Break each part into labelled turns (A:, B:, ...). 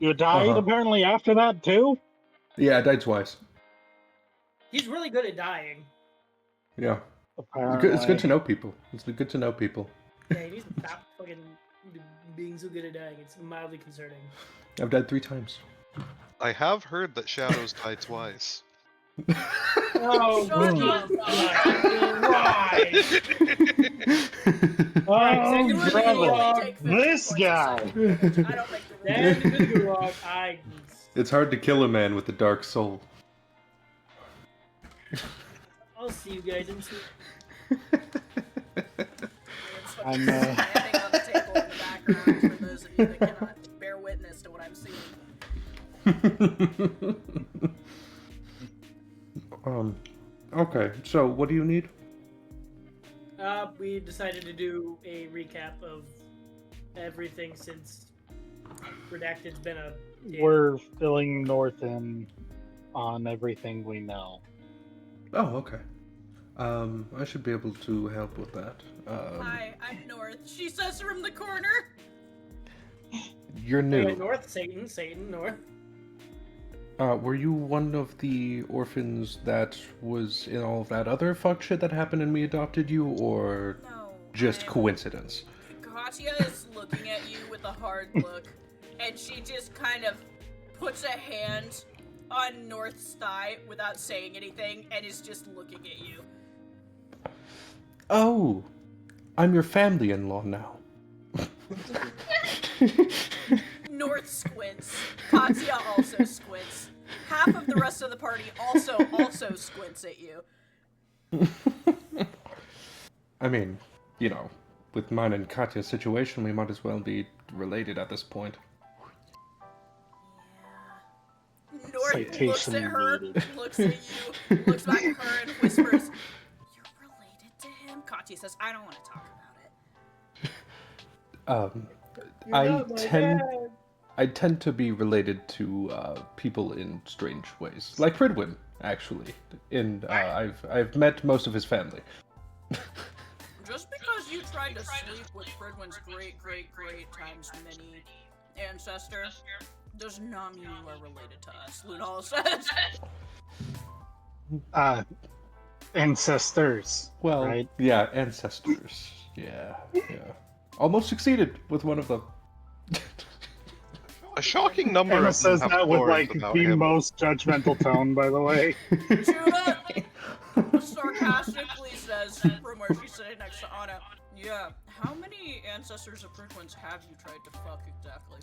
A: You died
B: Uh-huh.
A: apparently after that too?
B: Yeah, I died twice.
C: He's really good at dying.
B: Yeah.
A: Apparently.
B: It's good to know people. It's good to know people.
C: Yeah, he needs to stop fucking being so good at dying. It's mildly concerning.
B: I've died 3 times.
D: I have heard that Shadows died twice.
C: Oh,
E: Shut
C: why?
A: Oh,
E: You would
A: brother.
E: only take 50
A: This
E: points of
A: guy.
E: psychic damage. I don't make the rules.
C: Then the good rock,
B: It's hard to kill a man with a dark soul.
C: I'll see you guys in 2.
A: I'm,
E: standing on the table in the background for those of you that cannot bear witness to what I'm seeing.
B: Okay, so what do you need?
C: We decided to do a recap of everything since Redacted's been a...
A: We're filling North in on everything we know.
B: Oh, okay. I should be able to help with that.
E: Hi, I'm North. She says from the corner.
B: You're new.
C: Anyway, North, Satan, North.
B: Were you one of the orphans that was in all of that other fuck shit that happened and we adopted you, or
E: No.
B: just coincidence?
E: Katya is looking at you with a hard look, and she just kind of puts a hand on North's thigh without saying anything, and is just looking at you.
B: Oh, I'm your family-in-law now.
E: North squints. Katya also squints. Half of the rest of the party also squints at you.
B: I mean, you know, with mine and Katya's situation, we might as well be related at this point.
E: Yeah. North looks
A: Citation
E: at her,
A: needed.
E: looks at you, looks back at her, and whispers, "You're related to him?" Katya says, "I don't want to talk about it."
B: I tend to be related to people in strange ways, like Fridwin, actually. I've met most of his family.
E: Just because you tried to sleep with Fridwin's great times many ancestor does not mean you are related to us, Lunala says.
A: Ancestors.
B: Well,
A: right?
B: yeah, ancestors. Yeah. Almost succeeded with one of them.
D: A shocking number
A: Emma
D: of them
A: says
D: have
A: that with
D: stories
A: like
D: about
A: the
D: him.
A: most judgmental tone, by the way.
E: Judah sarcastically says from where she's sitting next to Anna, "Yeah, how many ancestors of Fridwin's have you tried to fuck exactly?"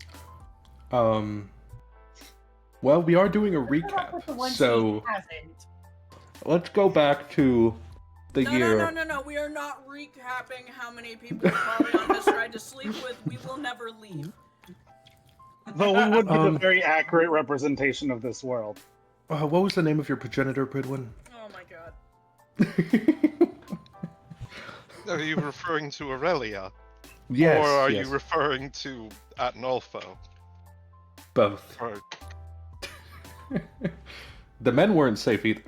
B: Well, we are doing a recap, so let's go back to the year.
E: No, we are not recapping how many people Pollyanna has tried to sleep with. We will never leave.
A: Though we would give a very accurate representation of this world.
B: What was the name of your progenitor, Bridwin?
E: Oh my god.
D: Are you referring to Aurelia?
B: Yes.
D: Or are
B: yes.
D: you referring to Atnolfo?
B: Both.
D: Or...
B: The men weren't safe either.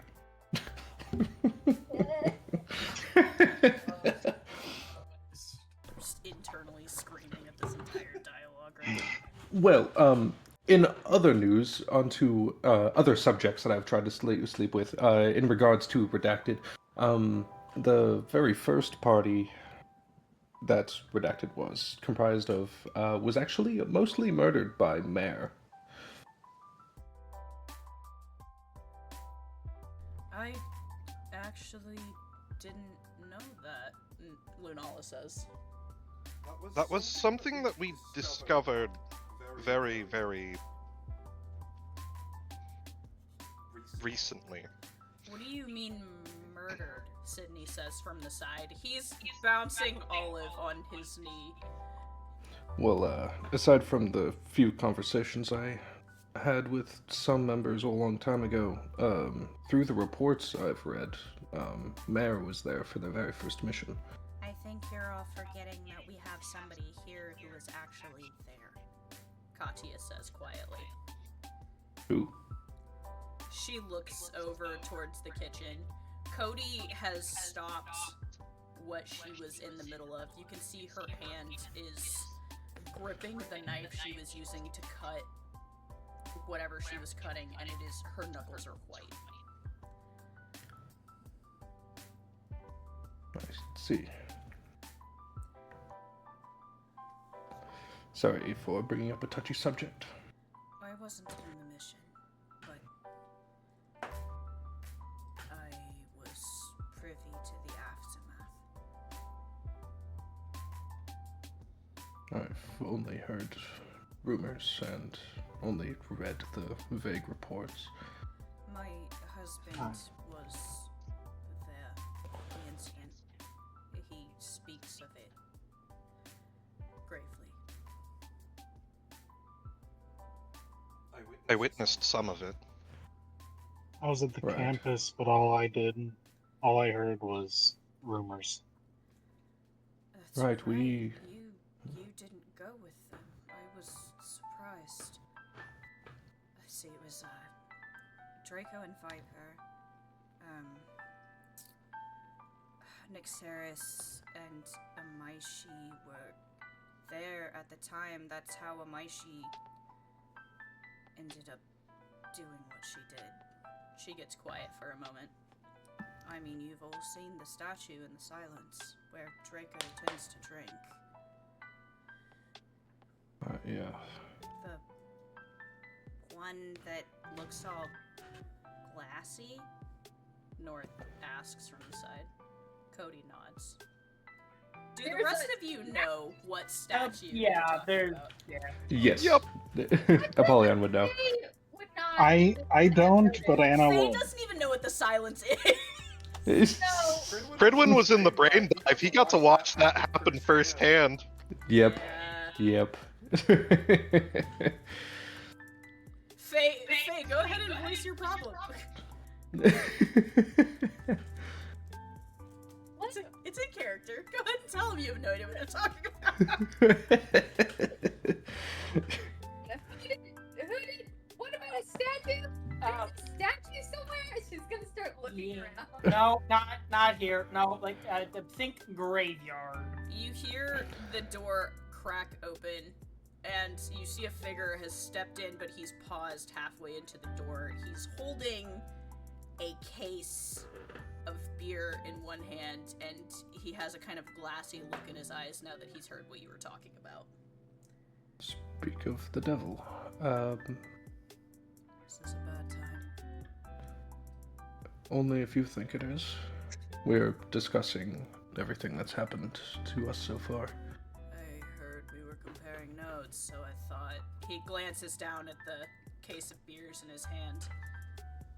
E: Just internally screaming at this entire dialogue right now.
B: Well, in other news, onto other subjects that I've tried to sleep with, in regards to Redacted, the very first party that Redacted was comprised of was actually mostly murdered by Mare.
E: I actually didn't know that, Lunala says.
D: That was something that we discovered very, very recently.
E: What do you mean murdered? Sydney says from the side. He's bouncing Olive on his knee.
B: Well, aside from the few conversations I had with some members a long time ago, through the reports I've read, Mare was there for the very first mission.
E: I think you're all forgetting that we have somebody here who is actually there, Katya says quietly.
B: Who?
E: She looks over towards the kitchen. Cody has stopped what she was in the middle of. You can see her hand is gripping the knife she was using to cut whatever she was cutting, and her knuckles are white.
B: I see. Sorry for bringing up a touchy subject.
E: I wasn't on the mission, but I was privy to the aftermath.
B: I've only heard rumors and only read the vague reports.
E: My husband was there, the incident. He speaks of it gravely.
D: I witnessed some of it.
A: I was at the
B: Right.
A: campus, but all I heard was rumors.
E: That's
B: Right, we-
E: You didn't go with them. I was surprised. Let's see, it was Draco and Viper, Nixeris and Amaishi were there at the time. That's how Amaishi ended up doing what she did. She gets quiet for a moment. I mean, you've all seen the statue in the silence, where Draco tends to drink.
B: Yeah.
E: The one that looks all glassy? North asks from the side. Cody nods. Do the rest of you know what statue you're talking
C: there's
E: about?
B: Yes.
D: Yep.
B: Apollyon would know.
F: Would not
A: I don't, but Anna
E: Faye
A: will.
E: doesn't even know what the silence is.
D: Fridwin was in the brain dive. He got to watch that happen firsthand.
B: Yep.
E: Yeah.
B: Yep.
E: Faye, go ahead and voice your problem. It's in character. Go ahead and tell him you have no idea what they're talking about.
F: What about a statue? There's a statue somewhere? She's gonna start looking
C: Yeah.
F: around.
C: No, not here. No, like think graveyard.
E: You hear the door crack open, and you see a figure has stepped in, but he's paused halfway into the door. He's holding a case of beer in one hand, and he has a kind of glassy look in his eyes now that he's heard what you were talking about.
B: Speak of the devil.
E: Is this a bad time?
B: Only if you think it is. We're discussing everything that's happened to us so far.
E: I heard we were comparing notes, so I thought... He glances down at the case of beers in his hand.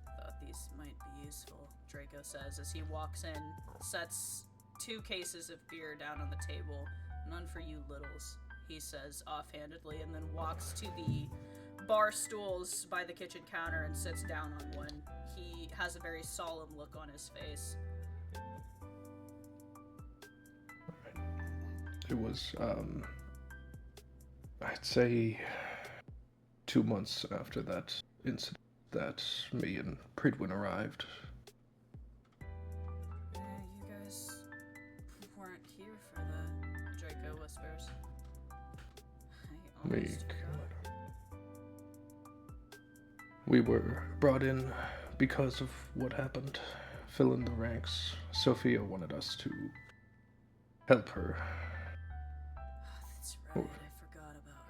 E: Thought these might be useful, Draco says as he walks in, sets 2 cases of beer down on the table. None for you littles, he says offhandedly, and then walks to the bar stools by the kitchen counter and sits down on one. He has a very solemn look on his face.
B: It was, I'd say 2 months after that incident that me and Pridwin arrived.
E: You guys weren't here for that, Draco whispers. I almost forgot.
B: We were brought in because of what happened. Fill in the ranks. Sophia wanted us to help her.
E: That's right, I forgot about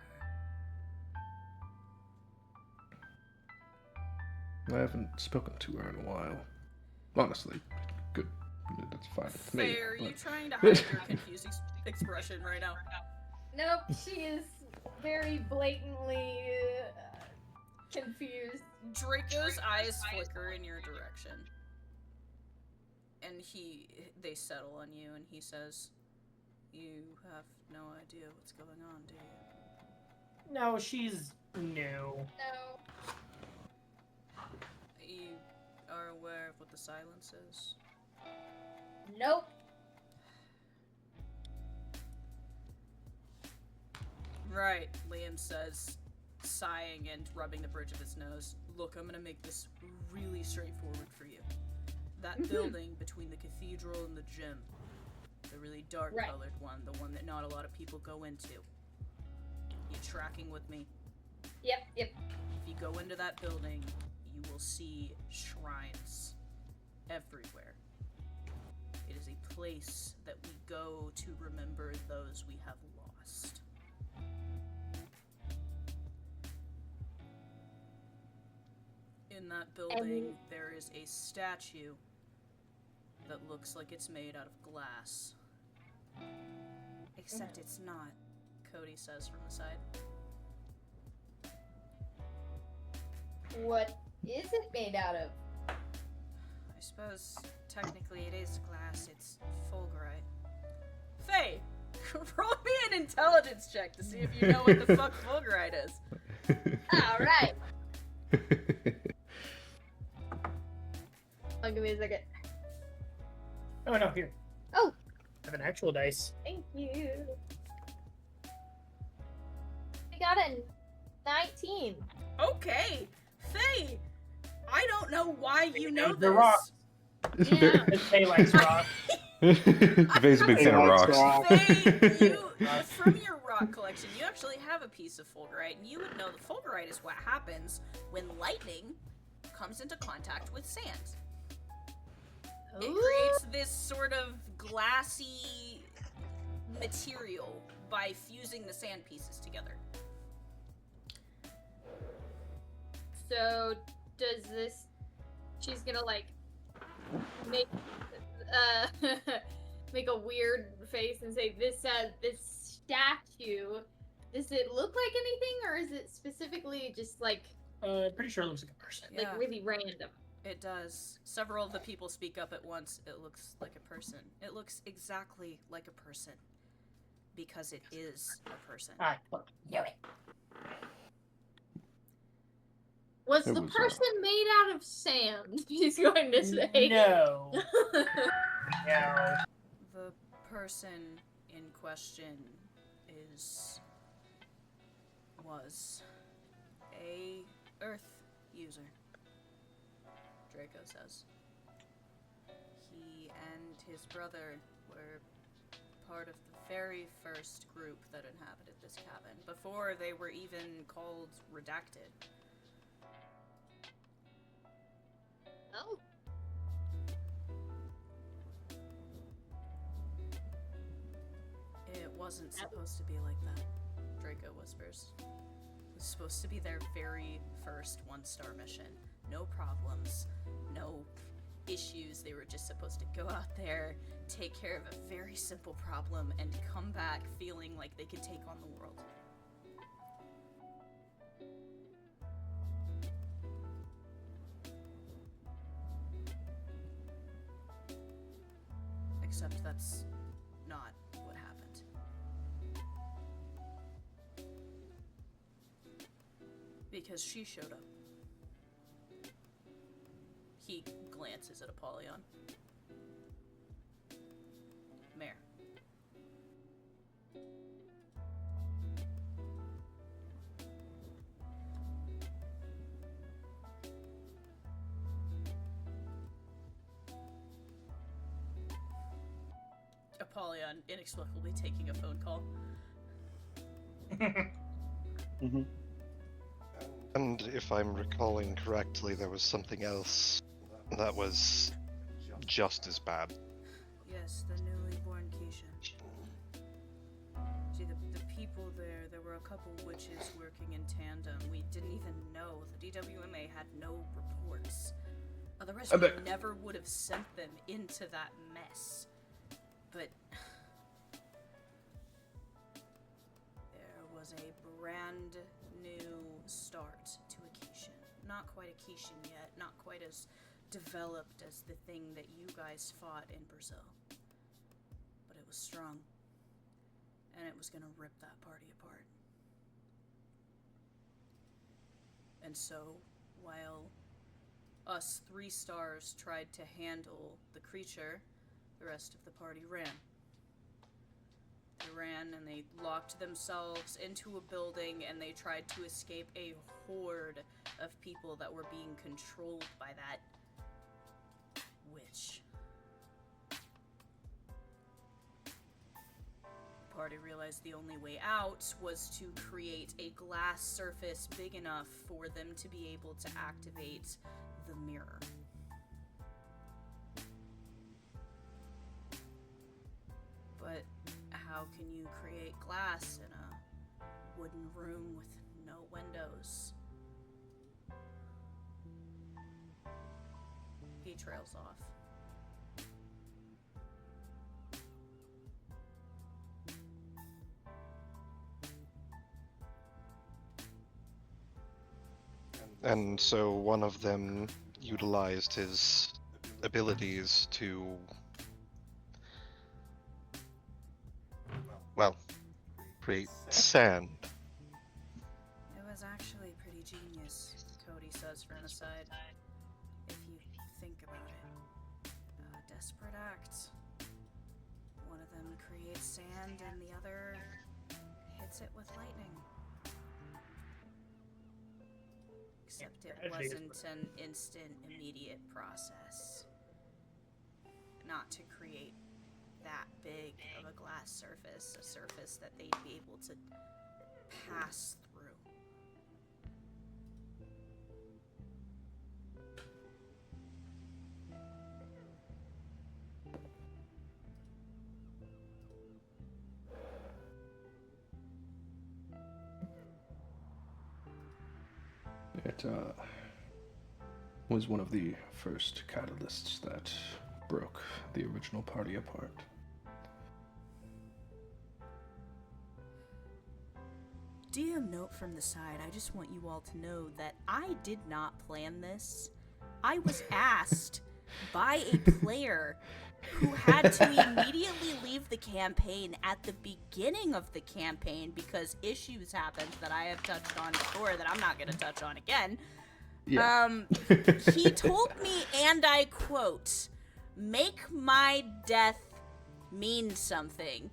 E: her.
B: I haven't spoken to her in a while. Honestly, good. That's fine with me.
E: Faye, are you
B: but-
E: trying to hide your confused expression right now?
F: Nope, she is very blatantly confused.
E: Draco's eyes flicker in your direction. And they settle on you, and he says, "You have no idea what's going on, do you?"
C: No, she's new.
F: No.
E: You are aware of what the silence is?
F: Nope.
E: Right, Liam says, sighing and rubbing the bridge of his nose. Look, I'm gonna make this really straightforward for you. That building between the cathedral and the gym, the really dark colored one, the one that not a lot of people go into. You tracking with me?
F: Yep.
E: If you go into into that building, you will see shrines everywhere. It is a place that we go to remember those we have lost. In that building, there is a statue that looks like it's made out of glass. Except it's not, Cody says from the side.
F: What is it made out of?
E: I suppose technically it is glass, it's fulgurite. Faye, roll me an intelligence check to see if you know what the fuck fulgurite is.
F: Alright. Oh, give me a second.
C: Oh no, here.
F: Oh!
C: I have an actual dice.
F: Thank you. I got a 19.
E: Okay, Faye, I don't know why you know
C: The
E: this.
C: rock.
F: Yeah.
C: Faye likes rock.
B: Faye's a big fan of rocks.
E: Faye, you, from your rock collection, you actually have a piece of fulgurite, and you would know that fulgurite is what happens when lightning comes into contact with sand. It creates this sort of glassy material by fusing the sand pieces together.
F: So, does this... She's gonna, like, make make a weird face and say, this statue, does it look like anything, or is it specifically just, like,
C: Pretty sure it looks like a person.
E: Yeah.
F: like really random?
E: It does. Several of the people speak up at once. It looks like a person. It looks exactly like a person. Because it is a person.
C: I fucking knew it.
F: Was
B: It
F: the
B: was,
F: person made out of sand? He's going to say.
C: No. No.
E: The person in question was a Earth user, Draco says. He and his brother were part of the very first group that inhabited this cabin, before they were even called Redacted.
F: Oh.
E: It wasn't supposed to be like that, Draco whispers. It was supposed to be their very first one-star mission. No problems, no issues. They were just supposed to go out there, take care of a very simple problem, and come back feeling like they could take on the world. Except that's not what happened. Because she showed up. He glances at Apollyon. Mare. Apollyon inexplicably taking a phone call.
A: Mm-hmm.
D: And if I'm recalling correctly, there was something else that was just as bad.
E: Yes, the newly born Keisha. See, the people there were a couple witches working in tandem. We didn't even know. The DWMA had no reports. Otherwise, we never would have sent them into that mess. But there was a brand new start to Akeishan. Not quite Akeishan yet, not quite as developed as the thing that you guys fought in Brazil. But it was strong. And it was gonna rip that party apart. And so, while us 3 stars tried to handle the creature, the rest of the party ran. They ran and they locked themselves into a building and they tried to escape a horde of people that were being controlled by that witch. party realized the only way out was to create a glass surface big enough for them to be able to activate the mirror. But how can you create glass in a wooden room with no windows? He trails off.
D: And so one of them utilized his abilities to, well, create sand.
E: It was actually pretty genius, Cody says for an aside. If you think about it. A desperate act. One of them creates sand and the other hits it with lightning. Except it wasn't an instant, immediate process. Not to create that big of a glass surface, a surface that they'd be able to pass through.
B: It was one of the first catalysts that broke the original party apart.
E: DM note from the side, I just want you all to know that I did not plan this. I was asked by a player who had to immediately leave the campaign at the beginning of the campaign because issues happened that I have touched on before that I'm not going to touch on again.
B: Yeah.
E: He told me, and I quote, "Make my death mean something."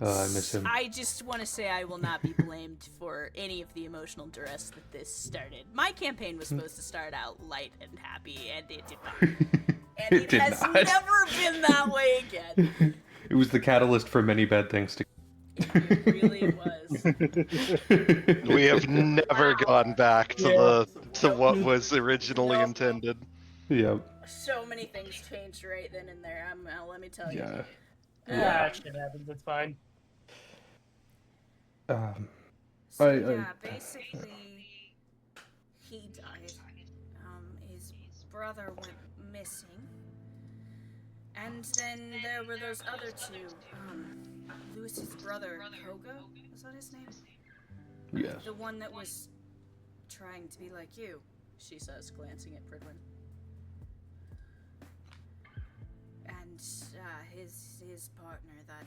B: I miss him.
E: I just want to say I will not be blamed for any of the emotional duress that this started. My campaign was supposed to start out light and happy, and it did not. And it has never been that way again.
B: It was the catalyst for many bad things to.
E: It really was.
D: We have never gone back to what was originally intended.
B: Yeah.
E: So many things changed right then and there. Let me tell you.
B: Yeah.
C: Yeah, shit happens. It's fine.
E: Basically, he died. His brother went missing. And then there were those other two. Lewis's brother, Koga? Was that his name?
B: Yes.
E: The one that was trying to be like you, she says, glancing at Pridwin. And his partner, that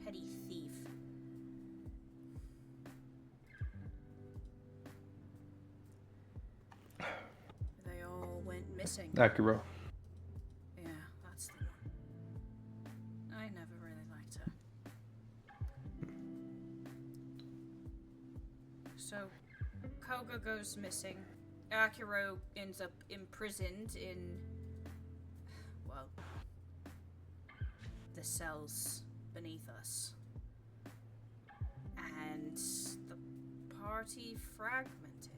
E: petty thief. They all went missing.
B: Akiro.
E: Yeah, that's the one. I never really liked her. So, Koga goes missing. Akiro ends up imprisoned in, well, the cells beneath us. And the party fragmented.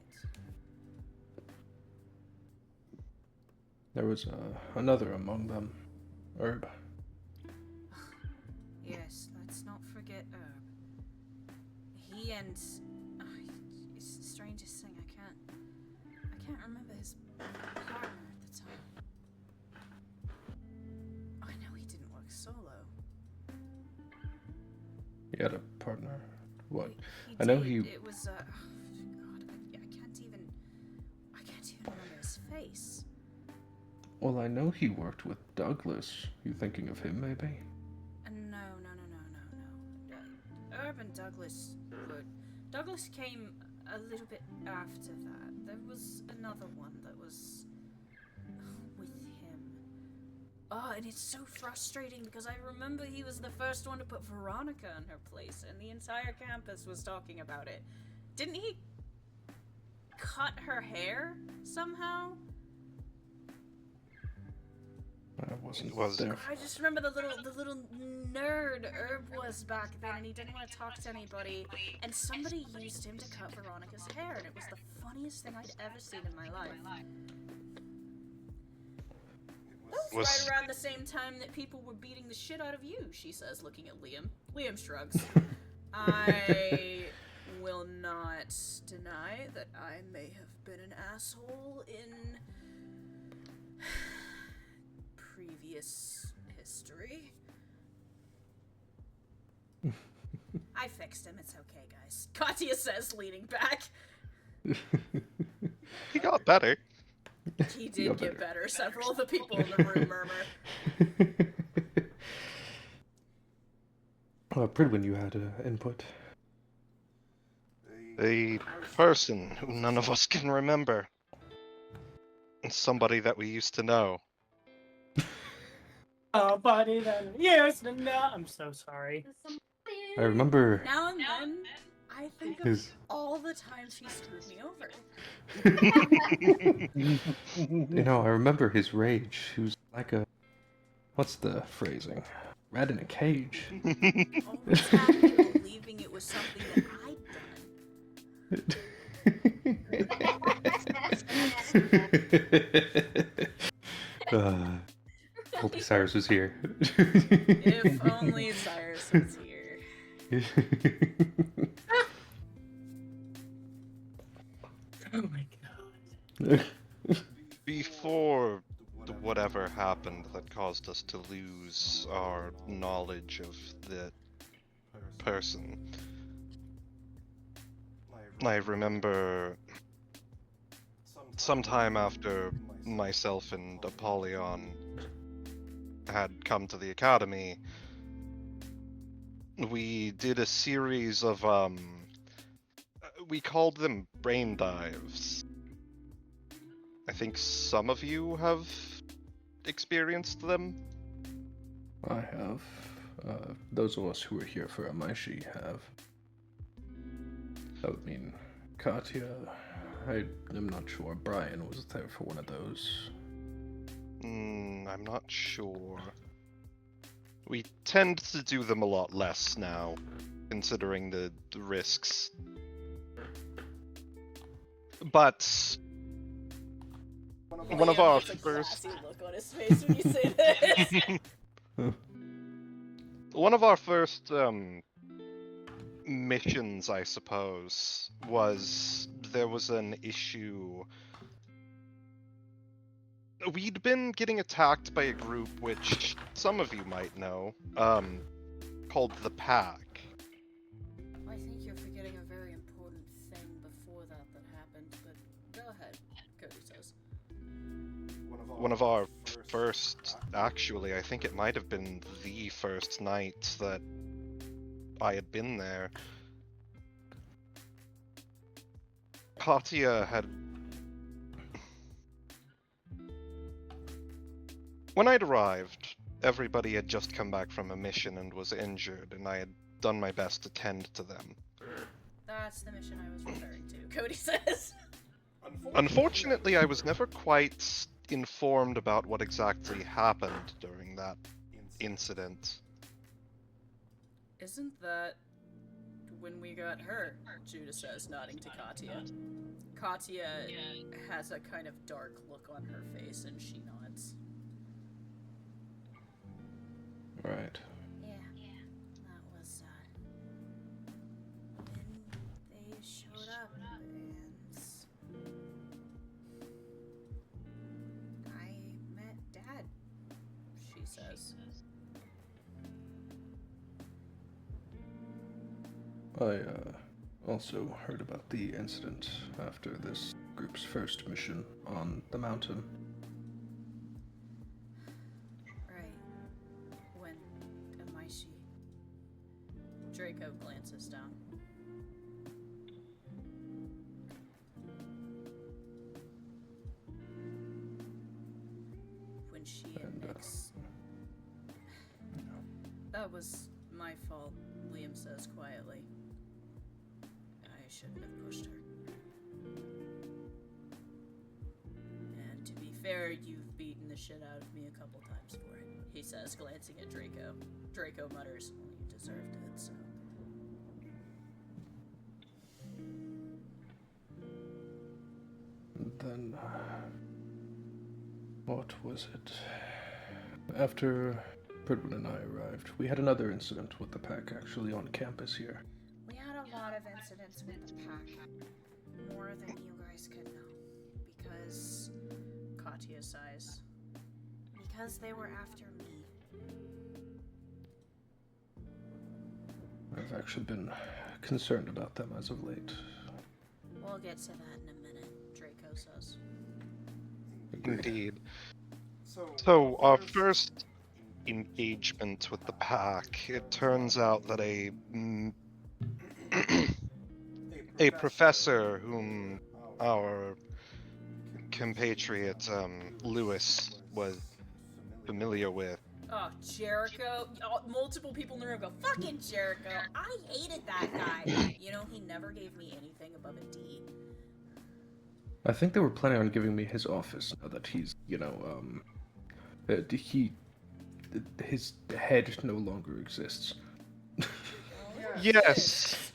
B: There was another among them, Herb.
E: Yes, let's not forget Herb. He and it's the strangest thing. I can't remember his partner at the time. I know he didn't work solo.
B: He had a partner. What?
E: He
B: I know
E: did.
B: he.
E: It was God. I can't even remember his face.
B: Well, I know he worked with Douglas. You thinking of him, maybe?
E: No. Herb and Douglas were. Douglas came a little bit after that. There was another one that was with him. Oh, and it's so frustrating because I remember he was the first one to put Veronica in her place, and the entire campus was talking about it. Didn't he cut her hair somehow?
B: I wasn't
D: Was-
B: there.
E: I just remember the little nerd Herb was back then, and he didn't want to talk to anybody. And somebody used him to cut Veronica's hair, and it was the funniest thing I'd ever seen in my life. That was right around the same time that people were beating the shit out of you, she says, looking at Liam. Liam shrugs. I will not deny that I may have been an asshole in previous history. I fixed him, it's okay, guys. Katya says, leaning back.
D: He got better.
E: He did get better. Several of the people in the room murmur.
B: Pridwin, you had input.
D: A person who none of us can remember. Somebody that we used to know.
C: Somebody that used to know. I'm so sorry.
B: I remember
E: Now and then, I think of
B: his.
E: all the times he screwed me over.
B: You know, I remember his rage. He was like a. What's the phrasing? Rat in a cage.
E: Always happy believing it was something that I'd done.
B: Hope Cyrus was here.
E: If only Cyrus was here.
C: Oh my god.
D: Before whatever happened that caused us to lose our knowledge of the person, I remember sometime after myself and Apollyon had come to the academy, we did a series of we called them brain dives. I think some of you have experienced them.
B: I have. Those of us who were here for Amaishi have. That would mean Katya. I am not sure. Brian was there for one of those.
D: I'm not sure. We tend to do them a lot less now, considering the risks. But one of our
E: Liam gets a
D: first
E: glassy look on his face when you say this.
D: one of our first missions, I suppose, was there was an issue. We'd been getting attacked by a group which some of you might know, called the Pack.
E: I think you're forgetting a very important thing before that happened, but go ahead, Cody says.
D: One of our first, actually, I think it might have been the first night that I had been there. Katya had... When I'd arrived, everybody had just come back from a mission and was injured, and I had done my best to tend to them.
E: That's the mission I was referring to, Cody says.
D: Unfortunately, I was never quite informed about what exactly happened during that incident.
E: Isn't that when we got hurt? Judah says, nodding to Katya. Katya has a kind of dark look on her face, and she nods.
B: Right.
E: Yeah, that was, when they showed up, and I met Dad, she says.
B: I also heard about the incident after this group's first mission on the mountain.
E: Right. When Amaishi... Draco glances down. When she and Nix... That was my fault, Liam says quietly. I shouldn't have pushed her. And to be fair, you've beaten the shit out of me a couple times for it, he says, glancing at Draco. Draco mutters, well, you deserved it, so.
B: Then, what was it? After Pridwin and I arrived, we had another incident with the pack actually on campus here.
E: We had a lot of incidents with the pack. More than you guys could know. Because... Katya sighs. Because they were after me.
B: I've actually been concerned about them as of late.
E: We'll get to that in a minute, Draco says.
D: Indeed. So, our first engagement with the pack, it turns out that a professor whom our compatriot Lewis was familiar with.
E: Oh, Jericho. Oh, multiple people in the room go, fucking Jericho. I hated that guy. You know, he never gave me anything above a D.
B: I think they were planning on giving me his office now that he's, his head no longer exists.
D: Yes.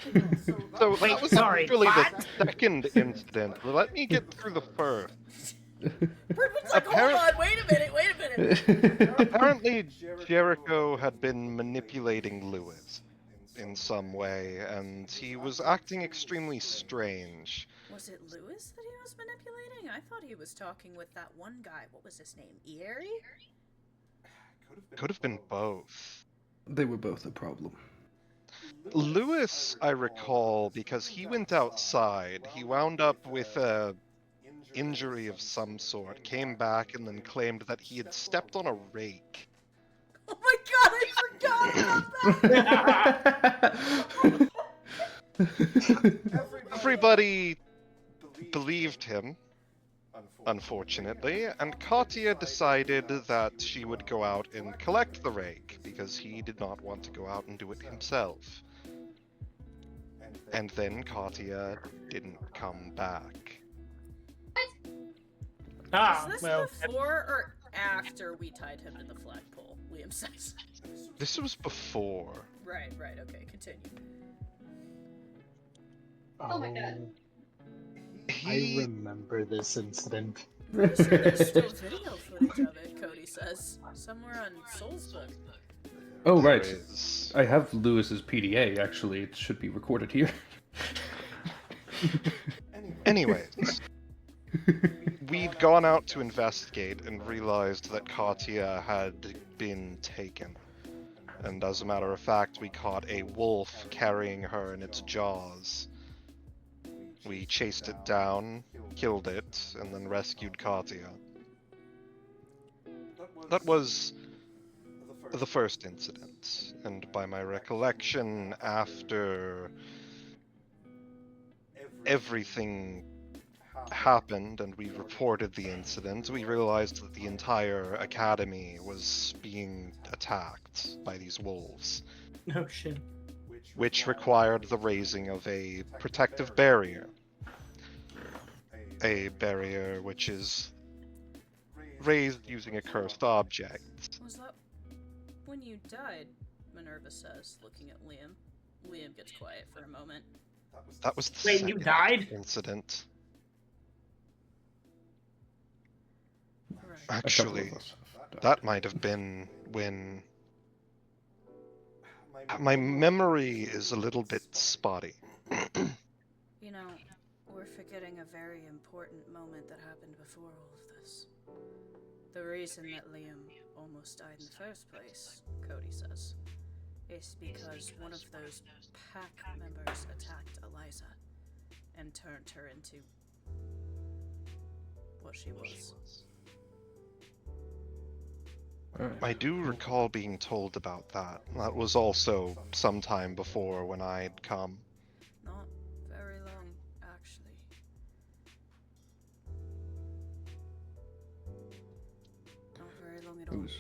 D: So
C: Wait,
D: that was
C: sorry,
D: actually
C: what?
D: the second incident. Let me get through the first.
E: Birdman's like, hold on, wait a minute.
D: Apparently, Jericho had been manipulating Lewis in some way, and he was acting extremely strange.
E: Was it Lewis that he was manipulating? I thought he was talking with that one guy. What was his name? Eerie?
D: Could have been both.
B: They were both a problem.
D: Lewis, I recall, because he went outside, he wound up with a injury of some sort, came back, and then claimed that he had stepped on a rake.
E: Oh my god, I forgot about that!
D: Everybody believed him, unfortunately, and Katya decided that she would go out and collect the rake, because he did not want to go out and do it himself. And then Katya didn't come back.
C: Ah,
E: Is this
C: well,
E: before or after we tied him to the flagpole? Liam says.
D: This was before.
E: Right, okay, continue.
F: Oh my God.
A: I remember this incident.
E: Pretty sure there's still video footage of it, Cody says. Somewhere on Soul's book.
B: Oh, right.
D: There is-
B: I have Lewis's PDA, actually. It should be recorded here.
D: Anyways, we'd gone out to investigate and realized that Katya had been taken. And as a matter of fact, we caught a wolf carrying her in its jaws. We chased it down, killed it, and then rescued Katya. That was the first incident, and by my recollection, after everything happened and we reported the incident, we realized that the entire academy was being attacked by these wolves,
C: no shit.
D: which required the raising of a protective barrier. A barrier which is raised using a cursed object.
E: Was that when you died? Minerva says, looking at Liam. Liam gets quiet for a moment.
D: That was the
C: Wait, you
D: second
C: died?
D: incident.
E: Right.
B: A couple
D: Actually,
B: of us have died.
D: that might have been when... My memory is a little bit spotty.
E: You know, we're forgetting a very important moment that happened before all of this. The reason that Liam almost died in the first place, Cody says, is because one of those pack members attacked Eliza and turned her into what she was.
B: Alright.
D: I do recall being told about that. That was also sometime before when I'd come.
E: Not very long, actually. Not very long at
B: It
E: all.
B: was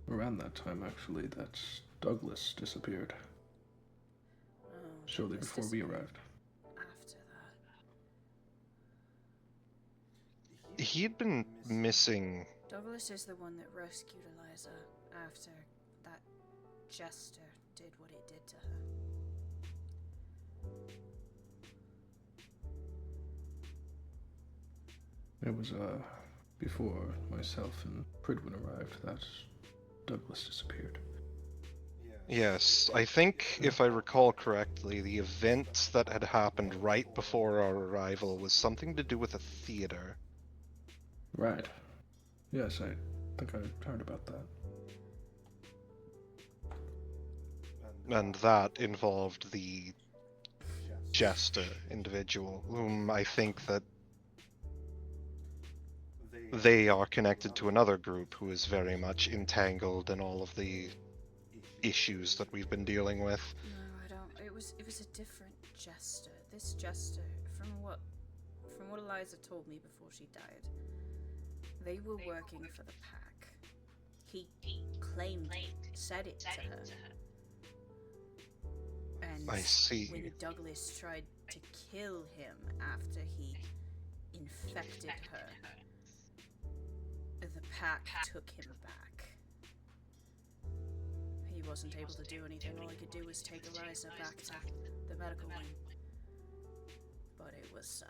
B: around that time, actually, that Douglas disappeared.
E: Oh,
B: Shortly
E: Douglas
B: before we
E: disappeared
B: arrived.
E: After that.
D: He'd been missing.
E: Douglas is the one that rescued Eliza after that jester did what he did to her.
B: It was before myself and Pridwin arrived that Douglas disappeared.
D: Yes, I think if I recall correctly, the event that had happened right before our arrival was something to do with a theater.
B: Right. Yes, I think I heard about that.
D: And that involved the jester individual, whom I think that they are connected to another group who is very much entangled in all of the issues that we've been dealing with.
E: No, I don't. It was a different jester. This jester, from what Eliza told me before she died, they were working for the pack. He said it to her. And
D: I see.
E: when Douglas tried to kill him after he infected her, the pack took him back. He wasn't able to do anything. All he could do was take Eliza back to the medical wing. But it was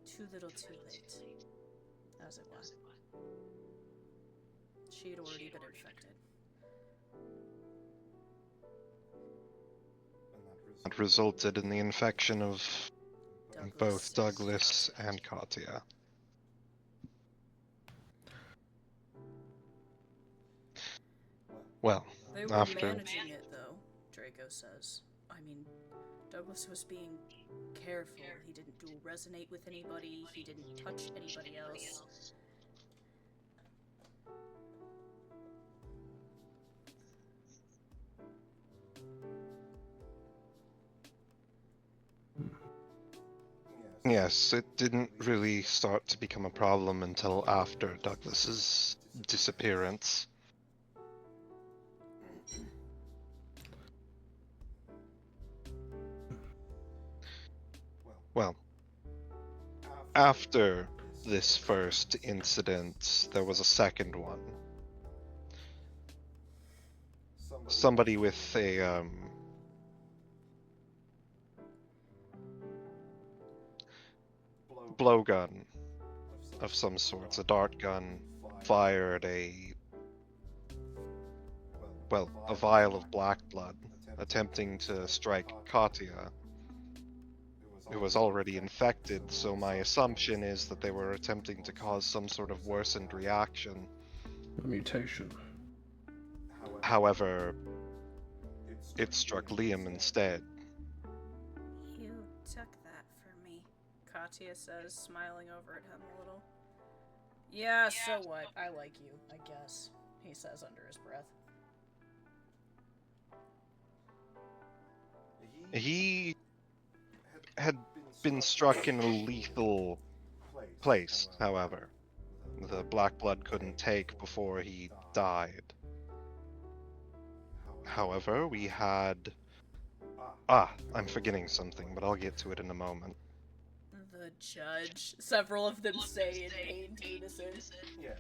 E: too little too late, as it was. She had already been infected.
D: That resulted in the infection of both Douglas and Katya. Well,
E: They were
D: after
E: managing it, though, Draco says. I mean, Douglas was being careful. He didn't dual resonate with anybody. He didn't touch anybody else.
D: Yes, it didn't really start to become a problem until after Douglas's disappearance. Well, after this first incident, there was a second one. Somebody with a blowgun of some sorts, a dart gun, fired a vial of black blood, attempting to strike Katya, who was already infected, so my assumption is that they were attempting to cause some sort of worsened reaction.
B: A mutation.
D: However, it struck Liam instead.
E: You took that for me, Katya says, smiling over at him a little. Yeah, so what? I like you, I guess, he says under his breath.
D: He had been struck in a lethal place, however. The black blood couldn't take before he died. However, we had... I'm forgetting something, but I'll get to it in a moment.
E: The judge, several of them say in pained unison.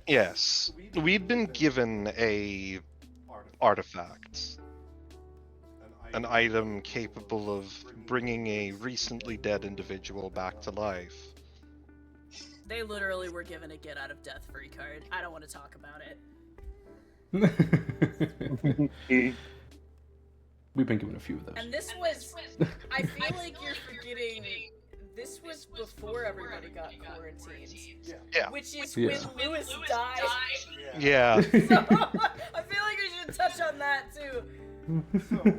D: Yes, we'd been given a artifact. An item capable of bringing a recently dead individual back to life.
E: They literally were given a get out of death free card. I don't want to talk about it.
B: We've been given a few of those.
E: And this was, I feel like you're forgetting, this was before everybody got quarantined.
D: Yeah.
E: Which is
B: Yeah.
E: when Lewis died.
D: Yeah.
E: So, I feel like we should touch on that too.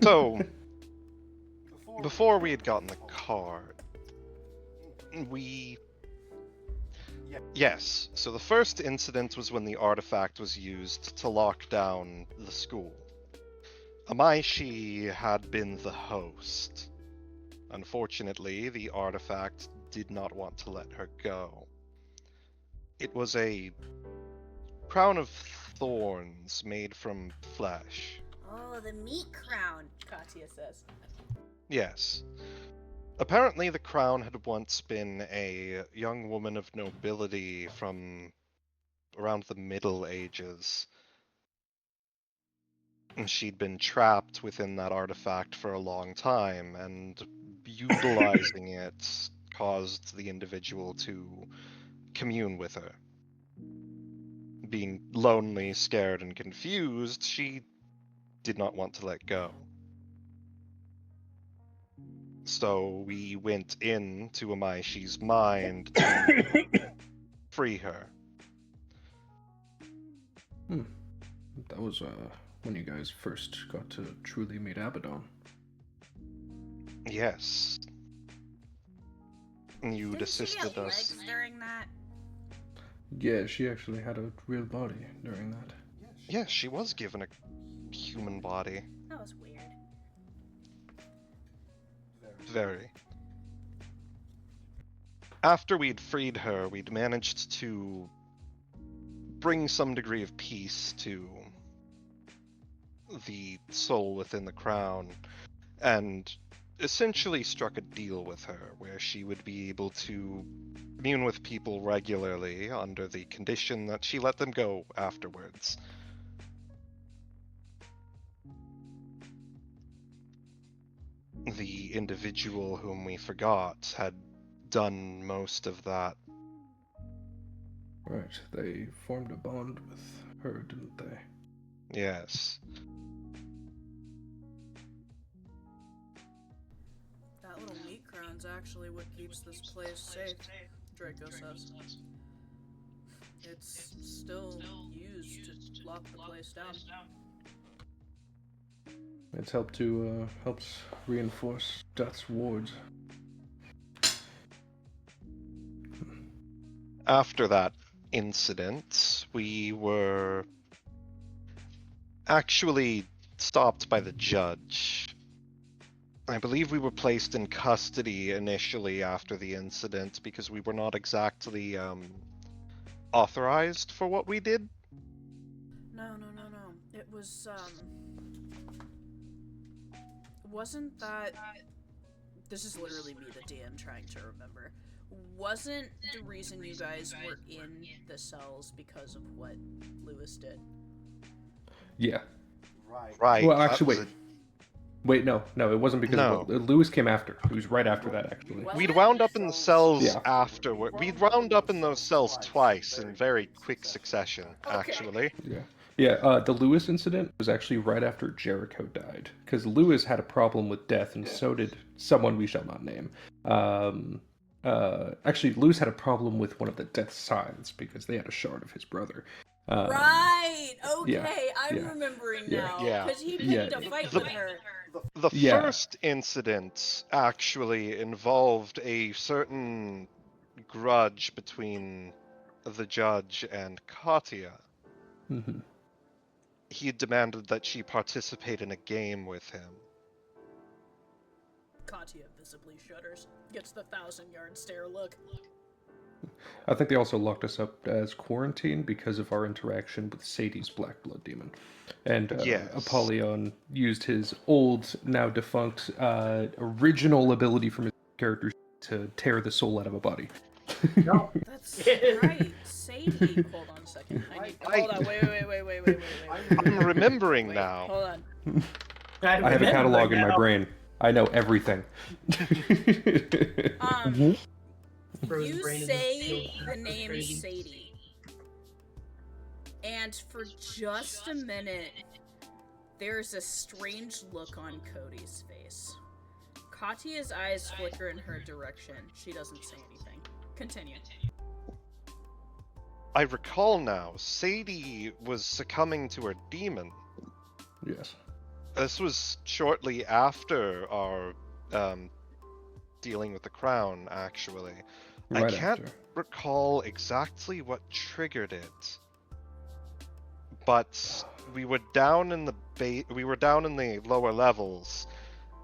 D: So, before we had gotten the card, Yes, so the first incident was when the artifact was used to lock down the school. Amaishi had been the host. Unfortunately, the artifact did not want to let her go. It was a crown of thorns made from flesh.
E: Oh, the meat crown, Katya says.
D: Yes. Apparently, the crown had once been a young woman of nobility from around the Middle Ages. And she'd been trapped within that artifact for a long time, and utilizing it caused the individual to commune with her. Being lonely, scared, and confused, she did not want to let go. So we went into Amaishi's mind to free her.
B: That was when you guys first got to truly meet Abaddon.
D: Yes. You'd
E: Didn't she
D: assisted
E: get
D: us.
E: legs during that?
B: Yeah, she actually had a real body during that.
D: Yes, she was given a human body.
E: That was weird.
D: Very. After we'd freed her, we'd managed to bring some degree of peace to the soul within the crown, and essentially struck a deal with her where she would be able to commune with people regularly under the condition that she let them go afterwards. The individual whom we forgot had done most of that.
B: Right, they formed a bond with her, didn't they?
D: Yes.
E: That little meat crown's actually what keeps this place safe, Draco says. It's still used to lock the place down.
B: It's helps reinforce Death's wards.
D: After that incident, we were actually stopped by the judge. I believe we were placed in custody initially after the incident because we were not exactly authorized for what we did.
E: No. It was, wasn't that... This is literally me, the DM, trying to remember. Wasn't the reason you guys were in the cells because of what Lewis did?
B: Yeah.
D: Right.
B: Well,
D: that
B: actually,
D: was
B: wait, no, it wasn't because
D: No.
B: of what Lewis came after. It was right after that, actually.
E: Was
D: We'd
E: it?
D: wound up in the cells
B: Yeah.
D: afterward. We'd wound up in those cells twice in very quick succession, actually.
B: Yeah, the Lewis incident was actually right after Jericho died, because Lewis had a problem with death, and so did someone we shall not name. Actually, Lewis had a problem with one of the death signs, because they had a shard of his brother.
E: Right! Okay,
B: yeah,
E: I'm
B: yeah,
E: remembering
B: yeah.
E: now.
D: Yeah.
E: Because he
B: Yeah.
E: picked a fight
D: The-
E: with her.
D: The
B: Yeah.
D: first incident actually involved a certain grudge between the judge and Katya.
B: hmm
D: He had demanded that she participate in a game with him.
E: Katya visibly shudders. Gets the 1,000-yard stare look.
B: I think they also locked us up as quarantine because of our interaction with Sadie's Black Blood Demon. And
D: Yes.
B: Apollyon used his old, now defunct, original ability from his character to tear the soul out of a body.
E: That's right. Sadie. Hold on a second. Hold on. Wait.
D: I'm remembering now.
E: Hold on.
B: I have a catalog in my brain. I know everything.
C: Frozen
E: You
C: brain in
E: say
C: field.
E: the name
C: Crazy.
E: Sadie. And for just a minute, there's a strange look on Cody's face. Katya's eyes flicker in her direction. She doesn't say anything. Continue.
D: I recall now, Sadie was succumbing to her demon.
B: Yes.
D: This was shortly after our dealing with the crown, actually. I
B: Right
D: can't
B: after.
D: recall exactly what triggered it, but we were down in the lower levels,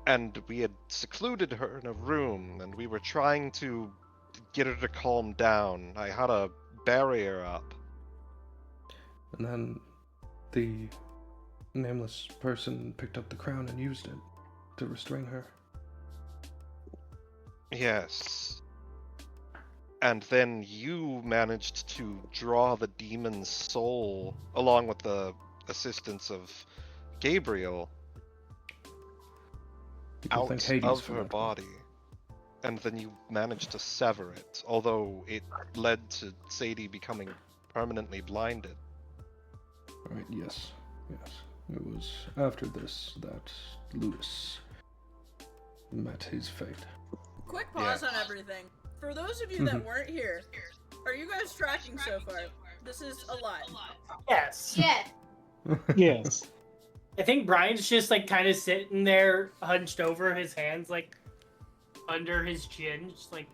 D: and we had secluded her in a room, and we were trying to get her to calm down. I had a barrier up.
B: And then the nameless person picked up the crown and used it to restrain her.
D: Yes. And then you managed to draw the demon's soul, along with the assistance of Gabriel,
B: People think
D: out
B: Hades
D: of
B: for
D: her
B: that one.
D: body. And then you managed to sever it, although it led to Sadie becoming permanently blinded.
B: Right, yes. It was after this that Lewis met his fate.
E: Quick pause
D: Yes.
E: on everything. For those of you that weren't here, are you guys tracking so far? This is a lot.
C: Yes.
F: Yeah.
A: Yes.
C: I think Brian's just like kind of sitting there, hunched over, his hands like under his chin, just like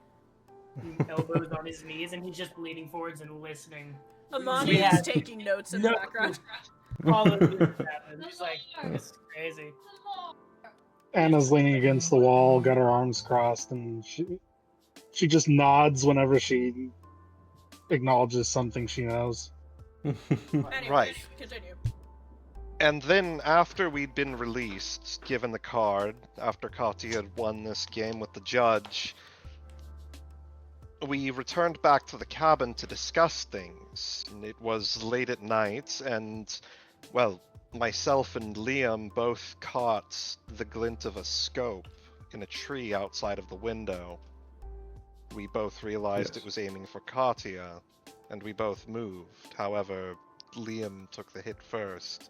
C: elbows on his knees, and he's just leaning forwards and listening.
E: Amani
C: Yeah.
E: is taking notes in the background.
C: All of this happened. He's like, this is crazy.
A: Anna's leaning against the wall, got her arms crossed, and she just nods whenever she acknowledges something she knows.
E: Anyways,
D: Right.
E: continue.
D: And then, after we'd been released, given the card, after Kati had won this game with the judge, we returned back to the cabin to discuss things. And it was late at night, and, well, myself and Liam both caught the glint of a scope in a tree outside of the window. We both realized
B: Yes.
D: it was aiming for Katia, and we both moved. However, Liam took the hit first.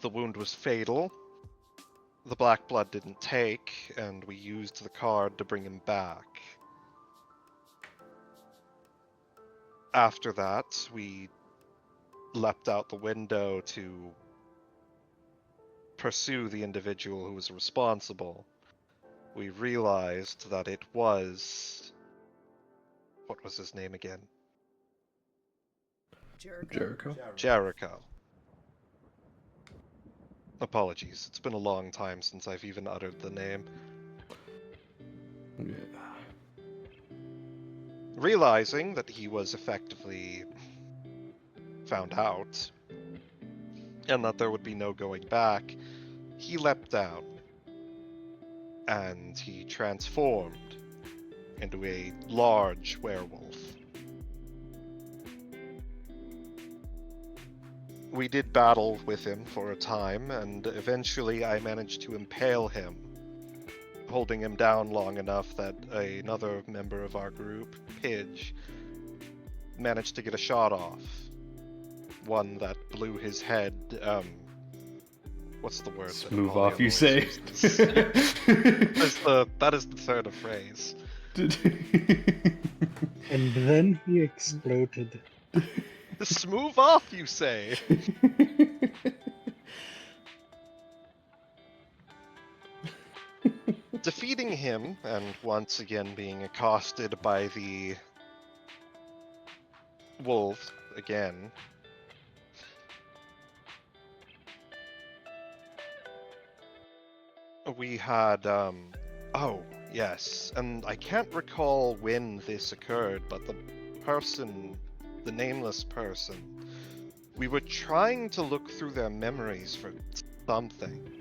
D: The wound was fatal. The black blood didn't take, and we used the card to bring him back. After that, we leapt out the window to pursue the individual who was responsible. We realized that it was... What was his name again?
B: Jericho?
D: Jericho. Apologies, it's been a long time since I've even uttered the name.
B: Yeah.
D: Realizing that he was effectively found out, and that there would be no going back, he leapt down, and he transformed into a large werewolf. We did battle with him for a time, and eventually I managed to impale him, holding him down long enough that another member of our group, Pidge, managed to get a shot off. One that blew his head, what's the word?
B: Smooth off, you say.
D: That is the third of phrase.
A: And then he exploded.
D: Smooth off, you say? Defeating him, and once again being accosted by the wolves again. We had, oh, yes, and I can't recall when this occurred, but the nameless person, we were trying to look through their memories for something,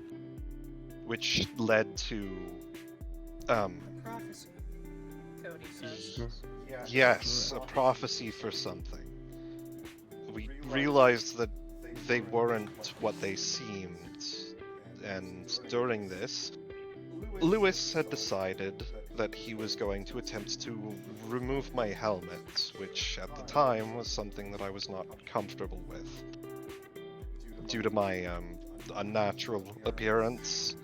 D: which led to,
E: Prophecy. Cody says.
D: yes, a prophecy for something. We realized that they weren't what they seemed, and during this, Lewis had decided that he was going to attempt to remove my helmet, which at the time was something that I was not comfortable with. Due to my unnatural appearance,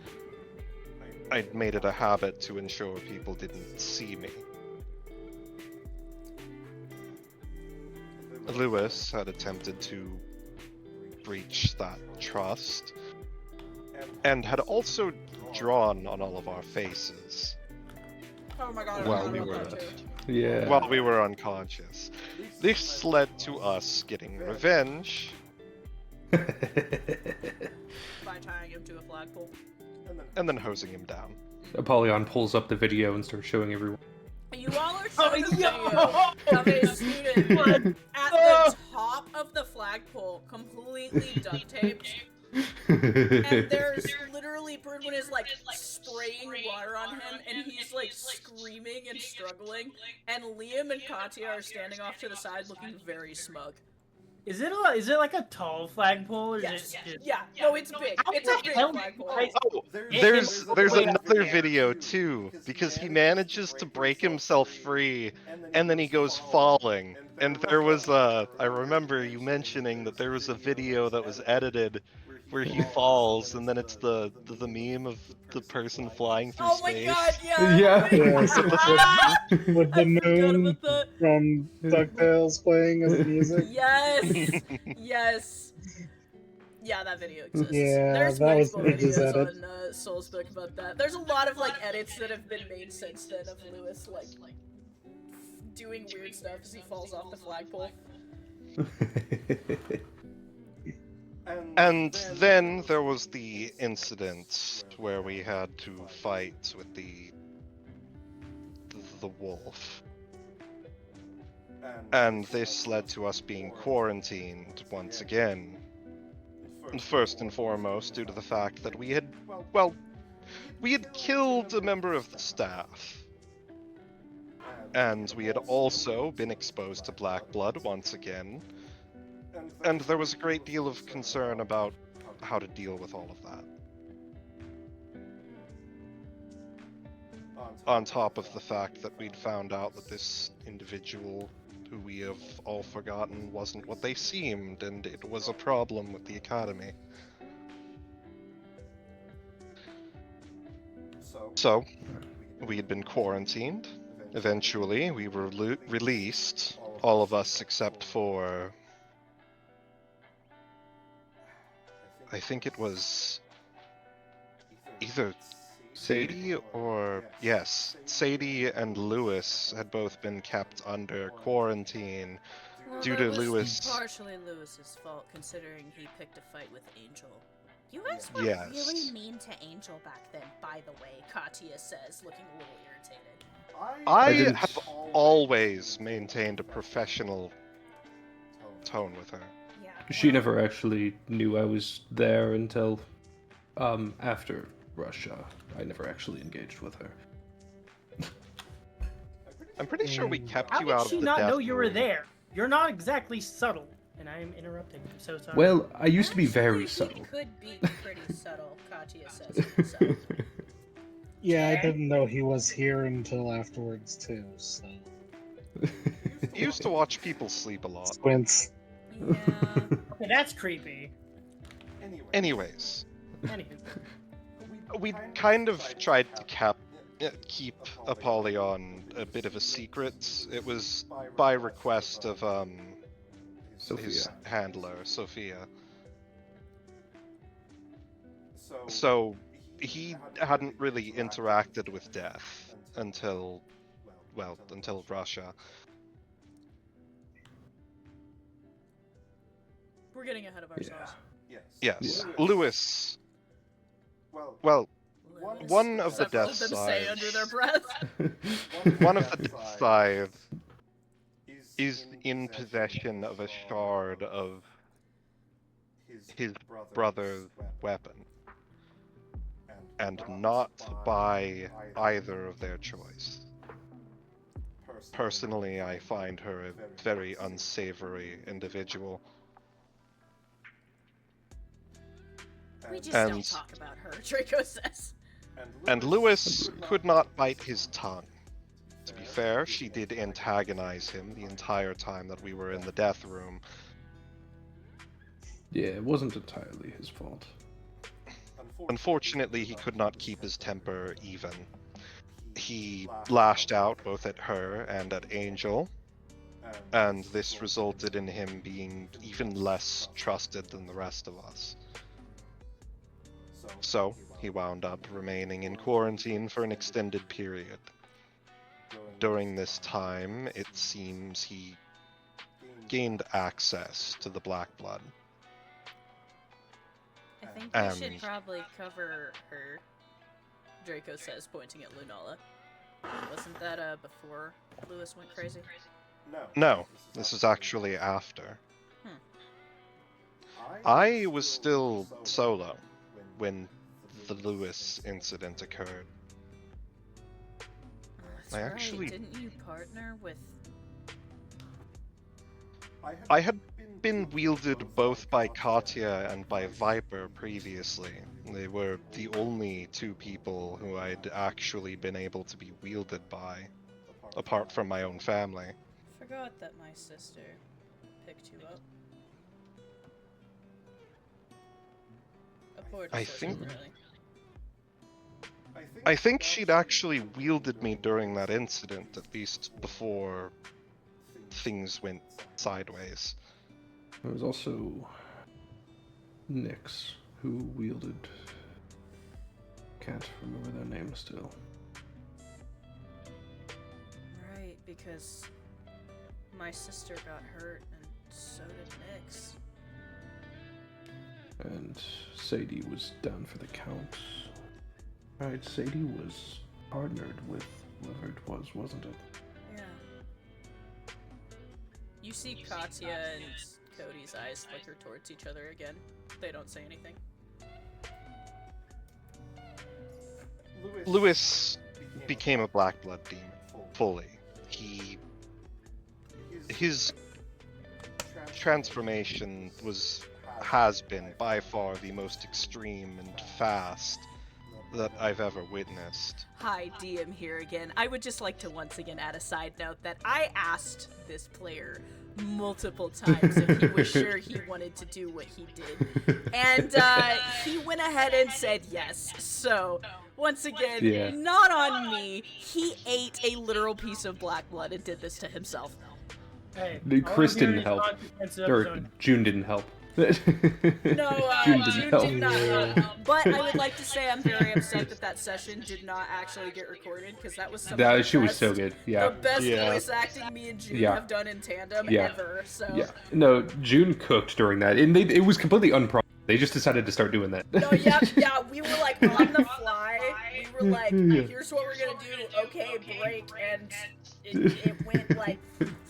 D: I'd made it a habit to ensure people didn't see me. Lewis had attempted to breach that trust, and had also drawn on all of our faces
E: Oh my god, I
B: While
E: forgot
B: we
E: about
B: were
E: that too.
B: Yeah.
D: while we were unconscious. This led to us getting revenge,
E: By tying him to a flagpole.
D: and then hosing him down.
B: Apollyon pulls up the video and starts showing everyone.
E: You all are
C: Oh,
E: showing a video
C: yo!
E: of a student at the top of the flagpole, completely duct taped, And there's literally Birdwin is like spraying water on him, and he's like screaming and struggling. And Liam and Katya are standing off to the side, looking very smug.
C: Is it like a tall flagpole or is
E: Yes,
C: it just...
E: yeah, no, it's big.
C: How
E: It's
C: the
E: a big
C: hell
E: flagpole.
D: Oh,
C: There's
D: there's
C: wait,
D: another video too, because he manages to break himself free, and then he goes falling. And there was I remember you mentioning that there was a video that was edited where he falls, and then it's the meme of the person flying through
E: Oh my
D: space.
E: god, yeah.
B: Yeah.
A: Yes, with
E: I
A: the
E: forgot
A: moon
E: about that.
A: from DuckTales playing as the music.
E: Yes, yes. Yeah, that video exists.
A: Yeah,
E: There's
A: that was
E: multiple
A: Midge's
E: videos
A: edit.
E: on Soulsbook about that. There's a lot of like edits that have been made since then of Lewis like doing weird stuff as he falls off the flagpole.
D: And then there was the incident where we had to fight with the wolf. And this led to us being quarantined once again. First and foremost, due to the fact that we had killed a member of the staff. And we had also been exposed to black blood once again. And there was a great deal of concern about how to deal with all of that. On top of the fact that we'd found out that this individual, who we have all forgotten, wasn't what they seemed, and it was a problem with the Academy. So, we had been quarantined. Eventually, we were released, all of us except for... I think it was either Sadie or... Yes, Sadie and Lewis had both been kept under quarantine due to
E: that was
D: Lewis...
E: partially Lewis's fault, considering he picked a fight with Angel. You guys were
D: Yes.
E: really mean to Angel back then, by the way, Katya says, looking a little irritated.
D: I
B: didn't-
D: have always maintained a professional tone with her.
E: Yeah.
B: She never actually knew I was there until after Russia. I never actually engaged with her.
D: I'm pretty sure we kept
C: How
D: you
C: did
D: out
C: she
D: of the
C: not
D: death
C: know you were
D: room.
C: there? You're not exactly subtle. And I am interrupting. I'm so sorry.
B: Well, I used to be very
E: Actually,
B: subtle.
E: He could be pretty subtle, Katya says himself.
A: Yeah, I didn't know he was here until afterwards too. So
D: He used to watch people sleep a lot.
A: squints.
E: Yeah.
C: Okay, that's creepy.
D: Anyways,
C: Anywho.
D: we kind of tried to keep Apollyon a bit of a secret. It was by request of his
B: Sophia.
D: handler, Sophia. So he hadn't really interacted with death until Russia.
E: We're getting ahead of ourselves.
D: Yes,
B: Yeah.
D: Lewis. Well,
E: Lewis.
D: one of the
E: Several
D: death
E: of them say
D: sides.
E: under their breath.
D: One of the death scythe is in possession of a shard of his brother's weapon, and not by either of their choice. Personally, I find her a very unsavory individual.
E: We just
D: And-
E: don't talk about her, Draco says.
D: And Lewis could not bite his tongue. To be fair, she did antagonize him the entire time that we were in the death room.
B: Yeah, it wasn't entirely his fault.
D: Unfortunately, he could not keep his temper even. He lashed out both at her and at Angel, and this resulted in him being even less trusted than the rest of us. So, he wound up remaining in quarantine for an extended period. During this time, it seems he gained access to the Black Blood.
E: I think we
D: And-
E: should probably cover her, Draco says, pointing at Lunala. Wasn't that before Lewis went crazy?
D: No, this is actually after. I was still solo when the Lewis incident occurred.
E: That's
D: I
E: right.
D: actually-
E: Didn't you partner with?
D: I had been wielded both by Katya and by Viper previously. They were the only two people who I'd actually been able to be wielded by, apart from my own family.
E: Forgot that my sister picked you up. A poor
D: I
E: decision,
D: think-
E: really.
D: I think she'd actually wielded me during that incident, at least before things went sideways.
B: There was also Nyx, who wielded. Can't remember their name still.
E: Right, because my sister got hurt, and so did Nyx.
B: And Sadie was down for the count. Right, Sadie was partnered with whoever it was, wasn't it?
E: Yeah. You see Katya and Cody's eyes flicker towards each other again. They don't say anything.
D: Lewis became a black blood demon fully. His transformation has been by far the most extreme and fast that I've ever witnessed.
E: Hi, DM here again. I would just like to once again add a side note that I asked this player multiple times if he was sure he wanted to do what he did. And he went ahead and said yes. So, once again,
B: Yeah.
E: not on me. He ate a literal piece of black blood and did this to himself.
C: Hey,
B: Chris
C: all I'm hearing
B: didn't
C: is
B: help.
C: consequences
B: Or
C: episode.
B: June didn't help.
E: No,
B: June
E: June
B: didn't help.
E: did not help. But I would like to say I'm very upset that that session did not actually get recorded, because that was some of the
B: She was
E: best-
B: so good. Yeah.
E: The best
D: Yeah.
E: voice acting me and June
B: Yeah.
E: have done in tandem
B: Yeah.
E: ever. So
B: Yeah. No, June cooked during that, and it was completely unprompted. They just decided to start doing that.
E: no, yeah, we were like on the fly. We were like, here's what we're gonna do. Okay, break, and it went like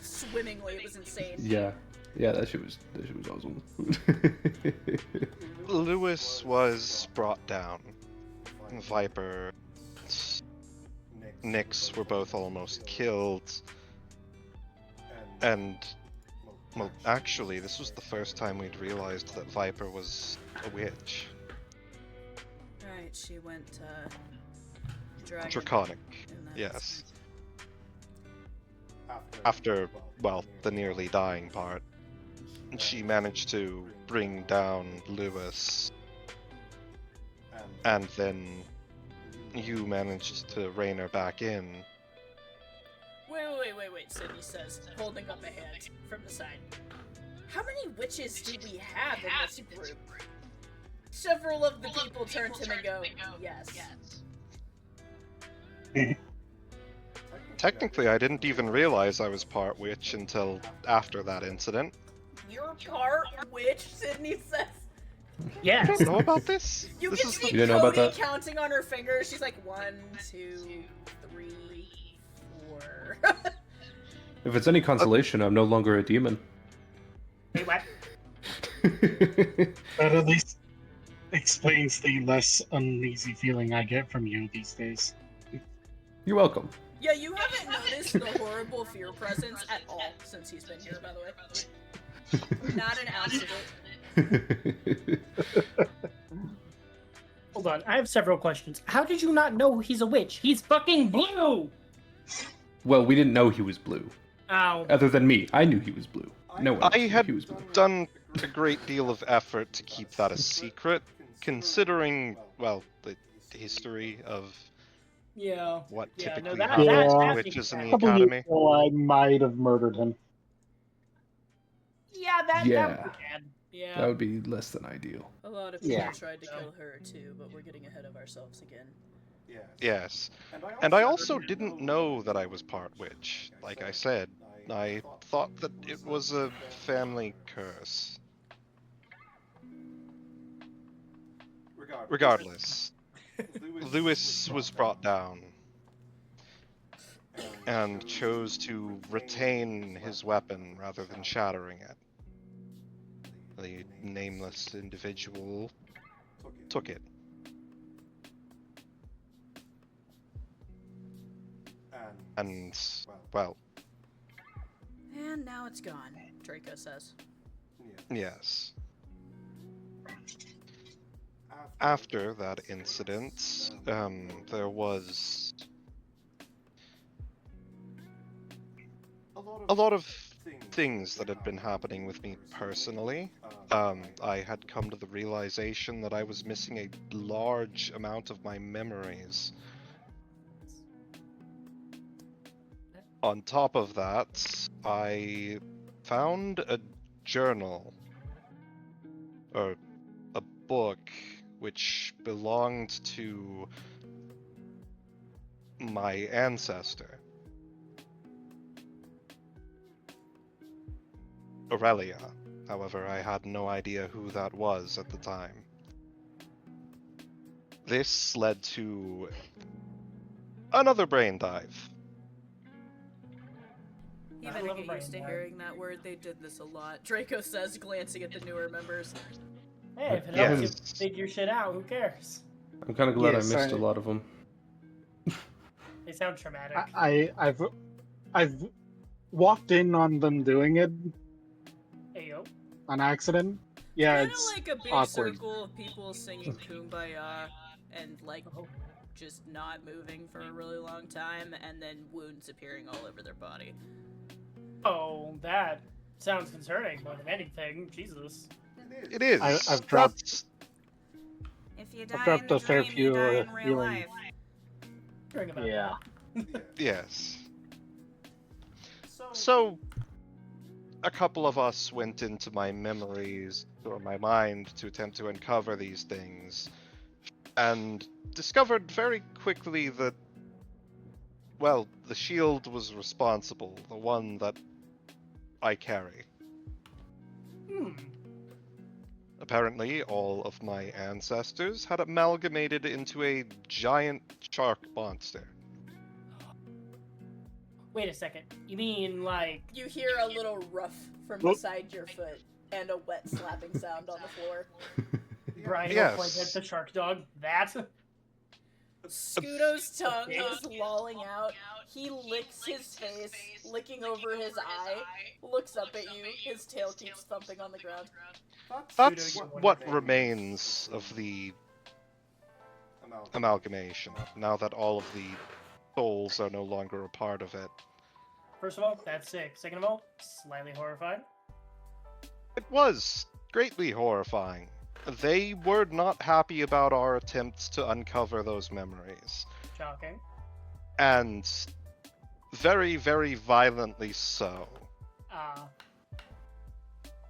E: swimmingly. It was insane.
B: Yeah. Yeah, that shit was awesome.
D: Lewis was brought down. Viper, Nyx were both almost killed. And, well, actually, this was the first time we'd realized that Viper was a witch.
E: Right, she went dragon.
D: Draconic,
E: in that
D: yes. After, well, the nearly dying part, she managed to bring down Lewis, and then you managed to rein her back in.
E: Wait, Sydney says, holding up a hand from the side. How many witches do we have in this group? Several of the people turn to him and go, yes.
D: Technically, I didn't even realize I was part witch until after that incident.
E: You're part witch, Sydney says.
D: I
C: Yes.
D: don't know about this.
E: You
D: This
E: can
D: is
E: see
B: You didn't know about
E: Cody
B: that?
E: counting on her fingers. She's like, 1, 2, 3, 4.
B: If it's any consolation, I'm no longer a demon.
C: Wait, what?
A: That at least explains the less uneasy feeling I get from you these days.
B: You're welcome.
E: Yeah, you haven't noticed the horrible fear presence at all since he's been here, by the way. Not an ounce of it.
C: Hold on, I have several questions. How did you not know he's a witch? He's fucking blue!
B: Well, we didn't know he was blue.
C: Ow.
B: Other than me, I knew he was blue. No one else
D: I
B: knew
D: had
B: he was blue.
D: done a great deal of effort to keep that a secret, considering, well, the history of
C: Yeah.
D: what
C: Yeah, no,
D: typically
C: that-
D: happens
A: that's
D: to
C: that
D: witches
C: makes
D: in the
A: A couple years
D: academy.
A: ago, I might have murdered him.
C: Yeah, that
B: Yeah.
C: would be bad. Yeah.
B: That would be less than ideal.
E: A lot of people
A: Yeah.
E: tried to kill her too, but we're getting ahead of ourselves again.
D: Yes. And I also didn't know that I was part witch. Like I said, I thought that it was a family curse. Regardless, Lewis was brought down and chose to retain his weapon rather than shattering it. the nameless individual took it. And, well,
E: And now it's gone, Draco says.
D: yes. After that incident, there was a lot of things that had been happening with me personally. I had come to the realization that I was missing a large amount of my memories. On top of that, I found a journal, or a book, which belonged to my ancestor, Aurelia. However, I had no idea who that was at the time. This led to another brain dive.
E: You
C: I
E: better
C: love a
E: get used to
C: brain
E: hearing that word. They did this a lot. Draco says, glancing at the newer members.
C: Hey, if it
D: Yes.
C: helps you figure shit out, who cares?
B: I'm kind of glad
A: Yes,
B: I missed
A: I-
B: a lot of them.
C: They sound traumatic.
A: I've walked in on them doing it
C: Hey yo.
A: on accident. Yeah,
E: Kind of
A: it's
E: like a big
A: awkward.
E: circle of people singing Kumbaya and, like,
C: Oh.
E: just not moving for a really long time, and then wounds appearing all over their body.
C: Oh, that sounds concerning more than anything. Jesus.
D: It is.
A: I've dropped-
D: That's-
E: If you
A: I've dropped a fair few healing.
C: Hearing about
A: Yeah.
D: Yes. So, a couple of us went into my memories, or my mind, to attempt to uncover these things, and discovered very quickly that, well, the shield was responsible, the one that I carry. Apparently, all of my ancestors had amalgamated into a giant shark monster.
C: Wait a second. You mean like
E: You hear a little rough from
A: Whoop.
E: beside your foot and a wet slapping sound on the floor.
C: Brian
D: Yes.
C: will point at the shark dog? That?
E: Scudo's tongue is lolling out. He licks his face, licking over his eye, looks up at you, his tail keeps thumping on the ground.
D: That's
C: Pseudo-
D: what remains of the amalgamation, now that all of the souls are no longer a part of it.
C: First of all, that's sick. Second of all, slightly horrified.
D: It was greatly horrifying. They were not happy about our attempts to uncover those memories.
C: Shocking.
D: And very, very violently so.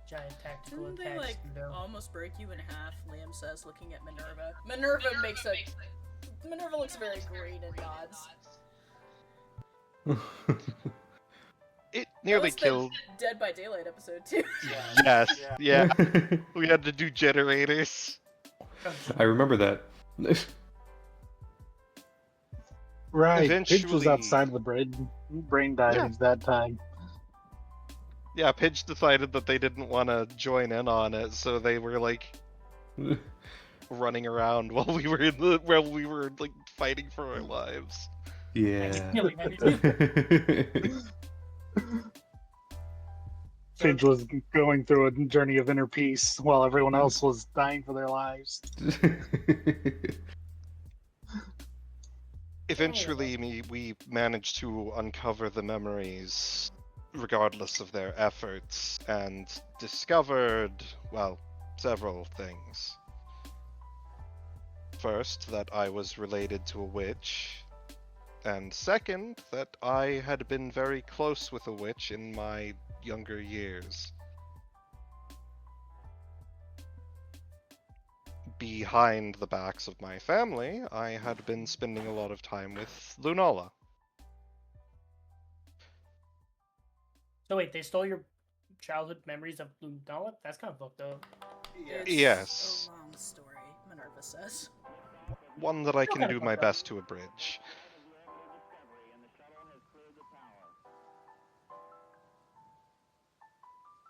C: Giant tactical
E: Didn't they,
C: attack.
E: like,
C: Pseudo.
E: almost break you in half, Liam says, looking at Minerva. Minerva looks very green and nods.
D: It
E: That
D: nearly
E: was the
D: killed.
E: Dead by Daylight episode, too.
D: Yes, yeah. We had to do generators.
B: I remember that.
A: Right. Pidge was
D: Eventually-
A: outside the brain dive that time.
D: Yeah, Pidge decided that they didn't want to join in on it, so they were like running around while we were like fighting for our lives.
B: Yeah.
A: Pidge was going through a journey of inner peace while everyone else was dying for their lives.
D: Eventually, we managed to uncover the memories, regardless of their efforts, and discovered, well, several things. First, that I was related to a witch, and second, that I had been very close with a witch in my younger years. Behind the backs of my family, I had been spending a lot of time with Lunala.
C: So wait, they stole your childhood memories of Blue Dollop? That's kind of fucked up.
E: It's
D: Yes.
E: a long story, Minerva says.
D: One that I can
C: kinda
D: do my
C: fucked up.
D: best to abridge.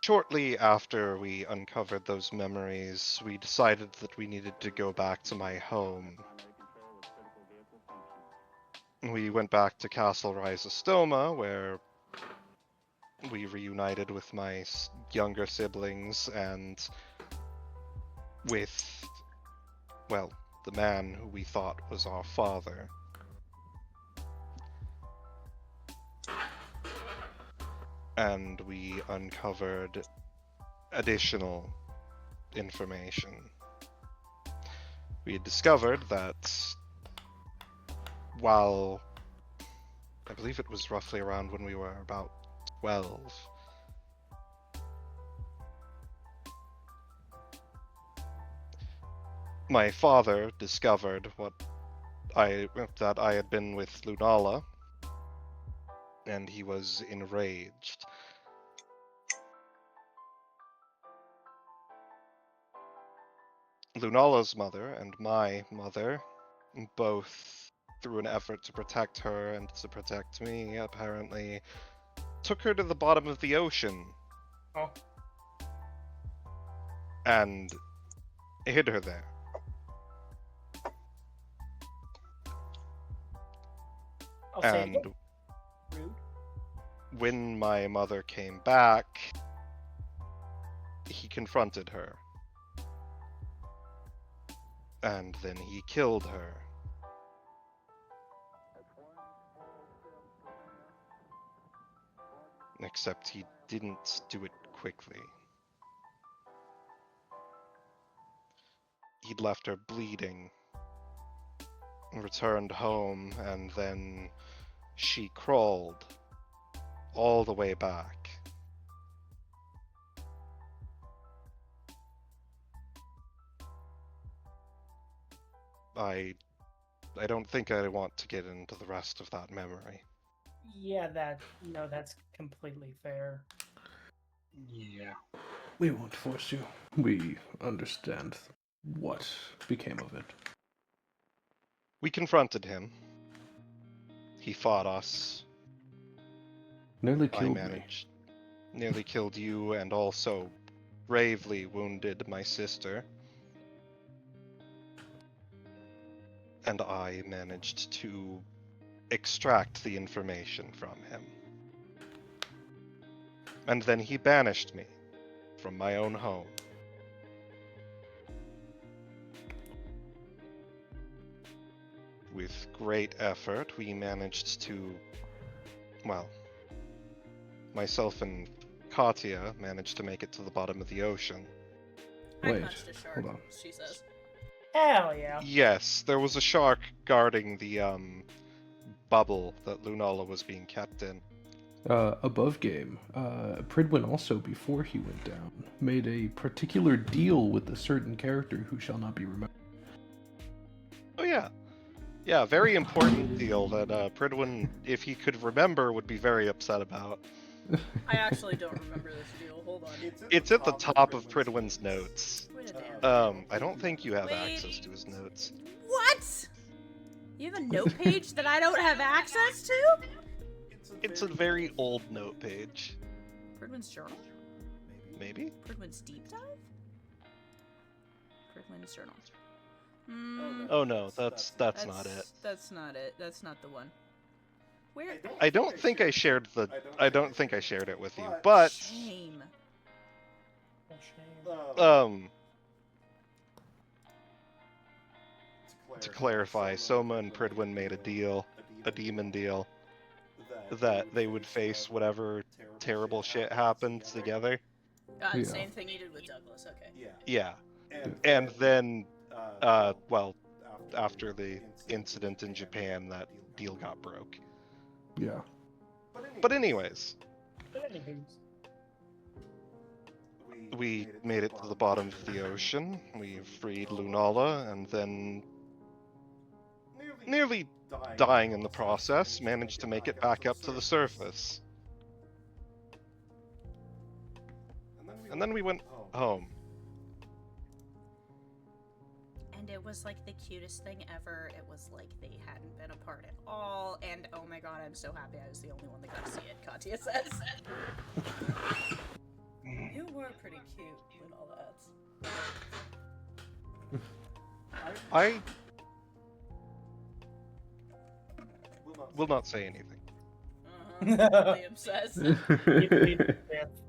D: Shortly after we uncovered those memories, we decided that we needed to go back to my home. We went back to Castle Rhizostoma, where we reunited with my younger siblings and with, well, the man who we thought was our father. And we uncovered additional information. We had discovered that while I believe it was roughly around when we were about 12, my father discovered that I had been with Lunala, and he was enraged. Lunala's mother and my mother, both through an effort to protect her and to protect me, apparently took her to the bottom of the ocean
C: Oh,
D: and hid her there.
C: I'll say it
D: And
C: again. Rude.
D: when my mother came back, he confronted her. And then he killed her. Except he didn't do it quickly. He'd left her bleeding, returned home, and then she crawled all the way back. I don't think I want to get into the rest of that memory.
C: Yeah, that's completely fair.
A: Yeah.
B: We won't force you. We understand what became of it.
D: We confronted him. He fought us.
B: Nearly
D: I
B: killed me.
D: managed. Nearly killed you and also gravely wounded my sister. And I managed to extract the information from him. And then he banished me from my own home. With great effort, we managed to, well, myself and Katya managed to make it to the bottom of the ocean.
E: I
B: Wait,
E: punched a shark,
B: hold on.
E: she says.
C: Hell yeah.
D: Yes, there was a shark guarding the bubble that Lunala was being kept in.
B: Above game, Pridwin also, before he went down, made a particular deal with a certain character who shall not be remembered.
D: Oh yeah. Yeah, very important deal that Pridwin, if he could remember, would be very upset about.
E: I actually don't remember this deal. Hold on.
D: It's at the top of Pridwin's notes.
E: Wait a damn.
D: I don't think you have
E: Wait.
D: access to his notes.
E: What? You have a note page that I don't have access to?
D: It's a very old note page.
E: Pridwin's journal?
D: Maybe?
E: Pridwin's deep dive? Pridwin's journal.
D: Oh no, that's not it.
E: That's not it. That's not the one. Where?
D: I don't think I shared it with you, but
E: Shame.
C: Oh, shame.
D: To clarify, Soma and Pridwin made a demon deal, that they would face whatever terrible shit happened together.
E: The same thing you did with Douglas. Okay.
D: Yeah. And then, well, after the incident in Japan, that deal got broke.
B: Yeah.
D: But anyways,
C: Anywho's.
D: we made it to the bottom of the ocean. We freed Lunala, and then, nearly dying in the process, managed to make it back up to the surface. And then we went home.
E: And it was like the cutest thing ever. It was like they hadn't been apart at all. And oh my god, I'm so happy I was the only one that got to see it, Katya says. You were pretty cute and all that.
D: I will not say anything.
E: Liam says.
C: He pleads the fifth.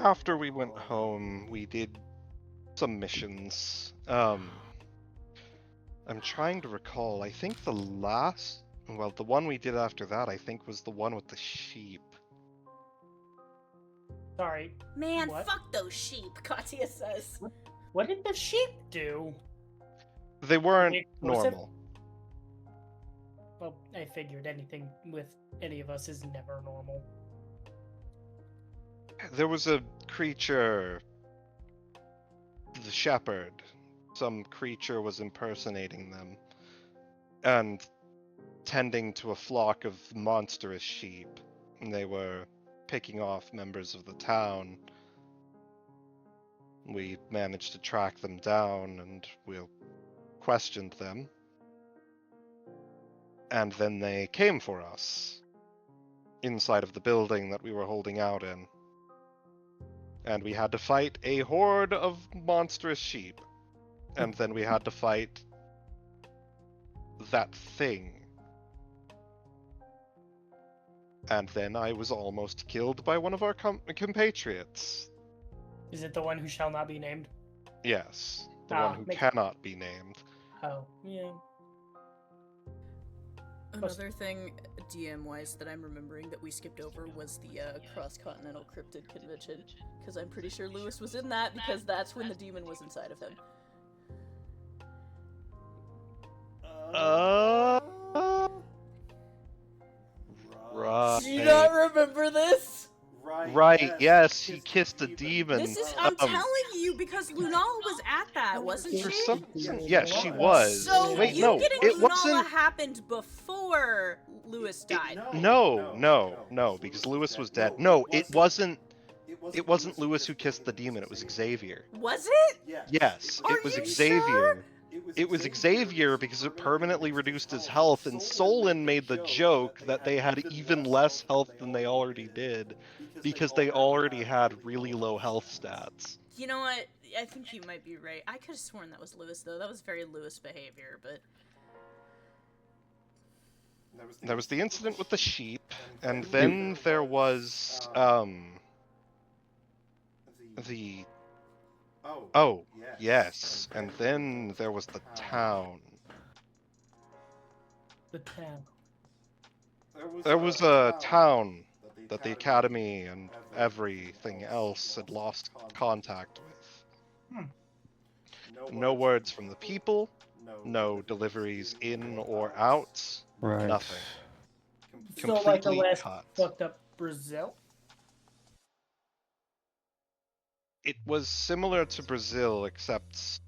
D: After we went home, we did some missions. I'm trying to recall. I think the one we did after that, I think was the one with the sheep.
C: Sorry.
E: Man,
C: What?
E: fuck those sheep, Katya says.
C: What did the sheep do?
D: They weren't
C: explosive?
D: normal.
C: Well, I figured anything with any of us is never normal.
D: There was a creature, the shepherd. Some creature was impersonating them and tending to a flock of monstrous sheep. And they were picking off members of the town. We managed to track them down and we questioned them. And then they came for us inside of the building that we were holding out in. And we had to fight a horde of monstrous sheep. And then we had to fight that thing. And then I was almost killed by one of our compatriots.
C: Is it the one who shall not be named?
D: Yes, the
C: Ah,
D: one who
C: makes-
D: cannot be named.
C: Oh, yeah.
E: Another thing, DM-wise, that I'm remembering that we skipped over was the Cross-Continental Cryptid Convention. Because I'm pretty sure Lewis was in that, because that's when the demon was inside of him.
D: Right.
E: Do you not remember this?
D: Right, yes, he kissed a demon.
E: This is, I'm telling you, because Lunala was at that, wasn't
D: For
E: she?
D: some reason, yes, she was.
E: So
D: Wait,
E: you
D: no,
E: getting
D: it
E: Lunala
D: wasn't.
E: happened before Lewis died.
D: No, because Lewis was dead. No, it wasn't. It wasn't Lewis who kissed the demon. It was Xavier.
E: Was it?
D: Yes,
E: Are
D: it was
E: you
D: Xavier.
E: sure?
D: It was Xavier because it permanently reduced his health, and Solon made the joke that they had even less health than they already did because they already had really low health stats.
E: You know what? I think you might be right. I could have sworn that was Lewis, though. That was very Lewis behavior, but...
D: There was the incident with the sheep, and then there was, the... Oh, yes, and then there was the town.
C: The town.
D: There was a town that the Academy and everything else had lost contact with. No words from the people, no deliveries in or out,
B: Right.
D: nothing.
C: So like the
D: Completely
C: last
D: cut.
C: fucked up Brazil?
D: It was similar to Brazil, except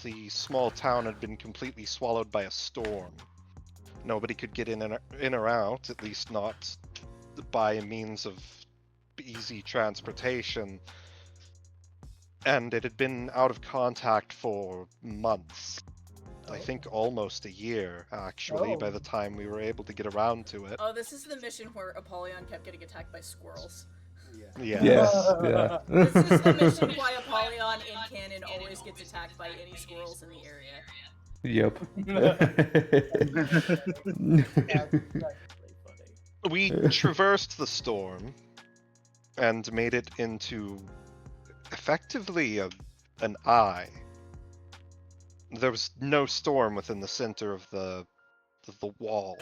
D: the small town had been completely swallowed by a storm. Nobody could get in or out, at least not by means of easy transportation. And it had been out of contact for months. I think almost a year, actually, by the time we were able to get around to it.
E: Oh, this is the mission where Apollyon kept getting attacked by squirrels.
D: Yeah.
B: Yes, yeah.
E: This is the mission why Apollyon in canon always gets attacked by any squirrels in the area.
B: Yep.
C: That's really funny.
D: We traversed the storm and made it into effectively an eye. There was no storm within the center of the wall.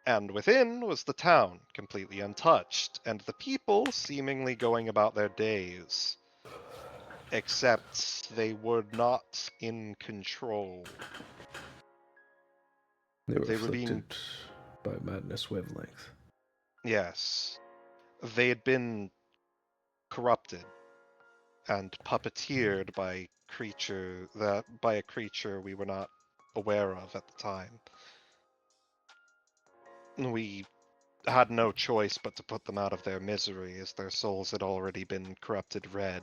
D: And within was the town, completely untouched, and the people seemingly going about their days. Except they were not in control.
B: They were
D: were being-
B: afflicted by madness wavelength.
D: Yes. They had been corrupted and puppeteered by a creature we were not aware of at the time. We had no choice but to put them out of their misery, as their souls had already been corrupted red.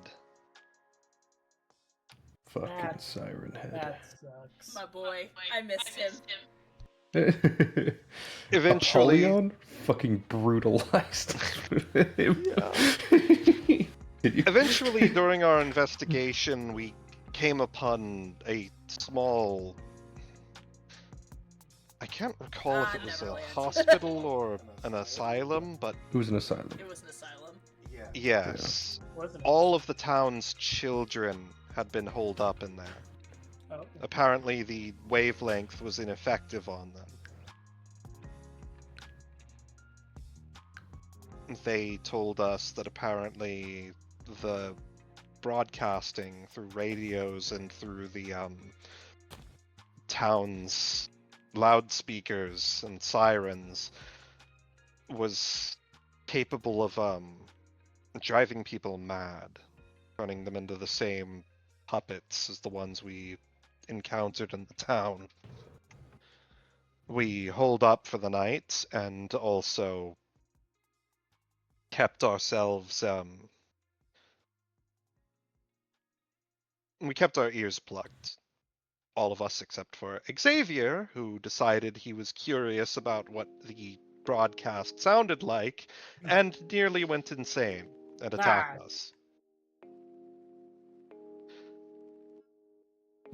B: Fucking Siren Head.
C: That sucks.
E: My boy, I missed him.
D: Eventually-
B: Apollyon fucking brutalized him.
D: Eventually, during our investigation, we came upon a small. I can't recall if it was
E: never
D: a
E: land.
D: hospital or an asylum, but
B: It was an asylum.
E: It was an asylum.
D: yes.
C: Wasn't
D: All of the town's children had been holed up in there.
C: Oh.
D: Apparently, the wavelength was ineffective on them. They told us that apparently the broadcasting through radios and through the town's loudspeakers and sirens was capable of driving people mad, turning them into the same puppets as the ones we encountered in the town. We holed up for the night and also kept ourselves we kept our ears plugged. All of us except for Xavier, who decided he was curious about what the broadcast sounded like and nearly went insane and attacked us.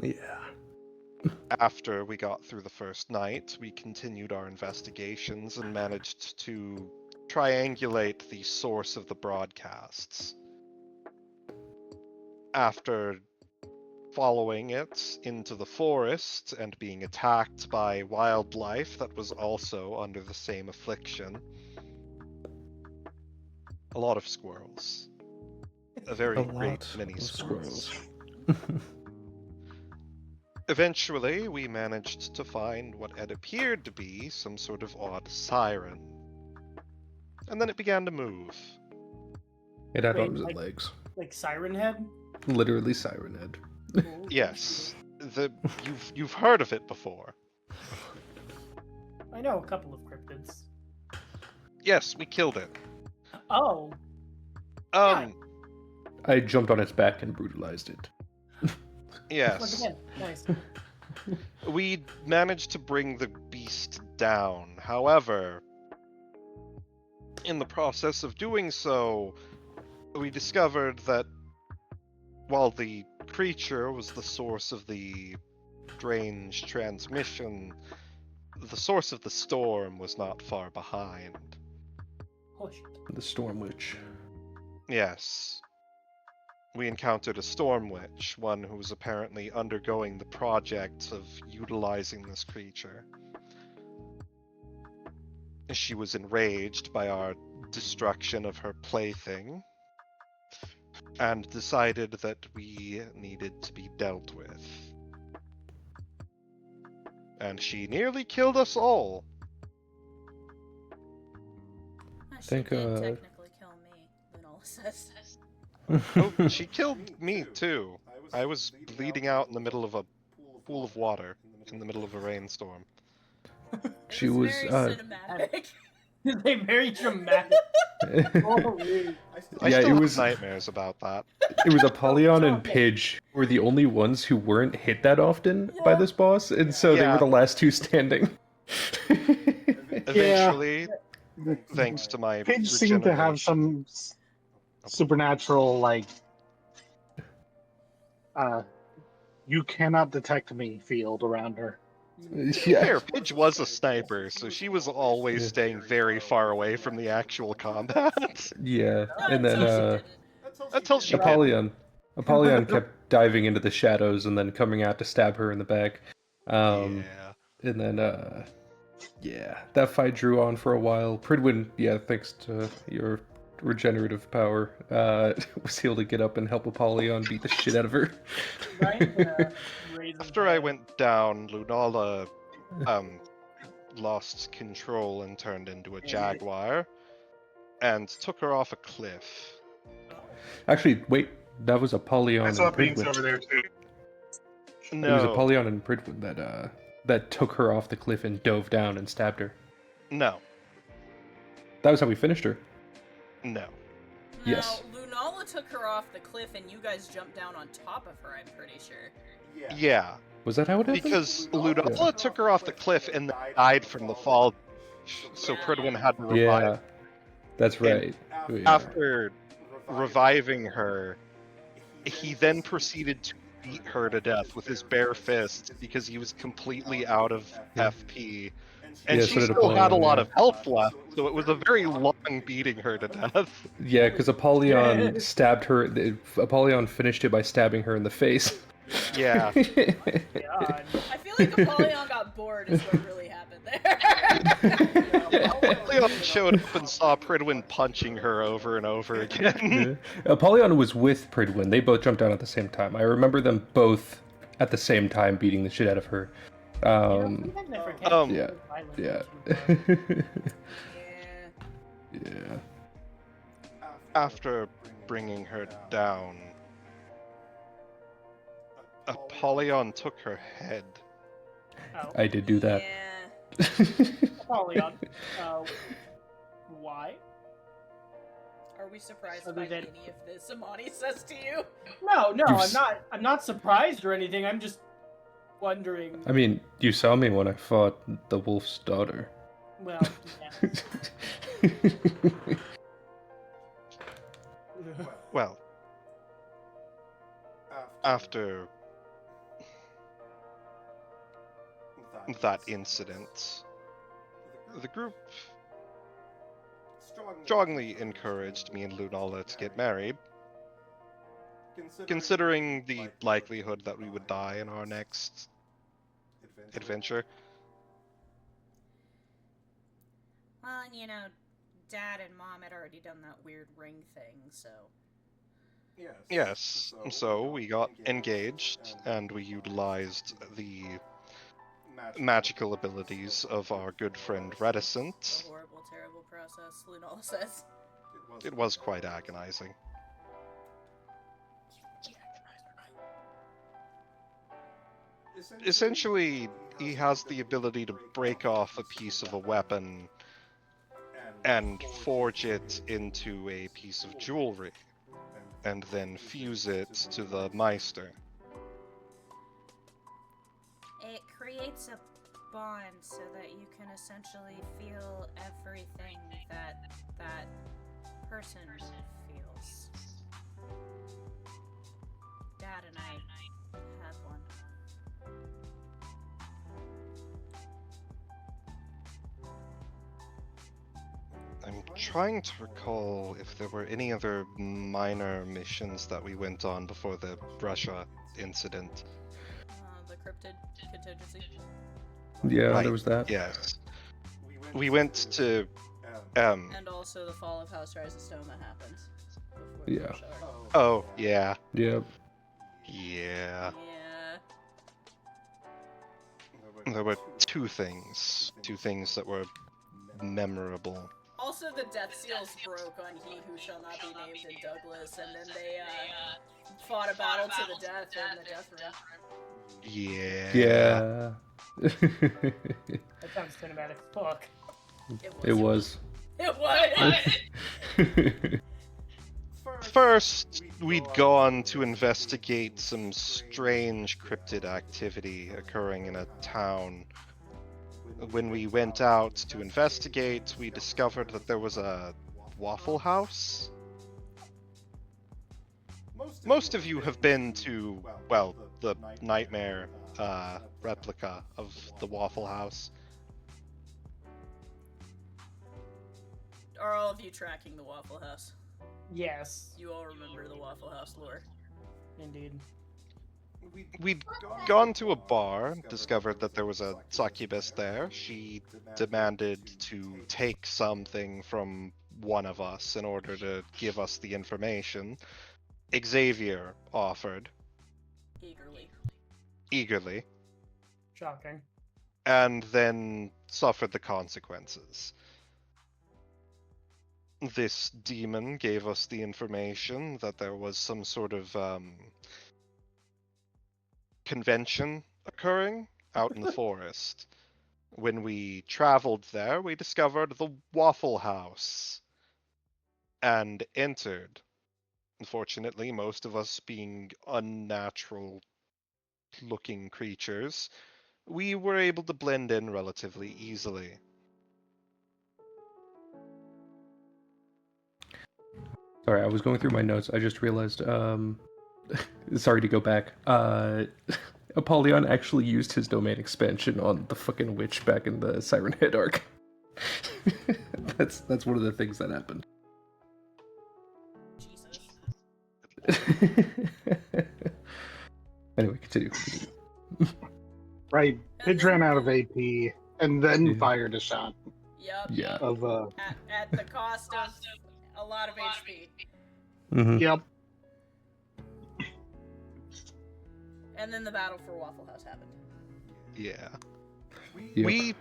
B: Yeah.
D: After we got through the first night, we continued our investigations and managed to triangulate the source of the broadcasts. After following it into the forest and being attacked by wildlife that was also under the same affliction. A lot of squirrels. A very great many
B: of
D: squirrels. Eventually, we managed to find what had appeared to be some sort of odd siren. And then it began to move.
B: It had
C: Wait,
B: arms and
C: like-
B: legs.
C: Like Siren Head?
B: Literally Siren Head.
C: Ooh.
D: Yes, you've heard of it before.
C: I know a couple of cryptids.
D: Yes, we killed it.
C: Oh,
D: Um,
B: I jumped on its back and brutalized it.
C: once
D: yes.
C: again, nice.
D: We managed to bring the beast down. However, in the process of doing so, we discovered that while the creature was the source of the strange transmission, the source of the storm was not far behind.
C: Oh shit.
B: The Storm Witch.
D: Yes. We encountered a storm witch, one who was apparently undergoing the project of utilizing this creature. She was enraged by our destruction of her plaything and decided that we needed to be dealt with. And she nearly killed us all.
E: She
B: Think,
E: did technically kill me, Lunala says.
D: Oh, she killed me too. I was bleeding out in the middle of a pool of water in the middle of a rainstorm.
B: She
E: It's
B: was,
E: very cinematic.
C: They very dramatic. Holy.
D: I
B: Yeah,
D: still
B: it
D: have
B: was-
D: nightmares about that.
B: It was Apollyon and Pidge were the only ones who weren't hit that often by this boss, and so they were
D: Yeah.
B: the last two standing.
D: Eventually, thanks to my
A: Pidge seemed to have
D: regeneration-
A: some supernatural, like, you cannot detect me field around her.
B: Yeah.
D: Fair, Pidge was a sniper, so she was always staying very far away from the actual combat.
B: Yeah, and
E: Until
B: then
E: she didn't.
D: Until she did.
B: Apollyon kept diving into the shadows and then coming out to stab her in the back.
D: Yeah.
B: And then yeah, that fight drew on for a while. Pridwin, yeah, thanks to your regenerative power, was able to get up and help Apollyon beat the shit out of her.
C: Right? Raising
D: After I
C: hell.
D: went down, Lunala lost control and turned into a jaguar and took her off a cliff.
B: Actually, wait, that was Apollyon
A: I
B: and
A: saw beings over
B: Pridwin.
A: there too.
B: It was
D: No,
B: Apollyon and Pridwin that took her off the cliff and dove down and stabbed her.
D: no,
B: That was how we finished her.
D: no.
B: Yes.
E: Now, Lunala took her off the cliff and you guys jumped down on top of her, I'm pretty sure.
D: Yeah,
B: Was that how it happened?
D: because Lunala took her off the cliff and then died from the fall, so
E: Yeah.
D: Pridwin had to revive.
B: Yeah, that's right. Yeah.
D: After reviving her, he then proceeded to beat her to death with his bare fists because he was completely out of FP. And
B: Yeah,
D: she
B: so did
D: still had a
B: Apollyon,
D: lot
B: yeah.
D: of health left, so it was a very long beating her to death.
B: Yeah, because Apollyon stabbed her. Apollyon finished it by stabbing her in the face.
D: Yeah.
C: God.
E: I feel like Apollyon got bored is what really happened there.
D: Leon showed up and saw Pridwin punching her over and over again.
B: Yeah. Apollyon was with Pridwin. They both jumped down at the same time. I remember them both at the same time beating the shit out of her. Yeah. Yeah. Yeah.
D: After bringing her down, Apollyon took her head.
C: Oh,
B: I did do that.
E: Yeah.
C: Apollyon. Why?
E: Are we surprised
C: Other
E: by
C: than-
E: any of this Amani says to you?
C: No,
B: You've
C: I'm
B: s-
C: not. I'm not surprised or anything. I'm just wondering.
B: I mean, you saw me when I fought the wolf's daughter.
C: Well, yeah.
D: Well, after that incident, the group strongly encouraged me and Lunala to get married, considering the likelihood that we would die in our next adventure.
E: Well, and you know, Dad and Mom had already done that weird ring thing, so.
D: Yes, so we got engaged and we utilized the magical abilities of our good friend
E: A
D: Reticent.
E: horrible, terrible process, Lunala says.
D: It was quite agonizing. Essentially, he has the ability to break off a piece of a weapon and forge it into a piece of jewelry, and then fuse it to the Meister.
E: It creates a bond so that you can essentially feel everything that that person feels. Dad and I had one.
D: I'm trying to recall if there were any other minor missions that we went on before the Russia incident.
E: The cryptid contingency.
B: Yeah,
D: Right,
B: there was that.
D: Yes. We went to
E: And also the fall of House Rhizostoma happened. Before the
B: Yeah.
E: rush hour.
D: oh yeah.
B: Yep.
D: Yeah.
E: Yeah.
D: There were two things that were memorable.
E: Also, the death seals broke on He Who Shall Not Be Named in Douglas, and then they fought a battle to the death in the death room.
D: Yeah.
B: Yeah.
C: That sounds cinematic as fuck.
B: It was.
E: It was.
D: First, we'd gone to investigate some strange cryptid activity occurring in a town. When we went out to investigate, we discovered that there was a Waffle House. Most of you have been to, well, the nightmare replica of the Waffle House.
E: Are all of you tracking the Waffle House?
C: Yes,
E: You all remember the Waffle House lore.
C: indeed.
D: We'd gone to a bar, discovered that there was a succubus there. She demanded to take something from one of us in order to give us the information. Xavier offered, eagerly,
C: Shocking.
D: and then suffered the consequences. This demon gave us the information that there was some sort of convention occurring out in the forest. When we traveled there, we discovered the Waffle House and entered Unfortunately, most of us being unnatural looking creatures, we were able to blend in relatively easily.
B: Sorry, I was going through my notes. I just realized, sorry to go back. Apollyon actually used his domain expansion on the fucking witch back in the Siren Head arc. That's one of the things that happened.
E: Jesus.
B: Anyway, continue.
A: Right.
E: And
A: Pidge
E: then-
A: ran out of AP and then
B: Yeah.
A: fired a shot
E: Yep.
B: Yeah.
A: of
E: At the cost of a lot of HP.
B: Mm-hmm.
A: Yep.
E: And then the battle for Waffle House happened.
D: Yeah.
B: Yep.
D: We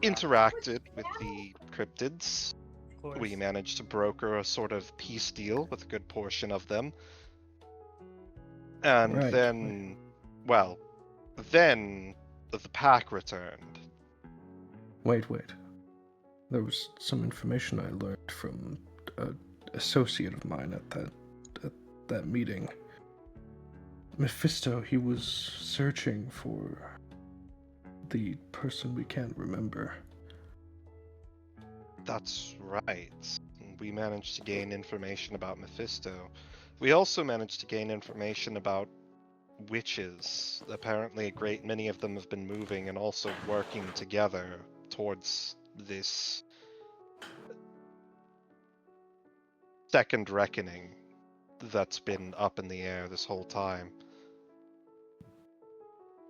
D: interacted with the cryptids.
C: Of course.
D: We managed to broker a sort of peace deal with a good portion of them. And
B: Right.
D: then the pack returned.
B: Wait. There was some information I learned from an associate of mine at that meeting. Mephisto, he was searching for the person we can't remember.
D: That's right. We managed to gain information about Mephisto. We also managed to gain information about witches. Apparently, a great many of them have been moving and also working together towards this second reckoning that's been up in the air this whole time.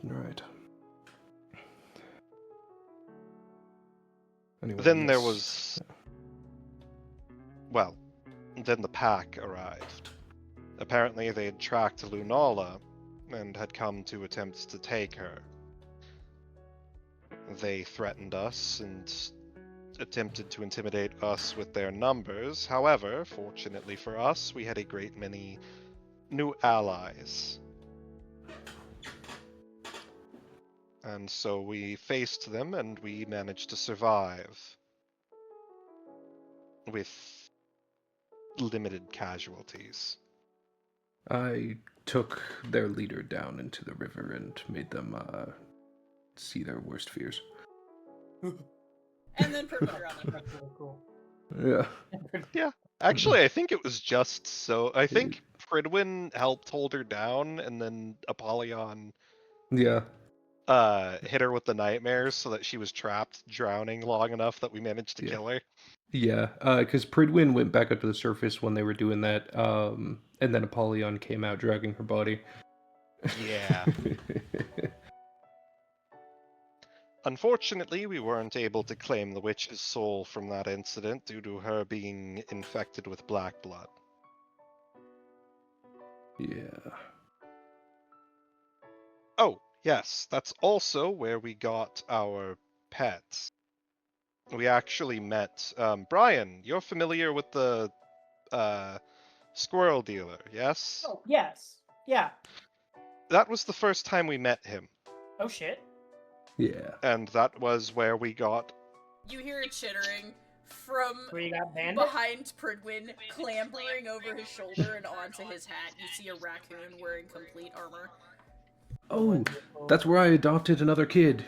B: Right. Anyway,
D: Then there
B: yes.
D: was... Well, then the pack arrived. Apparently they had tracked Lunala and had come to attempt to take her. They threatened us and attempted to intimidate us with their numbers. However, fortunately for us, we had a great many new allies. And so we faced them and we managed to survive with limited casualties.
B: I took their leader down into the river and made them see their worst fears.
E: And then Pridwin drowned him.
C: That's really cool.
B: Yeah.
D: Actually, I think it was just so. I think Pridwin helped hold her down, and then Apollyon
B: Yeah.
D: hit her with the nightmares so that she was trapped, drowning long enough that we managed to
B: Yeah.
D: kill her.
B: Yeah, because Pridwin went back up to the surface when they were doing that, and then Apollyon came out dragging her body.
D: Yeah. Unfortunately, we weren't able to claim the witch's soul from that incident due to her being infected with black blood.
B: Yeah.
D: Oh, yes, that's also where we got our pets. We actually met Brian. You're familiar with the squirrel dealer, yes?
C: Oh, yes. Yeah.
D: That was the first time we met him,
C: Oh shit.
B: Yeah.
D: and that was where we got...
E: You hear it chittering from
C: Where you got bandit?
E: behind Pridwin, clambering over his shoulder and onto his hat. You see a raccoon wearing complete armor.
B: Oh, that's where I adopted another kid.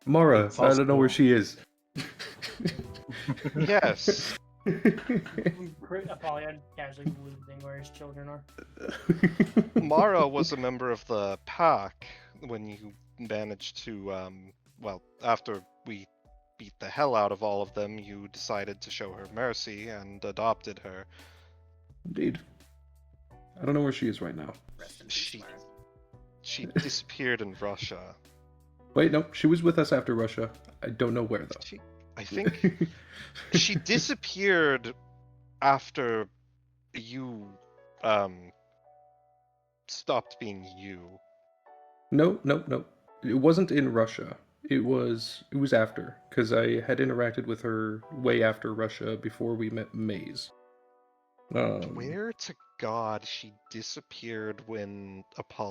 B: Mara,
A: That's
B: I don't know where
A: awesome.
B: she is.
D: Yes,
C: Apollyon casually losing where his children are.
D: Mara was a member of the pack when you managed to, well, after we beat the hell out of all of them, you decided to show her mercy and adopted her.
B: Indeed. I don't know where she is right now.
E: Rest in peace,
D: She,
E: Mara.
D: she disappeared in Russia.
B: Wait, no, she was with us after Russia. I don't know where, though.
D: I think she disappeared after you, stopped being you.
B: No. It wasn't in Russia. It was after, because I had interacted with her way after Russia before we met Maze.
D: Where to God she disappeared when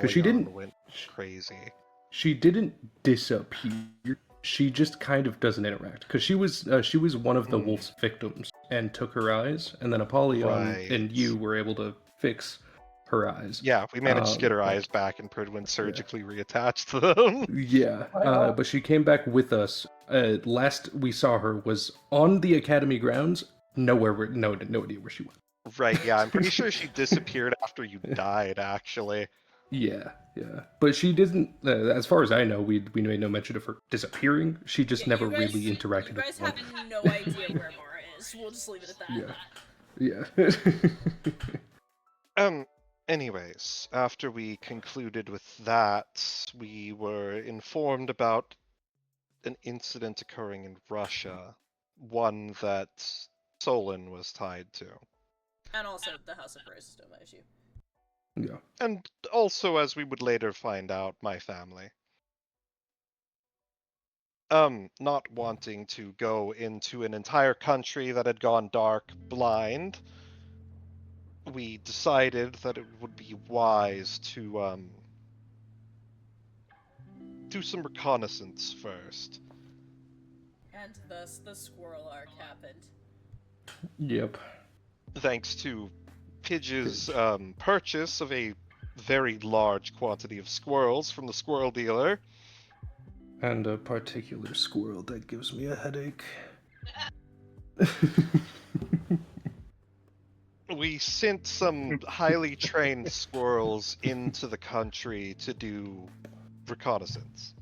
B: she didn't-
D: Apollyon went crazy.
B: She didn't disappear. She just kind of doesn't interact, because she was one of the
D: Mm.
B: wolf's victims and took her eyes, and then Apollyon
D: Right.
B: and you were able to fix her eyes.
D: Yeah, we managed to get her eyes back, and Pridwin surgically reattached them.
B: Yeah, but she came back with us. Last we saw her was on the academy grounds. No idea where she went.
D: Right, yeah, I'm pretty sure she disappeared after you died, actually.
B: Yeah. But she didn't. As far as I know, we made no mention of her disappearing. She just
E: Yeah,
B: never
E: you guys,
B: really interacted.
E: You guys
B: with
E: have no idea where Mara is. We'll just leave it at that.
B: Yeah.
D: Anyways, after we concluded with that, we were informed about an incident occurring in Russia, one that Solon was tied to.
E: And also the House of Roses don't mind you.
B: Yeah.
D: And also, as we would later find out, my family. Not wanting to go into an entire country that had gone dark blind, we decided that it would be wise to, do some reconnaissance first.
E: And thus the squirrel arc happened.
B: Yep.
D: Thanks to Pidge's purchase of a very large quantity of squirrels from the squirrel dealer.
B: And a particular squirrel that gives me a headache.
D: We sent some highly trained squirrels into the country to do reconnaissance.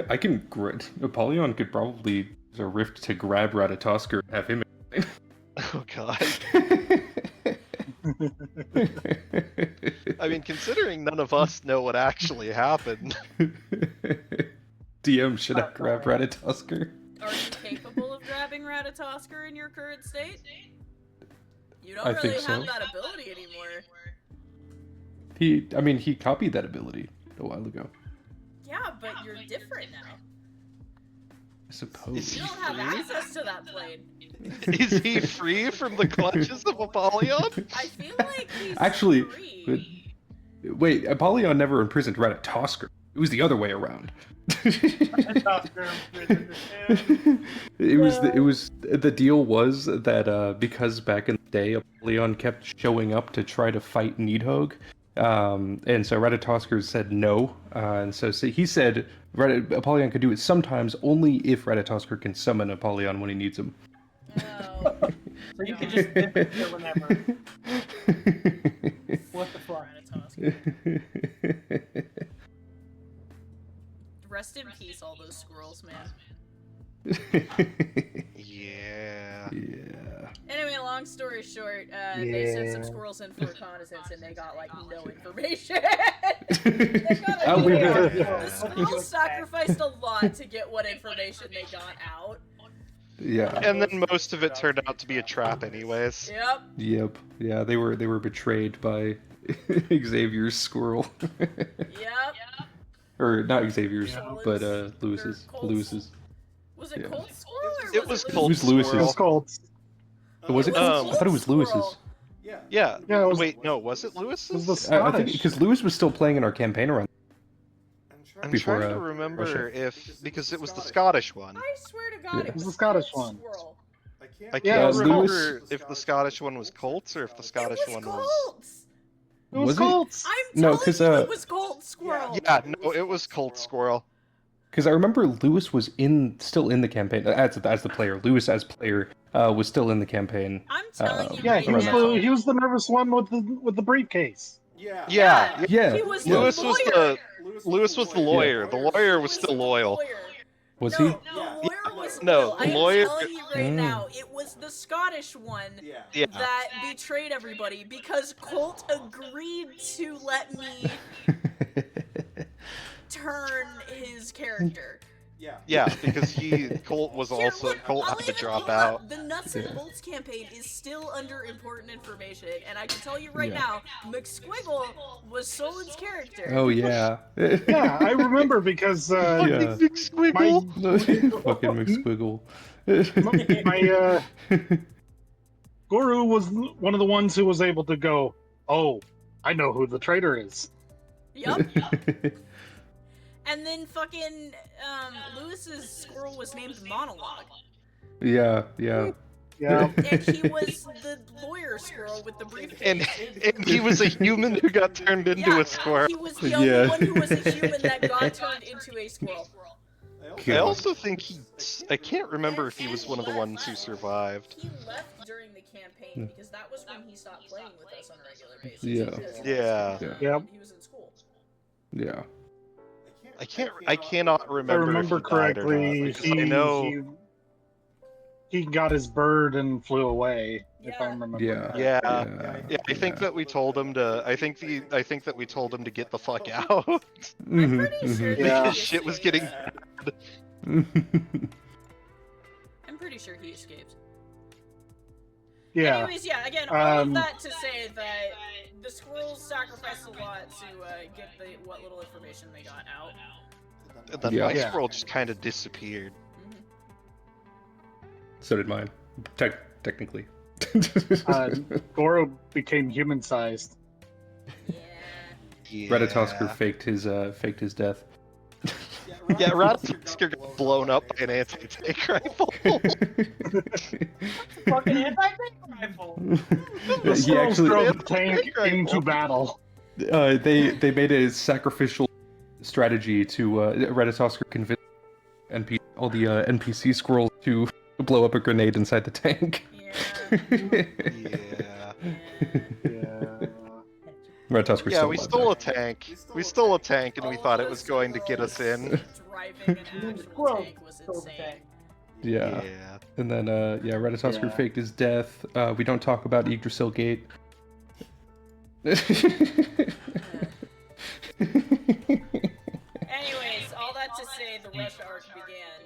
B: I can. Apollyon could probably use a rift to grab Ratatosker and have him.
D: Oh god. I mean, considering none of us know what actually happened.
B: DM, should I grab Ratatosker?
E: Are you capable of grabbing Ratatosker in your current state? You don't
B: I
E: really
B: think so.
E: have that ability anymore.
B: He copied that ability a while ago.
E: Yeah, but you're different now.
B: I suppose.
E: You don't have access to that plane.
D: Is he free from the clutches of Apollyon?
E: I feel like he's
B: Actually,
E: free.
B: wait, Apollyon never imprisoned Ratatosker. It was the other way around. It was the deal was that because back in the day Apollyon kept showing up to try to fight Nidhogg, and so Ratatosker said no, and so he said Apollyon could do it sometimes only if Ratatosker can summon Apollyon when he needs him.
E: Oh.
C: So you can just kill whenever. What the fuck?
E: Ratatosker. Rest in peace, all those squirrels, man.
D: Yeah.
B: Yeah.
E: Anyway, long story short, they sent some squirrels in for reconnaissance and they got, like, no information. The squirrels sacrificed a lot to get what information they got out.
B: Yeah.
D: And then most of it turned out to be a trap anyways.
E: Yep.
B: Yeah, they were betrayed by Xavier's squirrel.
E: Yep.
B: Or not Xavier's,
E: Cole's-
B: but
E: or
B: Lewis's.
E: Colt's.
B: Lewis's.
E: Was it
B: Yeah.
E: Colt's squirrel or
D: It was
B: It
D: Colt's
B: was Lewis's.
A: It was
D: squirrel.
A: Colts.
B: Was it?
D: Um,
B: I thought it was Lewis's.
D: Yeah.
A: Yeah, it was-
D: Wait, no, was it
A: It was
D: Lewis's?
A: the
B: I think
A: Scottish.
B: because Lewis was still playing in our campaign around.
D: I'm
B: before,
D: trying to remember because it was the Scottish one.
E: I swear to God,
B: Yeah.
E: it was
A: the Scottish
E: Colt's
A: one.
E: Squirrel.
D: I
A: Yeah,
D: can't
A: it was
D: remember if the Scottish one was Colt's or if the Scottish
E: It was
D: one was.
E: Colt's.
A: It was
B: Was it?
A: Colts.
E: I'm
B: No,
E: telling
B: 'cause,
E: you, it was Colt's squirrel.
D: Yeah, no, it was Colt Squirrel.
B: Because I remember Lewis was still in the campaign as the player. Lewis as player was still in the campaign.
E: I'm telling you
A: Yeah,
E: right
A: he was
E: now.
A: the nervous one with the briefcase.
D: Yeah.
B: Yeah.
E: He was
D: Lewis
E: the
D: was
E: lawyer.
D: Lewis was the lawyer. The lawyer was still loyal.
B: Was
E: no,
B: he?
E: the lawyer was
D: No,
E: loyal.
D: the
E: I am
D: lawyer-
E: telling you right now, it was the Scottish one
D: Yeah.
E: that betrayed everybody because Colt agreed to let me turn his character.
D: Yeah, because Colt was
E: Here,
D: also
E: look,
D: Colt
E: I'll
D: had to
E: even
D: drop
E: pull up.
D: out.
E: The Nuts and
B: Yeah.
E: Bolts campaign is still under important information, and I can tell you right
B: Yeah.
E: now, McSquiggle was Solon's character.
B: Oh yeah.
A: Yeah, I remember because
B: Yeah.
D: Big squiggle.
B: Fucking McSquiggle.
A: my Guru was one of the ones who was able to go, oh, I know who the traitor is.
E: Yup. And then fucking Lewis's squirrel was named Monologue.
B: Yeah.
A: Yeah, Yeah.
E: And he was the lawyer squirrel with the briefcase.
D: And he was a human who got turned into a squirrel.
E: He was the only
B: Yeah.
E: one who was a human that got turned into a squirrel.
D: I
B: God.
D: also think I can't remember if he was one of the ones who survived.
E: He left during the campaign because that was when he stopped playing with us on a regular basis.
B: Yeah.
E: Because
D: Yeah.
A: Yep.
E: he was in school.
B: Yeah.
D: I cannot
A: If I
D: remember
A: remember
D: if he died or not,
A: correctly,
D: because I know.
A: he got his bird and flew away. If I
E: Yeah.
A: remember.
B: Yeah.
A: correctly.
D: Yeah, I think that we told him to. I think that we told him to get the fuck out.
E: I'm pretty sure
A: Yeah.
E: he
D: Shit was
E: escaped.
B: Mhm.
E: I'm pretty sure he escaped.
A: Yeah.
E: Anyways, yeah, again, all of
A: Um,
E: that to say that the squirrels sacrificed a lot to get what little information they got out.
D: And then
B: Yeah.
D: my
A: Yeah.
D: squirrel just kind of disappeared.
B: So did mine. Technically.
A: Goro became human-sized.
E: Yeah.
D: Yeah.
B: Ratatosker faked his death.
D: Yeah, Ratatosker got blown up by an anti-tank rifle.
C: Fucking anti-tank rifle.
A: The
B: He
A: squirrels
B: actually
A: drove the tank into battle.
B: they made a sacrificial strategy to Ratatosker convinced all the NPC squirrels to blow up a grenade inside the tank.
E: Yeah.
D: Yeah.
B: Ratatosker
D: Yeah,
B: still
D: we
B: alive,
D: stole
B: though.
D: a tank. We stole a tank, and we thought it was going to get us in.
E: Driving an actual
C: Squirrel
E: tank was
C: stole the
E: insane.
C: tank.
B: Yeah. And then Ratatosker
A: Yeah.
B: faked his death. We don't talk about Yggdrasil Gate.
E: Anyways, all that to say, the Russia arc began,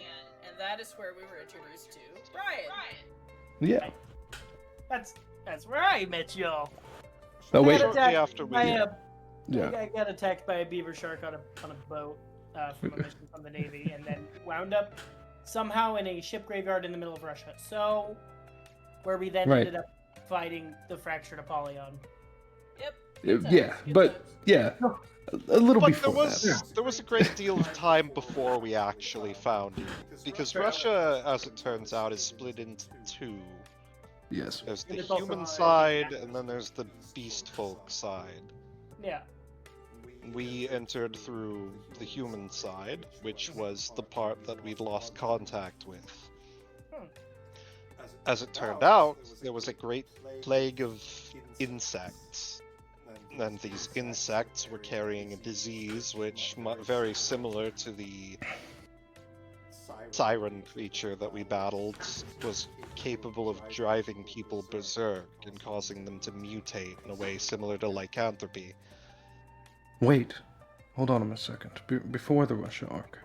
E: and that is where we were introduced to Brian.
B: Yeah.
C: That's where I met y'all.
B: Oh wait.
C: I got attacked
D: after we-
C: by
B: Yeah.
C: I got attacked by a beaver shark on a boat from a mission from the Navy, and then wound up somehow in a ship graveyard in the middle of Russia. So, where we then
B: Right.
C: ended up fighting the fractured Apollyon.
E: Yep.
B: Yeah, but yeah, a little
D: But
B: before that.
D: there was a great deal of time before we actually found you, because Russia, as it turns out, is split into two.
B: Yes.
D: There's the
C: And it's also
D: human
C: not-
D: side, and then there's the beast folk side.
C: Yeah.
D: We entered through the human side, which was the part that we'd lost contact with. As it turned out, there was a great plague of insects. And these insects were carrying a disease which, very similar to the siren creature that we battled, was capable of driving people berserk and causing them to mutate in a way similar to lycanthropy.
B: Wait, hold on a second. Before the Russia arc,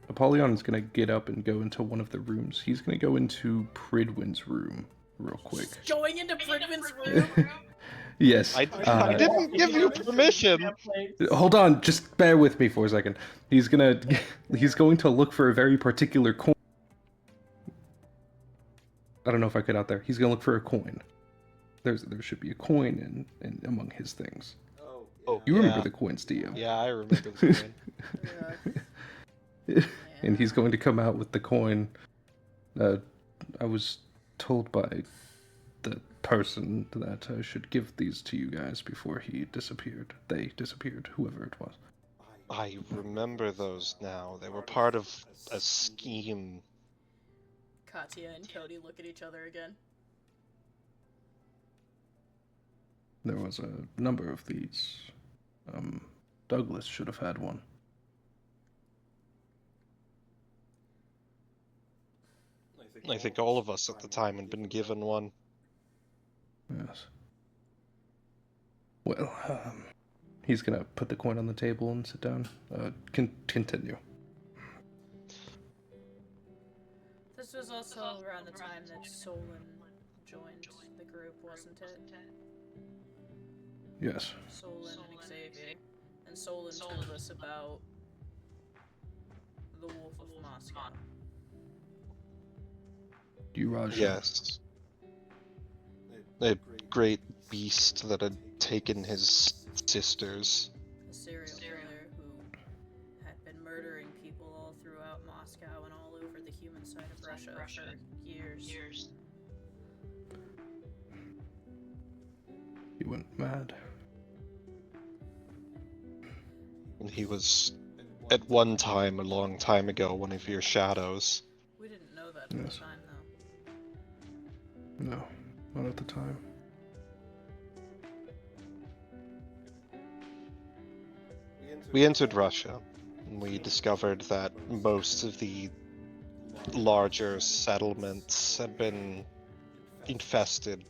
B: Apollyon's gonna get up and go into one of the rooms. He's gonna go into Pridwin's room real quick.
E: Going into Pridwin's room?
B: Yes.
D: I didn't give you permission!
B: Hold on, just bear with me for a second. He's going to look for a very particular coin. I don't know if I cut out there. He's gonna look for a coin. There should be a coin in among his things.
D: Oh,
B: You remember the coins, do you?
D: Yeah, I remember the coin.
B: And he's going to come out with the coin. I was told by the person that I should give these to you guys before he disappeared. They disappeared, whoever it was.
D: I remember those now. They were part of a scheme.
E: Katya and Cody look at each other again.
B: There was a number of these. Douglas should have had one.
D: I think all of us at the time had been given one.
B: Yes. Well, he's gonna put the coin on the table and sit down. Continue.
E: This was also around the time that Solon joined the group, wasn't it?
B: Yes.
E: Solon and Xavier. And Solon told us about the Wolf of Moscow.
B: You, Raj?
D: Yes. A great beast that had taken his sisters.
E: A serial killer who had been murdering people all throughout Moscow and all over the human side of Russia for years.
B: went mad.
D: And he was, at one time, a long time ago, one of your shadows.
E: We didn't know that at
B: Yes.
E: the time, though.
B: No, not at the time.
D: We entered Russia, and we discovered that most of the larger settlements had been infested.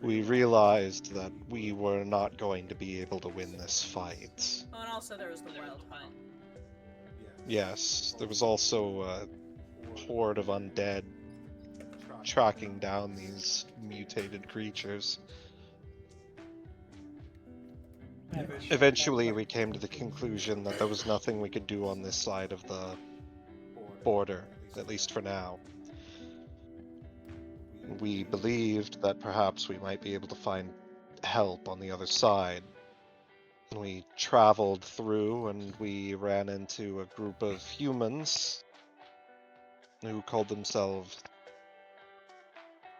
D: We realized that we were not going to be able to win this fight.
E: Oh, and also there was the Wild Hunt.
D: Yes, there was also a horde of undead tracking down these mutated creatures. Eventually, we came to the conclusion that there was nothing we could do on this side of the border, at least for now. We believed that perhaps we might be able to find help on the other side. We traveled through and we ran into a group of humans who called themselves...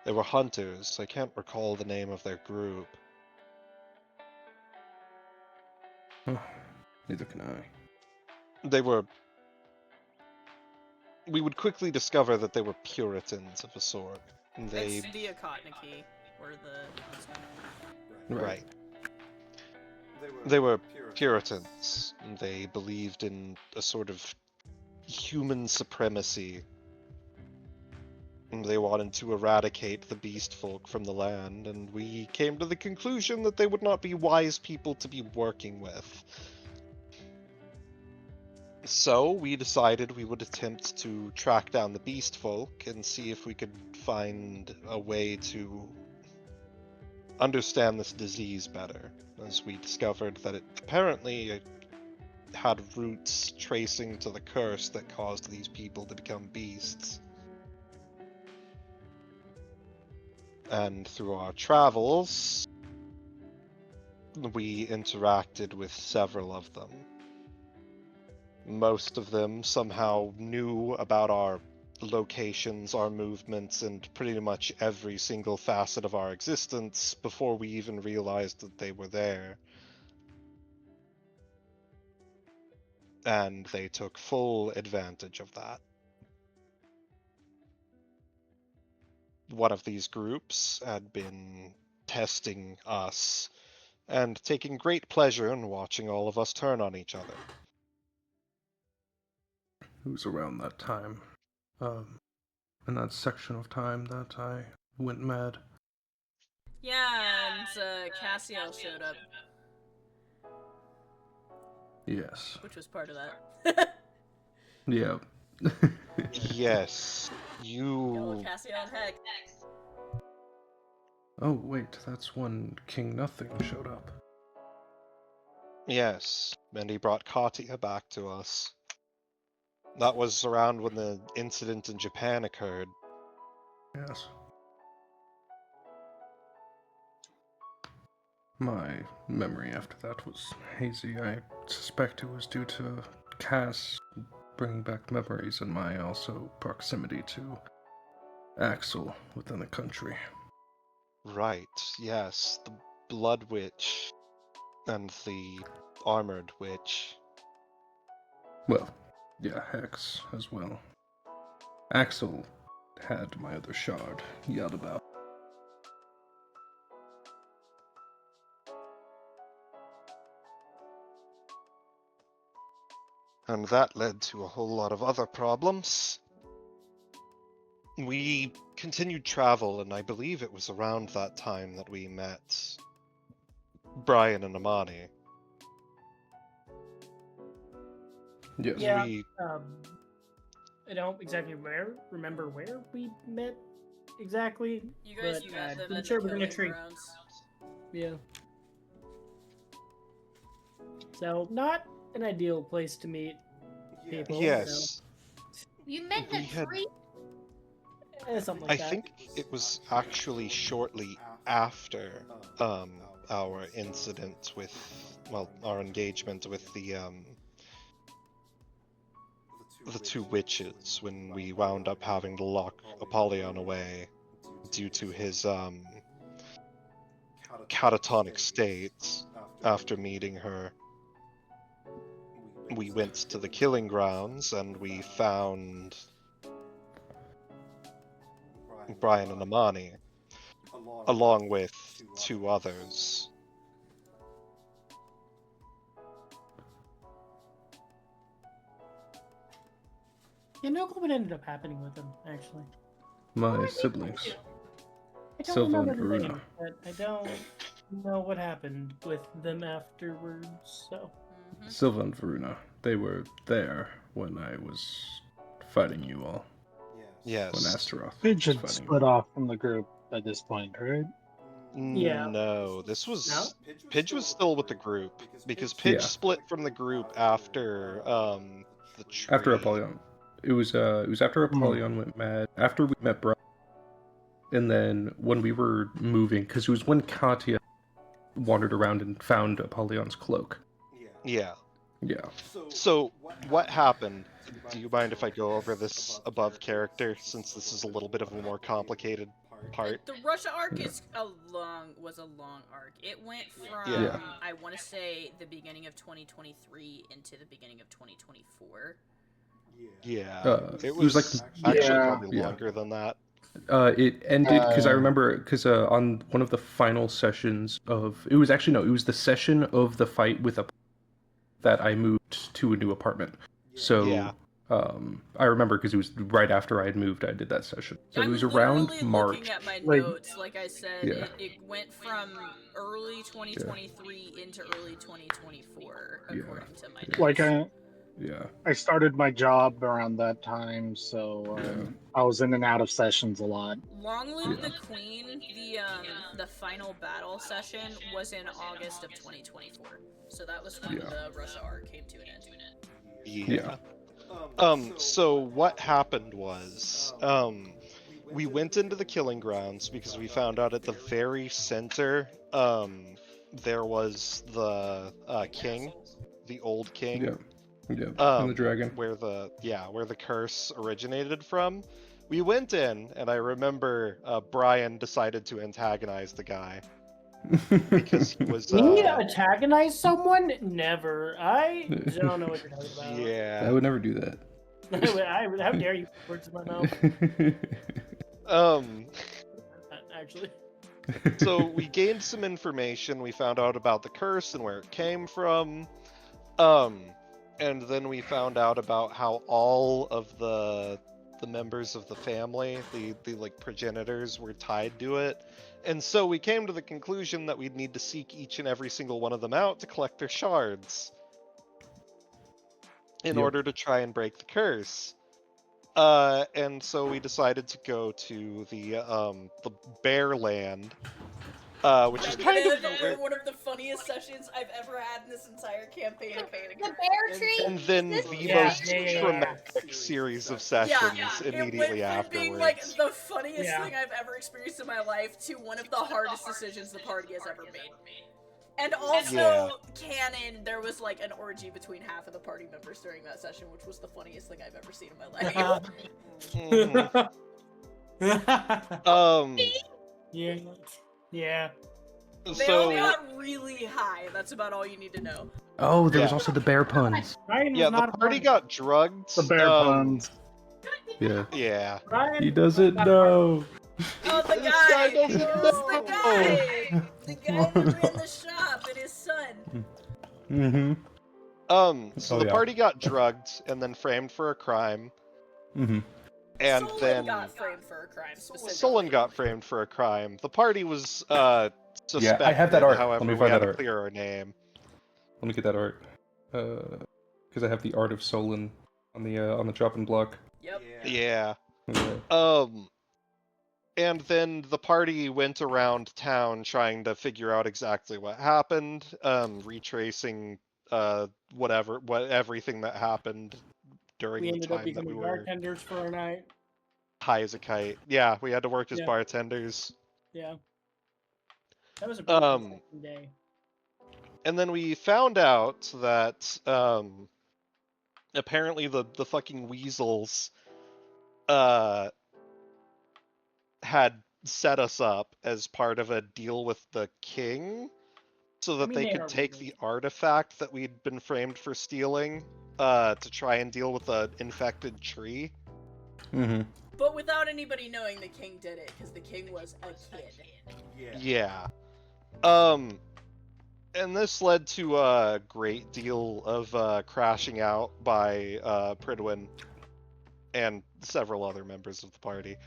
D: They were hunters. I can't recall the name of their group.
B: Neither can I.
D: They were... We would quickly discover that they were Puritans of a sort. They...
E: Diakotniki were the...
D: Right. They were Puritans. They believed in a sort of human supremacy. They wanted to eradicate the beast folk from the land, and we came to the conclusion that they would not be wise people to be working with. So we decided we would attempt to track down the beast folk and see if we could find a way to understand this disease better, as we discovered that it apparently had roots tracing to the curse that caused these people to become beasts. And through our travels, we interacted with several of them. Most of them somehow knew about our locations, our movements, and pretty much every single facet of our existence before we even realized that they were there. And they took full advantage of that. One of these groups had been testing us and taking great pleasure in watching all of us turn on each other.
B: It was around that time, in that section of time that I went mad.
E: Yeah, and Cassiel showed up,
B: Yes.
E: which was part of that.
B: Yeah.
D: Yes,
E: Yellow
D: you...
E: Cassiel and Heck.
B: Oh, wait, that's when King Nothing showed up.
D: Yes, and he brought Katia back to us. That was around when the incident in Japan occurred.
B: Yes. My memory after that was hazy. I suspect it was due to Cass bringing back memories and my also proximity to Axel within the country.
D: Right, yes, the Blood Witch and the Armored Witch.
B: Well, yeah, Hex as well. Axel had my other shard, yelled about.
D: And that led to a whole lot of other problems. We continued travel, and I believe it was around that time that we met Brian and Amani.
B: Yes.
C: Yeah.
D: We...
C: I don't exactly remember where we met exactly.
E: You guys
C: but,
E: met them
C: I'm
E: at
C: sure
E: the
C: we're gonna
E: killing
C: treat.
E: grounds.
C: Yeah. So not an ideal place to meet people.
D: Yes,
F: You met in
D: We
F: a
D: had-
F: tree?
C: Something
D: I
C: like that.
D: think it was actually shortly after our incident with, well, our engagement with the two witches, when we wound up having to lock Apollyon away due to his catatonic state after meeting her. We went to the killing grounds and we found Brian and Amani, along with 2 others.
C: You know what ended up happening with him, actually.
B: My siblings.
C: I don't
B: Silva
C: remember
B: and
C: the
B: Varuna.
C: name, but I don't know what happened with them afterwards, so...
B: Silva and Varuna. They were there when I was fighting you all.
D: Yes.
B: When Astaroth
A: Pidge
B: was
A: had
B: fighting
A: split off from the group at this point, right?
C: Yeah.
D: No, this was...
C: No?
D: Pidge was still with the group, because Pidge
B: Yeah.
D: split from the group after, the tree.
B: After Apollyon. It was after Apollyon went mad. After we met Brian. And then when we were moving, because it was when Katya wandered around and found Apollyon's cloak.
D: Yeah.
B: Yeah.
D: So, what happened? Do you mind if I go over this above character, since this is a little bit of a more complicated part?
E: The Russia arc was a long arc. It went from
D: Yeah.
E: I want to say the beginning of 2023 into the beginning of 2024.
D: Yeah.
B: It was like
D: actually
A: Yeah.
D: probably
B: Yeah.
D: longer than that.
B: It ended because I remember on one of the final sessions of it was the session of the fight with that I moved to a new apartment. So
D: Yeah.
B: I remember because it was right after I had moved. I did that session. So
E: I'm
B: it was around
E: literally
B: March.
E: looking at my
A: Like-
E: notes. Like I said,
B: Yeah.
E: it went from early 2023 into early 2024,
B: Yeah.
E: according to my notes.
A: Like
B: Yeah.
A: I started my job around that time, so I was in and out of sessions a lot.
E: Long Live
B: Yeah.
E: the Queen, the final battle session was in August of 2024. So that was when the Russia arc came to an end.
D: Yeah. So what happened was, we went into the killing grounds because we found out at the very center, there was the king, the old king.
B: Yeah. Yeah. And the dragon.
D: Where the curse originated from. We went in, and I remember Brian decided to antagonize the guy because he was.
C: Me antagonize someone? Never. I don't know what you're talking about.
D: Yeah.
B: I would never do that.
C: How dare you put words in my mouth? Actually.
D: So we gained some information. We found out about the curse and where it came from. And then we found out about how all of the members of the family, the like progenitors, were tied to it. And so we came to the conclusion that we'd need to seek each and every single one of them out to collect their shards in order to try and break the curse. And so we decided to go to the Bear Land, which is kind of
E: one of the funniest sessions I've ever had in this entire campaign.
F: The bear tree?
D: and then the most traumatic series of sessions immediately
E: it went from being like
D: afterwards.
E: the funniest thing I've ever experienced in my life to one of the hardest decisions the party has ever made. And also, canon, there was like an orgy between half of the party members during that session, which was the funniest thing I've ever seen in my life.
C: Yeah.
E: They all got really high. That's about all you need to know.
B: Oh, there was also the bear puns.
C: Ryan was
D: Yeah,
C: not
D: the party
C: fun.
D: got drugged.
A: The bear puns.
B: Yeah.
D: Yeah.
C: Ryan
B: He doesn't know.
E: Oh, the
D: This
E: guy!
D: guy doesn't
E: The guy! The guy who ran the shop and his son.
B: Mm-hmm.
D: So the party got drugged and then framed for a crime.
B: Mm-hmm.
D: And
E: Solon
D: then
E: got framed for a crime, specifically.
D: Solon got framed for a crime. The party was suspected.
B: Yeah, I have that art.
D: However,
B: Let me
D: we
B: find
D: had
B: that
D: to
B: art.
D: clear our name.
B: Let me get that art. Because I have the art of Solon on the chopping block.
E: Yep.
D: Yeah.
B: Yeah.
D: And then the party went around town trying to figure out exactly what happened, retracing everything that happened during
C: We
D: the
C: ended up
D: time that we
C: becoming
D: were
C: bartenders for a night.
D: high as a kite. Yeah, we had to work as
C: Yeah.
D: bartenders.
C: Yeah. That was a pretty interesting day.
D: And then we found out that apparently the fucking weasels had set us up as part of a deal with the king so that they
C: they
D: could
C: are
D: take
C: legal.
D: the artifact that we'd been framed for stealing to try and deal with the infected tree.
B: Mm-hmm.
E: But without anybody knowing the king did it, because the king was a kid.
D: Yeah. And this led to a great deal of crashing out by Pridwin and several other members of the party.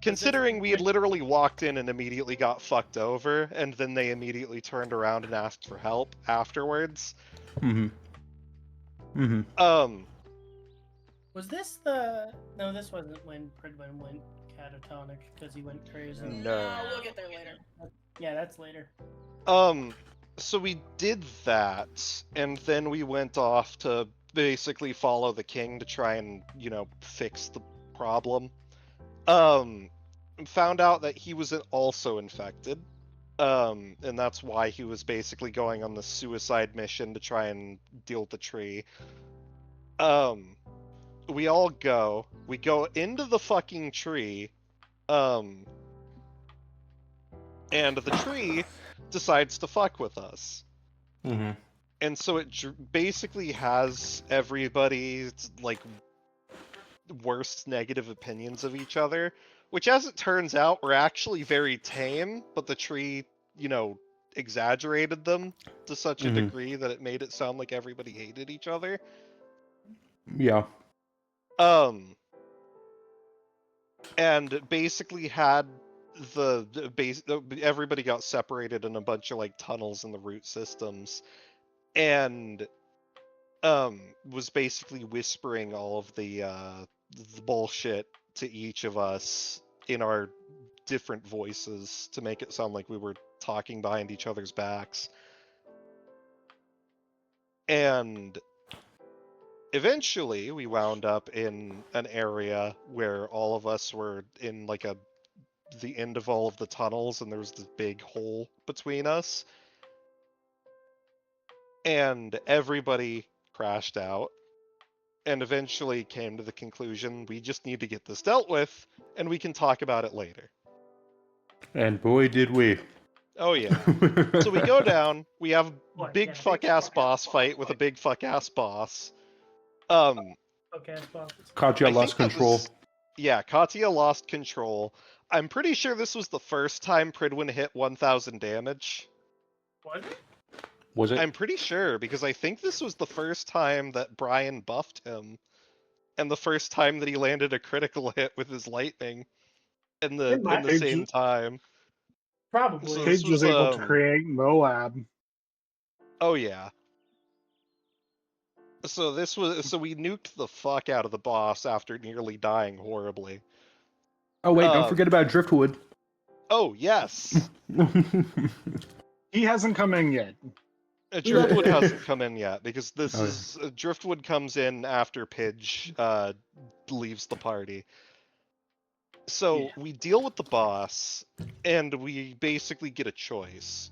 D: Considering we had literally walked in and immediately got fucked over, and then they immediately turned around and asked for help afterwards.
B: Mm-hmm. Mm-hmm.
C: Was this the? No, this wasn't when Pridwin went catatonic because he went crazy.
D: No.
E: We'll get there later.
C: Yeah, that's later.
D: So we did that, and then we went off to basically follow the king to try and, fix the problem. Found out that he was also infected. And that's why he was basically going on the suicide mission to try and deal with the tree. We all go. We go into the fucking tree. And the tree decides to fuck with us.
B: Mm-hmm.
D: And so it basically has everybody's, worst negative opinions of each other, which, as it turns out, were actually very tame, but the tree, exaggerated them to such a degree that it made it sound like everybody hated each other.
B: Yeah.
D: And basically had the base. Everybody got separated in a bunch of tunnels in the root systems, and was basically whispering all of the bullshit to each of us in our different voices to make it sound like we were talking behind each other's backs. And eventually we wound up in an area where all of us were in the end of all of the tunnels, and there was this big hole between us. And everybody crashed out and eventually came to the conclusion we just need to get this dealt with, and we can talk about it later.
B: And boy, did we.
D: Oh yeah. So we go down, we have big
C: Yeah,
D: fuck-ass boss fight with a big fuck-ass boss.
C: Okay, well,
B: Katya
D: I
B: lost
D: think that
B: control.
D: Yeah, Katya lost control. I'm pretty sure this was the first time Pridwin hit 1,000 damage.
C: what?
B: Was it?
D: I'm pretty sure, because I think this was the first time that Brian buffed him, and the first time that he landed a critical hit with his lightning in the
A: Hey,
D: same time.
C: Probably.
D: So
A: Cage
D: this
A: was
D: was
A: able to create Moab.
D: Oh yeah. So we nuked the fuck out of the boss after nearly dying horribly.
B: Oh wait, don't forget about Driftwood.
D: Oh yes.
A: He hasn't come in yet.
D: Driftwood hasn't come in yet because this
B: Oh, yeah.
D: is Driftwood comes in after Pidge leaves the party. So we deal with the boss, and we basically get a choice.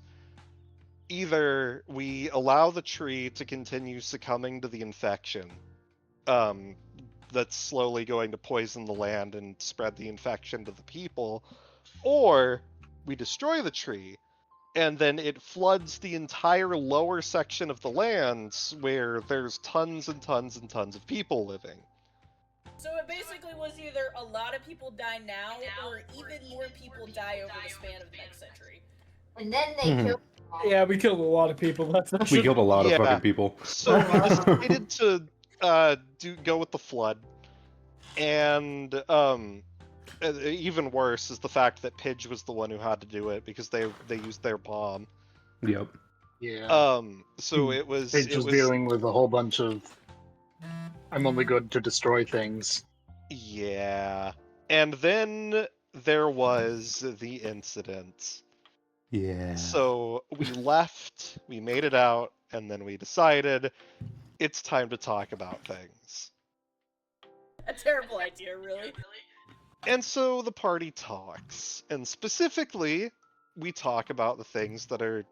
D: Either we allow the tree to continue succumbing to the infection, that's slowly going to poison the land and spread the infection to the people, or we destroy the tree, and then it floods the entire lower section of the lands where there's tons and tons and tons of people living.
E: So it basically was either a lot of people die now, or even more people die over the span of the next century.
F: And then they killed.
C: Yeah, we killed a lot of people. That's not
B: We killed a lot of
D: Yeah.
B: fucking people.
D: So we decided to go with the flood, and even worse is the fact that Pidge was the one who had to do it because they used their bomb.
B: Yep.
A: Yeah.
D: So it was
A: Cage was dealing with a whole bunch of I'm only good to destroy things.
D: Yeah. And then there was the incident.
B: Yeah.
D: So we left, we made it out, and then we decided it's time to talk about things.
E: A terrible idea, really.
D: And so the party talks, and specifically, we talk about the things that are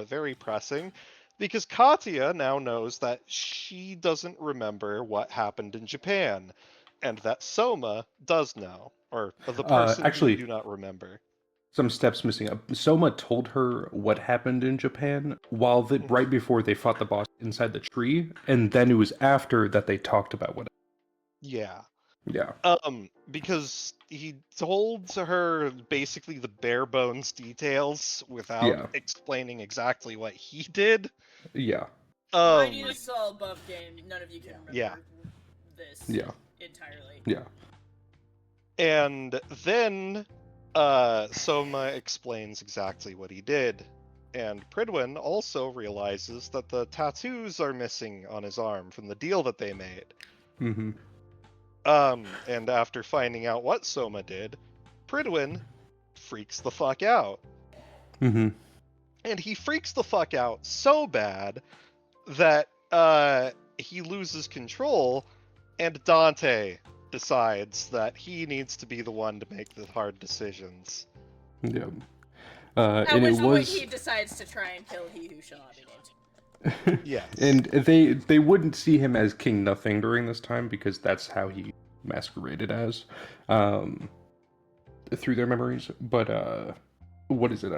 D: very pressing, because Katya now knows that she doesn't remember what happened in Japan, and that Soma does know, Or the person
B: actually-
D: you do not remember.
B: Some steps missing. Soma told her what happened in Japan right before they fought the boss inside the tree, and then it was after that they talked about what.
D: Yeah.
B: Yeah.
D: Because he told to her basically the bare bones details without
B: Yeah.
D: explaining exactly what he did.
B: Yeah.
E: Mind you, this is all above game. None of you can remember
D: Yeah.
E: this
B: Yeah.
E: entirely.
B: Yeah.
D: And then Soma explains exactly what he did. And Pridwin also realizes that the tattoos are missing on his arm from the deal that they made.
B: Mm-hmm.
D: And after finding out what Soma did, Pridwin freaks the fuck out.
B: Mm-hmm.
D: And he freaks the fuck out so bad that he loses control, and Dante decides that he needs to be the one to make the hard decisions.
B: Yeah.
E: At
B: And
E: which
B: it
E: point
B: was.
E: he decides to try and kill he who shall not be named.
D: Yes.
B: And they wouldn't see him as King Nothing during this time because that's how he masqueraded as, through their memories. But what is it?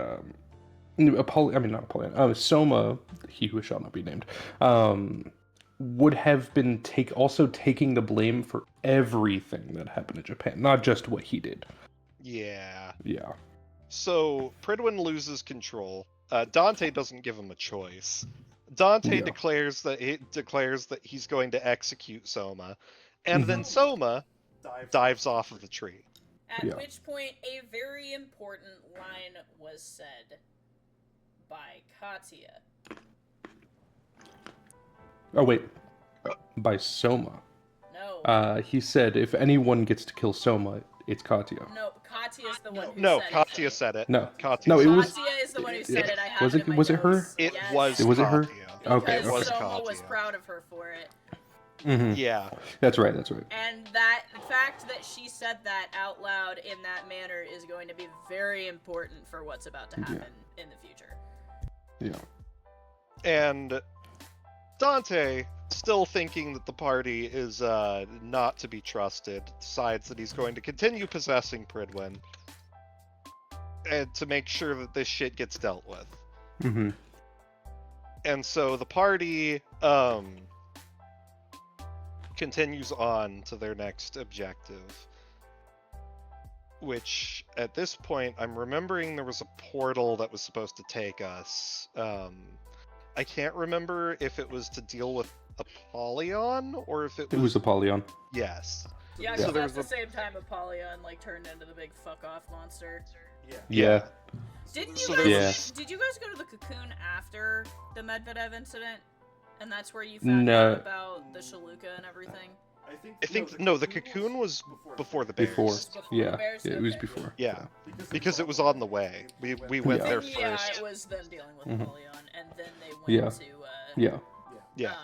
B: Not Apollyon. Soma, he who shall not be named, would have been also taking the blame for everything that happened in Japan, not just what he did.
D: Yeah.
B: Yeah.
D: So Pridwin loses control. Dante doesn't give him a choice. Dante
B: Yeah.
D: declares that he's going to execute Soma, and then Soma dives off of the tree.
E: At
B: Yeah.
E: which point a very important line was said by Katya.
B: Oh wait, by Soma.
E: No.
B: He said, "If anyone gets to kill Soma, it's Katya."
E: No, Katya's the one who
D: No,
E: said
D: Katya
E: it.
D: said it.
B: No.
D: Katya
B: No, it
D: said
B: was.
E: Katya is the one who said it. I have
B: Was
E: it
B: it?
E: in my
B: Was it her?
E: notes.
D: It
E: Yes.
D: was
B: it her?
D: Katya.
B: Okay.
E: Because
D: It was
E: Soma was
D: Katya.
E: proud of her for it.
B: Mm-hmm.
D: Yeah.
B: That's right. That's right.
E: And the fact that she said that out loud in that manner is going to be very important for what's about to happen in the future.
B: Yeah.
D: And Dante, still thinking that the party is not to be trusted, decides that he's going to continue possessing Pridwin and to make sure that this shit gets dealt with.
B: Mm-hmm.
D: And so the party continues on to their next objective, which at this point I'm remembering there was a portal that was supposed to take us. I can't remember if it was to deal with Apollyon or if
B: It was Apollyon.
D: Yes.
E: Yeah,
D: So
E: because
D: there
E: that's the
D: was
E: same time Apollyon turned into the big fuck off monster.
B: Yeah.
E: Didn't
D: So
E: you
D: there
E: guys?
B: was-
E: Did you guys go to the cocoon after the Medvedev incident? And that's where you found
B: No.
E: out about the Shaluka and everything?
D: I think no, the cocoon was before the bears.
B: Before.
E: Before
B: Yeah.
E: the bears?
B: Yeah, it was
E: Okay.
B: before.
D: Yeah, because it was on the way. We went
B: Yeah.
D: there
E: Then, yeah,
D: first.
E: it was them dealing with
B: Mhm.
E: Apollyon, and then they went
B: Yeah.
E: to
B: Yeah.
D: Yeah.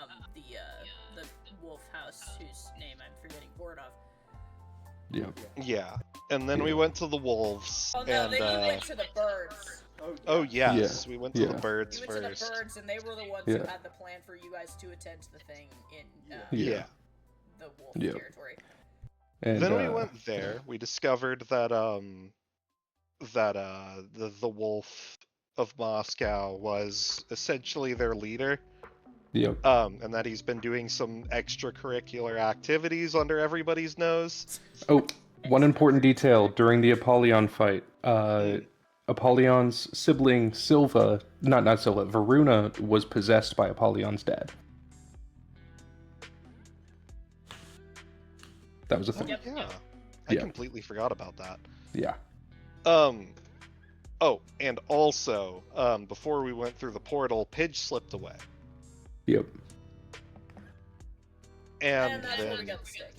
E: the wolf house whose name I'm forgetting, Bordov.
B: Yeah.
D: Yeah. And then we
B: Yeah.
D: went to the wolves
E: Oh no,
D: and
E: then you went to the birds.
D: oh yes,
B: Yeah.
D: we went to the
B: Yeah.
D: birds
E: You went
D: first.
E: to the birds, and they were the ones who
B: Yeah.
E: had the plan for you guys to attend the thing in
D: Yeah.
E: the wolf
B: Yeah.
E: territory.
B: And
D: Then we went there. We discovered that the wolf of Moscow was essentially their leader.
B: Yep.
D: And that he's been doing some extracurricular activities under everybody's nose.
B: Oh, one important detail during the Apollyon fight. Apollyon's sibling Silva, not Silva, Varuna was possessed by Apollyon's dad. That was a thing.
E: Yep.
D: Yeah. I
B: Yeah.
D: completely forgot about that.
B: Yeah.
D: Oh, and also, before we went through the portal, Pidge slipped away.
B: Yep.
D: And
E: that's where we
D: then
E: got the stick.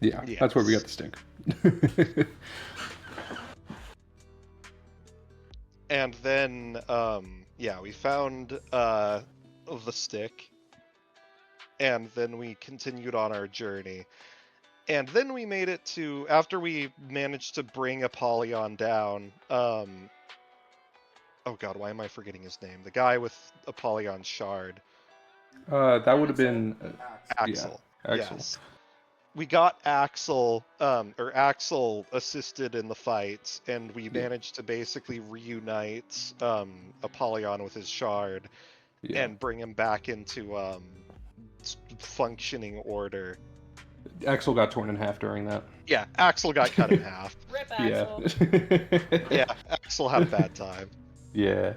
B: Yeah. That's where we got the stink.
D: And then, yeah, we found the stick, and then we continued on our journey. And then we made it to, after we managed to bring Apollyon down, oh god, why am I forgetting his name? The guy with Apollyon's shard.
B: That would have been
D: Axel.
B: Axel.
D: Yes. we got Axel, or Axel assisted in the fight, and we managed to basically reunite Apollyon with his shard
B: Yeah.
D: and bring him back into functioning order.
B: Axel got torn in half during that.
D: Yeah, Axel got cut in half.
E: Rip
B: Yeah.
E: Axel.
D: Yeah, Axel had a bad time.
B: Yeah.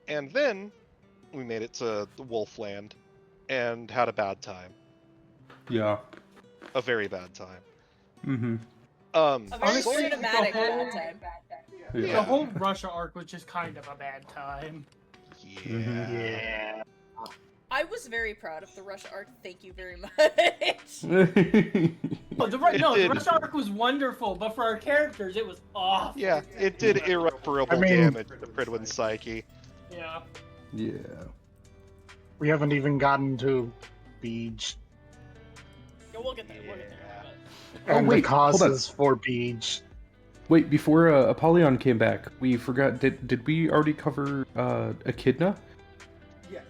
D: And then we made it to the Wolfland and had a bad time.
B: Yeah.
D: A very bad time.
B: Mm-hmm.
E: A very
C: Honestly,
E: cinematic
C: the whole-
E: bad time.
B: Yeah.
C: The whole Russia arc was just kind of a bad time.
D: Yeah.
B: Mhm.
A: Yeah.
E: I was very proud of the Russia arc. Thank you very much.
C: Oh, the
D: did.
C: Russia arc was wonderful, but for our characters, it was awful.
D: Yeah, it did irreparable
A: I mean-
D: damage to Pridwin's psyche.
C: Yeah.
B: Yeah.
A: We haven't even gotten to Beej
E: Yeah, we'll get there. We'll get there.
A: and
B: wait,
A: the
B: hold on.
A: causes for Beej.
B: Wait, before Apollyon came back, we forgot. Did we already cover Echidna?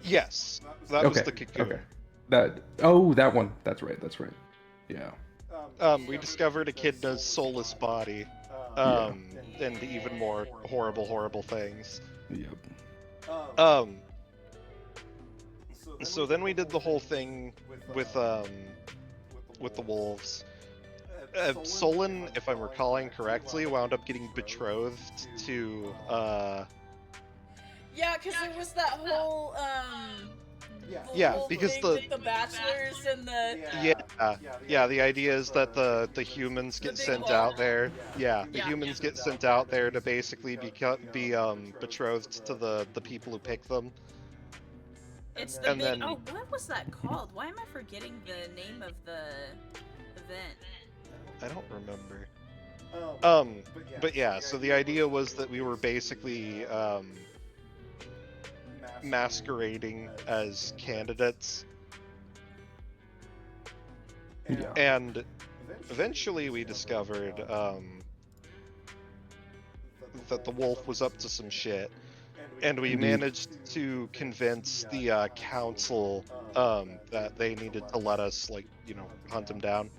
D: Yes, that was
B: Okay,
D: the cocoon.
B: okay. That one. That's right. Yeah.
D: We discovered Echidna's soulless body, and even more horrible things.
B: Yep.
D: So then we did the whole thing with the wolves. Solon, if I'm recalling correctly, wound up getting betrothed to
E: Yeah, because there was that whole
D: Yeah,
E: whole
D: because
E: thing
D: the-
E: with the bachelors and the
D: yeah. The idea is that the humans get
E: big
D: sent
E: ball.
D: out there. Yeah, the
E: Yeah.
D: humans get sent out there to basically be betrothed to the people who pick them.
E: it's the
D: And
E: big.
D: then-
E: Oh, what was that called? Why am I forgetting the name of the event?
D: I don't remember. But yeah, so the idea was that we were basically masquerading as candidates,
B: Yeah.
D: and eventually we discovered that the wolf was up to some shit, and we
B: Indeed.
D: managed to convince the council that they needed to let us, hunt him down.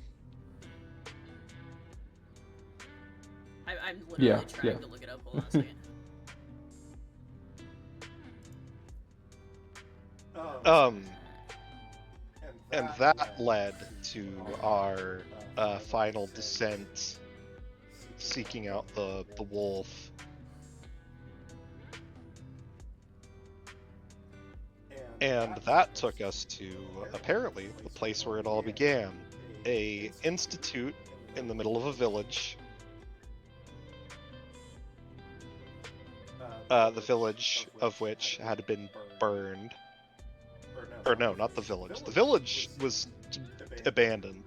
E: I'm literally
B: Yeah,
E: trying
B: yeah.
E: to look it up. Hold on a second.
D: And that led to our final descent, seeking out the wolf. And that took us to, apparently, the place where it all began. A institute in the middle of a village. The village of which had been burned. Or no, not the village. The village was abandoned.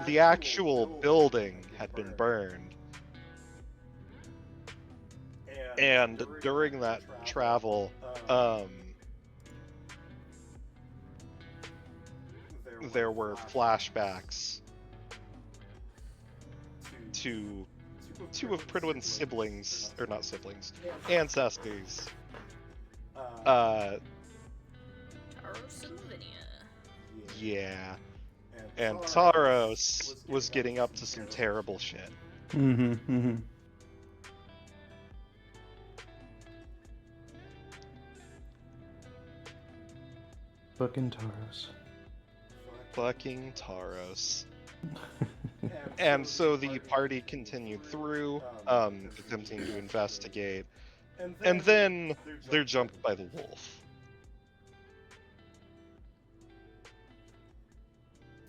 D: The actual building had been burned. And during that travel, there were flashbacks to two of Pridwin's siblings, or not siblings, ancestors.
E: Taros and Lavinia.
D: Yeah. And Taros was getting up to some terrible shit.
B: Mm-hmm. Mm-hmm. Fucking Taros.
D: Fucking Taros. And so the party continued through, attempting to investigate, and then they're jumped by the wolf.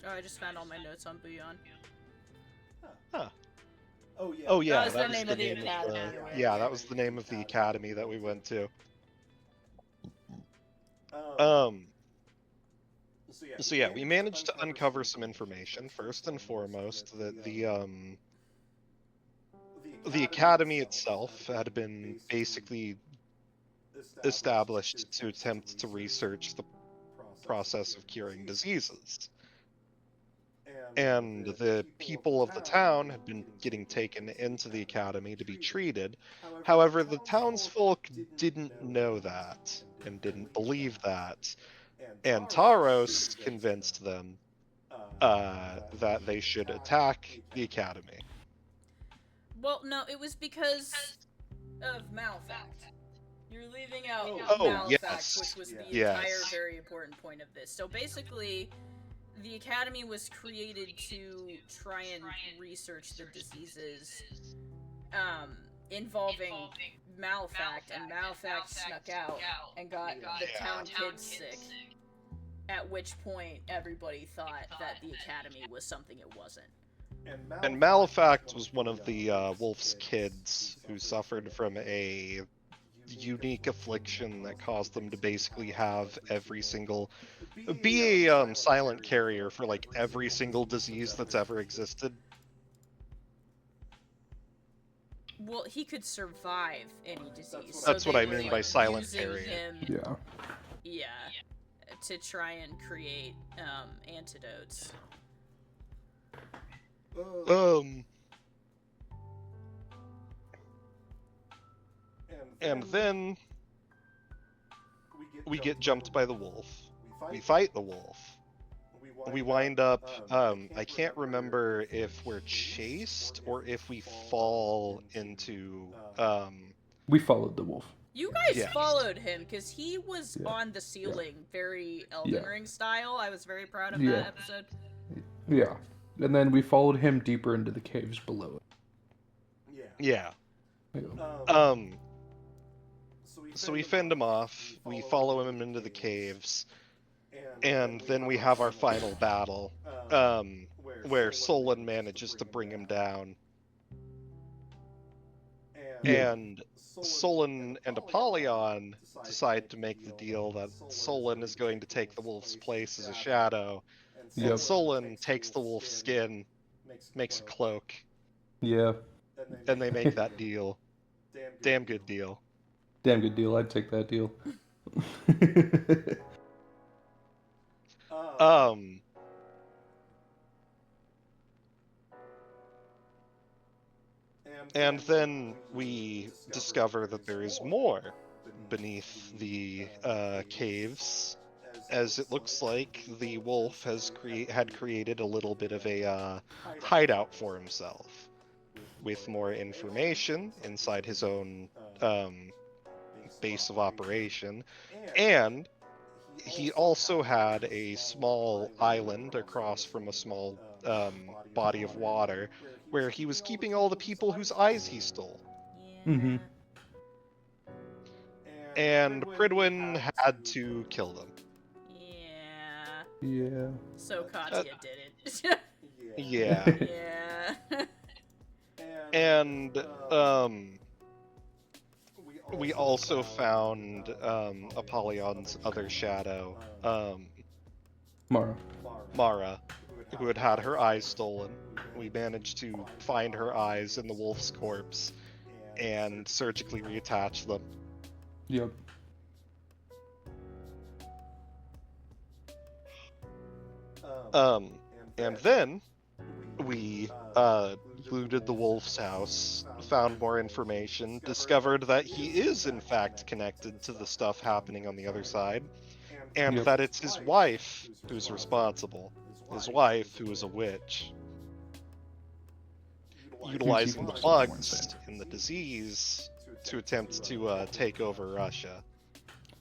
E: Oh, I just found all my notes on Bouillon.
D: Oh yeah,
E: That was the name of the academy.
D: yeah, that was the name of the academy that we went to. So yeah, we managed to uncover some information. First and foremost, that the academy itself had been basically established to attempt to research the process of curing diseases. And the people of the town had been getting taken into the academy to be treated. However, the townsfolk didn't know that, and didn't believe that. And Taros convinced them that they should attack the academy.
E: Well, no, it was because of Malfact. You're leaving out
D: Oh,
E: Malfact,
D: yes.
E: which was the
D: Yes.
E: entire very important point of this. So basically, the academy was created to try and research the diseases involving Malfact, and Malfact snuck out and got the town kids sick. At which point, everybody thought that the academy was something it wasn't.
D: And Malefact was one of the wolf's kids who suffered from a unique affliction that caused them to basically have be a silent carrier for like every single disease that's ever existed.
E: Well, he could survive any disease.
D: That's
E: so
D: what I
E: they were,
D: mean
E: like,
D: by silent
E: using
D: carrier.
E: him, yeah, to try and create antidotes.
D: And then we get jumped by the wolf. We fight the wolf. We wind up, I can't remember if we're chased or if we fall into,
B: We followed the wolf.
E: You guys
D: Yes.
E: followed him because he was
B: Yeah.
E: on the ceiling, very Elden
B: Yeah.
E: Ring style. I was very proud of
B: Yeah.
E: that episode.
B: Yeah. And then we followed him deeper into the caves below it.
D: yeah.
B: Yeah.
D: So we fend him off, we follow him into the caves, and then we have our final battle, where Solon manages to bring him down.
B: Yeah.
D: And Solon and Apollyon decide to make the deal that Solon is going to take the wolf's place as a shadow,
B: Yep.
D: and Solon takes the wolf's skin, makes a cloak,
B: Yeah.
D: and they make that deal. Damn good deal.
B: Damn good deal. I'd take that deal.
D: And then we discover that there is more beneath the caves, as it looks like the wolf had created a little bit of a hideout for himself, with more information inside his own base of operation, and he also had a small island across from a small body of water where he was keeping all the people whose eyes he stole.
E: Yeah.
B: Mhm.
D: And Pridwin had to kill them.
E: Yeah.
B: Yeah.
E: So Katya did it.
D: Yeah.
E: Yeah.
D: And we also found Apollyon's other shadow,
B: Mara.
D: Mara, who had had her eyes stolen. We managed to find her eyes in the wolf's corpse and surgically reattach them.
B: Yep.
D: And then we looted the wolf's house, found more information, discovered that he is in fact connected to the stuff happening on the other side, and
B: Yep.
D: that it's his wife who's responsible. His wife, who is a witch, utilizing the bugs in the disease to attempt to take over Russia.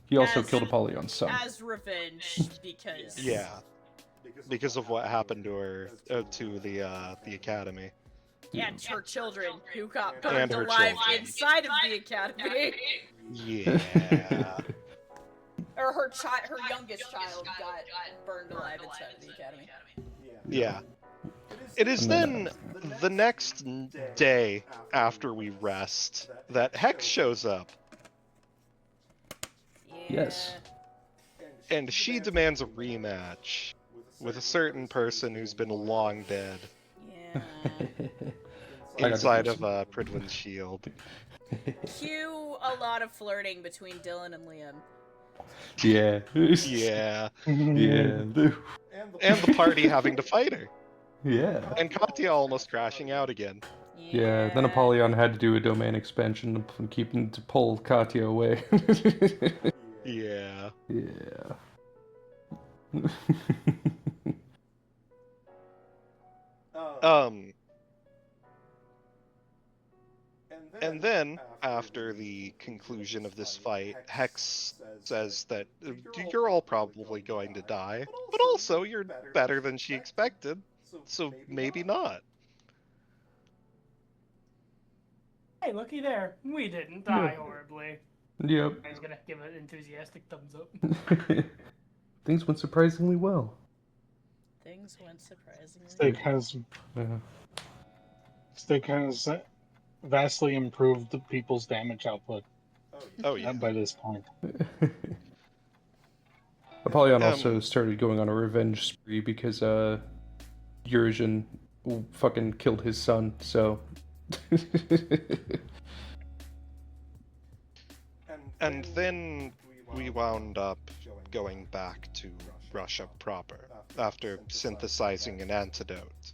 B: He also
E: As-
B: killed Apollyon's son.
E: As revenge, because
D: Yeah, because of what happened to her, to the academy.
E: and her children who got
D: And
E: burned
D: her
E: alive
D: children.
E: inside of the academy,
D: Yeah.
E: or her youngest child got burned alive inside of the academy.
D: Yeah. It is then the next day after we rest that Hex shows up,
E: Yeah.
B: Yes.
D: and she demands a rematch with a certain person who's been long dead
E: Yeah.
B: I got the
D: inside of
B: person.
D: Pridwin's shield.
E: Cue a lot of flirting between Dylan and Liam.
B: Yeah.
D: Yeah.
B: Yeah.
D: And the party having to fight her.
B: Yeah.
D: And Katya almost crashing out again.
B: Yeah, then Apollyon had to do a domain expansion to pull Katya away.
D: Yeah. Um, and then, after the conclusion of this fight, Hex says that you're all probably going to die, but also you're better than she expected, so maybe not.
C: Hey, looky there. We didn't
B: Yeah.
C: die horribly.
B: Yep.
C: I was gonna give an enthusiastic thumbs up.
B: Things went surprisingly well.
E: Things went surprisingly
A: Steak
E: well.
A: has
B: Yeah.
A: Steak has vastly improved the people's damage output
D: Oh yeah.
A: by this point.
B: Apollyon also
D: Um,
B: started going on a revenge spree because Eurasian fucking killed his son, so
D: And then we wound up going back to Russia proper after synthesizing an antidote.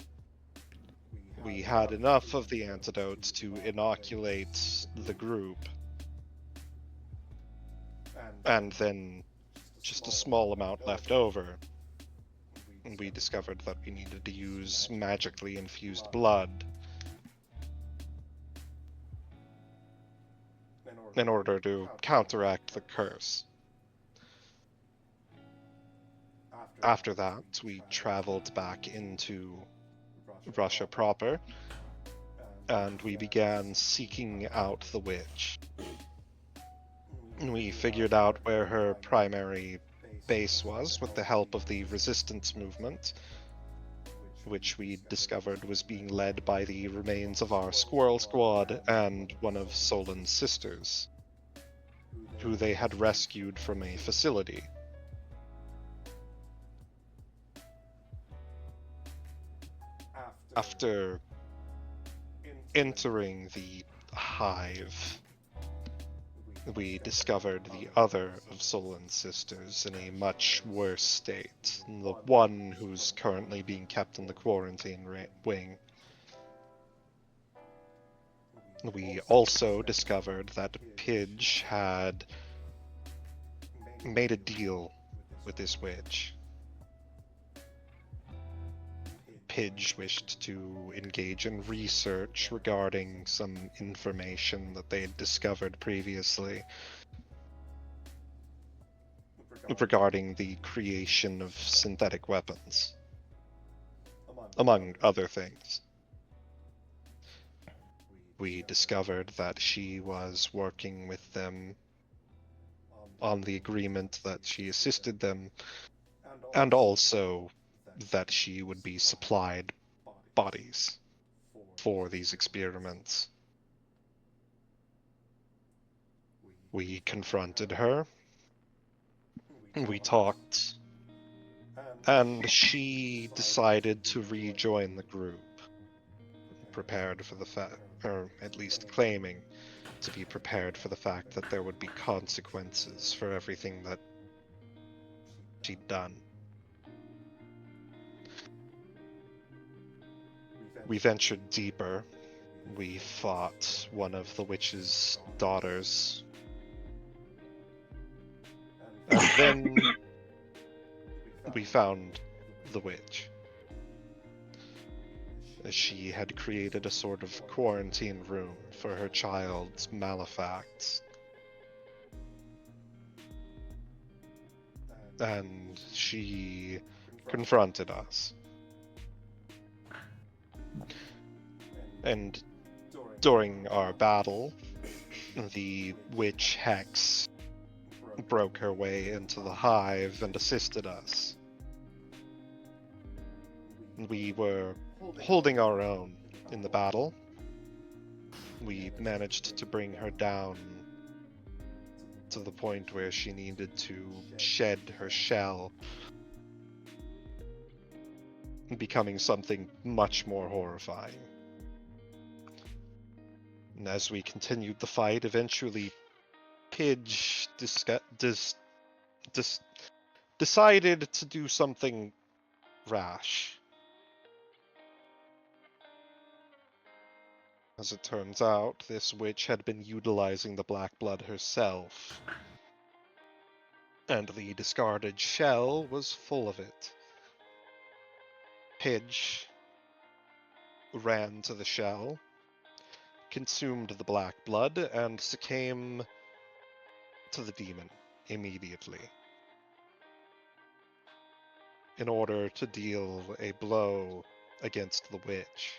D: We had enough of the antidotes to inoculate the group, and then just a small amount left over. And we discovered that we needed to use magically infused blood in order to counteract the curse. After that, we traveled back into Russia proper, and we began seeking out the witch. We figured out where her primary base was with the help of the resistance movement, which we discovered was being led by the remains of our Squirrel Squad and one of Solon's sisters, who they had rescued from a facility. After entering the hive, we discovered the other of Solon's sisters in a much worse state, the one who's currently being kept in the quarantine wing. We also discovered that Pidge had made a deal with this witch. Pidge wished to engage in research regarding some information that they had discovered previously regarding the creation of synthetic weapons, among other things. We discovered that she was working with them on the agreement that she assisted them, and also that she would be supplied bodies for these experiments. We confronted her, we talked, and she decided to rejoin the group, prepared for the fact, or at least claiming to be prepared for the fact that there would be consequences for everything that she'd done. We ventured deeper. We fought one of the witch's daughters. And then we found the witch. She had created a sort of quarantine room for her child's malefacts. And she confronted us. And during our battle, the witch Hex broke her way into the hive and assisted us. We were holding our own in the battle. We managed to bring her down to the point where she needed to shed her shell, becoming something much more horrifying. And as we continued the fight, eventually Pidge decided to do something rash. As it turns out, this witch had been utilizing the Black Blood herself and the discarded shell was full of it. Pidge ran to the shell, consumed the black blood, and succumbed to the demon immediately, in order to deal a blow against the witch.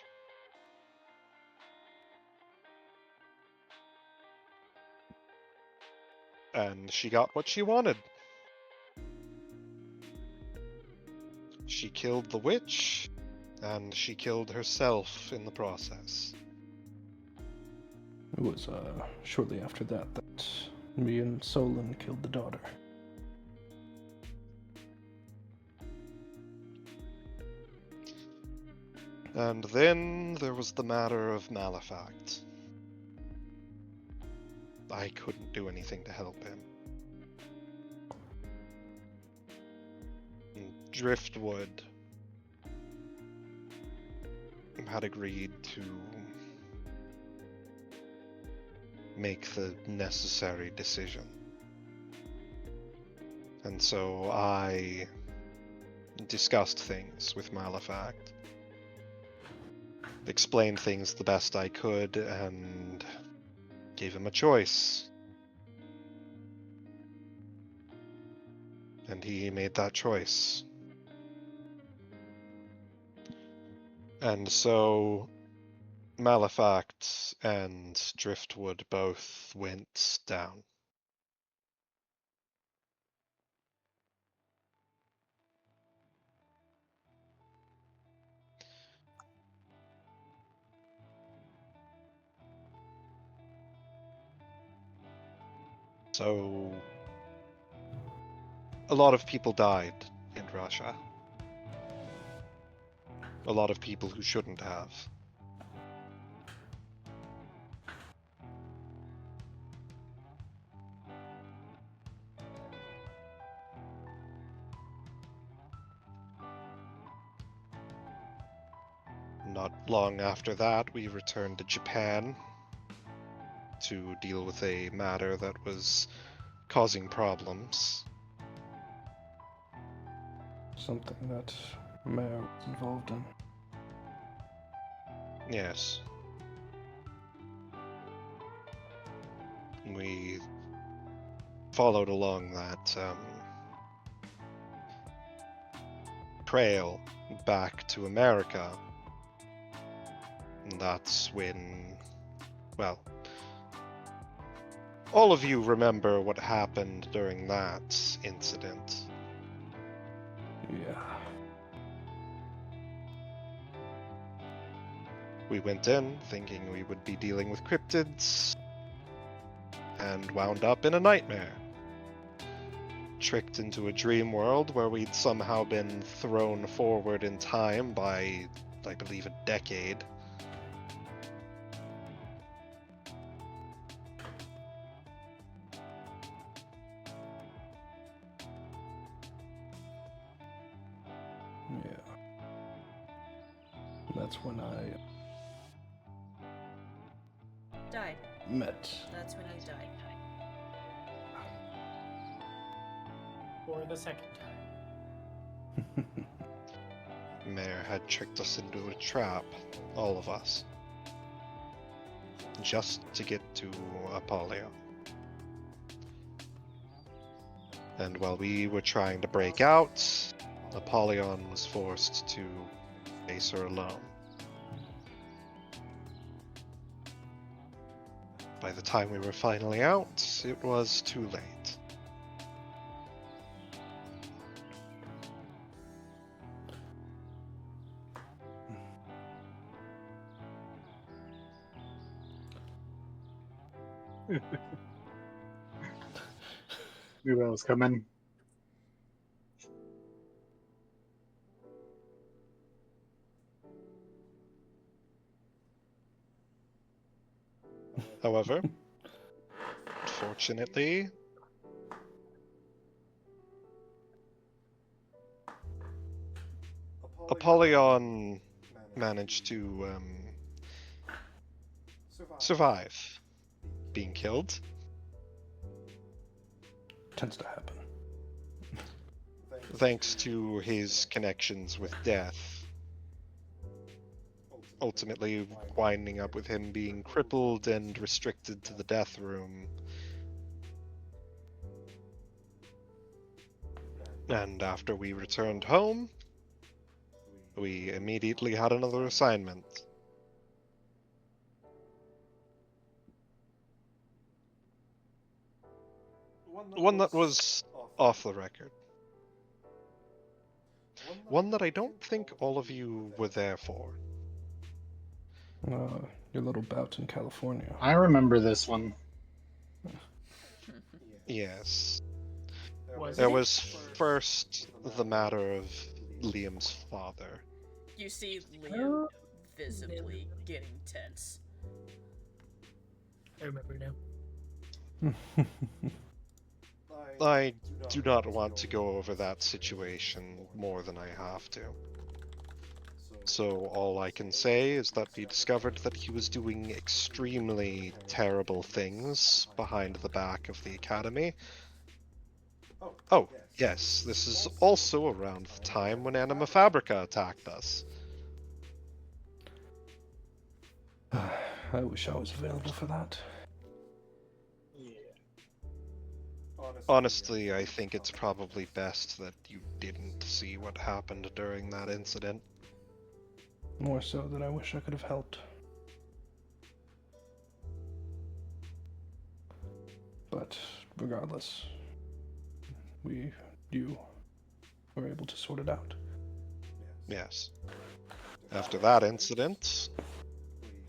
D: And she got what she wanted. She killed the witch, and she killed herself in the process.
B: It was shortly after that me and Solon killed the daughter.
D: And then there was the matter of Malefact. I couldn't do anything to help him. And Driftwood had agreed to make the necessary decision. And so I discussed things with Malefact, explained things the best I could, and gave him a choice. And he made that choice. And so Malefact and Driftwood both went down. So a lot of people died in Russia. A lot of people who shouldn't have. Not long after that, we returned to Japan to deal with a matter that was causing problems.
B: Something that Mayor was involved in.
D: Yes. We followed along that trail back to America. And that's when, well, all of you remember what happened during that incident.
B: Yeah.
D: We went in thinking we would be dealing with cryptids, and wound up in a nightmare. Tricked into a dream world where we'd somehow been thrown forward in time by, I believe, a decade.
B: Yeah. That's when I
E: Died.
B: met.
E: That's when you died.
C: For the second time.
D: Mayor had tricked us into a trap, all of us. Just to get to Apollyon. And while we were trying to break out, Apollyon was forced to face her alone. By the time we were finally out, it was too late.
A: Knew that was coming.
D: However, fortunately, Apollyon managed to survive being killed.
B: Tends to happen.
D: thanks to his connections with death, ultimately winding up with him being crippled and restricted to the death room. And after we returned home, we immediately had another assignment. One that was off the record. One that I don't think all of you were there for.
B: Your little bout in California.
A: I remember this one.
D: Yes.
C: Was
D: There
C: it?
D: was first the matter of Liam's father.
E: You see Liam visibly getting tense.
C: I remember now.
D: I do not want to go over that situation more than I have to. So all I can say is that we discovered that he was doing extremely terrible things behind the back of the academy. Oh, yes, this is also around the time when Anima Fabrica attacked us.
B: I wish I was available for that.
D: Honestly, I think it's probably best that you didn't see what happened during that incident.
B: More so that I wish I could have helped. But regardless, you were able to sort it out.
D: Yes. After that incident,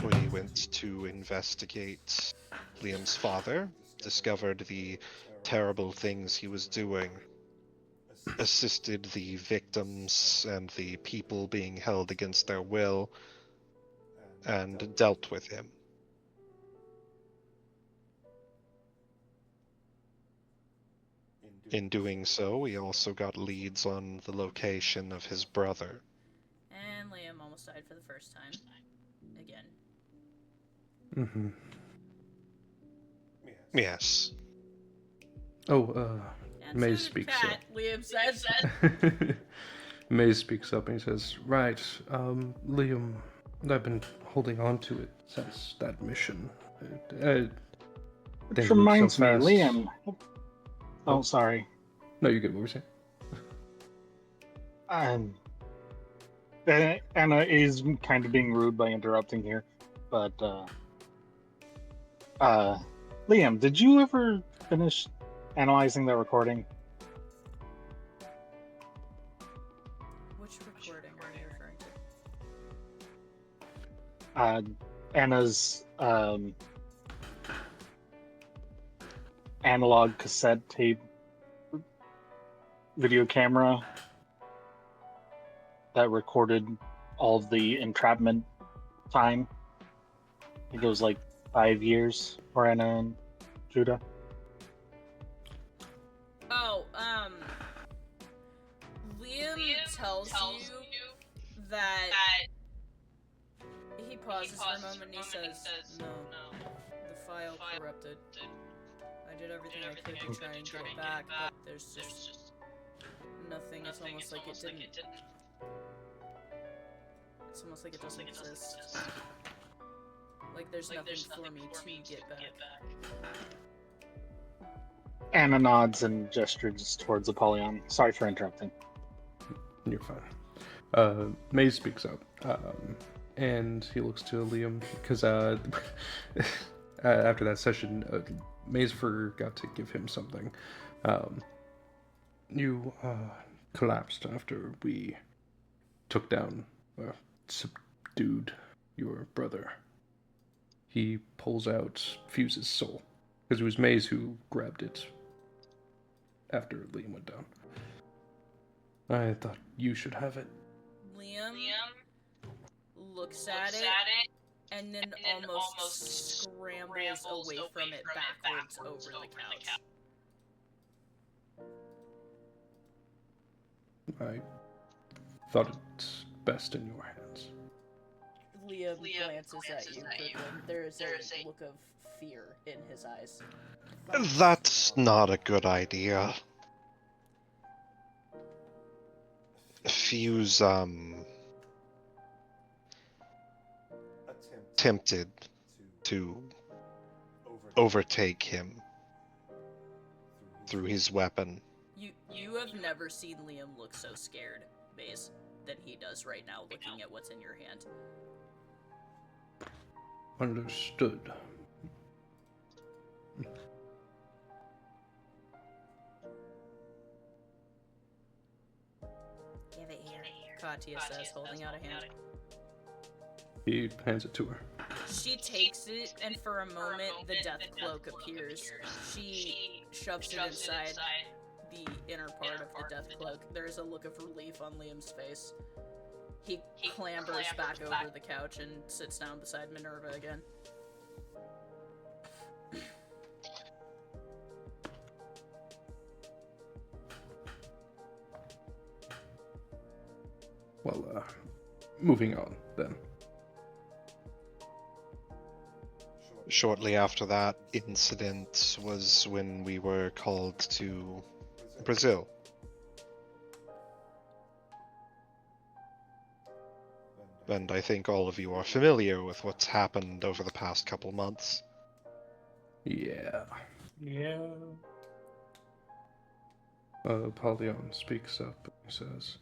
D: we went to investigate Liam's father, discovered the terrible things he was doing, assisted the victims and the people being held against their will, and dealt with him. In doing so, we also got leads on the location of his brother.
E: And Liam almost died for the first time. Again.
B: Mm-hmm.
D: Yes.
B: Oh,
E: And
B: Maze
E: so did
B: speaks
E: Kat, Liam says.
B: Maze speaks up and he says, "Right, Liam, I've been holding on to it since that mission.
A: Which
B: Things move
A: reminds
B: so
A: me,
B: fast."
A: Liam. Oh,
B: Oh.
A: sorry.
B: No, you get what we're saying.
A: Anna is kind of being rude by interrupting here, but Liam, did you ever finish analyzing that recording?
E: Which recording are you referring to?
A: Anna's analog cassette tape video camera that recorded all of the entrapment time. I think it was like 5 years for Anna and Judah.
E: Oh, Liam tells you that he pauses for a moment and he says, "No, the file corrupted. I did everything I could to try and get it back, but there's just nothing. It's almost like it didn't. It's almost like it doesn't exist. Like there's nothing for me to get back."
A: Anna nods and gestures towards Apollyon. Sorry for interrupting.
B: You're fine. Maze speaks up, and he looks to Liam because after that session, Maze forgot to give him something. You collapsed after we took down, subdued your brother. He pulls out Fuse's soul because it was Maze who grabbed it after Liam went down. I thought you should have it.
E: Liam looks at it and then almost scrambles away from it backwards over the couch.
B: I thought it's best in your hands.
E: Liam glances at you quickly. There is a look of fear in his eyes.
D: That's not a good idea. Fuse attempted to overtake him through his weapon.
E: You have never seen Liam look so scared, Maze, than he does right now, looking at what's in your hand.
B: Understood.
E: Give it here, Katya says, holding out a hand.
B: He hands it to her.
E: She takes it, and for a moment, the death cloak appears. She shoves it inside the inner part of the death cloak. There's a look of relief on Liam's face. He clambers back over the couch and sits down beside Minerva again.
B: Well, moving on, then.
D: Shortly after that incident was when we were called to Brazil. And I think all of you are familiar with what's happened over the past couple months.
B: Yeah.
C: Yeah.
B: Apollyon speaks up and says,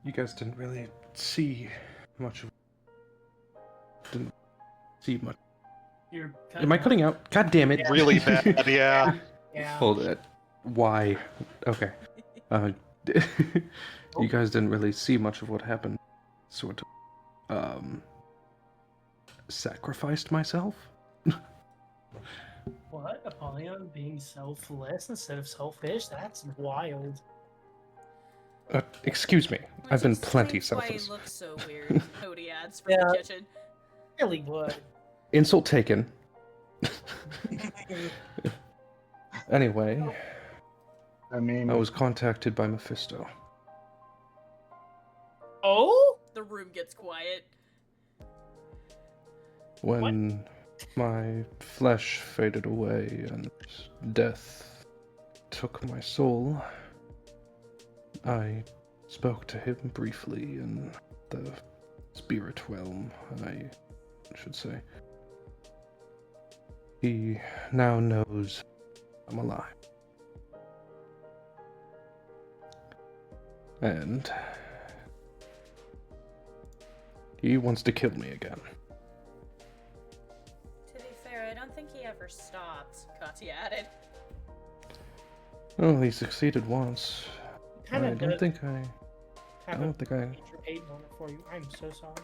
B: you guys didn't really see much of... Didn't see much...
C: You're
B: Am I cutting out? God damn it!
D: Really bad, yeah.
C: Yeah.
B: Hold it. Why? Okay. You guys didn't really see much of what happened. Sort of, sacrificed myself?
C: What? Apollyon being selfless instead of selfish? That's wild.
B: Excuse me. I've been plenty selfish.
E: Why he looks so weird, Cody adds from
C: Yeah.
E: the kitchen.
C: Really would.
B: Insult taken. Anyway,
A: I mean,
B: I was contacted by Mephisto.
C: Oh?
E: The room gets quiet.
B: When my flesh faded away and death took my soul, I spoke to him briefly in the spirit realm, I should say. He now knows I'm alive. And he wants to kill me again.
E: To be fair, I don't think he ever stopped, Katya added.
B: Well, he succeeded once. I
C: Kinda
B: don't
C: did
B: think I
C: have
B: don't think I...
C: major hate moment for you. I'm so sorry.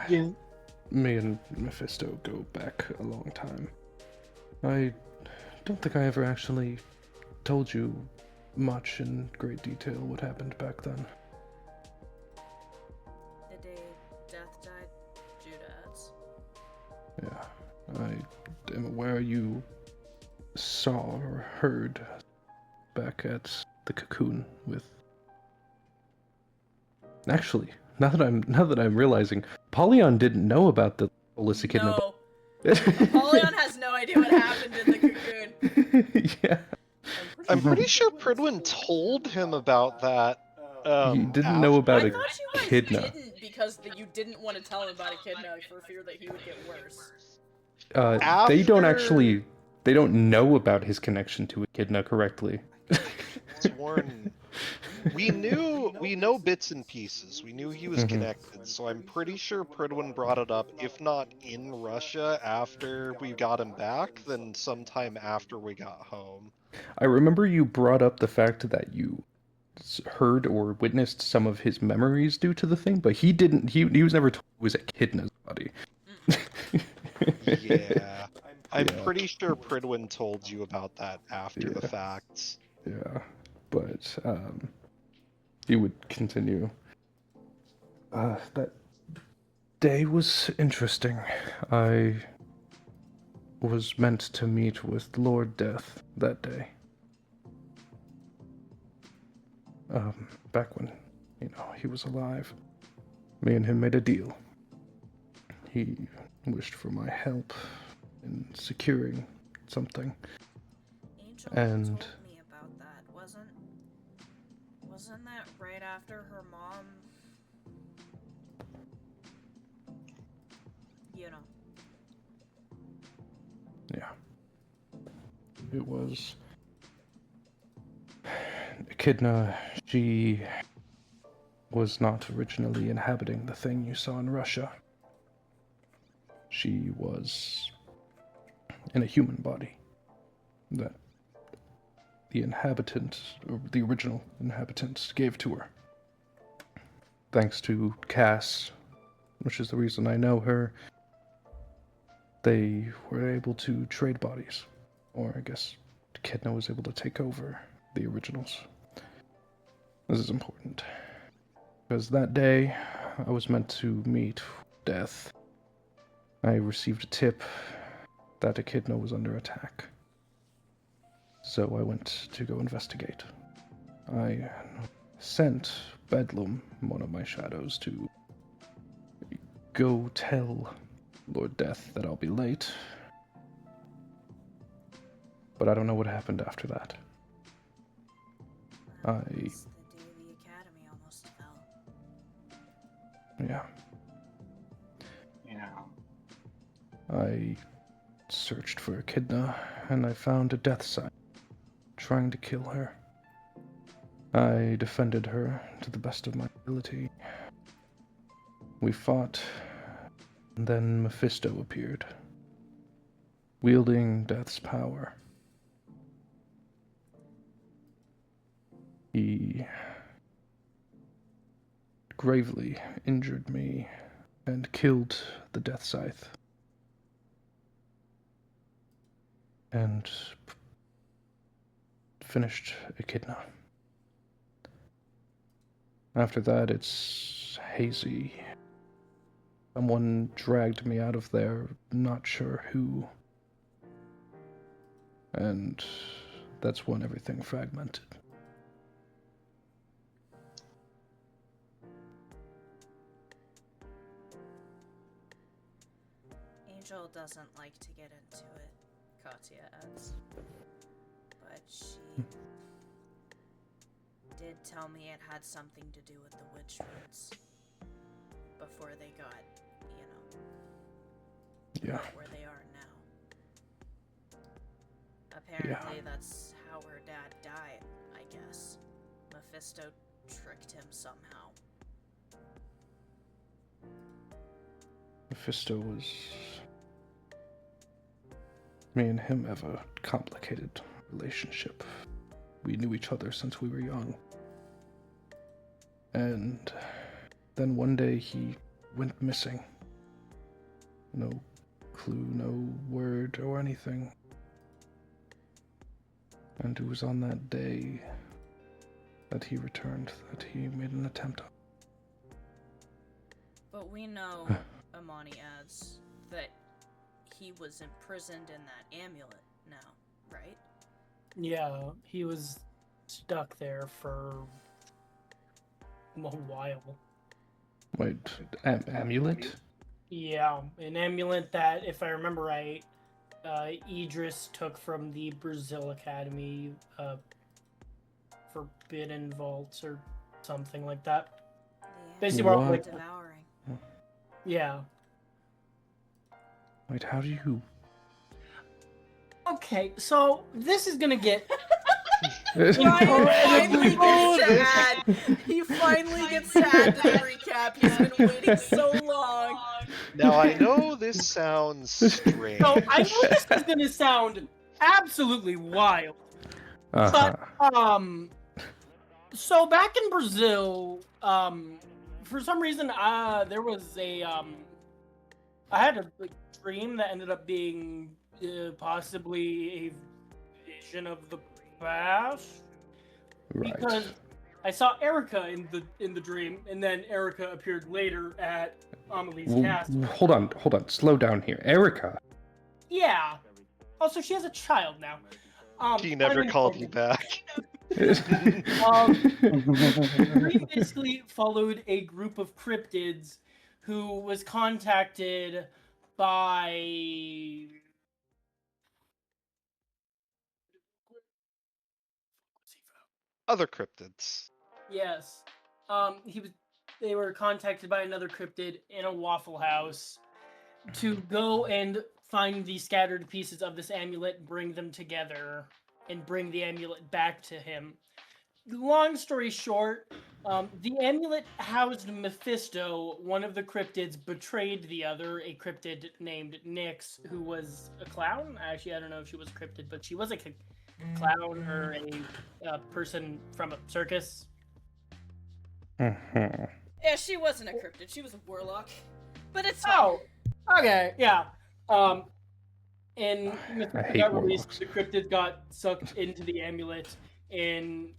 A: yeah,
B: Me and Mephisto go back a long time. I don't think I ever actually told you much in great detail what happened back then.
E: The day Death died, Judah adds.
B: Yeah, I am aware you saw or heard back at the cocoon with... Actually, now that I'm realizing, Apollyon didn't know about the Alyssa Kidna.
E: No. Apollyon has no idea what happened in the cocoon.
B: Yeah.
D: I'm pretty sure Pridwin told him about that.
B: He didn't know about
E: I
B: a
E: thought you guys
B: Kidna.
E: didn't because you didn't want to tell him about Echidna for fear that he would get worse.
B: They don't
D: After-
B: actually... They don't know about his connection to Echidna correctly.
D: Sworn. We know bits and pieces. We knew he was
B: Mhm.
D: connected, so I'm pretty sure Pridwin brought it up, if not in Russia after we got him back, then sometime after we got home.
B: I remember you brought up the fact that you heard or witnessed some of his memories due to the thing, but he didn't. He was never told it was Echidna's body.
D: Yeah. I'm
B: Yeah.
D: pretty sure Pridwin told you about that after the
B: Yeah.
D: fact.
B: Yeah, but he would continue. That day was interesting. I was meant to meet with Lord Death that day. Back when, he was alive. Me and him made a deal. He wished for my help in securing something.
E: Angel
B: And-
E: told me about that, wasn't after her mom, you know.
B: Yeah. It was Echidna. She was not originally inhabiting the thing you saw in Russia. She was in a human body that the inhabitant, or the original inhabitant, gave to her. Thanks to Cass, which is the reason I know her, they were able to trade bodies. Or I guess Echidna was able to take over the originals. This is important. Because that day, I was meant to meet Death. I received a tip that Echidna was under attack. So I went to go investigate. I sent Bedlam, one of my shadows, to go tell Lord Death that I'll be late. But I don't know what happened after that.
E: It's the day the academy almost fell.
B: Yeah.
A: Yeah.
B: I searched for Echidna, and I found a death sign, trying to kill her. I defended her to the best of my ability. We fought, and then Mephisto appeared, wielding Death's power. He gravely injured me and killed the Death Scythe. And finished Echidna. After that, it's hazy. Someone dragged me out of there, not sure who. And that's when everything fragmented.
E: Angel doesn't like to get into it, Katya adds. But she did tell me it had something to do with the witch roots. Before they got,
B: Yeah.
E: where they are now. Apparently that's how her dad died, I guess. Mephisto tricked him somehow.
B: Mephisto was... Me and him have a complicated relationship. We knew each other since we were young. And then one day he went missing. No clue, no word or anything. And it was on that day that he returned that he made an attempt on.
E: But we know, Amani adds, that he was imprisoned in that amulet now, right?
C: Yeah, he was stuck there for a while.
B: Wait, amulet?
C: Yeah, an amulet that, if I remember right, Idris took from the Brazil Academy, Forbidden Vaults or something like that. Basically,
B: What?
C: like,
E: devouring.
C: yeah.
B: Wait, how do you...
C: Okay, so this is gonna get
E: Finally gets to add. He finally gets to add to the recap. He's been waiting so long.
D: Now I know this sounds strange.
C: So I know this is gonna sound absolutely wild,
B: Uh-huh.
C: but so back in Brazil, for some reason, there was a I had a dream that ended up being possibly a vision of the past.
B: Right.
C: Because I saw Erica in the dream, and then Erica appeared later at Amelie's cast.
B: Hold on. Slow down here. Erica.
C: Yeah. Also, she has a child now.
D: She never called you back.
C: Previously followed a group of cryptids who was contacted by
D: Other cryptids.
C: yes, They were contacted by another cryptid in a Waffle House to go and find the scattered pieces of this amulet, bring them together, and bring the amulet back to him. Long story short, the amulet housed Mephisto. One of the cryptids betrayed the other, a cryptid named Nyx, who was a clown. Actually, I don't know if she was a cryptid, but she was like a clown or a person from a circus.
B: Mhm.
E: Yeah, she wasn't a cryptid. She was a warlock. But it's fine.
C: Oh, okay, yeah. And
B: I
C: Mephisto
B: hate
C: got
B: warlocks.
C: released. The cryptid got sucked into the amulet, and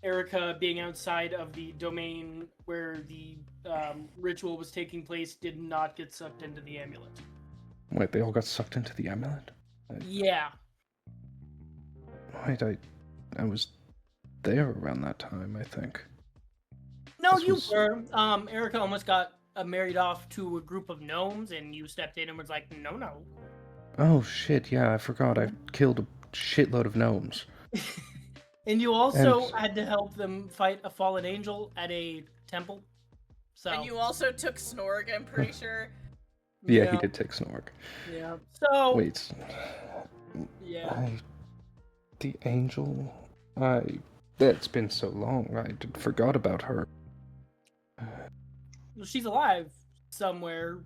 C: Erica, being outside of the domain where the ritual was taking place, did not get sucked into the amulet.
B: Wait, they all got sucked into the amulet?
C: Yeah.
B: Wait, I was there around that time, I think.
C: No,
B: This
C: you
B: was-
C: were. Erica almost got married off to a group of gnomes, and you stepped in and was like, no.
B: Oh shit, yeah, I forgot. I killed a shitload of gnomes.
C: And you also
B: And-
C: had to help them fight a fallen angel at a temple. So.
E: And you also took Snorg, I'm pretty sure.
B: Yeah, he did take Snorg.
C: Yeah. So.
B: Wait,
C: Yeah.
B: the angel? It's been so long, forgot about her.
C: Well, she's alive somewhere.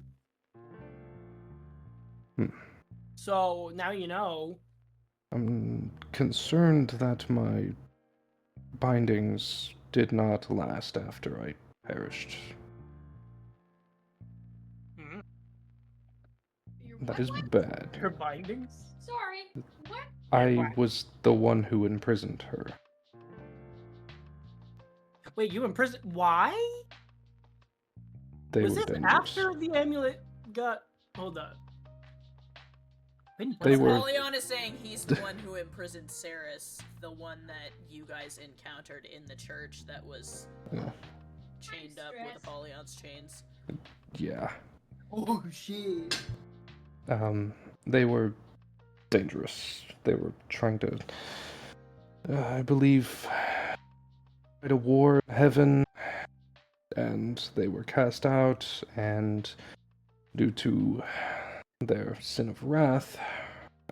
B: Hmm.
C: So now you know.
B: I'm concerned that my bindings did not last after I perished.
C: Mhm.
F: Your
B: That
F: what?
B: is bad.
C: Her bindings.
F: Sorry. What?
B: I was the one who imprisoned her.
C: Wait, you imprisoned? Why?
B: They
C: Was
B: were
C: this
B: dangerous.
C: after the amulet got? Hold on. When
B: They
C: was
B: were-
C: that?
E: Apollyon is saying he's the one who imprisoned Ceres, the one that you guys encountered in the church that was
B: Yeah.
E: chained up with Apollyon's chains.
B: Yeah.
C: Oh shit.
B: They were dangerous. They were trying to, I believe, fight a war in heaven, and they were cast out, and due to their sin of wrath,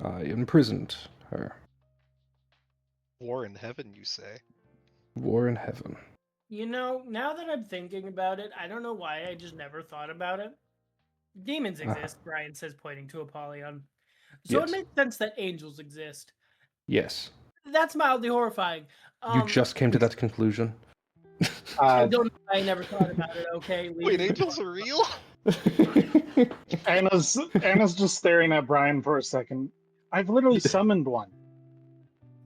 B: I imprisoned her.
D: War in heaven, you say?
B: War in heaven.
C: You know, now that I'm thinking about it, I don't know why I just never thought about it. Demons exist, Brian says, pointing to Apollyon. So
B: Yes.
C: it makes sense that angels exist.
B: Yes.
C: That's mildly horrifying.
B: You just came to that conclusion?
C: I don't know. I never thought about it. Okay.
D: Wait,
C: leave.
D: angels are real?
A: Anna's just staring at Brian for a second. I've literally summoned one.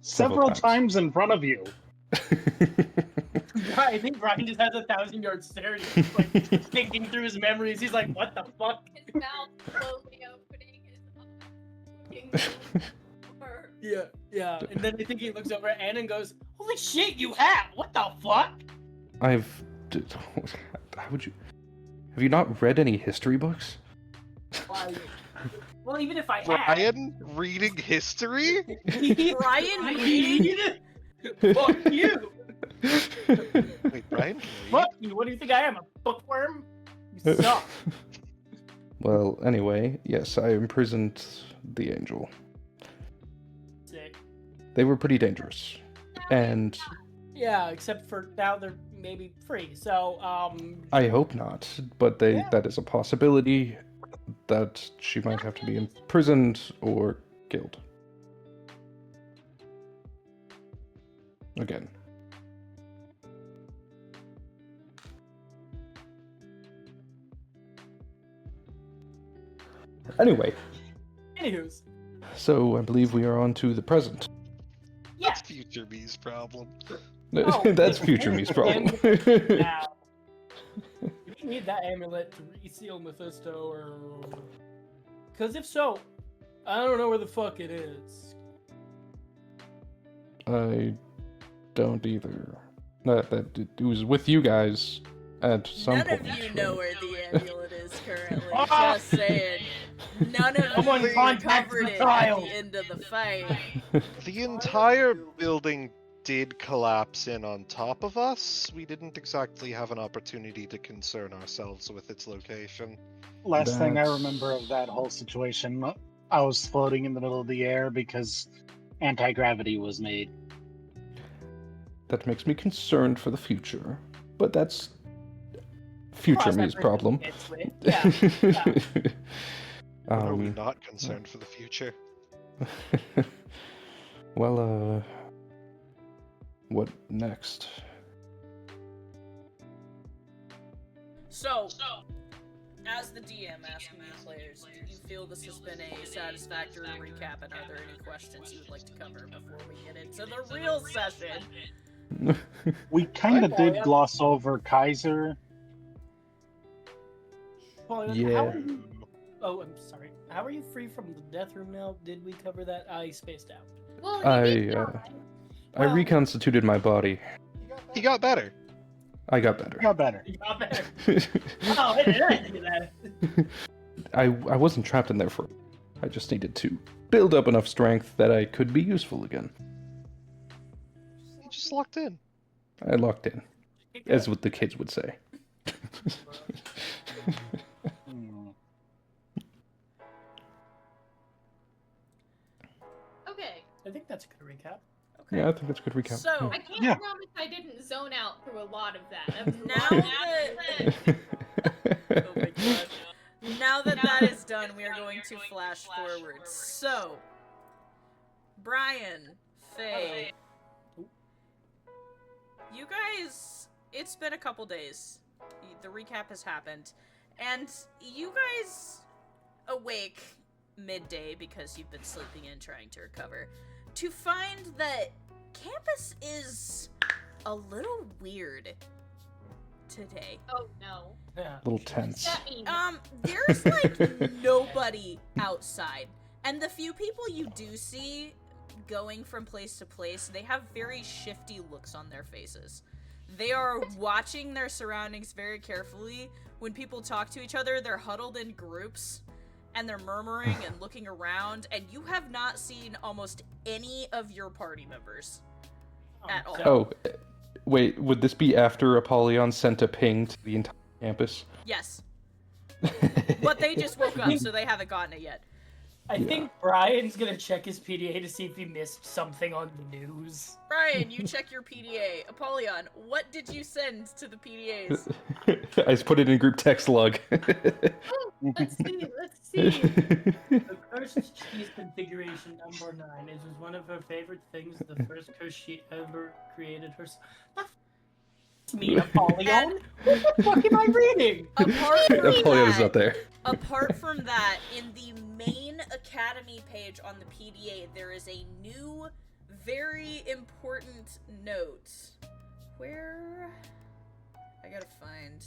B: Several
A: Several times in front of you.
C: I think Brian just has 1,000-yard stare. He's like thinking through his memories. He's like, "What the fuck?"
F: His mouth slowly opening, his eyes looking over.
C: Yeah. And then I think he looks over at Anna and goes, "Holy shit, you have! What the fuck?"
B: How would you... Have you not read any history books?
C: Well, even if I had,
D: Brian reading history?
E: Brian reading?
C: Fuck you!
D: Wait, Brian can read?
C: Fuck you! What do you think I am? A bookworm? You suck.
B: Well, anyway, yes, I imprisoned the angel.
C: Sick.
B: They were pretty dangerous. And
C: Yeah, except for now they're maybe free. So,
B: I hope not, but
C: Yeah.
B: that is a possibility that she might have to be imprisoned or killed. Again. Anyway,
C: anywho's,
B: so I believe we are on to the present.
C: yeah.
D: That's future me's problem.
C: Oh,
B: That's
C: wait,
B: future
C: wait,
B: me's
C: wait,
B: problem.
C: Now, you need that amulet to reseal Mephisto, or because if so, I don't know where the fuck it is.
B: I don't either. It was with you guys at some
E: None
B: point.
E: of you know where the amulet is currently.
C: Ah!
E: Just saying. None of
C: Someone
E: you
C: contact
E: recovered
C: the
E: it
C: child.
E: at the end of the fight.
D: The entire building did collapse in on top of us, we didn't exactly have an opportunity to concern ourselves with its location.
A: Last thing I
B: That's-
A: remember of that whole situation, I was floating in the middle of the air because anti-gravity was made.
B: That makes me concerned for the future. But that's future
C: Cross
B: me's
C: that
B: problem.
C: bridge when we get to it. Yeah.
D: Or are we
B: Um,
D: not concerned for the future?
B: well, what next?
E: So, as the DM asking the players, do you feel this has been a satisfactory recap, and are there any questions you would like to cover before we get into the real session?
A: We kind of
C: Oh,
A: did
C: yeah.
A: gloss over Kaiser.
C: Well,
B: Yeah.
C: How are you... Oh, I'm sorry. How are you free from the death room now? Did we cover that? I spaced out.
F: Well, he
B: I
F: did die.
B: I
C: Well-
B: reconstituted my body.
D: He got better.
B: I got better.
A: Got better.
C: You got better. Oh, I didn't do that.
B: I wasn't trapped in there for. I just needed to build up enough strength that I could be useful again.
D: He just locked in.
B: I locked in, as what the kids would say.
A: Hmm.
F: Okay.
C: I think that's a good recap.
E: Okay.
B: Yeah, I think that's a good recap.
E: So,
F: I can't
A: Yeah.
F: promise I didn't zone out through a lot of that. That was a
E: Now
F: lot of
E: that-
F: action.
E: oh my god. Now that that is done, we are going to flash forward. So, Brian, Faye, you guys, it's been a couple days. The recap has happened. And you guys awake midday because you've been sleeping in trying to recover to find that campus is a little weird today.
F: Oh no.
C: Yeah.
B: Little tense.
F: That means
E: There's like nobody outside. And the few people you do see going from place to place, they have very shifty looks on their faces. They are watching their surroundings very carefully. When people talk to each other, they're huddled in groups and they're murmuring and looking around, and you have not seen almost any of your party members at all.
B: Oh, wait, would this be after Apollyon sent a ping to the entire campus?
E: Yes. But they just woke up, so they haven't gotten it yet.
C: I think Brian's gonna check his PDA to see if he missed something on the news.
E: Brian, you check your PDA. Apollyon, what did you send to the PDAs?
B: I just put it in group text log.
F: let's see, let's see.
C: The cursed cheese configuration number 9 is one of her favorite things. The first curse she ever created herself. Me, Apollyon. What the fuck am I reading?
E: Apart from
B: Apollion's
E: that,
B: not there.
E: apart from that, in the main academy page on the PDA, there is a new, very important note. Where? I gotta find.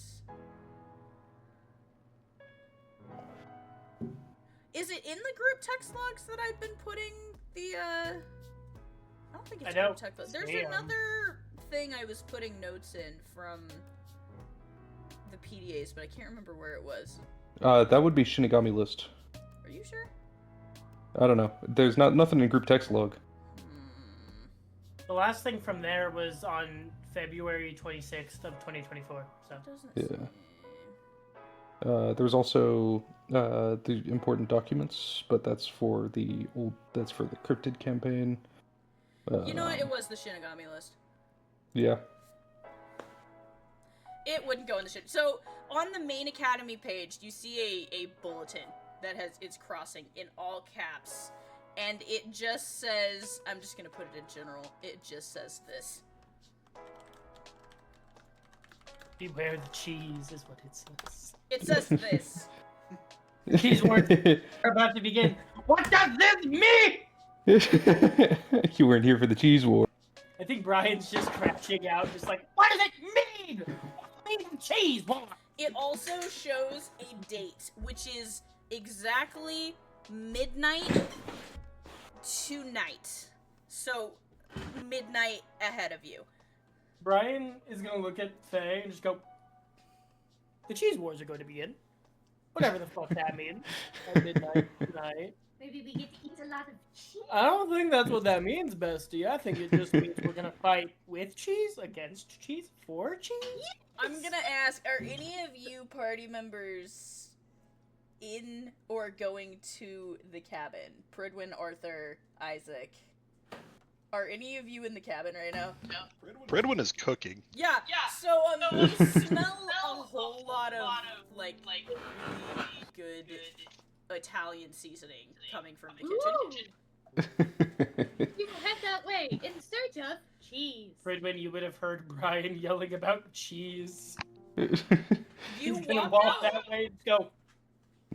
E: Is it in the group text logs that I've been putting the, I don't think it's
C: I don't
E: group text logs. There's
C: see 'em.
E: another thing I was putting notes in from the PDAs, but I can't remember where it was.
B: That would be Shinigami list.
E: Are you sure?
B: I don't know. There's nothing in group text log.
C: The last thing from there was on February 26th of 2024. So
E: Doesn't
B: Yeah.
E: say.
B: There's also the important documents, but that's for the cryptid campaign.
E: You know what? It was the Shinigami list.
B: Yeah.
E: It wouldn't go in the shit. So on the main academy page, you see a bulletin that it's crossing in all caps, and it just says, I'm just gonna put it in general. It just says this.
C: beware the cheese is what it says.
E: It says this.
C: Cheese words are about to begin. What does this mean?
B: You weren't here for the cheese war.
C: I think Brian's just crashing out, just like, what does it mean? What does it mean, cheese war?
E: It also shows a date, which is exactly midnight tonight. So midnight ahead of you.
C: Brian is gonna look at Faye and just go, the cheese wars are going to begin. Whatever the fuck that means. At midnight tonight.
F: Maybe we get to eat a lot of cheese.
C: I don't think that's what that means, bestie. I think it just means we're gonna fight with cheese, against cheese, for cheese.
E: I'm gonna ask, are any of you party members in or going to the cabin? Pridwin, Arthur, Isaac. Are any of you in the cabin right now?
D: Bridwin is cooking.
E: Yeah. So you smell a whole lot of like really good Italian seasoning coming from the kitchen.
F: You head that way in search of cheese.
C: Fridwin, you would have heard Brian yelling about cheese.
E: You
C: He's gonna
E: walk
C: walk
E: out.
C: that way and go,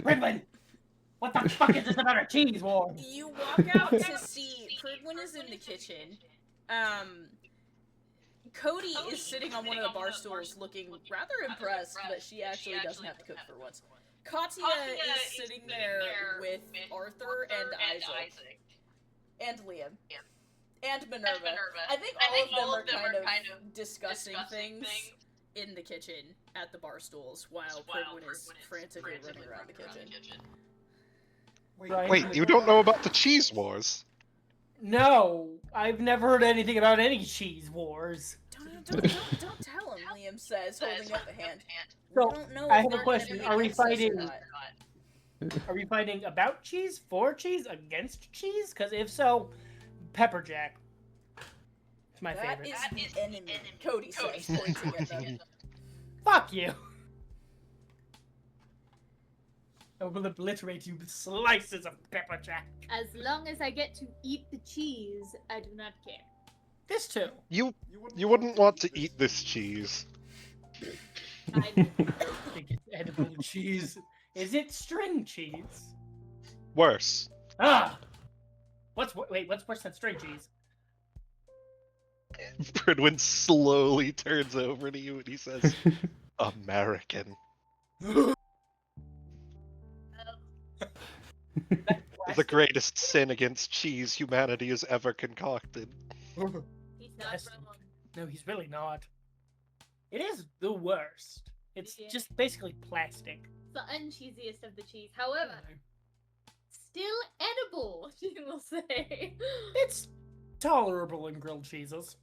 C: Fridwin, what the fuck is this about a cheese war?
E: You walk out to see Pridwin is in the kitchen. Cody is sitting on one of the bar stools looking rather impressed that she actually doesn't have to cook for once. Katya is sitting there with Arthur and Isaac. And Liam. And Minerva. I think all of them are kind of discussing things in the kitchen at the bar stools while Pridwin is frantically running around the kitchen.
C: Brian,
D: Wait, you don't know about the cheese wars?
C: No, I've never heard anything about any cheese wars.
E: Don't tell him, Liam says, holding up a hand.
C: So,
E: We don't know
C: I
E: if
C: have a
E: they're
C: question.
E: gonna
C: Are we
E: against us or
C: fighting-
E: not.
C: Are we fighting about cheese, for cheese, against cheese? Because if so, pepper jack. It's my
E: That
C: favorite.
E: is the enemy, Cody says, pointing at them.
C: Fuck you. I will obliterate you with slices of pepper jack.
F: As long as I get to eat the cheese, I do not care.
C: This too.
D: You wouldn't want to eat this cheese.
F: I
C: Think it's edible cheese. Is it string cheese?
D: Worse.
C: Ah! What's worse than string cheese?
D: Bridwin slowly turns over to you and he says, American. The greatest sin against cheese humanity has ever concocted.
F: He's not
C: Yes.
F: wrong.
C: No, he's really not. It is the worst. It's
F: Yeah.
C: just basically plastic.
F: It's the uncheesiest of the cheese. However, still edible, she will say.
C: It's tolerable in grilled cheeses.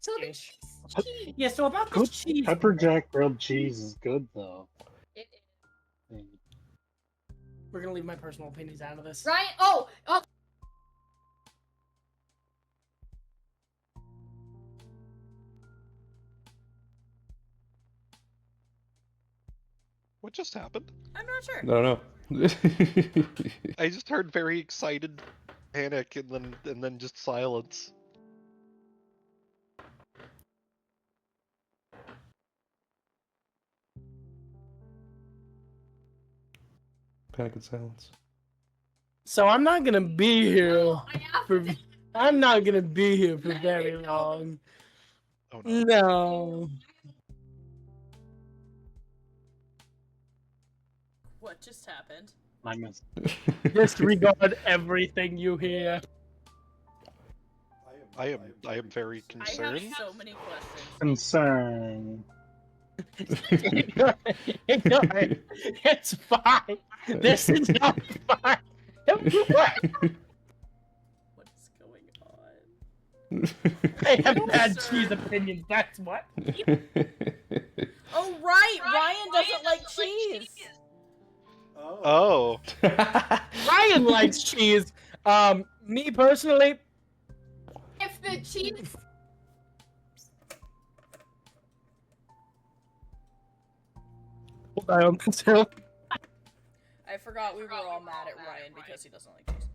F: So the
C: Ish.
F: cheese.
C: Yeah, so about
A: Good
C: this cheese.
A: Pepper jack grilled cheese is good though.
F: It-
C: We're gonna leave my personal opinions out of this.
F: Ryan, oh!
D: What just happened?
E: I'm not sure.
B: I don't know.
D: I just heard very excited panic and then just silence.
B: Panic and silence.
C: So I'm not gonna be here
F: Oh, I have
C: for.
F: to-
C: I'm not gonna be here for very long.
D: Oh no.
C: No.
E: What just happened?
A: I missed.
C: Disregard everything you hear.
D: I am very
E: I have
D: concerned.
E: so many questions.
A: Concern.
C: Ignore it. It's fine. This is not fine.
E: What is going on?
C: I have bad
E: Sir.
C: cheese opinions. That's what.
E: Oh right, Ryan doesn't like cheese.
D: Oh.
C: Ryan likes cheese. Me personally,
F: If the cheese.
C: hold on myself.
E: I forgot we were all mad at Ryan because he doesn't like cheese.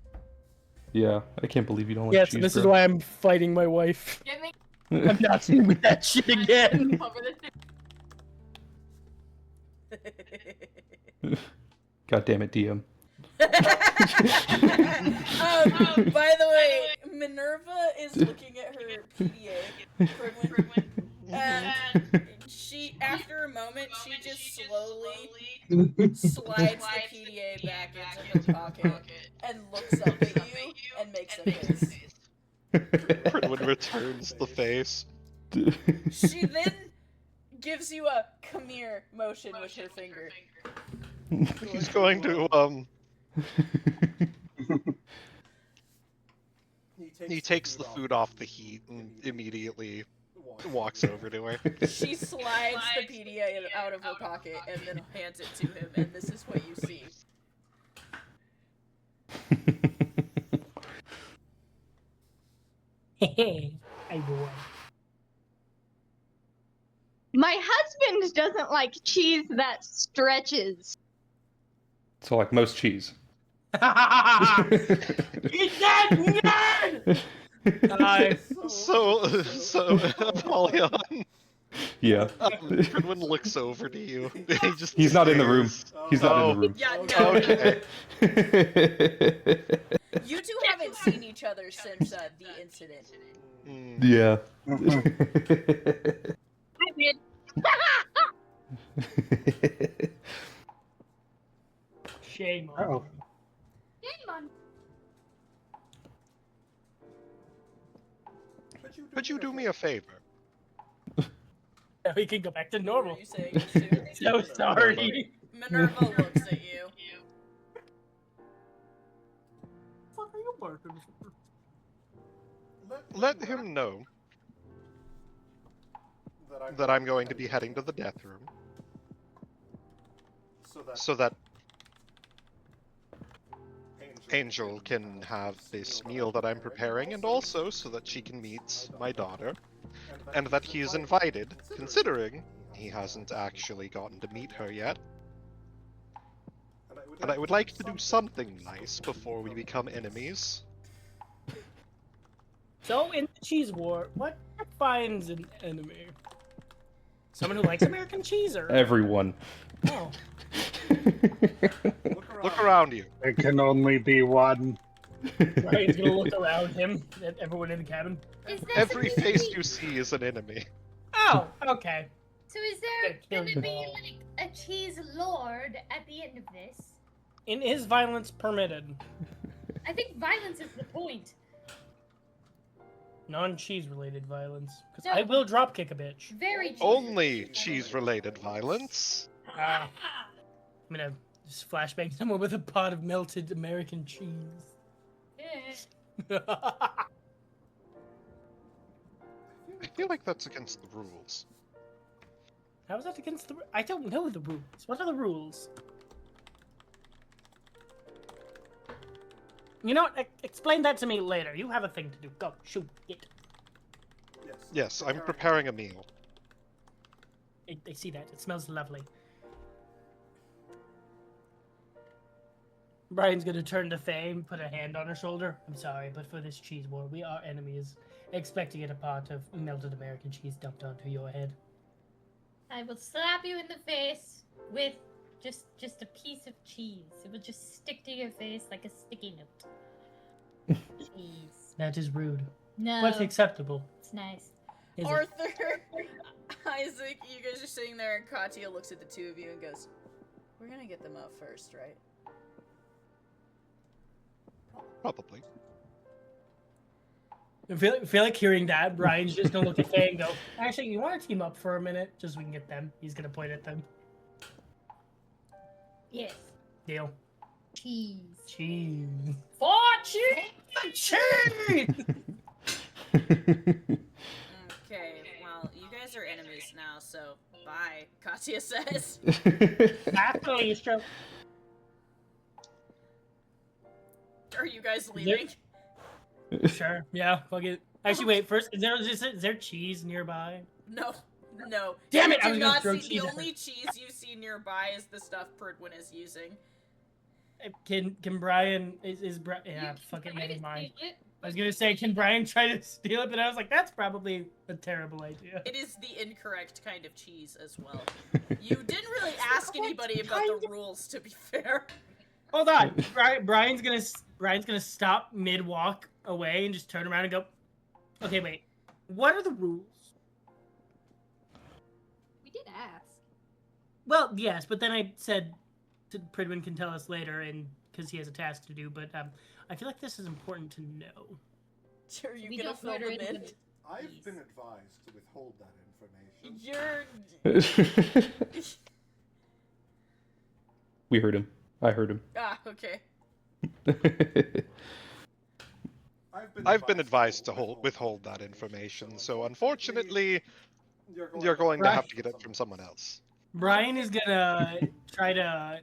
B: Yeah, I can't believe you don't like
C: Yes,
B: cheese.
C: this is
B: bro.
C: why I'm fighting my wife.
F: Get me
C: I'm not seeing with that shit again.
F: over the
B: God damn it, DM.
E: By the way, Minerva is looking at her PDA, Pridwin, and she, after a moment, she just slowly slides the PDA back into her pocket and looks up at you and makes a face.
D: Bridwin returns the face.
E: She then gives you a come here motion with her finger.
D: He's going to He takes the food off the heat and immediately walks over to her.
E: She slides the PDA out of her pocket and then hands it to him, and this is what you see.
C: I won.
F: My husband doesn't like cheese that stretches.
B: So like most cheese.
C: Eat that nerd!
D: So Apollyon,
B: Yeah.
D: Goodwin looks over to you. He just
B: He's not in the room.
D: stares.
B: He's not in the room.
E: Yeah, no.
D: Okay.
E: You two haven't seen each other since the incident.
D: Mm.
B: Yeah.
F: I did.
C: Shame on
A: Uh-oh.
C: you.
F: Shame on.
D: Could you do me a favor?
C: We can go back to
E: What
C: normal.
E: are you saying, Stu?
C: So sorry.
E: Minerva looks at you.
C: What are you barking for?
D: Let him know that I'm going to be heading to the death room, so that Angel can have this meal that I'm preparing, and also so that she can meet my daughter, and that he's invited, considering he hasn't actually gotten to meet her yet. And I would like to do something nice before we become enemies.
C: So, in the cheese war, what defines an enemy? Someone who likes American cheese, or
B: Everyone.
C: oh,
D: Look around you.
A: It can only be one.
C: Ryan's gonna look around him at everyone in the cabin.
F: Is there
D: Every
F: something
D: face
F: to be-
D: you see is an enemy.
C: Oh, okay.
F: So is there
C: Kill
F: gonna
C: you
F: be
C: all.
F: like a cheese lord at the end of this?
C: In is violence permitted?
F: I think violence is the point.
C: Non-cheese related violence. Because
F: No.
C: I will drop kick a bitch.
F: Very cheesy.
D: Only cheese-related violence.
C: I'm gonna just flashbang someone with a pot of melted American cheese.
F: Yeah.
D: I feel like that's against the rules.
C: How is that against the? I don't know the rules. What are the rules? You know what? Explain that to me later. You have a thing to do. Go, shoot it.
D: Yes, I'm preparing a meal.
C: I see that. It smells lovely. Brian's gonna turn to Faye and put a hand on her shoulder. I'm sorry, but for this cheese war, we are enemies. Expect to get a pot of melted American cheese dumped onto your head.
F: I will slap you in the face with just a piece of cheese. It will just stick to your face like a sticky note. Cheese.
C: That is rude,
F: No,
C: but acceptable.
F: it's nice.
C: Is it?
E: Arthur, Isaac, you guys are sitting there, and Katya looks at the two of you and goes, "We're gonna get them out first, right?"
D: Probably.
C: I feel like hearing that, Brian's just gonna look at Faye and go, actually, you want to team up for a minute, just so we can get them? He's gonna point at them.
F: Yes.
C: Deal.
F: Cheese.
C: Cheese.
F: For cheese!
C: Cheese!
E: Okay, well, you guys are enemies now, so bye, Katya says.
C: Actually, stroke.
E: Are you guys leaving?
C: Sure. Yeah. Fuck it. Actually, wait. First, is there cheese nearby?
E: No. No.
C: Damn
E: You
C: it, I
E: do
C: was gonna
E: not
C: throw
E: see
C: cheese
E: the
C: at her.
E: only cheese you see nearby is the stuff Pridwin is using.
C: Can Brian is Brian? Yeah.
F: You
C: Fuck it.
F: can try
C: Never
F: to
C: mind.
F: steal it,
C: I was gonna say, can Brian try to steal it? But I was like, that's probably a terrible idea.
E: It is the incorrect kind of cheese as well. You didn't really ask anybody about the rules, to be fair.
C: Hold on. Brian's gonna stop mid walk away and just turn around and go. Okay, wait. What are the rules?
F: We did ask.
C: Well, yes, but then I said Pridwin can tell us later, and because he has a task to do. But I feel like this is important to know.
E: Are you
F: We
E: gonna
F: don't
E: fill
F: murder
E: them in?
F: anybody.
G: I've been advised to withhold that information.
E: You're...
B: We heard him. I heard him.
E: Ah, okay.
D: I've been advised to withhold that information, so unfortunately, you're going to have to get it from someone else.
C: Brian is gonna try to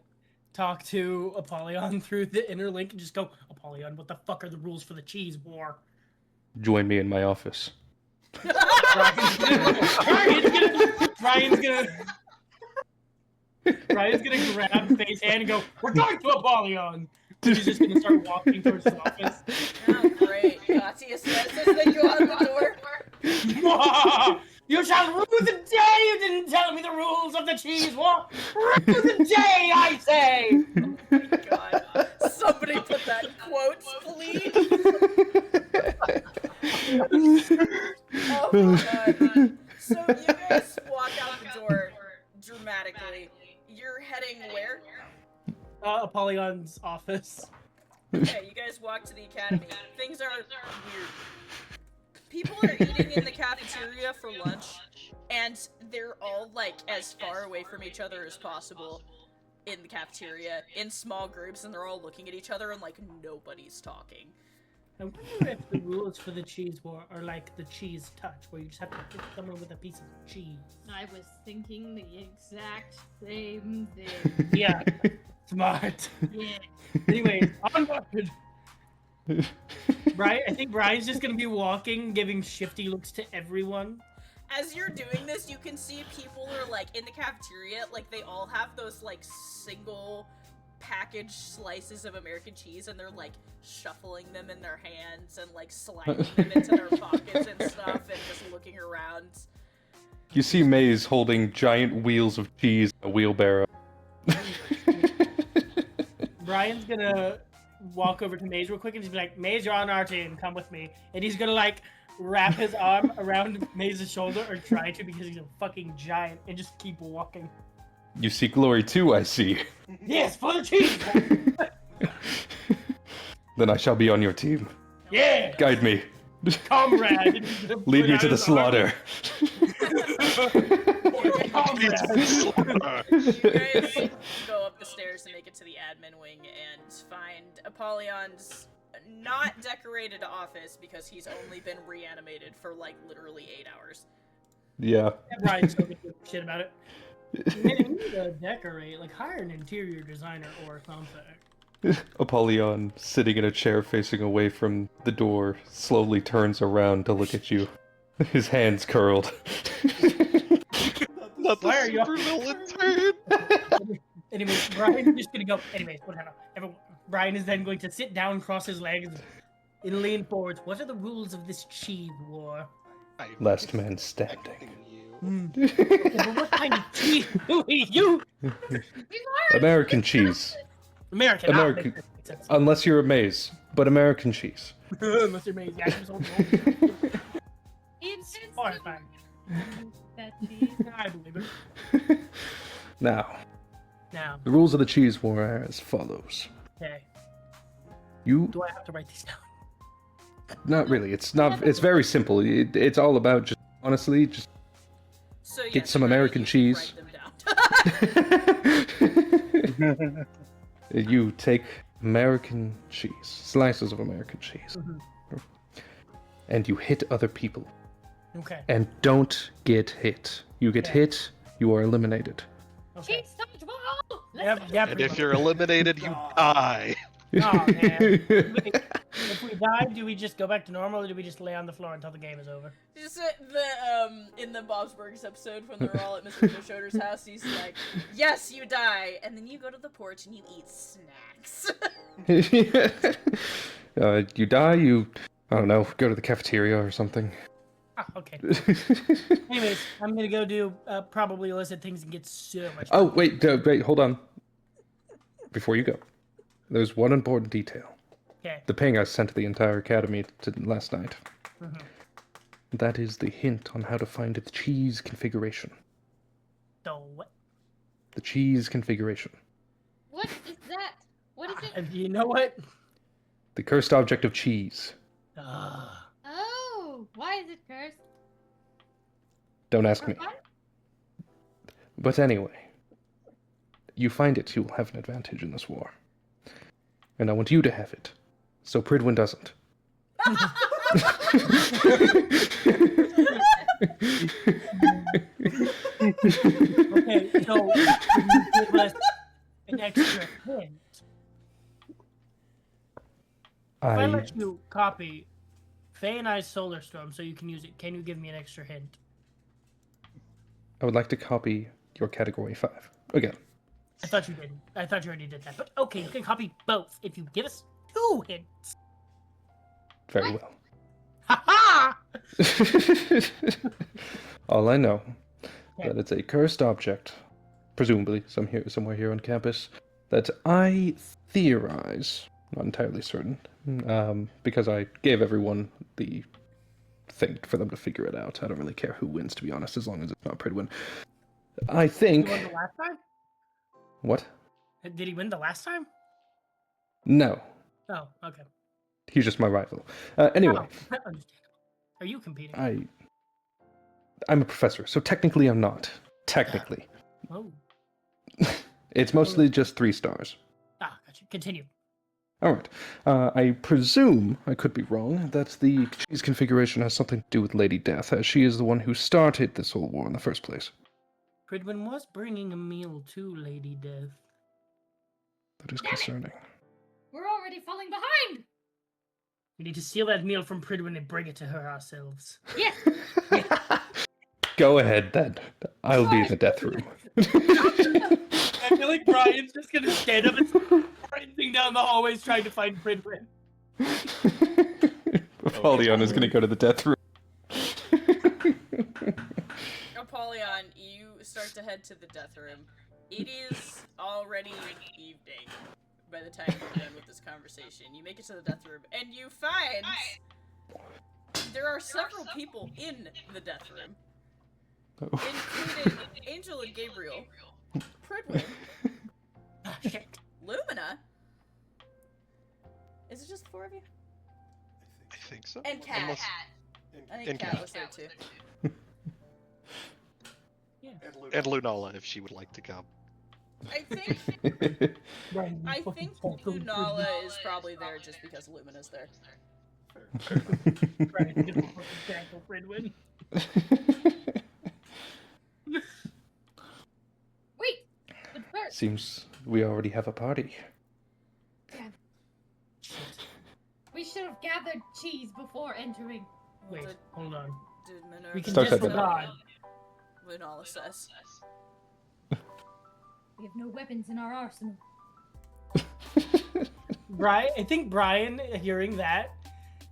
C: talk to Apollyon through the interlink and just go, Apollyon, what the fuck are the rules for the cheese war?
B: Join me in my office.
C: Brian's gonna grab Faye's hand and go, we're going to Apollyon! And he's just gonna start walking towards his office.
E: Oh, great. Katya says as they go out the door.
C: You shall rue the day you didn't tell me the rules of the cheese war! Rue the day, I say!
E: Oh my god. Somebody put that in quotes, please. Oh my god. So you guys walk out the door dramatically. You're heading where?
C: Apollyon's office.
E: Okay, you guys walk to the academy. Things are weird. People are eating in the cafeteria for lunch, and they're all, like, as far away from each other as possible in the cafeteria, in small groups, and they're all looking at each other, and, like, nobody's talking.
C: I wonder if the rules for the cheese war are like the cheese touch, where you just have to hit someone with a piece of cheese.
F: I was thinking the exact same thing.
C: Yeah, smart.
F: Yeah.
C: Anyways, onward. Brian, I think Brian's just gonna be walking, giving shifty looks to everyone.
E: As you're doing this, you can see people are, like, in the cafeteria, like, they all have those, like, single packaged slices of American cheese, and they're, like, shuffling them in their hands and, like, sliding them into their pockets and stuff, and just looking around.
B: You see Maze holding giant wheels of cheese in a wheelbarrow.
C: Brian's gonna walk over to Maze real quick and just be like, Maze, you're on our team, come with me. And he's gonna, like, wrap his arm around Maze's shoulder, or try to, because he's a fucking giant, and just keep walking.
B: You seek glory too, I see.
C: Yes, for the cheese!
B: Then I shall be on your team.
C: Yeah!
B: Guide me.
C: Comrade! And he's gonna
B: Lead
C: put
B: me
C: out
B: to the
C: his arm.
B: slaughter.
C: Comrade!
E: You guys go up the stairs and make it to the admin wing and find Apollyon's not decorated office because he's only been reanimated for, like, literally 8 hours.
B: Yeah.
C: Yeah, Brian's still giving shit about it. Man, you need to decorate, like, hire an interior designer or something.
B: Apollyon, sitting in a chair facing away from the door, slowly turns around to look at you. His hands curled.
D: Not the
C: Why are you-
D: super villain turn!
C: Anyways, Brian's just gonna go. Anyways, whatever. Brian is then going to sit down, cross his legs, and lean forward. What are the rules of this cheese war?
B: Last man standing.
C: Okay, but what kind of cheese do we use?
B: American cheese.
C: American.
B: American.
C: Makes sense.
B: Unless you're a Maze, but American cheese.
C: Unless you're amazing.
F: It's
C: Horrifying.
F: that cheese.
C: I believe it.
B: Now,
C: Now,
B: the rules of the cheese war are as follows.
C: okay.
B: You,
C: Do I have to write these down?
B: not really. It's not. It's very simple. It's all about just honestly, just
E: So
B: Get
E: yes,
B: some
E: you're right,
B: American
E: you
B: cheese.
E: write them down.
B: you take American cheese, slices of American cheese,
C: Mhm.
B: and you hit other people.
C: Okay.
B: And don't get hit. You get
C: Okay.
B: hit, you are eliminated.
C: Okay.
F: Cheese dodgeball!
C: Yep. Yep.
D: And if you're eliminated, you die.
C: Oh, man. Wait, if we die, do we just go back to normal, or do we just lay on the floor until the game is over?
E: Just in the Bob's Burgers episode when they're all at Mr. Schroeder's house, he's like, "Yes, you die," and then you go to the porch and you eat snacks.
B: You die, you, I don't know, go to the cafeteria or something.
C: Ah, okay. Anyways, I'm gonna go do probably illicit things and get so much.
B: Oh, wait, hold on. Before you go, there's one important detail.
C: Okay.
B: The ping I sent to the entire academy last night.
C: Mhm.
B: That is the hint on how to find the cheese configuration.
C: So what?
B: The cheese configuration.
F: What is that? What is it?
C: You know what?
B: The cursed object of cheese.
F: Oh, why is it cursed?
B: Don't ask me.
F: What?
B: But anyway, you find it, you will have an advantage in this war. And I want you to have it, so Pridwin doesn't.
C: Okay, so can you give us an extra hint? If I let you copy Faye and I's Solar Storm so you can use it, can you give me an extra hint?
B: I would like to copy your category 5. Again.
C: I thought you didn't. I thought you already did that. But okay, you can copy both if you give us 2 hints.
B: Very well.
C: Ha ha!
B: All I know, that it's a cursed object, presumably somewhere here on campus, that I theorize, not entirely certain, because I gave everyone the thing for them to figure it out. I don't really care who wins, to be honest, as long as it's not Pridwin. I think...
C: Did he win the last time?
B: What?
C: Did he win the last time?
B: No.
C: Oh, okay.
B: He's just my rival. Anyway.
C: Oh, understandable. Are you competing?
B: I'm a professor, so technically I'm not. Technically.
C: Oh.
B: It's mostly just 3 stars.
C: Ah, gotcha. Continue.
B: Alright. I presume, I could be wrong, that the cheese configuration has something to do with Lady Death, as she is the one who started this whole war in the first place.
C: Pridwin was bringing a meal to Lady Death.
B: That is concerning.
F: We're already falling behind.
C: We need to steal that meal from Pridwin and bring it to her ourselves.
F: Yes.
B: Go ahead, then. I'll be in the death room.
C: I feel like Brian's just gonna stand up and sprinting down the hallways trying to find Pridwin.
B: Apollyon is going to go to the death room.
E: Apollyon, you start to head to the death room. It is already evening by the time you're done with this conversation. You make it to the death room, and you find there are several people in the death room, including Angel and Gabriel, Pridwin,
C: Ah, shit.
E: Lumina. Is it just 4 of you?
D: I think so.
E: And Cat.
D: Unless-
E: I think
D: and
E: Cat
D: Cat.
E: was there too.
D: And Lunala, if she would like to come.
E: I think
C: Brian, you
E: I
C: fucking
E: think
C: fuck with
E: Lunala is probably there just because Lumina's there.
C: Pridwin. Brian, you fucking tackle Pridwin.
F: Wait. But first,
B: Seems we already have a party.
F: we should have gathered cheese before entering.
C: Wait, hold on.
E: Did Minerva
C: We can
B: Start that
C: disregard.
E: Lunala says.
F: We have no weapons in our arsenal.
C: Brian, I think Brian, hearing that,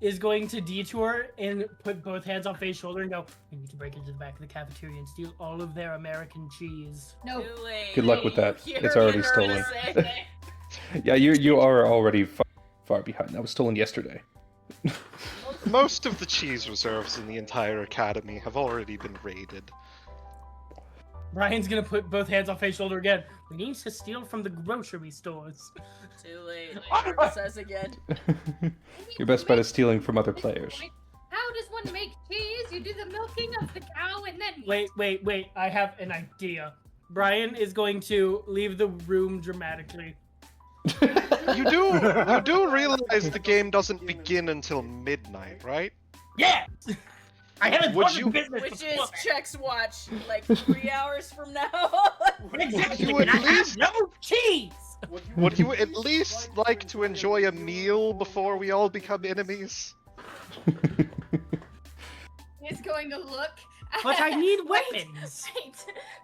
C: is going to detour and put both hands on Faye's shoulder and go, we need to break into the back of the cafeteria and steal all of their American cheese.
F: No.
E: Too late.
B: Good luck with that.
E: You
B: It's
E: hear
B: already
E: Minerva
B: stolen.
E: say.
B: Yeah, you are already far behind. That was stolen yesterday.
D: Most of the cheese reserves in the entire academy have already been raided.
C: Brian's gonna put both hands on Faye's shoulder again. We need to steal from the grocery stores.
E: Too late. Minerva says again.
B: Your best bet is stealing from other players.
F: How does one make cheese? You do the milking of the cow and then
C: Wait. I have an idea. Brian is going to leave the room dramatically.
D: You do realize the game doesn't begin until midnight, right?
C: Yeah! I haven't
D: Would
C: done
D: you-
C: business
E: Which is
C: before.
E: Check's watch, like 3 hours from now.
C: Exactly,
D: You
C: and
D: at
C: I have
D: least-
C: no cheese!
D: Would you at least like to enjoy a meal before we all become enemies?
F: He's going to look.
C: But I need
F: Wait,
C: weapons!
F: Wait.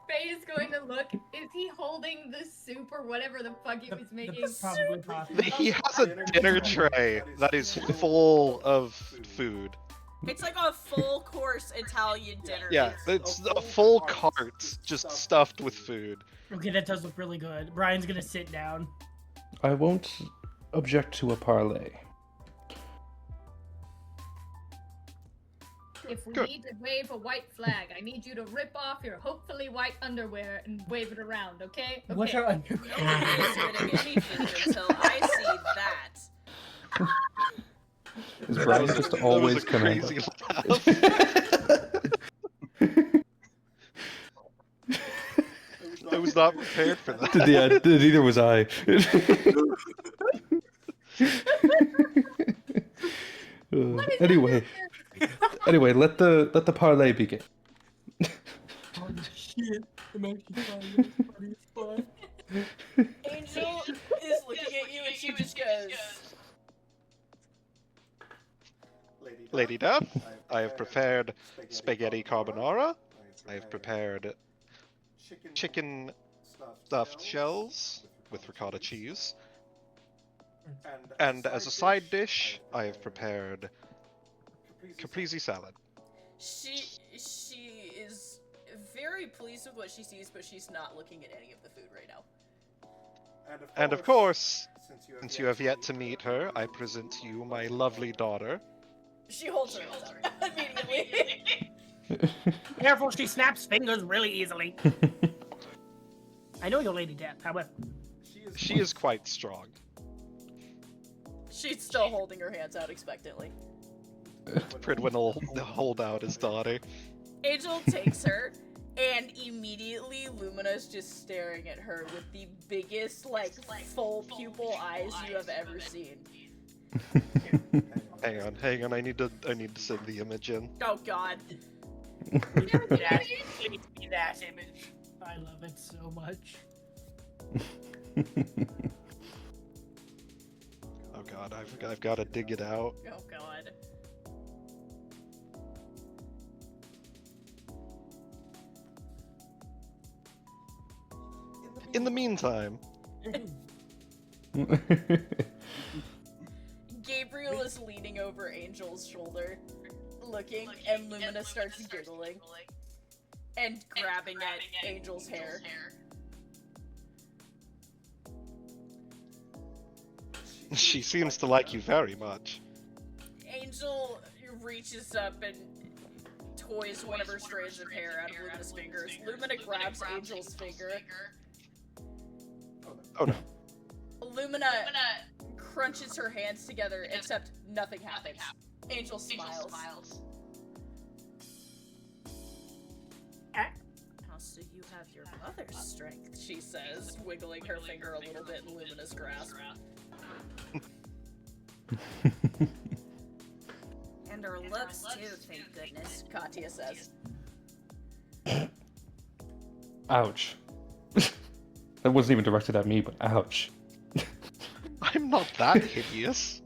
F: Faye is going to look. Is he holding the soup or whatever the fuck he was making?
C: Probably possible.
D: He has a dinner tray that is full of food.
E: It's like a full course Italian dinner.
D: Yeah, it's a full cart just stuffed with food.
C: Okay, that does look really good. Brian's gonna sit down.
B: I won't object to a parlay.
F: If we
D: Good.
F: need to wave a white flag, I need you to rip off your hopefully white underwear and wave it around, okay?
C: What's
F: Okay.
C: our under?
E: Nobody is getting any food until I see that.
B: Is Brian just
D: That was
B: always
D: a
B: coming?
D: crazy laugh. That was not prepared for that.
B: Yeah, neither was I. Anyway, let the parlay begin.
C: Oh shit! I'm actually finding this funny spot.
E: Angel is looking at you and she just goes,
D: Lady Duff, I have prepared spaghetti carbonara. I have prepared chicken stuffed shells with ricotta cheese. And as a side dish, I have prepared caprese salad.
E: she is very pleased with what she sees, but she's not looking at any of the food right now.
D: And of course, since you have yet to meet her, I present to you my lovely daughter.
E: She holds her hands out immediately.
C: Careful, she snaps fingers really easily. I know your Lady Death, however.
D: She is quite strong.
E: She's still holding her hands out expectantly.
D: Pridwin will hold out his daughter.
E: Angel takes her, and immediately Lumina's just staring at her with the biggest, like, full pupil eyes you have ever seen.
D: Hang on, I need to send the image in.
E: Oh god.
C: That, please be that image. I love it so much.
D: Oh god, I've got to dig it out.
E: Oh god.
D: In the meantime,
E: Gabriel is leaning over Angel's shoulder, looking, and Lumina starts giggling and grabbing at Angel's hair.
D: she seems to like you very much.
E: Angel reaches up and toys one of her strands of hair out of Lumina's fingers. Lumina grabs Angel's finger.
D: Oh no.
E: Lumina crunches her hands together, except nothing happens. Angel smiles. So you have your mother's strength, she says, wiggling her finger a little bit in Lumina's grasp. And her looks too, thank goodness, Katya says.
B: Ouch. That wasn't even directed at me, but ouch.
D: I'm not that hideous.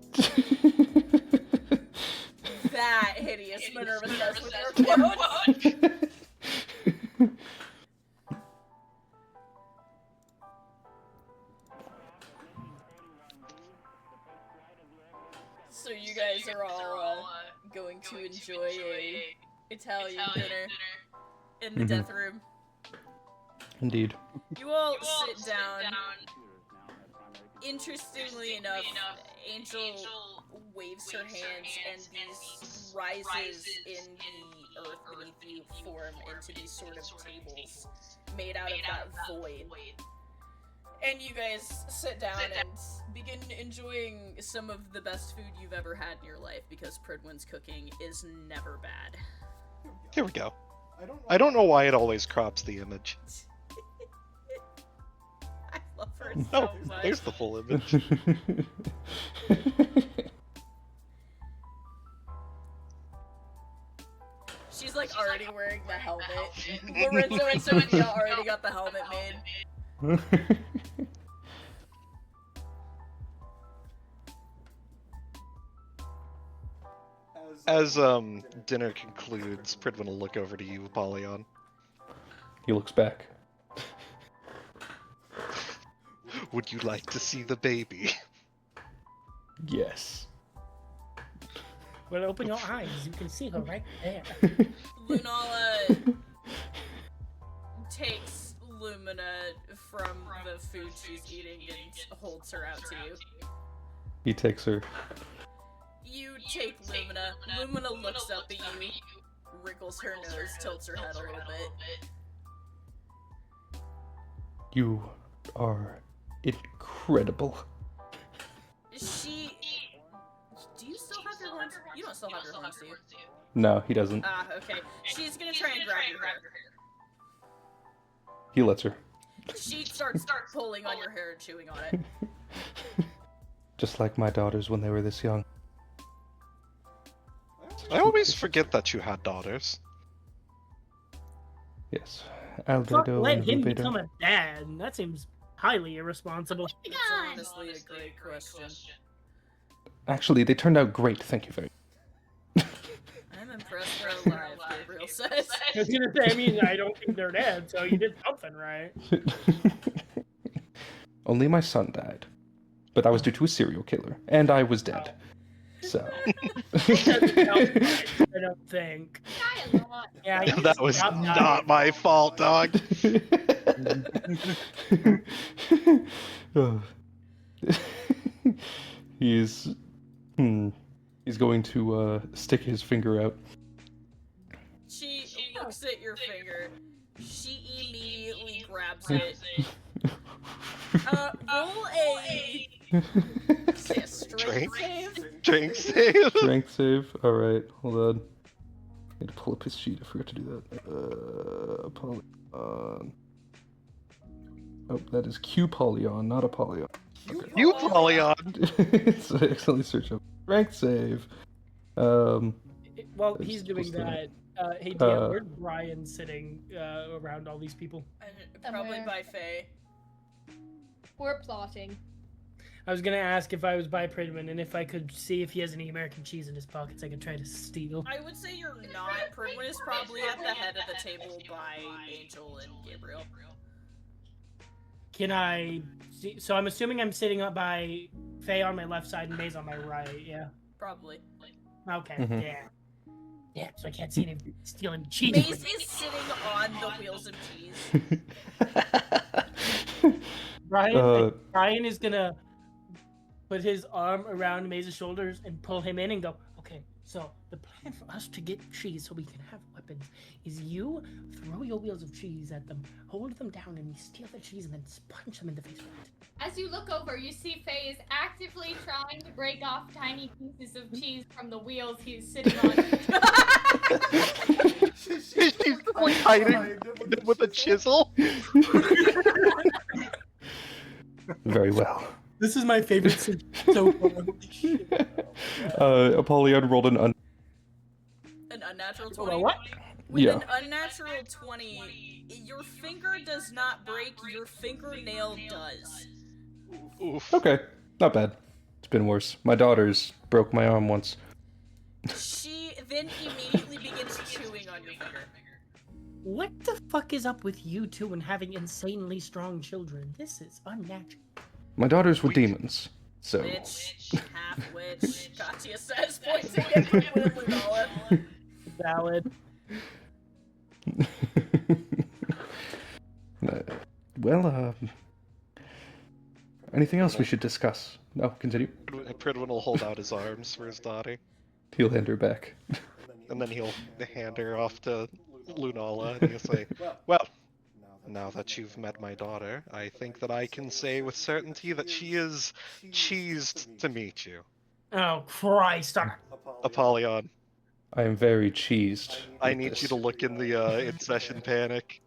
E: That hideous, Minerva says with her quotes. So you guys are all going to enjoy a Italian dinner in the death room.
B: Indeed.
E: You all sit down. Interestingly enough, Angel waves her hands and these rises in the earth beneath you form into these sort of tables made out of that void. And you guys sit down and begin enjoying some of the best food you've ever had in your life, because Pridwin's cooking is never bad.
D: Here we go. I don't know why it always crops the image.
E: I love her
D: Oh,
E: so much.
D: there's the full image.
E: She's like already wearing the helmet. Lorenzo and Sophia already got the helmet made.
D: As dinner concludes, Pridwin will look over to you, Apollyon.
B: He looks back.
D: Would you like to see the baby?
B: Yes.
C: Well, open your eyes. You can see her right there.
E: Lunala takes Lumina from the food she's eating and holds her out to you.
B: He takes her.
E: You take Lumina. Lumina looks up at you, wrinkles her nose, tilts her head a little bit.
B: You are incredible.
E: Do you still have your horns? You don't still have your horns, do you?
B: No, he doesn't.
E: Ah, okay. She's gonna try and grab your hair.
B: He lets her.
E: She starts pulling on your hair and chewing on it.
B: Just like my daughters when they were this young.
D: I always forget that you had daughters.
B: Yes.
C: Fuck,
B: Albedo
C: let
B: and
C: him
B: Rubedo.
C: become a dad. That seems highly irresponsible.
E: That's honestly a great question.
B: Actually, they turned out great, thank you very
E: I'm impressed they're alive, Gabriel says.
C: I was gonna say, I mean, I don't think they're dead, so you did something right.
B: Only my son died. But that was due to a serial killer. And I was dead. So.
C: Doesn't help much, I don't think.
F: Die a lot.
C: Yeah, you
D: That was
C: stop
D: not
C: dying.
D: my fault, dog.
B: He's he's going to stick his finger out.
E: She looks at your finger. She immediately grabs it. Roll a strength save.
D: Drink save.
B: Strength save. Alright, hold on. I need to pull up his sheet. I forgot to do that. Polyon. Oh, that is Q Polyon, not Apollyon. Okay.
D: You Polyon.
B: It's excellently search up. Strength save.
C: While
B: That's
C: he's doing
B: supposed to-
C: that, hey, DM, where's Brian sitting around all these people?
E: Probably
F: Somewhere.
E: by Faye.
F: We're plotting.
C: I was gonna ask if I was by Pridman and if I could see if he has any American cheese in his pockets I could try to steal.
E: I would say you're not. Pridwin is probably at the head of the table by Angel and Gabriel.
C: Can I see? So I'm assuming I'm sitting up by Faye on my left side and Maze on my right, yeah?
E: Probably.
C: Okay,
B: Mhm.
C: yeah. Yeah, so I can't see any stealing cheese.
E: Maze is sitting on the wheels of cheese.
C: Brian is gonna put his arm around Maze's shoulders and pull him in and go, okay, so the plan for us to get cheese so we can have weapons is you throw your wheels of cheese at them, hold them down, and we steal the cheese and then punch them in the face with it.
F: As you look over, you see Faye is actively trying to break off tiny pieces of cheese from the wheels he's sitting on.
D: She's like hiding with a chisel.
B: Very well.
C: This is my favorite scene so far.
B: Apollyon rolled an
E: An unnatural
C: Hold
E: 20.
C: on, what?
E: With
B: Yeah.
E: an unnatural 20, your finger does not break, your fingernail does.
D: Oof.
B: Okay, not bad. It's been worse. My daughters broke my arm once.
E: She then immediately begins chewing on your finger.
C: What the fuck is up with you two and having insanely strong children? This is unnatural.
B: My daughters were demons, so.
E: Witch, half witch, Katya says, pointing at Pridwin and Lunala.
C: Valid.
B: Well, anything else we should discuss? No, continue.
D: Pridwin will hold out his arms for his daughter,
B: He'll hand her back.
D: and then he'll hand her off to Lunala, and he'll say, "Well, now that you've met my daughter, I think that I can say with certainty that she is cheesed to meet you."
C: Oh Christ!
D: Apollyon,
B: I am very cheesed.
D: I
B: with
D: need
B: this.
D: you to look in the in-session panic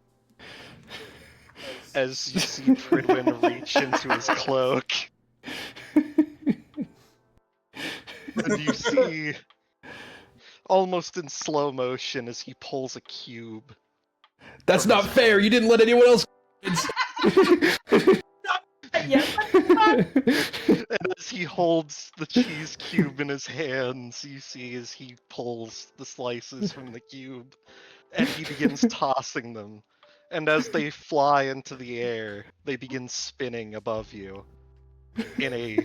D: as you see Pridwin reach into his cloak, and you see, almost in slow motion, as he pulls a cube.
B: That's not fair! You didn't let anyone else.
D: And as he holds the cheese cube in his hands, you see as he pulls the slices from the cube, and he begins tossing them. And as they fly into the air, they begin spinning above you in a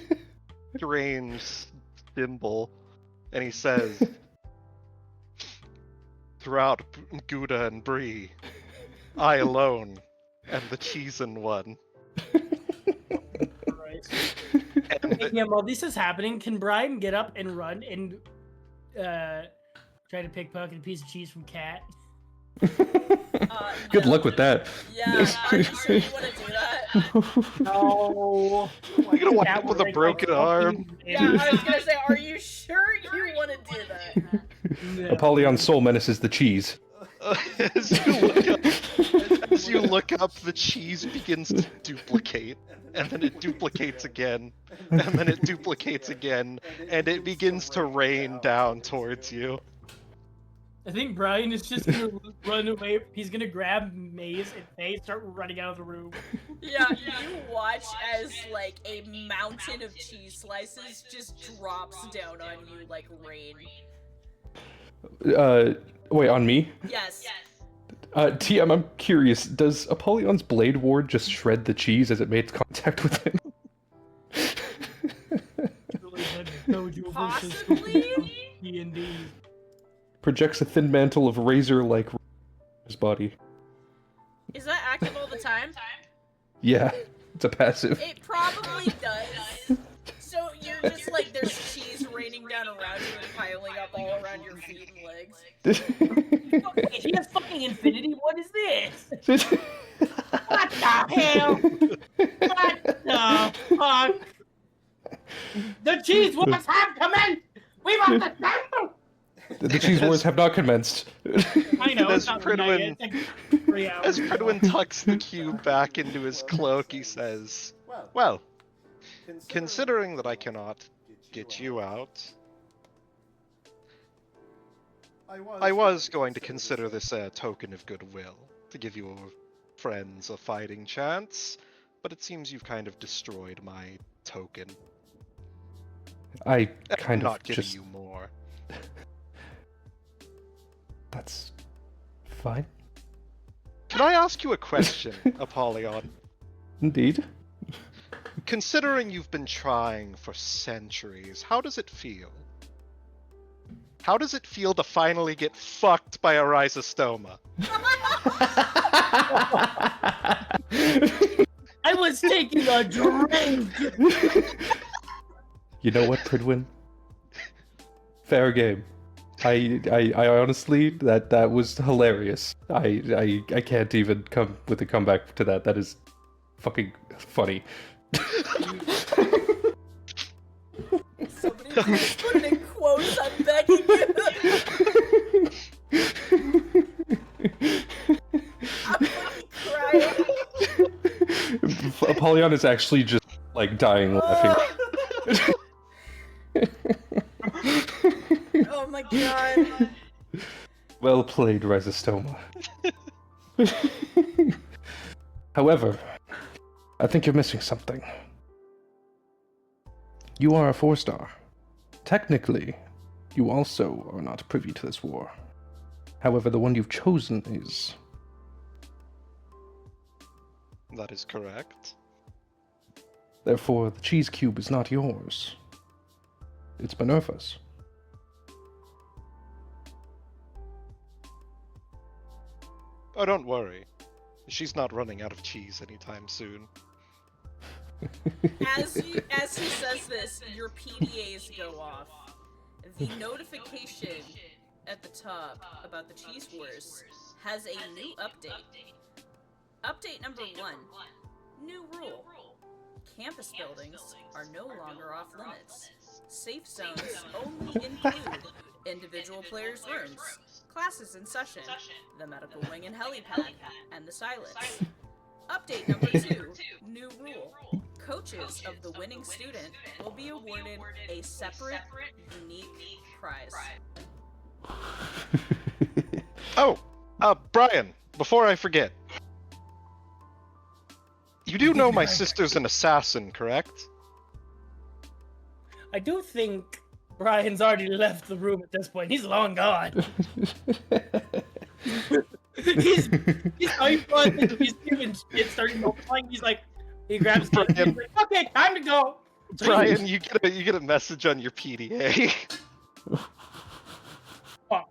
D: strange symbol. And he says, "Throughout Gouda and Brie, I alone am the cheesin' one." And
C: Yeah, while this is happening, can Brian get up and run and try to pickpocket a piece of cheese from Cat?
B: Good luck with that.
E: Yeah, are you sure you want to do that?
C: No.
D: you're gonna wind up with a broken arm.
E: Yeah, I was gonna say, are you sure you want to do that?
C: No.
B: Apollyon's soul menace is the cheese.
D: As you look up, as you look up, the cheese begins to duplicate, and then it duplicates again, and then it duplicates again, and it begins to rain down towards you.
C: I think Brian is just gonna run away. He's gonna grab Maze and Faye, start running out of the room.
E: Yeah, you watch as like a mountain of cheese slices just drops down on you like rain.
B: Wait, on me?
E: Yes.
B: TM, I'm curious, does Apollyon's Blade Ward just shred the cheese as it makes contact with him?
E: Possibly?
C: D&D.
B: Projects a thin mantle of razor-like his body.
E: Is that active all the time?
B: Yeah, it's a passive.
E: It probably does. So you're just like, there's cheese raining down around you and piling up all around your feet and legs.
C: He has fucking infinity? What is this? What the hell? What the fuck? The cheese wars have commenced! We must assemble!
B: The cheese wars have not commenced.
C: I know,
D: As
C: it's not
D: Pridwin-
C: midnight yet. It's like 3 hours.
D: As Pridwin tucks the cube back into his cloak, he says, "Well, considering that I cannot get you out, I was going to consider this a token of goodwill, to give your friends a fighting chance, but it seems you've kind of destroyed my token.
B: I
D: I'm
B: kind
D: not
B: of
D: giving
B: just...
D: you more."
B: That's... fine.
D: Can I ask you a question, Apollyon?
B: Indeed.
D: Considering you've been trying for centuries, how does it feel? How does it feel to finally get fucked by a rhizostoma?
C: I was taking a drink!
B: You know what, Pridwin? Fair game. I honestly, that was hilarious. I can't even come with a comeback to that. That is fucking funny.
E: Somebody just put it in quotes, I'm begging you. I'm fucking crying.
B: Apollyon is actually just like dying laughing.
E: Oh my god.
B: Well played, Rhizostoma. However, I think you're missing something. You are a 4-star. Technically, you also are not privy to this war. However, the one you've chosen is.
D: That is correct.
B: Therefore, the cheese cube is not yours. It's Minerva's.
D: Oh, don't worry. She's not running out of cheese anytime soon.
E: As he says this, your PDAs go off. The notification at the top about the Cheese Wars has a new update. Update number 1. New rule. Campus buildings are no longer off limits. Safe zones only include individual players' rooms, classes in session, the medical wing and helipad, and the silence. Update number 2. New rule. Coaches of the winning student will be awarded a separate, unique prize.
D: Oh, Brian, before I forget. You do know my sister's an assassin, correct?
C: I do think Brian's already left the room at this point. He's long gone. he's doing shit, starting multiplying. He's like, he grabs the he's like, okay, time to go. So
D: Brian, you get a message on your PDA.
C: Fuck.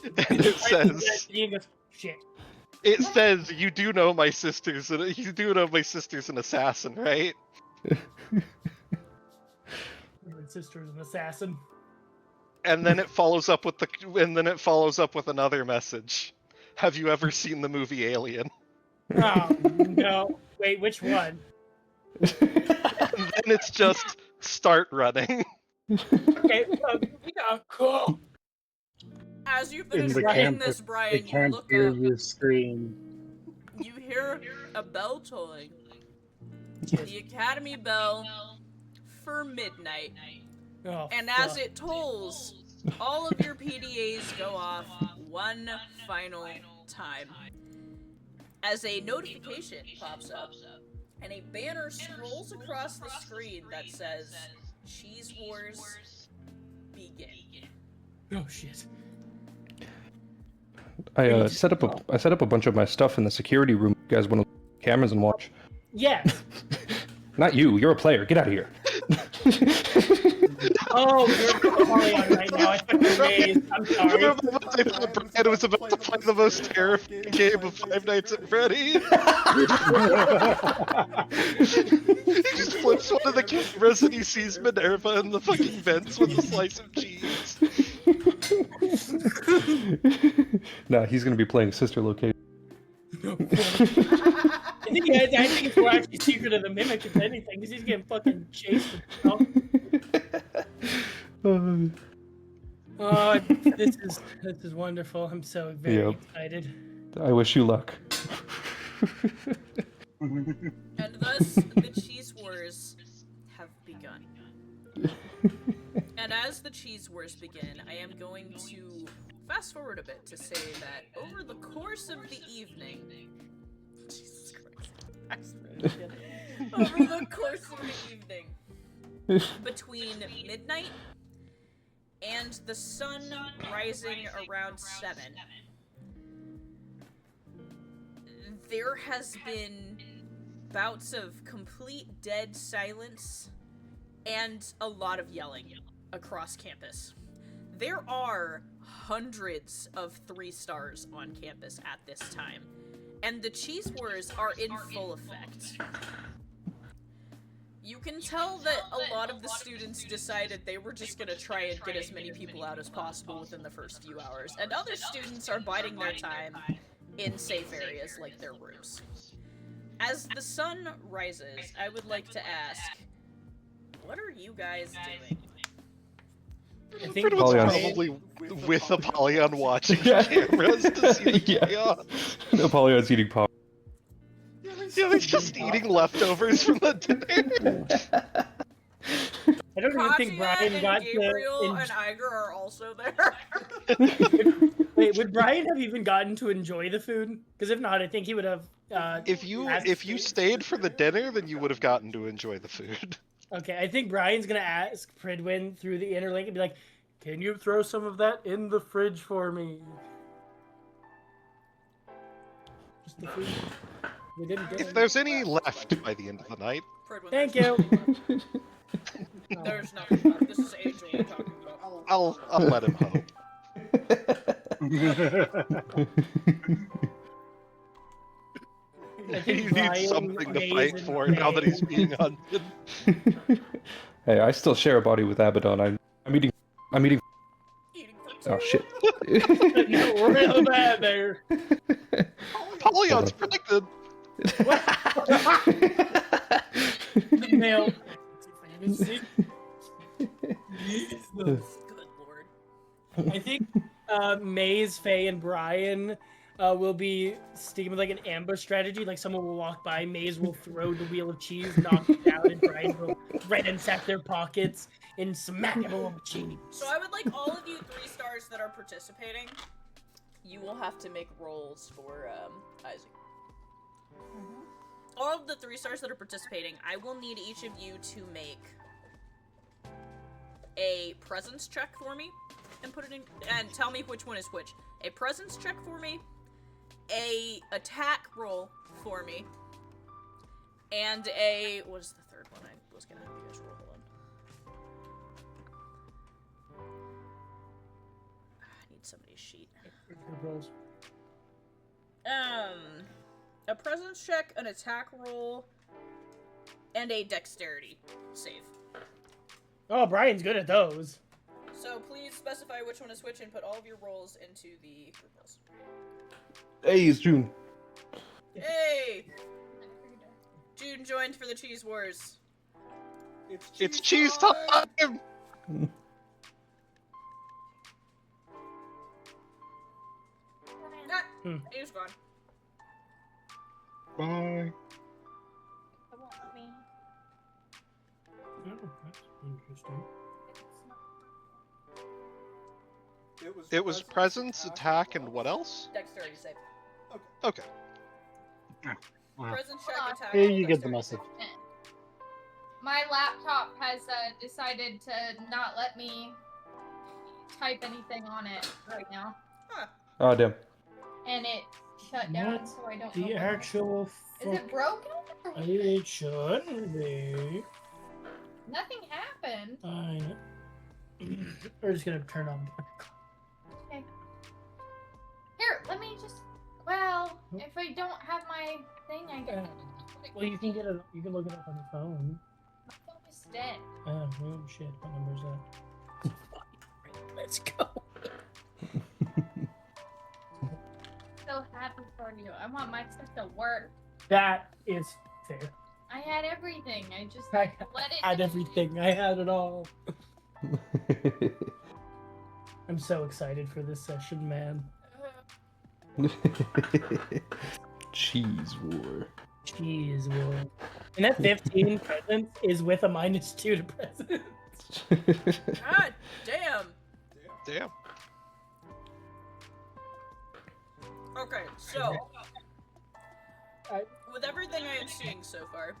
D: And it says,
C: He goes, shit.
D: it says, you do know my sister's an assassin, right?
C: My sister's an assassin.
D: And then it follows up with another message. Have you ever seen the movie Alien?
C: Oh no! Wait, which one?
D: And then it's just start running.
C: Okay, cool.
E: As you
A: In
E: finish
A: the
E: writing
A: camp,
E: this,
A: they
E: Brian, you
A: can't
E: look
A: hear
E: up.
A: you scream.
E: You hear a bell tolling. The academy bell for midnight.
C: Oh,
E: And as it tolls, all of your PDAs go off one final time. As a notification pops up, and a banner scrolls across the screen that says, Cheese Wars begin.
C: Oh shit.
B: I set up a bunch of my stuff in the security room. You guys want to look at the cameras and watch?
C: Yes.
B: Not you. You're a player. Get out of here.
C: Oh, you're Apollyon right now. I thought you were Maze. I'm sorry.
D: Brian was about to play the most terrifying game of Five Nights at Freddy's. He just flips one of the cameras and he sees Minerva in the fucking vents with a slice of cheese.
B: Nah, he's gonna be playing Sister Location.
C: I think it's more actually Secret of the Mimic, if anything, because he's getting fucking chased himself. Oh, this is wonderful. I'm so very excited.
B: I wish you luck.
E: And thus, the Cheese Wars have begun. And as the Cheese Wars begin, I am going to fast forward a bit to say that over the course of the evening... Jesus Christ. Over the course of the evening, between midnight and the sun rising around 7, there has been bouts of complete dead silence and a lot of yelling across campus. There are hundreds of 3 stars on campus at this time, and the Cheese Wars are in full effect. You can tell that a lot of the students decided they were just gonna try and get as many people out as possible within the first few hours, and other students are biding their time in safe areas like their rooms. As the sun rises, I would like to ask, what are you guys doing?
C: I think
D: Everyone's
B: Apollyon.
D: probably with Apollyon watching cameras to see the chaos.
B: Apollon's eating pop.
D: Yeah, he's just eating leftovers from the dinner.
C: I don't even think Brian
E: and
C: got
E: Gabriel
C: to.
E: and Iger are also there.
C: Wait, would Brian have even gotten to enjoy the food? Because if not, I think he would have.
D: If you
C: asked-
D: stayed for the dinner, then you would have gotten to enjoy the food.
C: Okay, I think Brian's gonna ask Pridwin through the interlink and be like, "Can you throw some of that in the fridge for me?" Just the food. We didn't get
D: If
C: any.
D: there's any left by the end of the night,
E: Pridwin,
C: Thank you.
E: There's nothing left. This is Angel we're talking about.
D: I'll let him hope.
C: I
D: He
C: think
D: needs
C: Brian,
D: something to
C: Maze,
D: fight
C: and
D: for now that he's
C: May-
D: being hunted.
B: Hey, I still share a body with Abaddon. I'm eating.
E: Eating for
B: Oh shit.
C: No, real bad there.
D: Apollyon's predicted.
C: Nailed.
E: Good lord.
C: I think Maze, Faye, and Brian will be sticking with like an ambush strategy. Like someone will walk by, Maze will throw the wheel of cheese, knock it down, and Brian will ransack their pockets and smack everyone with cheese.
E: So I would like all of you 3 stars that are participating. You will have to make rolls for Isaac. All of the 3 stars that are participating, I will need each of you to make a presence check for me and put it in and tell me which one is which. A presence check for me, a attack roll for me, and a what is the third one I was gonna have you guys roll? Hold on. I need somebody's sheet. A presence check, an attack roll, and a dexterity save.
C: Oh, Brian's good at those.
E: So please specify which one is which and put all of your rolls into the group rolls.
B: Hey, it's June.
E: Hey! June joined for the Cheese Wars.
D: It's cheese time!
E: Ah, he's gone.
A: Bye.
F: It won't let me.
C: Oh, that's interesting.
D: It was presence, attack, and what else?
E: Dexterity save.
D: Okay.
A: Wow.
E: Presence check,
F: Hold on.
E: attack.
A: Here you get the
E: dexterity
A: message.
F: My laptop has decided to not let me type anything on it right now,
E: Huh.
B: Oh, damn.
F: and it shut down, so I don't know.
C: The
F: what-
C: actual.
F: Is it broken? Or what?
C: It shouldn't be.
F: Nothing happened.
C: I know. We're just gonna turn on.
F: Okay. Here, let me just. Well, if I don't have my thing, I can.
C: Well, you can get it. You can look it up on your phone.
F: My phone is dead.
C: Oh shit! What number is that? Let's go.
F: So happy for you. I want my stuff to work.
C: That is fair.
F: I had everything. I just
C: I
F: let it.
C: had everything. I had it all. I'm so excited for this session, man.
B: Cheese war.
C: Jeez, war. And that 15 presence is with a -2 to presence.
E: God damn.
D: Damn.
E: Okay, so
C: I-
E: with everything I am seeing so far,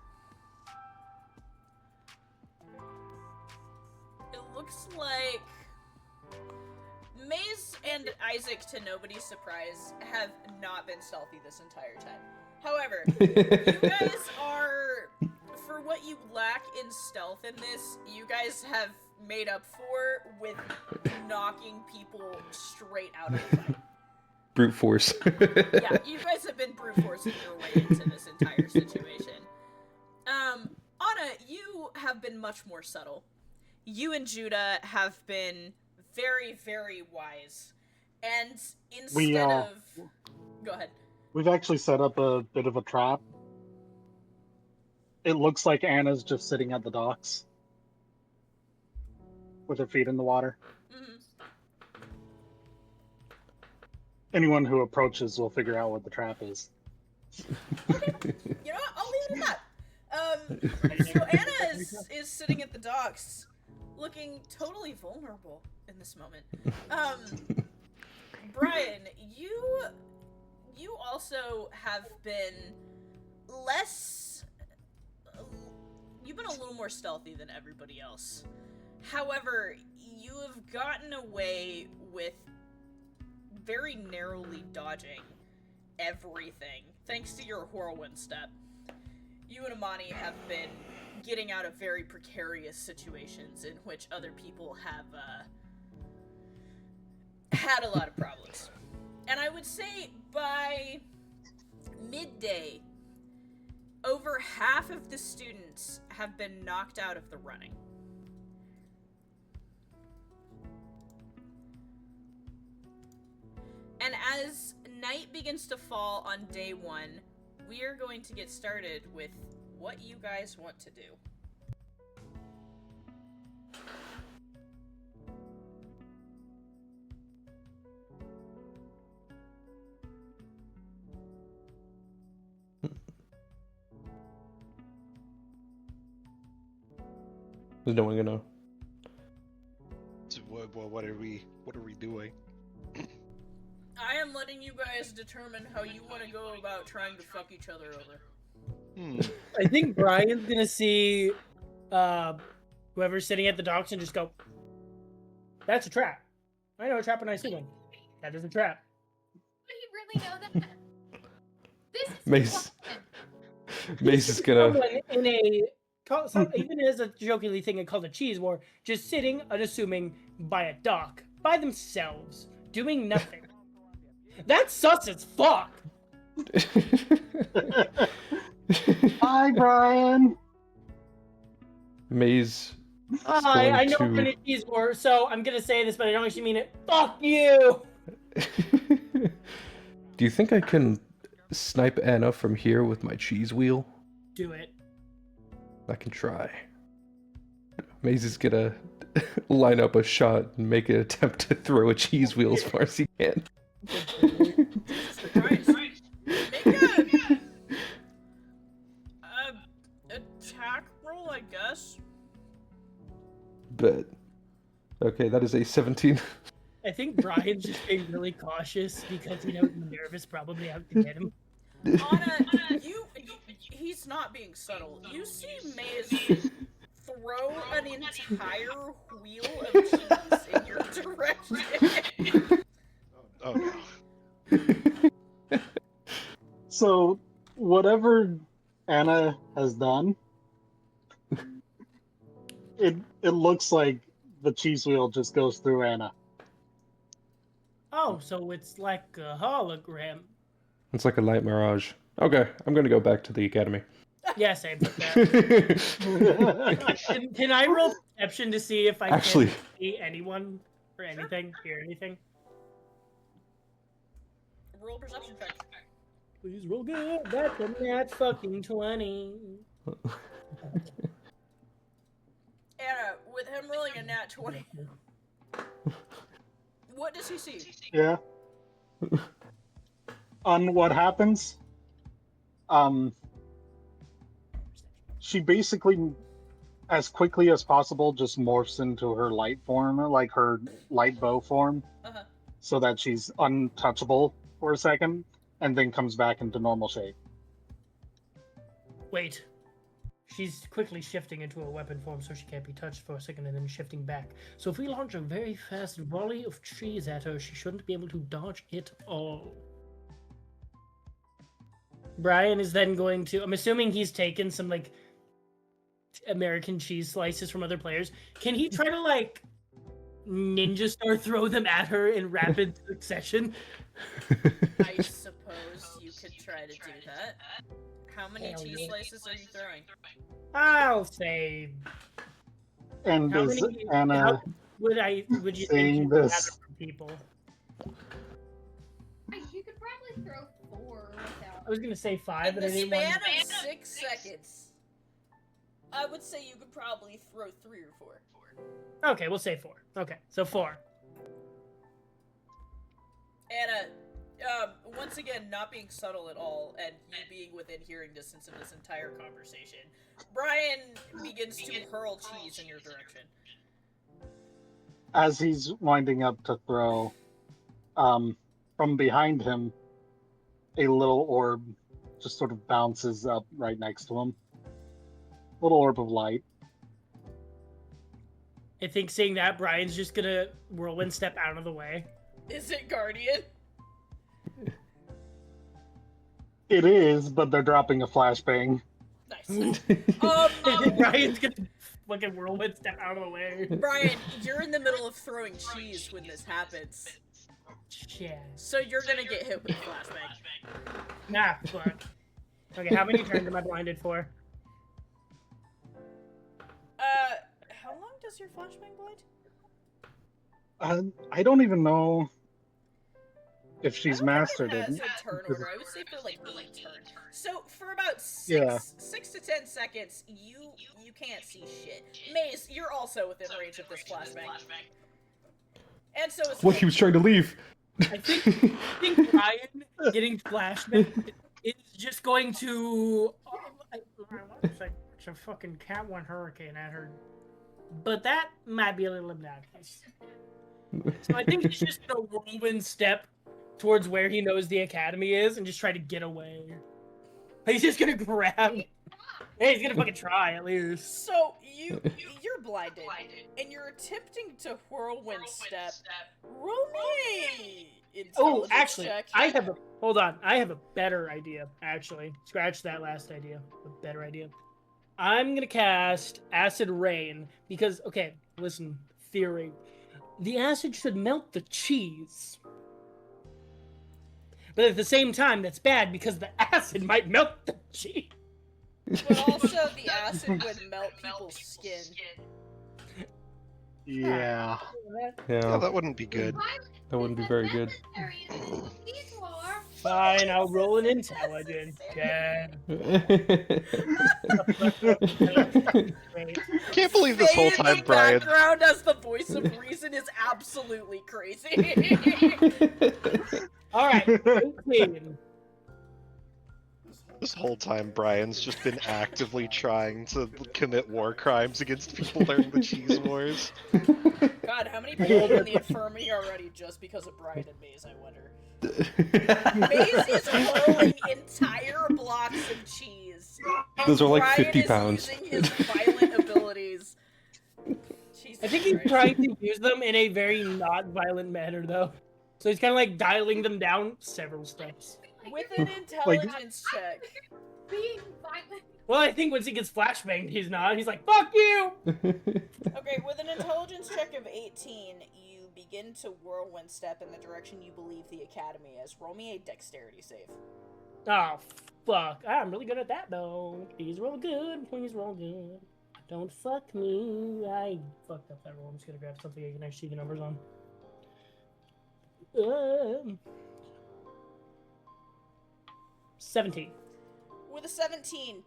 E: it looks like Maze and Isaac, to nobody's surprise, have not been stealthy this entire time. However, you guys are, for what you lack in stealth in this, you guys have made up for with knocking people straight out of the fight.
B: Brute force.
E: Yeah, you guys have been brute forcing your way into this entire situation. Anna, you have been much more subtle. You and Judah have been very, very wise. And instead of... Go ahead.
A: We've actually set up a bit of a trap. It looks like Anna's just sitting at the docks with her feet in the water.
E: Mhm.
A: Anyone who approaches will figure out what the trap is.
E: You know what? I'll leave it at that. So Anna is sitting at the docks, looking totally vulnerable in this moment. Brian, you also have been less... You've been a little more stealthy than everybody else. However, you have gotten away with very narrowly dodging everything, thanks to your whirlwind step. You and Amani have been getting out of very precarious situations in which other people have had a lot of problems. And I would say by midday, over half of the students have been knocked out of the running. And as night begins to fall on day 1, we are going to get started with what you guys want to do.
B: There's no one gonna know.
D: So what are we doing?
E: I am letting you guys determine how you want to go about trying to fuck each other over.
C: I think Brian's gonna see whoever's sitting at the docks and just go, "That's a trap. I know a trap when I see one. That is a trap."
F: Do you really know that? This is
B: Mace.
F: fun.
B: Mace is gonna.
C: Someone in even as a jokingly thing called a cheese war, just sitting unassuming by a dock by themselves, doing nothing. That's sus as fuck.
A: Hi, Brian.
B: Maze. is
C: Hi, I know
B: going
C: we're in a cheese war, so I'm gonna say this, but I don't actually mean it. Fuck you.
B: Do you think I can snipe Anna from here with my cheese wheel?
C: Do it.
B: I can try. Maze is gonna line up a shot and make an attempt to throw a cheese wheel as far as he can.
E: Right. Make I guess.
B: Bet. Okay, that is a 17.
C: I think Brian's just being really cautious because he knows Minerva's probably out to get him.
E: Anna, he's not being subtle. You see Maze throw an entire wheel of cheese in your direction.
D: Oh no.
A: So, whatever Anna has done, it looks like the cheese wheel just goes through Anna.
C: Oh, so it's like a hologram.
B: It's like a light mirage. Okay, I'm gonna go back to the academy.
C: Yeah, same. Can I roll perception to see if I
B: Actually-
C: can see anyone or anything, hear anything?
E: Roll perception check.
C: Please roll good. That's a nat fucking 20.
E: Anna, with him rolling a nat 20, what does he see?
A: Yeah. On what happens, she basically, as quickly as possible, just morphs into her light form, like her light bow form,
E: Uh-huh.
A: so that she's untouchable for a second, and then comes back into normal shape.
C: Wait. She's quickly shifting into a weapon form so she can't be touched for a second and then shifting back. So if we launch a very fast volley of cheese at her, she shouldn't be able to dodge it all. Brian is then going to... I'm assuming he's taken some, like, American cheese slices from other players. Can he try to, like, ninja star throw them at her in rapid succession?
E: I suppose you could try to do that. How many
C: Hell
E: cheese
C: yeah.
E: slices are you throwing?
C: I'll say...
A: And
C: How
A: is
C: many...
A: Anna
C: how would you think
A: saying
C: you would gather
A: this?
C: from people?
F: You could probably throw 4 without.
C: I was gonna say 5,
E: In
C: but
E: the
C: I didn't want
E: span
C: to...
E: of 6 seconds, I would say you could probably throw 3 or 4.
C: Okay, we'll say 4. Okay, so 4.
E: Anna, once again, not being subtle at all, and you being within hearing distance of this entire conversation, Brian begins to hurl cheese in your direction.
A: As he's winding up to throw, from behind him, a little orb just sort of bounces up right next to him. Little orb of light.
C: I think seeing that, Brian's just gonna whirlwind step out of the way.
E: Is it Guardian?
A: It is, but they're dropping a flashbang.
E: Nice.
C: Brian's gonna fucking whirlwind step out of the way.
E: Brian, you're in the middle of throwing cheese when this happens.
C: Shit.
E: So you're gonna get hit with a flashbang.
C: Nah, fuck. Okay, how many turns am I blinded for?
E: How long does your flashbang blind?
A: I don't even know if she's
E: I don't
A: mastered
E: think
A: it.
E: it has a turn order. I would say for like 8 turns. So for about 6
A: Yeah.
E: 6 to 10 seconds, you can't see shit. Maze, you're also within range of this flashbang. And so is
B: What, he was trying to leave?
C: I think Brian getting flashback is just going to... It's a fucking Cat 1 hurricane at her. But that might be a little obnoxious. So I think he's just gonna whirlwind step towards where he knows the academy is and just try to get away. He's just gonna grab... Hey, he's gonna fucking try at least.
E: So you're blinded, and you're attempting to whirlwind step. Roll me a
C: Oh,
E: intelligence
C: actually,
E: check.
C: I have a... Hold on. I have a better idea, actually. Scratch that last idea. A better idea. I'm gonna cast Acid Rain because, okay, listen, theory. The acid should melt the cheese. But at the same time, that's bad because the acid might melt the cheese.
E: But also the acid would melt people's skin.
A: Yeah.
B: Yeah,
D: that wouldn't be good.
B: that wouldn't be very good.
C: Fine, I'll roll an intelligence. Yeah.
D: Can't believe this whole time, Brian.
E: Background as the voice of reason is absolutely crazy.
C: All right, 18.
D: This whole time, Brian's just been actively trying to commit war crimes against people during the cheese wars.
E: God, how many people are in the infirmary already just because of Brian and Maze, I wonder? Maze is hurling entire blocks of cheese. And
B: Those are like
E: Brian
B: 50
E: is
B: pounds.
E: using his violent abilities. Jesus
C: I think he's
E: Christ.
C: trying to use them in a very not violent manner, though. So he's kind of like dialing them down several steps.
E: With an intelligence check.
F: Being violent.
C: Well, I think once he gets flashbanged, he's not. He's like, "Fuck you!"
E: Okay, with an intelligence check of 18, you begin to whirlwind step in the direction you believe the academy is. Roll me a dexterity save.
C: Oh, fuck. I'm really good at that, though. Please roll good. Please roll good. Don't fuck me. I fucked up that roll. I'm just gonna grab something I can actually see the numbers on. 17.
E: With a 17,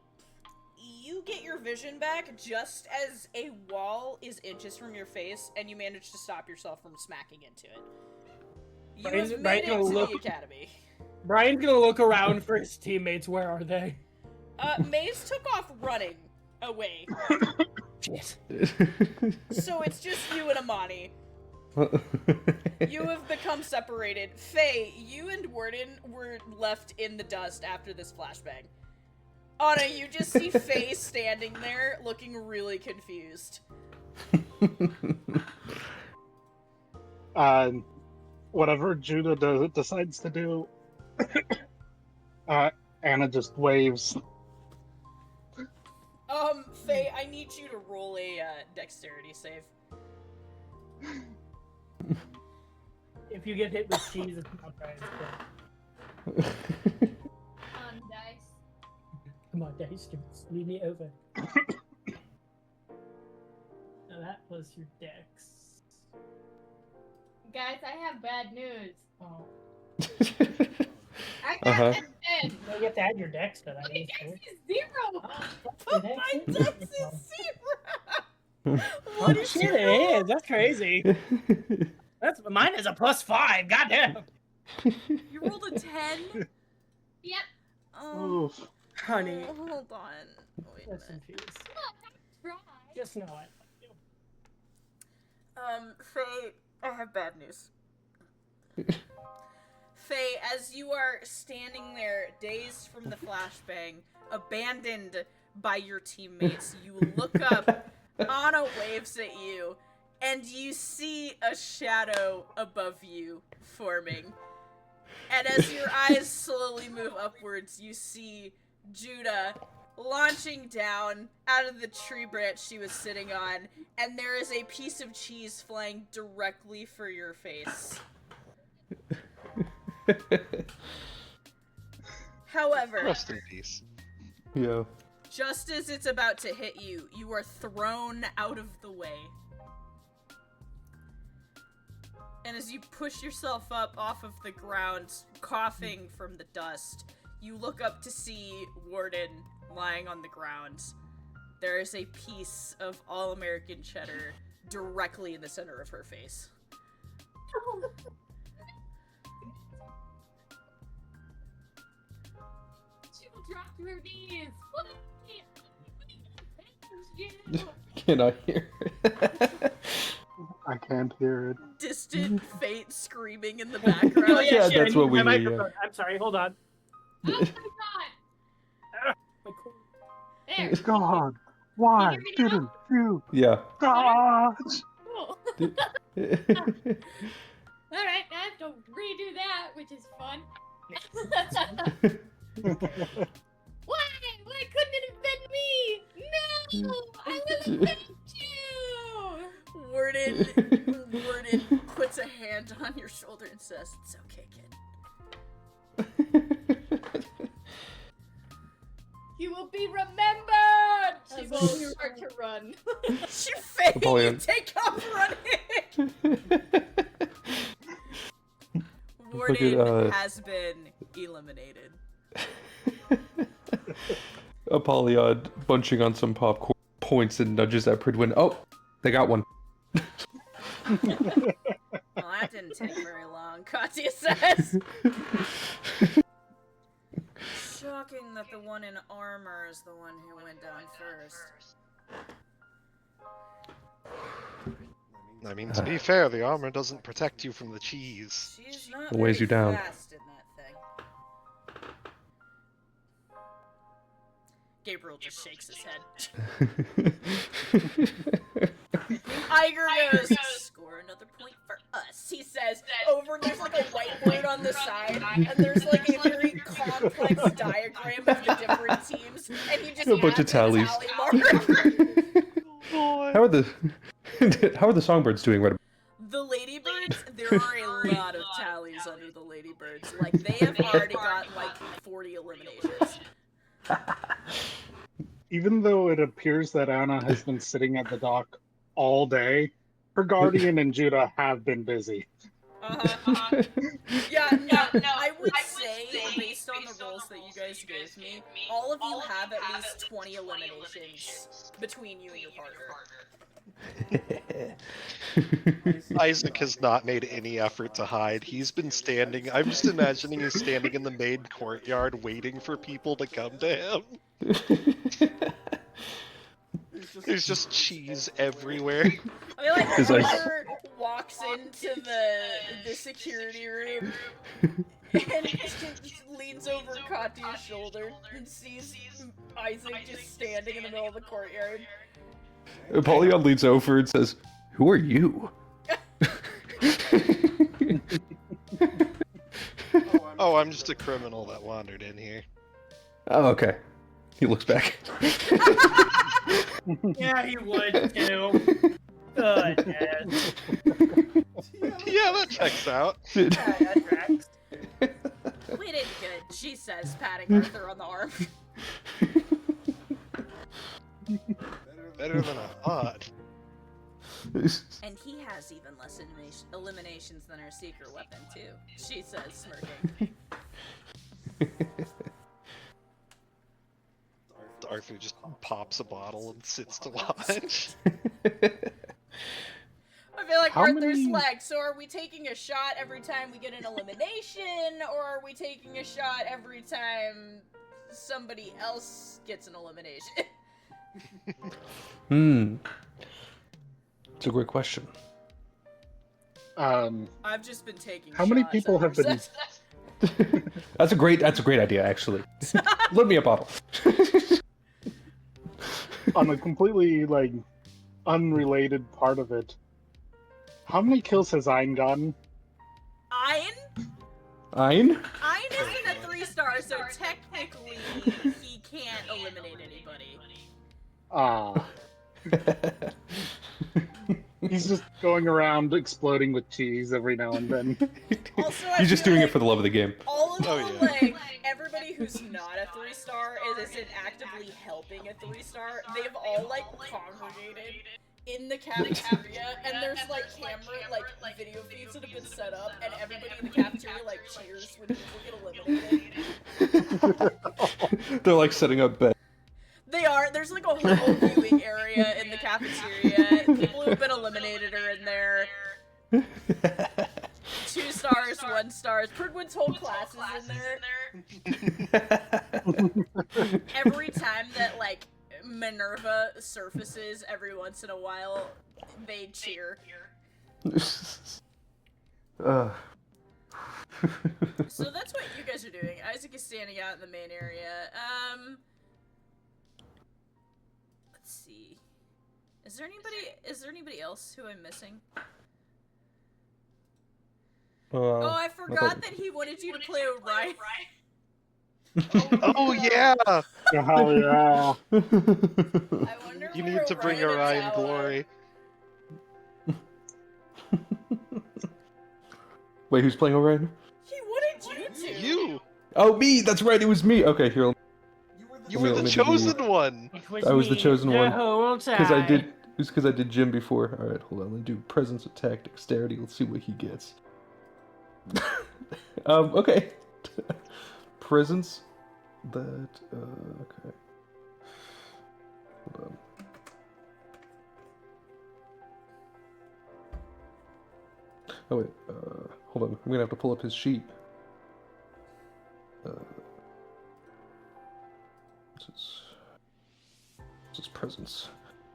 E: you get your vision back just as a wall is inches from your face, and you manage to stop yourself from smacking into it. You
C: Brian's-
E: have
C: Brian's
E: made it
C: gonna
E: to
C: look-
E: the academy.
C: Brian's gonna look around for his teammates. Where are they?
E: Maze took off running away,
C: Shit.
E: so it's just you and Amani. You have become separated. Faye, you and Warden were left in the dust after this flashbang. Anna, you just see Faye standing there looking really confused.
A: Whatever Judah decides to do, Anna just waves.
E: Faye, I need you to roll a dexterity save.
C: If you get hit with cheese, it's not Brian's fault.
F: On dice.
C: Come on, Dice, just leave me over. Now that was your dex.
F: Guys, I have bad news.
C: Oh.
F: I got
B: Uh-huh.
F: a 10.
C: You have to add your dex to that.
F: My dex is 0.
E: Oh, my dex is 0! What
C: Oh
E: is
C: shit,
E: your
C: it
E: roll?
C: is. That's crazy. That's mine is a +5. Goddamn.
E: You rolled a 10?
F: Yep.
A: Oof.
C: Honey.
E: Hold on. Wait a
C: Listen,
E: minute.
C: cheese.
F: Try.
C: Just know it.
E: Faye, I have bad news. Faye, as you are standing there, dazed from the flashbang, abandoned by your teammates, you look up, Anna waves at you, and you see a shadow above you forming. And as your eyes slowly move upwards, you see Judah launching down out of the tree branch she was sitting on, and there is a piece of cheese flying directly for your face. However,
D: Rest in peace.
B: Yeah.
E: just as it's about to hit you, you are thrown out of the way. And as you push yourself up off of the ground, coughing from the dust, you look up to see Warden lying on the ground. There is a piece of all-American cheddar directly in the center of her face.
F: She will drop to her knees.
B: Can I hear it?
A: I can't hear it.
E: Distant, faint screaming in the
C: Oh,
E: background.
B: Yeah,
C: shit,
B: that's
C: I
B: what
C: need
B: we
C: my
B: need, yeah.
C: microphone. I'm sorry, hold on.
F: Oh my god.
C: My cord.
F: There.
A: God, why
F: Can you hear me
A: didn't you
B: Yeah.
A: dodge?
F: Cool. Alright, I have to redo that, which is fun. Why? Why couldn't it have been me? No! I would have thanked you!
E: Warden puts a hand on your shoulder and says, "It's okay, kid."
F: You will be remembered! She
E: As
F: will
E: a-
F: start to run.
E: She Faye, you
B: Napoleon.
E: take off running!
B: Look at,
E: Warden has been eliminated.
B: Apollyon, bunching on some popcorn, points and nudges at Pridwin. Oh, they got one.
E: Well, that didn't take very long, Katya says. So, talking that the one in armor is the one who went down first.
D: I mean, to be fair, the armor doesn't protect you from the cheese.
E: She's not
B: It weighs
E: very
B: you down.
E: fast in that thing. Gabriel just shakes his head. Iger goes, score another point for us, he says. There's like a whiteboard on the side, and there's like a very complex diagram of the different teams, and he just
B: A bunch of
E: adds a
B: tallies.
E: tally mark.
B: How are the songbirds doing right
E: The ladybirds, there are a lot of tallies under the ladybirds. Like, they have already got like 40 eliminations.
A: Even though it appears that Anna has been sitting at the dock all day, her guardian and Judah have been busy.
E: Yeah, no, I would say, based on the rolls that you guys gave me, all of you have at least 20 eliminations between you and your partner.
D: Isaac has not made any effort to hide. He's been standing. I'm just imagining he's standing in the main courtyard waiting for people to come to him. There's just cheese everywhere.
E: I mean, like,
B: Is like-
E: Arthur walks into the security room and just leans over Katya's shoulder and sees Isaac just standing in the middle of the courtyard.
B: Apollyon leans over and says, "Who are you?"
D: Oh, I'm just a criminal that wandered in here.
B: Oh, okay. He looks back.
C: Yeah, he would too. Goodness.
D: Yeah, that checks out.
C: Yeah, that tracks.
E: We did good, she says, patting Arthur on the arm.
D: Better than I thought.
E: And he has even less eliminations than our secret weapon, too, she says, smirking.
D: Arthur just pops a bottle and sits to watch.
E: I feel like
A: How
E: Arthur's
A: many-
E: like, so are we taking a shot every time we get an elimination, or are we taking a shot every time somebody else gets an elimination?
B: It's a great question.
E: I've just been taking
A: How many
E: shots
A: people
E: ever
A: have been-
E: since.
B: That's a great idea, actually. Load me a bottle.
A: On a completely, unrelated part of it, how many kills has Ein gotten?
E: Ein?
B: Ein?
E: Ein isn't a 3-star, so technically he can't eliminate anybody.
A: Ah. He's just going around exploding with cheese every now and then.
E: Also, I
B: He's just
E: feel
B: doing
E: like
B: it for the love of the game.
E: all of
D: Oh,
E: them,
D: yeah.
E: everybody who's not a 3-star isn't actively helping a 3-star. They've all, congregated in the cafeteria, and there's, camera, video feeds that have been set up, and everybody in the cafeteria, cheers when people get eliminated.
B: They're setting up beds.
E: They are. There's, a whole viewing area in the cafeteria. People who've been eliminated are in there. 2 stars, 1 stars. Prigwood's whole class is in there. Every time that, Minerva surfaces every once in a while, they cheer. So that's what you guys are doing. Isaac is standing out in the main area. Let's see. Is there anybody else who I'm missing? Oh, I forgot that he wanted you to play Orion.
D: Oh yeah!
A: Oh, yeah.
E: I wonder
D: You
E: where
D: need to bring Orion
E: and Zawa
D: glory.
B: Wait, who's playing Orion?
E: He wanted you to.
D: You!
B: Oh, me! That's right, it was me! Okay, here.
D: You
B: Let
D: were
B: me
D: the
B: do the-
D: chosen one!
B: I was the chosen one.
C: Because
B: Because I did. It's because I did Jim before. Alright, hold on. Let me do presence, attack, dexterity. Let's see what he gets. Okay. Presence. That, okay. Hold on. Oh, wait. Hold on. I'm gonna have to pull up his sheet.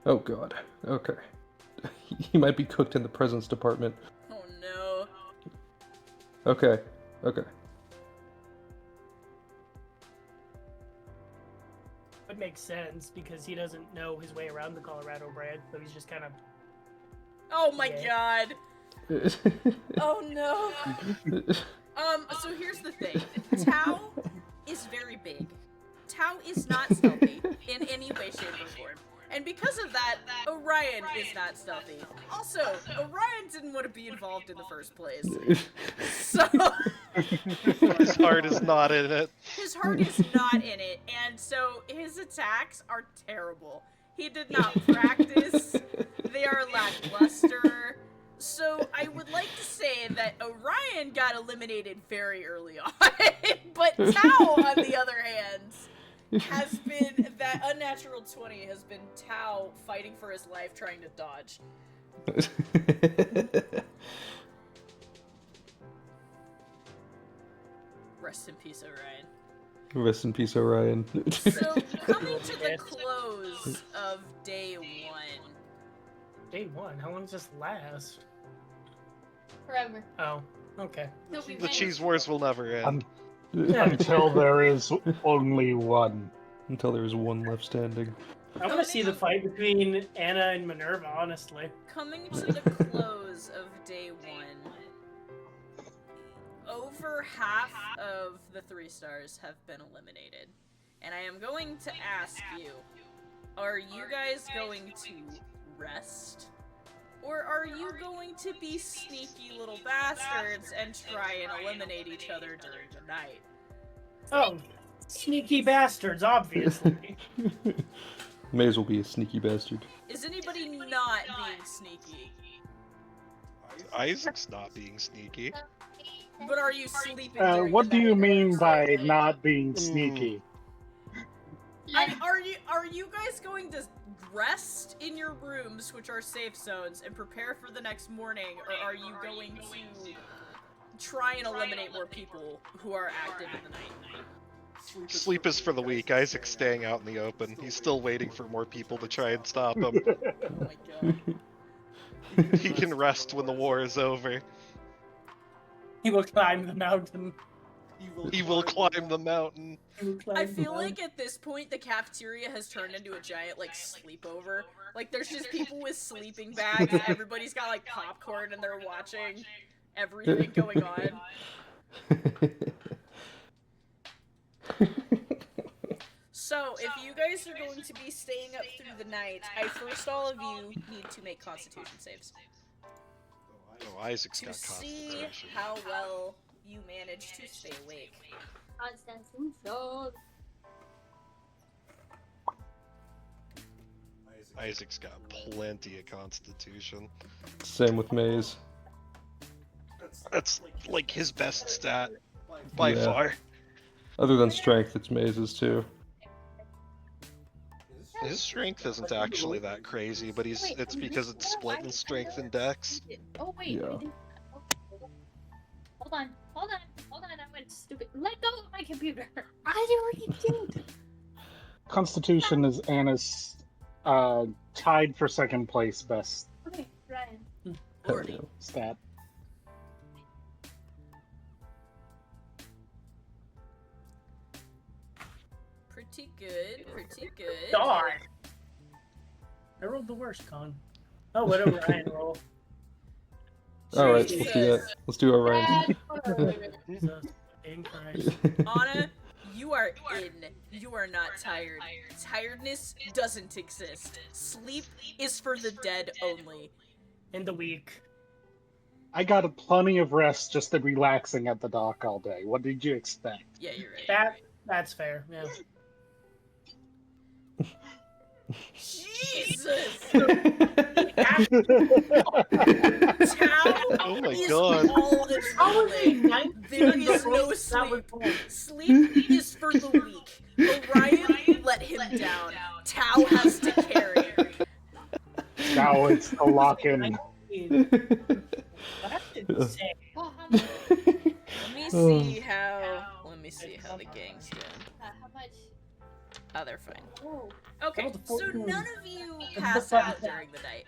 B: Oh god. Okay. He might be cooked in the presents department.
E: Oh no.
B: Okay. Okay.
C: It makes sense because he doesn't know his way around the Colorado brand, so he's just kind of.
E: Oh my
C: Yeah.
E: god. Oh no. So here's the thing. Tao is very big. Tao is not stealthy in any way, shape, or form. And because of that, Orion is not stealthy. Also, Orion didn't want to be involved in the first place. So
D: His heart is not in it.
E: his heart is not in it, and so his attacks are terrible. He did not practice. They are lackluster. So I would like to say that Orion got eliminated very early on, but Tao, on the other hand, has been, that unnatural 20 has been Tao fighting for his life trying to dodge. Rest in peace, Orion.
B: Rest in peace, Orion.
E: So, coming to the close of day 1.
C: Day 1? How long does this last?
F: Forever.
C: Oh, okay.
D: The cheese wars will never end.
A: Until there is only one.
B: Until there's one left standing.
C: I want to see the fight between Anna and Minerva, honestly.
E: Coming to the close of day 1, over half of the 3 stars have been eliminated. And I am going to ask you, are you guys going to rest? Or are you going to be sneaky little bastards and try and eliminate each other during the night?
C: Oh, sneaky bastards, obviously.
B: May as well be a sneaky bastard.
E: Is anybody not being sneaky?
D: Isaac's not being sneaky.
E: But are you sleeping during
A: What
E: the
A: do you
E: night?
A: mean by not being sneaky?
E: Are you guys going to rest in your rooms, which are safe zones, and prepare for the next morning, or are you going to try and eliminate more people who are active in the night?
D: Sleep is for the weak. Isaac's staying out in the open. He's still waiting for more people to try and stop him.
E: Oh my god.
D: He can rest when the war is over.
C: He will climb the mountain.
D: He will climb the mountain.
E: I feel like at this point the cafeteria has turned into a giant like sleepover. Like there's just people with sleeping bags and everybody's got like popcorn and they're watching everything going on. So, if you guys are going to be staying up through the night, all of you need to make constitution saves.
D: Oh, Isaac's
E: To
D: got
E: see
D: concentration.
E: how well you manage to stay awake.
F: Constantine.
D: Isaac's got plenty of constitution.
B: Same with Maze.
D: That's like his best stat by
B: Yeah.
D: far.
B: Other than strength, it's Maze's too.
D: His strength isn't actually that crazy, but it's because it's split in strength and dex.
F: Oh wait.
B: Yeah.
F: I didn't- Hold on. I went stupid. Let go of my computer. I already did.
A: Constitution is Anna's tied for second place best
F: Okay, Ryan.
B: Hell
E: Lordy.
B: yeah.
A: stat.
E: Pretty good, pretty good.
C: God! I rolled the worst con. Oh, whatever, Ryan roll.
B: Alright, let's do that. Let's do Orion's.
C: Jesus fucking Christ.
E: Anna, you are in. You are not tired. Tiredness doesn't exist. Sleep is for the dead only.
C: In the week.
A: I got a plenty of rest just to relaxing at the dock all day. What did you expect?
E: Yeah, you're right.
C: That's fair, yeah.
E: Jesus!
A: Oh
D: Oh my
E: is
D: god.
E: all adrenaline. There is no sleep. Sleep is for the weak. Orion let him down. Tao has to carry.
A: Now it's the lock-in.
C: That's insane.
F: Well, how much?
E: Let me see how the gang's doing.
F: How much?
E: they're fine.
C: Oh.
E: Okay,
C: That was a
E: so
C: 14.
E: none of you
C: That's a
E: pass
C: fun
E: out
C: fact.
E: during the night.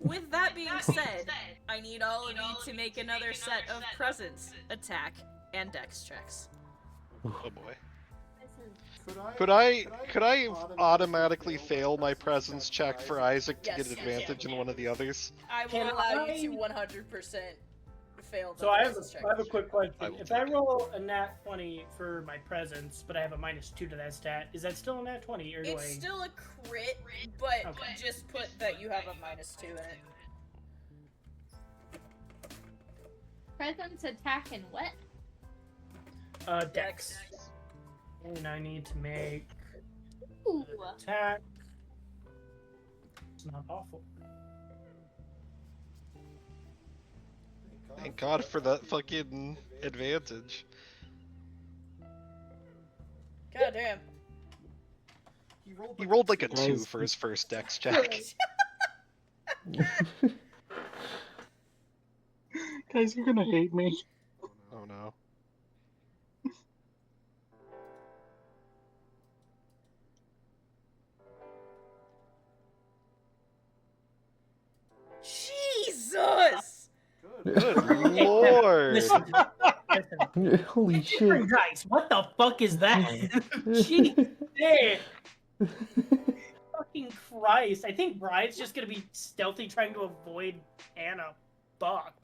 E: With that being said, I need all of you to make another set of presence, attack, and dex checks.
D: Oh boy.
G: Could
D: I automatically fail my presence check for Isaac to
E: Yes,
D: get
E: you
D: advantage in one of the others?
E: I will
C: Can
E: allow
C: I-
E: you to 100% fail the
C: So I have
E: presence check.
C: a quick
D: I
C: question.
D: will
C: If I
D: take it.
C: roll a nat 20 for my presence, but I have a -2 to that stat, is that still a nat 20, or do
E: It's
C: I?
E: still a crit, but
C: Okay.
E: just put that you have a -2 in it.
F: Presence, attack, and what?
C: Dex. And I need to make
F: Ooh.
C: attack. It's not awful.
D: Thank God for that fucking advantage.
E: God damn.
D: He rolled like a
A: Guys.
D: 2 for his first dex check.
A: Guys, you're gonna hate me.
D: Oh no.
E: Jesus!
D: Good lord!
C: Listen.
B: Holy shit.
C: Different dice. What the fuck is that? Jeez. Hey. Fucking Christ. I think Brian's just gonna be stealthy trying to avoid Anna. Fuck.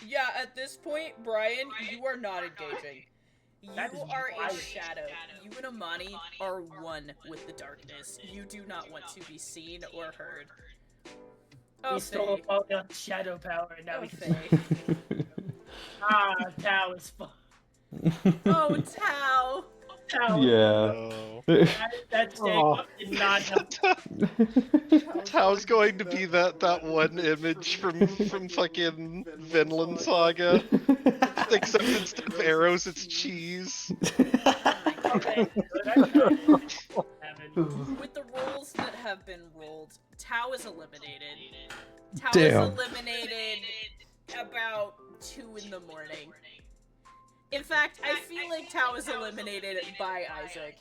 E: Yeah, at this point, Brian, you are not engaging. You
C: That is
E: are a
C: wild.
E: shadow. You and Amani are one with the darkness. You do not want to be seen or heard. Oh,
C: We stole
E: Faye.
C: all the shadow power and now
E: Oh,
C: we
E: Faye.
C: Tao is fun.
E: Oh, Tao.
C: Tao.
B: Yeah.
D: No.
C: That staying
A: Oh.
C: up did not help.
D: Tao's going to be that one image from fucking Vinland Saga. Except instead of arrows, it's cheese.
C: Okay, good, I tried. Haven't.
E: With the rolls that have been rolled, Tao is eliminated. Tao
B: Damn.
E: is eliminated about 2 in the morning. In fact, I feel like Tao is eliminated by Isaac.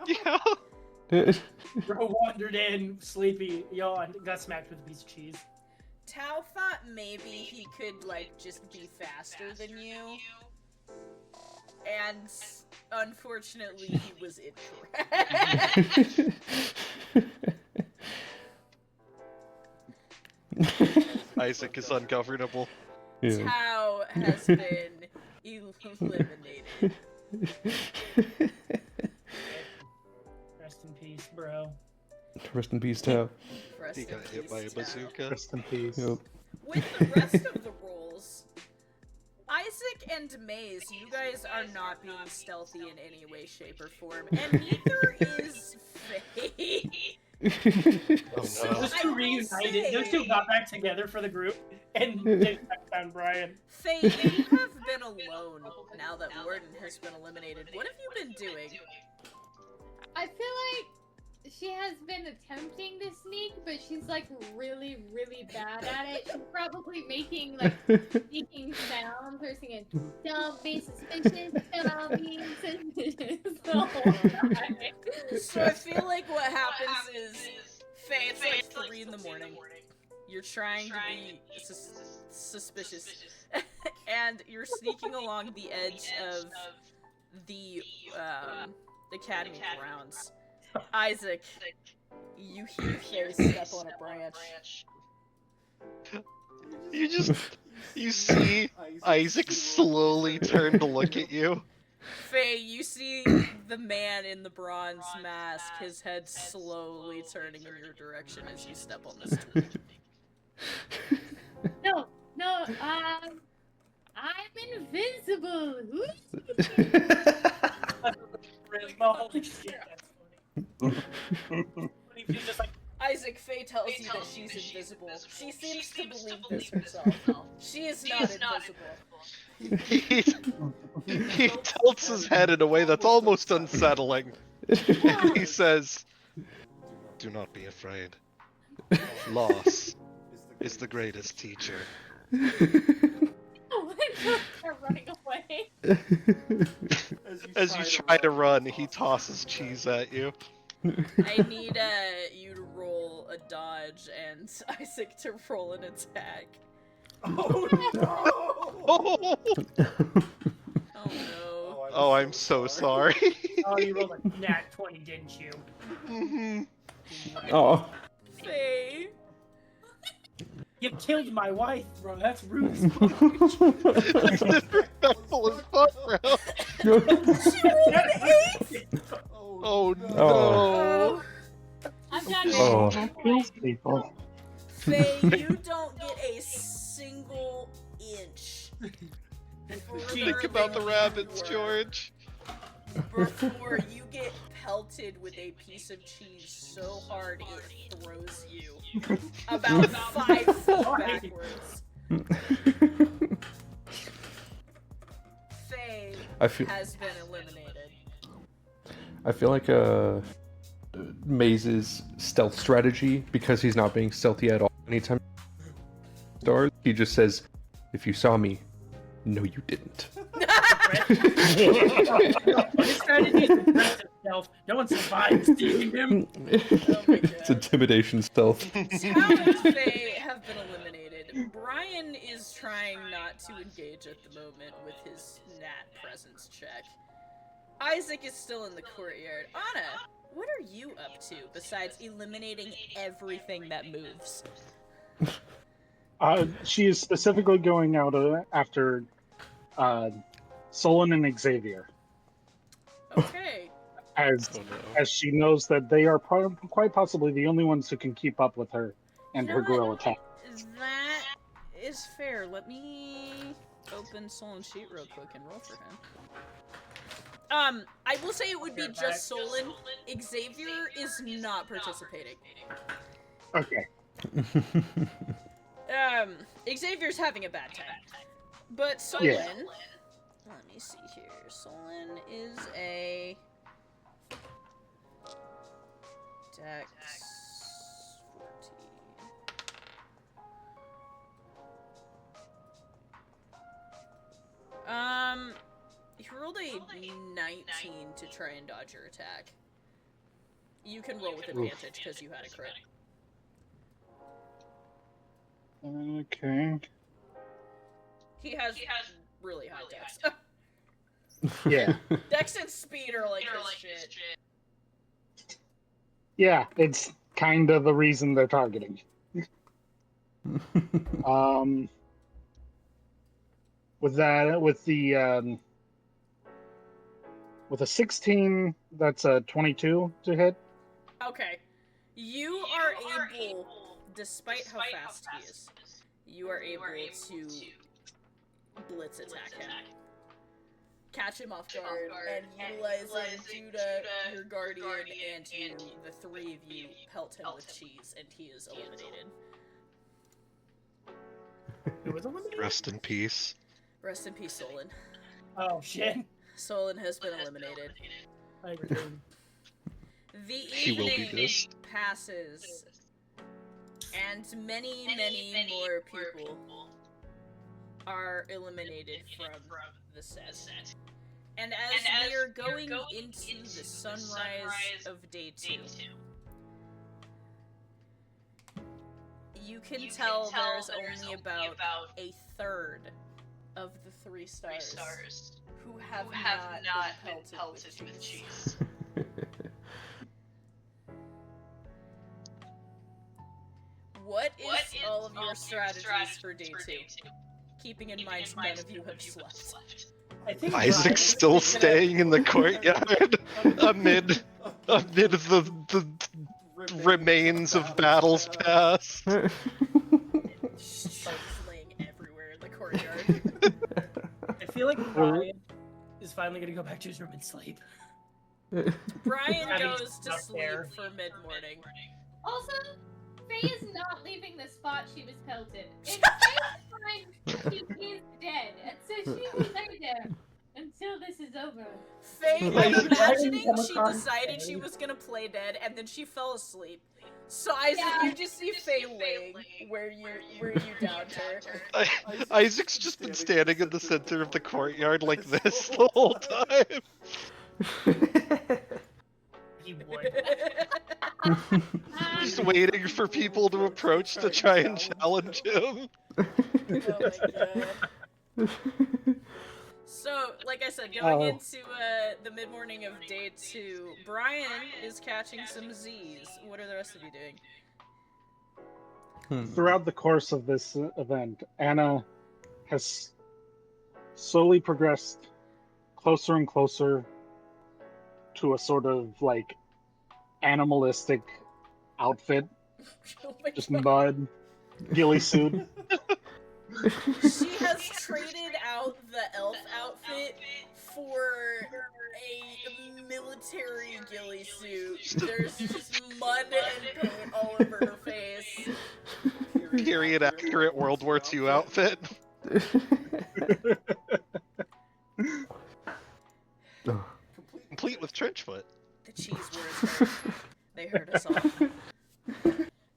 D: Yeah.
C: Bro wandered in, sleepy, yawned, got smacked with a piece of cheese.
E: Tao thought maybe he could, like, just be faster than you. And unfortunately, he was incorrect.
D: Isaac is ungovernable.
B: Yeah.
E: Tao has been eliminated.
C: Rest in peace, bro.
B: Rest in peace, Tao.
E: Rest
D: He
E: in
D: got hit by a
E: peace, Tao.
D: bazooka.
A: Rest in peace.
B: Yep.
E: With the rest of the rolls, Isaac and Maze, you guys are not being stealthy in any way, shape, or form, and neither is Faye.
D: Oh
E: So
D: no.
C: Those
E: I
C: two
E: will
C: reunited. Those
E: say-
C: two got back together for the group and they found Brian.
E: Faye, you have been alone now that Warden has been eliminated. What have you been doing?
F: I feel like she has been attempting to sneak, but she's like really, really bad at it. She's probably making like sneaking sounds or singing, "Don't be suspicious, don't be suspicious." the whole time.
E: So I feel like what happens is, Faye, it's like 3 in the morning. You're trying to be suspicious, and you're sneaking along the edge of the academy grounds. Isaac, you hear Faye step on a branch.
D: You see Isaac slowly turn to look at you.
E: Faye, you see the man in the bronze mask, his head slowly turning in your direction as you step on this twig.
F: No, I'm invincible.
C: Holy shit, that's funny. He's just like,
E: Isaac, Faye tells you that she's invisible. She seems to believe this herself. She is not invisible.
D: He tilts his head in a way that's almost unsettling. And he says, "Do not be afraid. Loss is the greatest teacher."
F: They're running away.
D: As you try to run, he tosses cheese at you.
E: I need you to roll a dodge and Isaac to roll an attack.
G: Oh no!
D: Oh,
E: Oh no.
D: oh, I'm so sorry.
C: Oh, you rolled a nat 20, didn't you?
D: Mhm.
B: Oh.
E: Faye.
C: You killed my wife, bro. That's rude as fuck.
D: Disrespectful as fuck, bro.
E: She rolled an 8!
D: Oh no.
E: Oh.
F: I'm done.
B: Oh.
A: That kills people.
E: Faye, you don't get a single inch.
D: Think about the rabbits, George.
E: Before you get pelted with a piece of cheese so hard it throws you about 5 feet backwards. Faye has been eliminated.
B: I feel like Maze's stealth strategy, because he's not being stealthy at all anytime he stars, he just says, "If you saw me, no you didn't."
C: His strategy is aggressive stealth. No one survives seeing him.
E: Oh my
B: It's
E: god.
B: intimidation stealth.
E: Tal and Faye have been eliminated. Brian is trying not to engage at the moment with his Nat presence check. Isaac is still in the courtyard. Anna, what are you up to besides eliminating everything that moves?
A: She is specifically going out after Solon and Xavier,
E: Okay.
A: as
D: Oh no.
A: as she knows that they are quite possibly the only ones who can keep up with her and her
E: You know what?
A: guerrilla attack.
E: That is fair. Let me open Solon's sheet real quick and roll for him. I will say it would be just Solon. Xavier is not participating.
A: Okay.
E: Xavier's having a bad time. But Solon,
A: Yeah.
E: let me see here. Solon is a Dex 14. He rolled a 19 to try and dodge your attack. You can roll with advantage because you had a crit.
A: Okay.
E: He has really high dex.
A: Yeah.
E: Dex and speed are like his shit.
A: Yeah, it's kind of the reason they're targeting. With a 16, that's a 22 to hit.
E: Okay. You are able, despite how fast he is, you are able to blitz attack him. Catch him off guard, and utilizing Judah, your guardian, and you, the three of you, pelt him with cheese, and he is eliminated.
C: Who was eliminated?
D: Rest in peace.
E: Rest in peace, Solon.
C: Oh shit.
E: Solon has been eliminated.
C: I agree.
E: The
D: He will be
E: evening
D: missed.
E: passes, and many, many more people are eliminated from the set. And as we are going into the sunrise of day 2, you can tell there's only about a third of the 3 stars who have not been pelted with cheese. What is all of your strategies for day 2? Keeping in mind none of you have slept.
C: I think
D: Isaac's
C: Brian
D: still
C: is gonna-
D: staying in the courtyard amid the remains of battles past.
E: Just laying everywhere in the courtyard.
C: I feel like Brian is finally gonna go back to his room and sleep.
E: Brian
C: Having
E: goes to
C: stuff
E: sleep
C: there.
E: for mid-morning.
F: Also, Faye is not leaving the spot she was pelted. In Faye's mind, he is dead, and so she will lay there until this is is over.
E: Faye, I'm
G: Isaac,
E: imagining
G: come
E: she
G: across
E: decided
G: Faye.
E: she was gonna play dead, and then she fell asleep. So Isaac,
F: Yeah.
E: you just see Faye laying where you downed her.
D: Isaac's just been standing in the center of the courtyard like this the whole time.
C: He would.
D: Just waiting for people to approach to try and challenge him.
E: Oh my god. So, like I said, going into the mid-morning of day 2, Brian is catching some Z's. What are the rest of you doing?
A: Throughout the course of this event, Anna has slowly progressed closer and closer to a sort of like animalistic outfit,
E: Oh my
A: just
E: god.
A: mud, ghillie suit.
E: She has traded out the elf outfit for a military ghillie suit. There's just mud and paint all over her face.
D: Period accurate World War II outfit. Complete with trench foot.
E: The cheese words hurt. They hurt us all.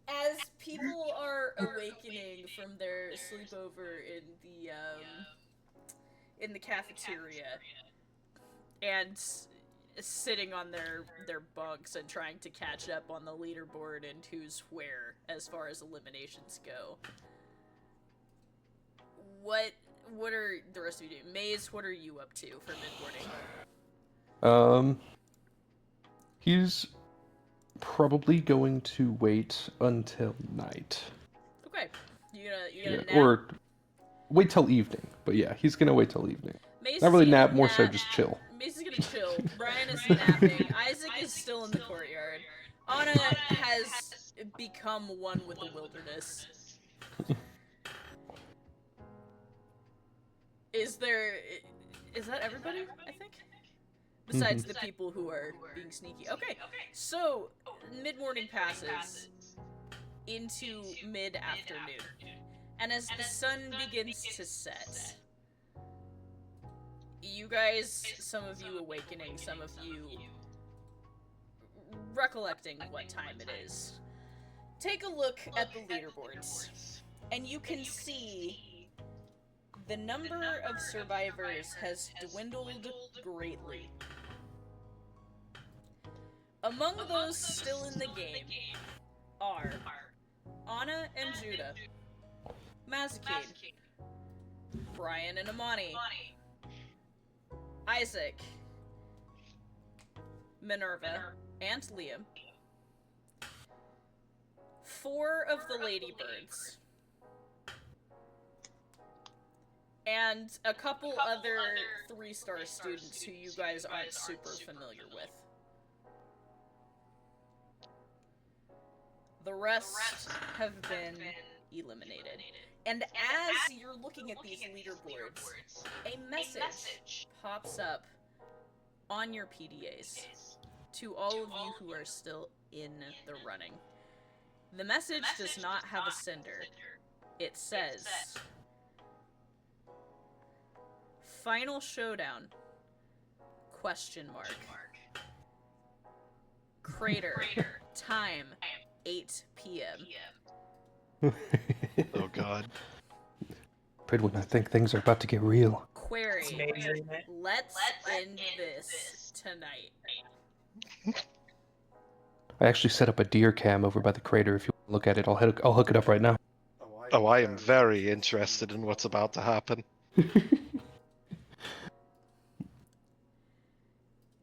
E: As people are awakening from their sleepover in the cafeteria and sitting on their bunks and trying to catch up on the leaderboard and who's where as far as eliminations go. What are the rest of you doing? Maze, what are you up to for mid-morning?
B: He's probably going to wait until night.
E: Okay. You gonna nap?
B: Or wait till evening. But yeah, he's gonna wait till evening.
E: Maze
B: Not
E: is
B: really
E: gonna
B: nap, more so just chill.
E: Mace is gonna chill. Brian is napping. Isaac is still in the courtyard. Anna has become one with the wilderness. Is that everybody, I think? Besides the people who are being sneaky. Okay, so mid-morning passes into mid-afternoon. And as the sun begins to set, you guys, some of you awakening, some of you recollecting what time it is, take a look at the leaderboards, and you can see the number of survivors has dwindled greatly. Among those still in the game are Anna and Judah, Mazikeen, Brian and Amani, Isaac, Minerva, and Liam, 4 of the Ladybirds, and a couple other 3-star students who you guys aren't super familiar with. The rest have been eliminated. And as you're looking at these leaderboards, a message pops up on your PDAs to all of you who are still in the running. The message does not have a sender. It says, Final Showdown, ? Crater, time, 8 p.m.
D: Oh god.
B: Afraid when I think things are about to get real.
E: Query,
C: It's amazing.
E: let's end this tonight.
B: I actually set up a deer cam over by the crater. If you want to look at it, I'll hook it up right now.
D: Oh, I am very interested in what's about to happen.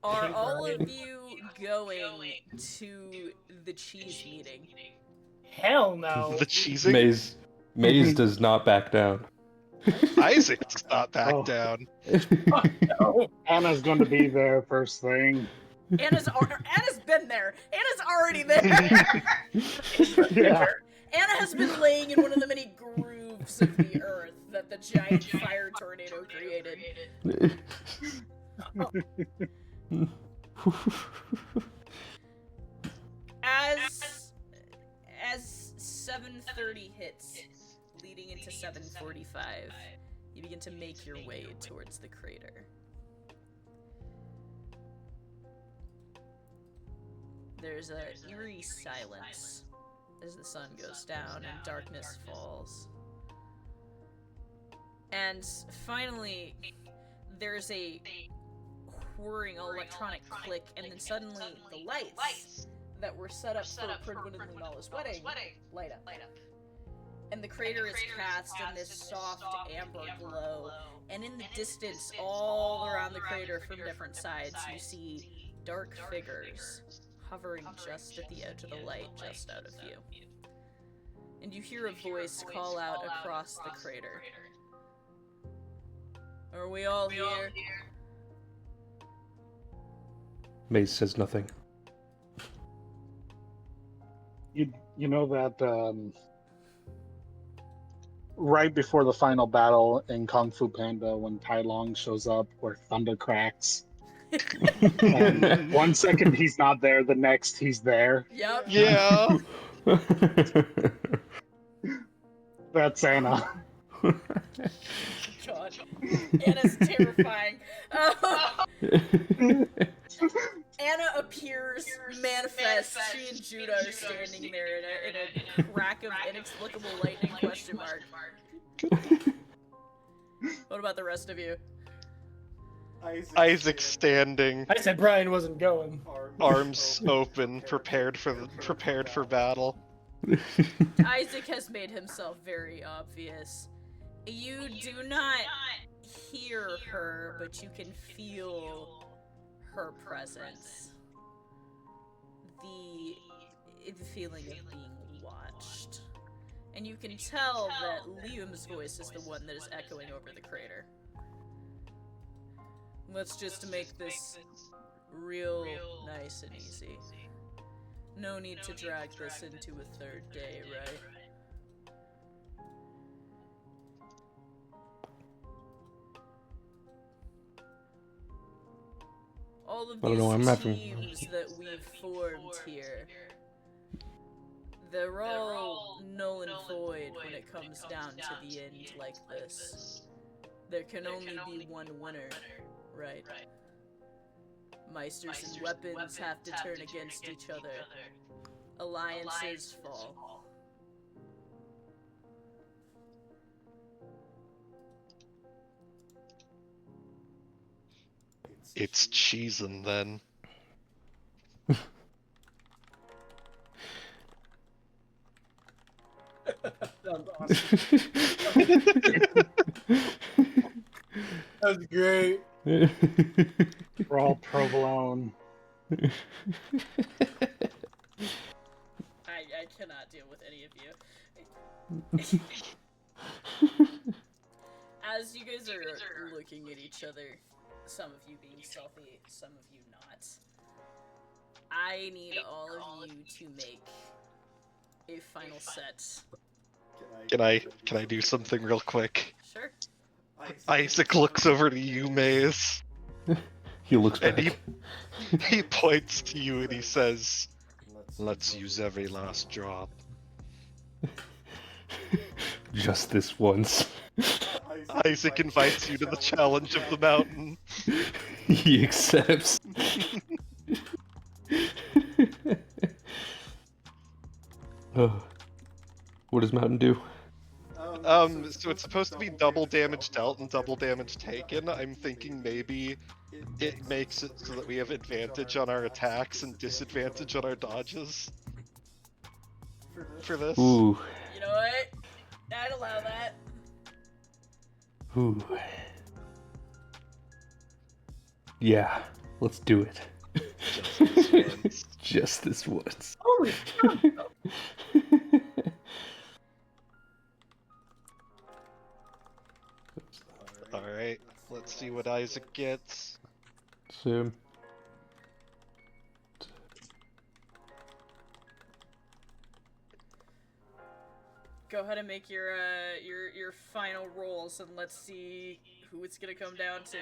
E: Are all of you going to the cheese meeting?
C: Hell no.
D: The cheesing?
B: Maze does not back down.
D: Isaac's not back
A: Oh.
D: down.
C: No.
A: Anna's going to be there first thing.
E: Anna's been there. Anna's already there.
A: Yeah.
E: Anna has been laying in one of the many grooves of the earth that the giant fire tornado created. As 7:30 hits, leading into 7:45, you begin to make your way towards the crater. there's a eerie silence as the sun goes down and darkness falls. And finally, there's a whirring electronic click, and then suddenly the lights that were set up for Pridwin and Lunala's wedding light up. And the crater is cast in this soft amber glow, and in the distance, all around the crater from different sides, you see dark figures hovering just at the edge of the light, just out of view. And you hear a voice call out across the crater. Are we all here?
B: Maze says nothing.
A: You know that right before the final battle in Kung Fu Panda, when Tai Long shows up, where thunder cracks, and 1 second he's not there, the next he's there.
E: Yep.
D: Yeah.
A: That's Anna.
E: God. Anna's terrifying. Anna appears, manifests. She and Judah are standing there in a crack of inexplicable lightning question mark. What about the rest of you?
D: Isaac standing,
C: I said Brian wasn't going.
D: arms open, prepared for battle.
E: Isaac has made himself very obvious. You do not hear her, but you can feel her presence. The feeling of being watched. And you can tell that Liam's voice is the one that is echoing over the crater. Let's just make this real nice and easy. No need to drag this into a third day, right? All of
B: I don't know, I'm
E: these
B: having-
E: teams that we've formed here, they're all null and void when it comes down to the end like this. There can only be one winner, right? Meisters and weapons have to turn against each other. Alliances fall.
D: It's cheesin' then.
G: Sounds awesome. That was great.
A: We're all provolone.
E: I cannot deal with any of you. As you guys are looking at each other, some of you being stealthy, some of you not, I need all of you to make a final set.
D: Can I do something real quick?
E: Sure.
D: Isaac looks over to you, Maze,
B: He looks
D: and
B: back.
D: he points to you and he says, "Let's use every last drop."
B: Just this once.
D: Isaac invites you to the challenge of the mountain.
B: He accepts. Oh. What does Mountain do?
D: So it's supposed to be double damage dealt and double damage taken. I'm thinking maybe it makes it so that we have advantage on our attacks and disadvantage on our dodges. For this.
B: Ooh.
E: You know what? I'd allow that.
B: Ooh. Yeah, let's do it.
D: Just this once.
B: Just this once.
G: Holy crap.
D: Alright, let's see what Isaac gets.
B: So,
E: Go ahead and make your final rolls, and let's see who it's gonna come down to.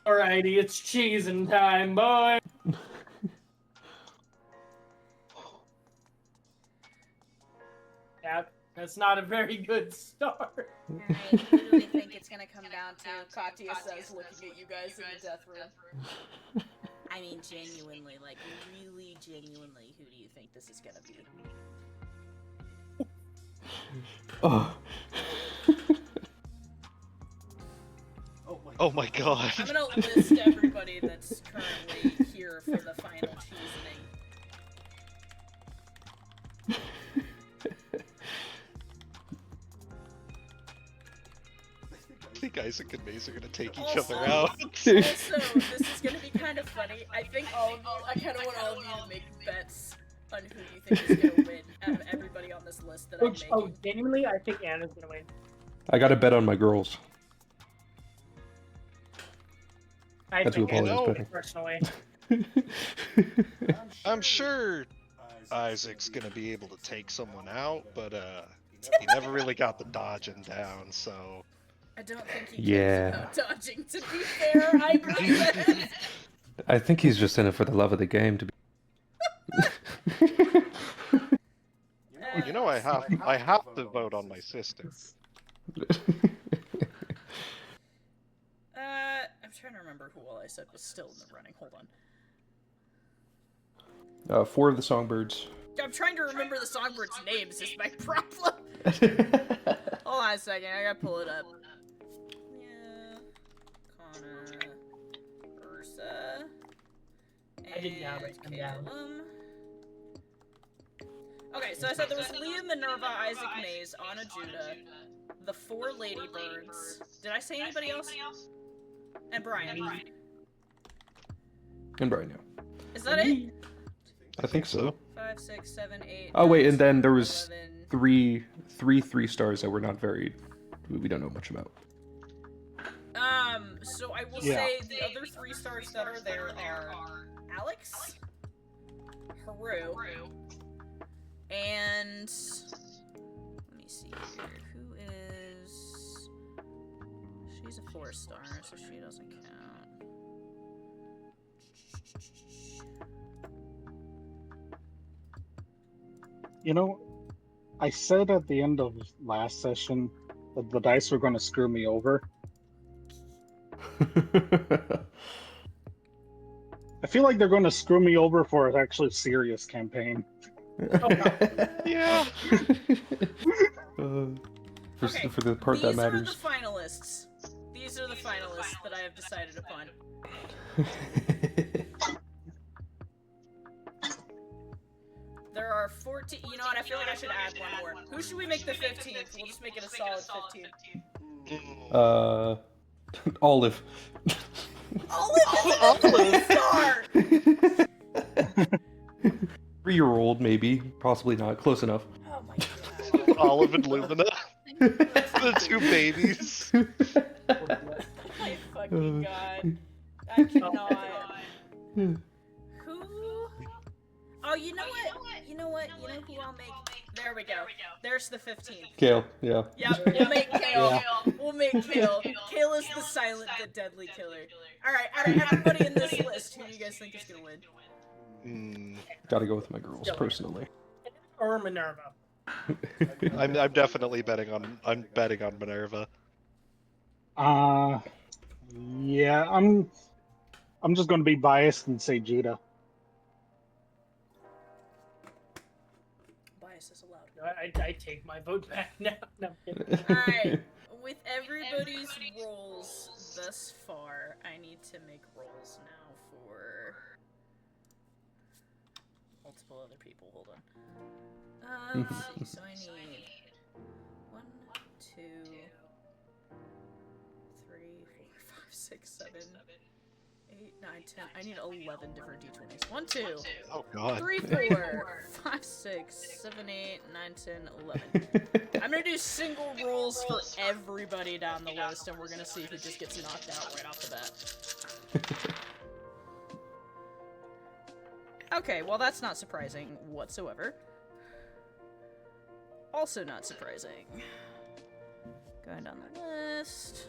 C: Alrighty, it's cheesing time, boy. That's not a very good start.
E: Alright, who do we think it's gonna come down to? Katya says, looking at you guys in the death room. I mean, genuinely, like, really genuinely, who do you think this is gonna be?
B: Oh.
D: Oh my god.
E: I'm gonna list everybody that's currently here for the final choosing.
D: I think Isaac and Maze are gonna take each
E: Also-
D: other out.
E: Also, this is gonna be kind of funny. I think I kind of want all of you to make bets on who you think is gonna win out of everybody on this list that I'm making.
C: Oh, genuinely, I think Anna's gonna win.
B: I got to bet on my girls.
C: I
B: That's who
C: think
B: Apollo
C: Anna
B: is
C: personally.
D: I'm sure Isaac's gonna be able to take someone out, but he never really got the dodging down, so
E: I don't think he
B: Yeah.
E: cares about dodging, to be fair. I agree with it.
B: I think he's just in it for the love of the game, to be.
D: you know I have to vote on my sister.
E: I'm trying to remember who all I said was still in the running. Hold on.
B: 4 of the songbirds.
E: I'm trying to remember the songbirds' names is my problem. Hold on a second, I gotta pull it up. Yeah, Connor, Ursa,
C: I didn't have it come down.
E: Calum. Okay, so I said there was Leah, Minerva, Isaac Maze, Anna, Judah, the 4 ladybirds. Did I say anybody else? And Brian.
B: And Brian, yeah.
E: Is that it?
B: I think so.
E: 5, 6, 7, 8.
B: Oh, wait,
E: 9,
B: and then there was
E: 11.
B: three stars that were not very. We don't know much about.
E: So I will
A: Yeah.
E: say the other 3 stars that are there are Alex, Haru, and let me see here. Who is? She's a 4-star, so she doesn't count.
A: You know, I said at the end of last session that the dice were going to screw me over. I feel like they're going to screw me over for an actually serious campaign.
D: Yeah.
E: Okay,
B: for the part that
E: these
B: matters.
E: are the finalists. These are the finalists that I have decided upon. There are 14. You know what? I feel like I should add one more. Who should we make the 15th? We'll just make it a solid 15.
B: Olive.
E: Olive is a star!
B: 3-year-old, maybe. Possibly not. Close enough.
E: Oh my god.
D: Olive and Lumina. The 2 babies.
E: My fucking god. I cannot. Who? Oh, you know what? You know what? You know who I'll make? There we go. There's the 15th.
B: Kale, yeah.
E: Yep, we'll make Kale.
A: Yeah.
E: We'll make Kale. Kale is the silent but deadly killer. Alright, everybody in this list, who do you guys think is gonna win?
B: Gotta go with my girls, personally.
C: Or Minerva.
D: I'm definitely betting on Minerva.
A: Yeah, I'm just going to be biased and say Judah.
E: Bias is allowed.
C: I take my vote back now. No, I'm kidding.
E: Alright, with everybody's rolls thus far, I need to make rolls now for multiple other people. Hold on. Let's see. So I need 1, 2, 3, 4, 5, 6, 7, 8, 9, 10. I need 11 different d20s. 1, 2,
D: Oh god.
E: 3, 4, 5, 6, 7, 8, 9, 10, 11. I'm gonna do single rolls for everybody down the list, and we're gonna see who just gets knocked out right off the bat. Okay, well that's not surprising whatsoever. Also not surprising. Going down the list.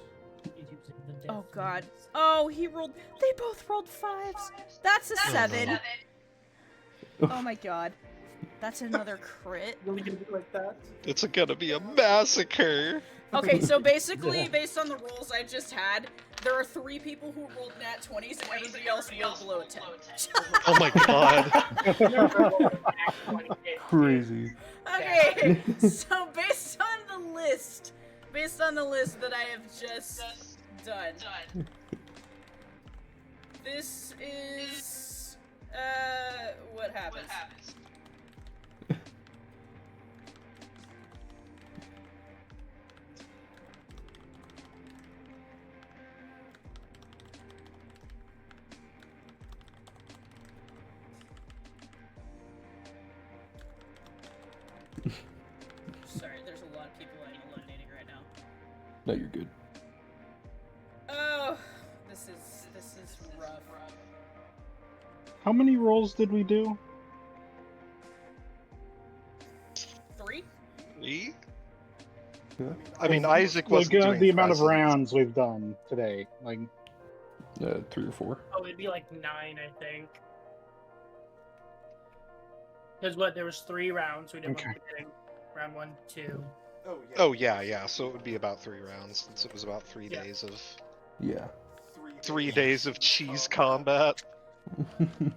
E: Oh god. Oh, he rolled. They both rolled 5s. That's a 7. Oh my god. That's another crit.
G: Really gonna be like that?
D: It's gonna be a massacre.
E: Okay, so basically, based on the rolls I just had, there are 3 people who rolled nat 20s and everybody else rolled below a 10.
D: Oh my god.
B: Crazy.
E: Okay, so based on the list that I have just done, this is, what happens? Sorry, there's a lot of people I'm eliminating right now.
B: No, you're good.
E: Oh, this is rough.
A: How many rolls did we do?
E: 3?
D: 3?
B: Yeah.
D: I mean, Isaac
A: Like
D: wasn't doing
A: the amount of
D: presents.
A: rounds we've done today. Like
B: 3 or 4.
C: Oh, it'd be like 9, I think. Because what? There was 3 rounds. We did
A: Okay.
C: one beginning. Round 1, 2.
D: Oh yeah, so it would be about 3 rounds, since it was about 3
C: Yeah.
D: days of...
B: Yeah.
D: 3 days of cheese combat.
E: 2, 3.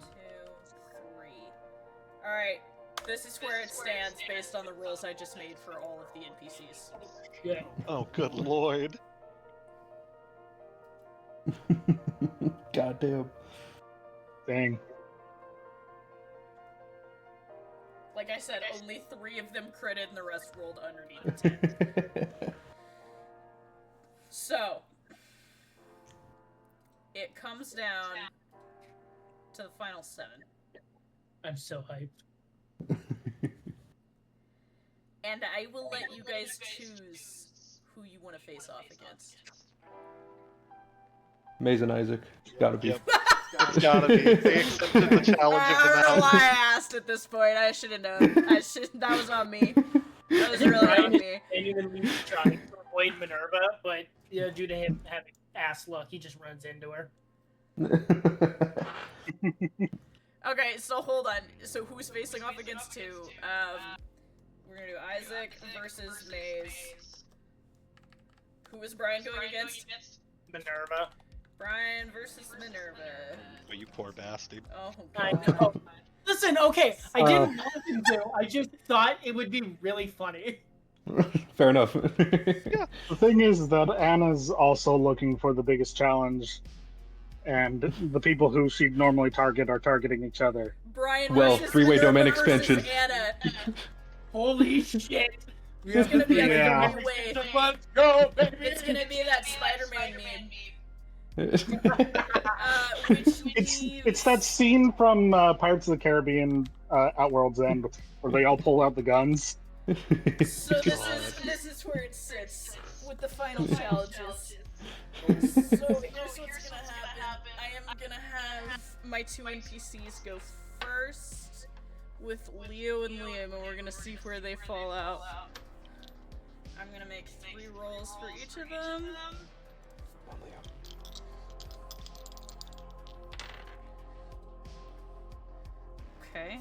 E: Alright, this is where it stands based on the rolls I just made for all of the NPCs.
C: Yeah.
D: Oh, good lord.
B: Goddamn.
A: dang.
E: Like I said, only 3 of them critted and the rest rolled underneath the 10. So, it comes down to the final 7.
C: I'm so hyped.
E: And I will let you guys choose who you want to face off against.
B: Maze and Isaac. Gotta be.
D: Yep. It's gotta be. They accepted the challenge of
E: I
D: the
E: don't know why
D: mountain.
E: I asked at this point. I should have known. That was on me. That was really on me.
C: And even me trying to avoid Minerva, but due to him having ass luck, he just runs into her.
E: Okay, so hold on. So who's facing off against 2? We're gonna do Isaac versus Maze. Who is Brian going against?
C: Minerva.
E: Brian versus Minerva.
D: Oh, you poor bastard.
E: Oh
C: I
E: god.
C: know. Listen, okay, I didn't want him to. I just thought it would be really funny.
B: Fair enough.
A: The thing is that Anna's also looking for the biggest challenge, and the people who she'd normally target are targeting each other.
E: Brian
B: Well,
E: versus
B: three-way
E: Minerva
B: domain
E: versus
B: expansion.
E: Anna.
C: Holy shit!
E: It's gonna be
A: Yeah.
E: a way.
C: Let's go, baby!
E: It's gonna be that Spider-Man meme. Which
A: It's that scene from Pirates of the Caribbean at World's End where they all pull out the guns.
E: So this is where it sits with the final challenges. So here's what's gonna happen. I am gonna have my 2 NPCs go first with Leo and Liam, and we're gonna see where they fall out. I'm gonna make 3 rolls for each of them. Okay.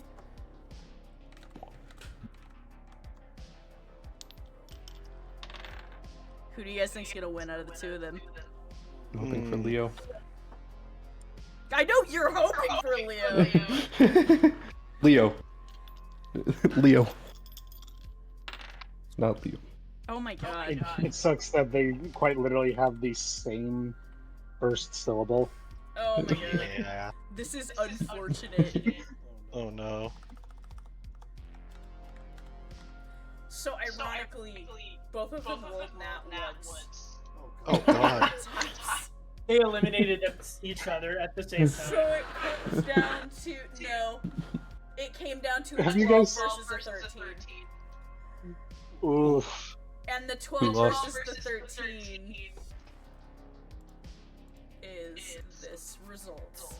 E: Who do you guys think's gonna win out of the 2 of them?
B: Hoping for Leo.
E: I know you're hoping for Leo.
B: Leo. Leo. Not Leo.
E: Oh my god.
A: It sucks that they quite literally have the same first syllable.
E: Oh my god.
D: Yeah.
E: This is unfortunate.
D: Oh no.
E: So ironically, both of them rolled nat once.
D: Oh god.
C: They eliminated each other at the same
E: So
C: time.
E: it comes down to no. It came down to a
A: Have you
E: 12
A: guys-
E: versus a 13.
A: Oof.
E: And the
B: We
E: 12
B: lost.
E: versus the 13 is this result.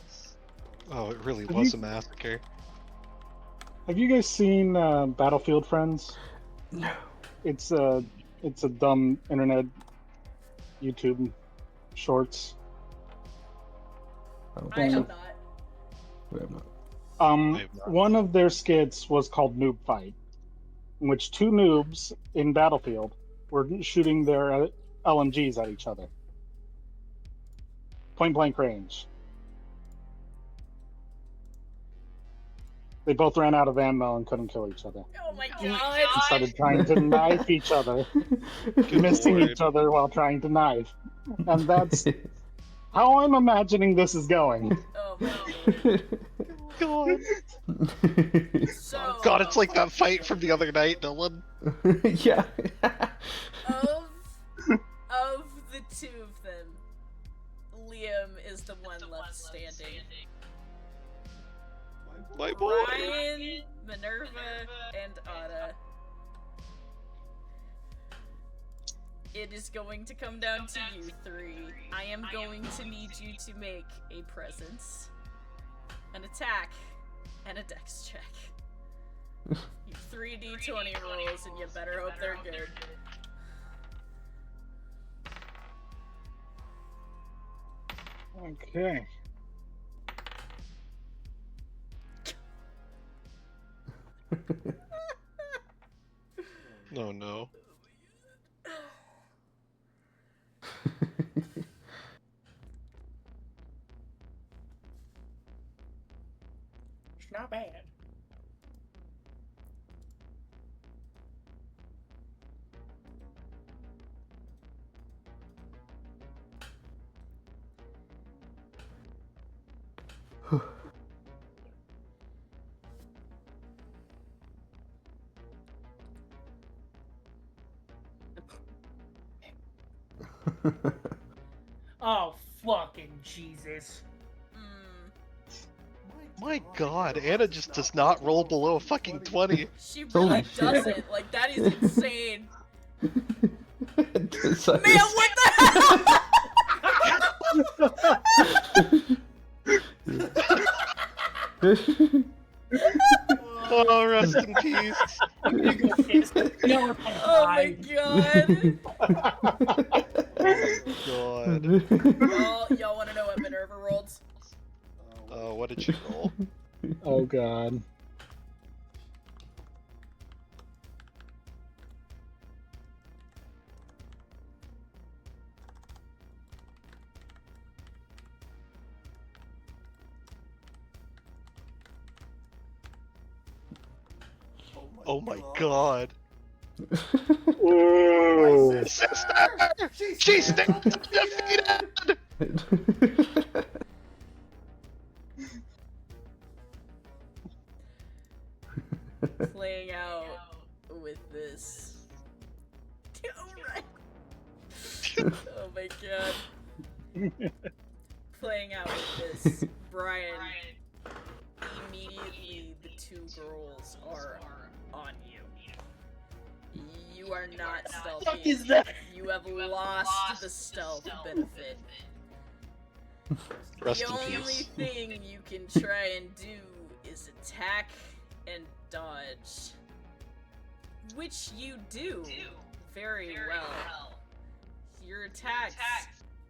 D: Oh, it really
A: Have
D: was
A: you-
D: a massacre.
A: Have you guys seen Battlefield Friends?
B: No.
A: It's a dumb internet YouTube shorts.
B: I don't
E: I
B: think so.
E: have not.
B: We have not.
D: I have not.
A: One of their skits was called Noob Fight, in which two noobs in Battlefield were shooting their LMGs at each other. Point blank range. They both ran out of ammo and couldn't kill each other.
E: Oh my
A: And
E: god!
A: started trying to knife each other, missing
D: Lord.
A: each other while trying to knife. And that's how I'm imagining this is going.
E: Oh my lord.
D: God.
E: So,
D: God, it's like that fight from the other night, Dylan.
B: Yeah.
E: of the two of them, Liam is the one left standing.
D: My boy.
E: Ryan, Minerva, and Ada. It is going to come down to you three. I am going to need you to make a presence, an attack, and a dex check. You 3d20 rolls, and you better hope they're good.
A: Okay.
D: No, no.
C: It's not bad. Oh, fucking Jesus.
D: My God, Anna just does not roll below a fucking 20.
E: She
B: Holy
E: really
B: shit.
E: doesn't. Like, that is insane.
B: So-
E: Man, what the
D: Oh, rest in peace.
C: I'm gonna go piss. No, I'm
E: Oh my god.
D: God.
E: Y'all wanna know what Minerva rolled?
D: What did you roll?
A: Oh god.
D: Oh my God.
A: Ooh.
D: Sister! She's still defeated!
E: Playing out with this. Alright. Oh my god. Playing out with this, Brian. Immediately, the two girls are on you. You are not stealthy.
C: What is that?
E: You have lost the stealth benefit.
D: Rest
E: The
D: in
E: only
D: peace.
E: thing you can try and do is attack and dodge. Which you do very well. Your attacks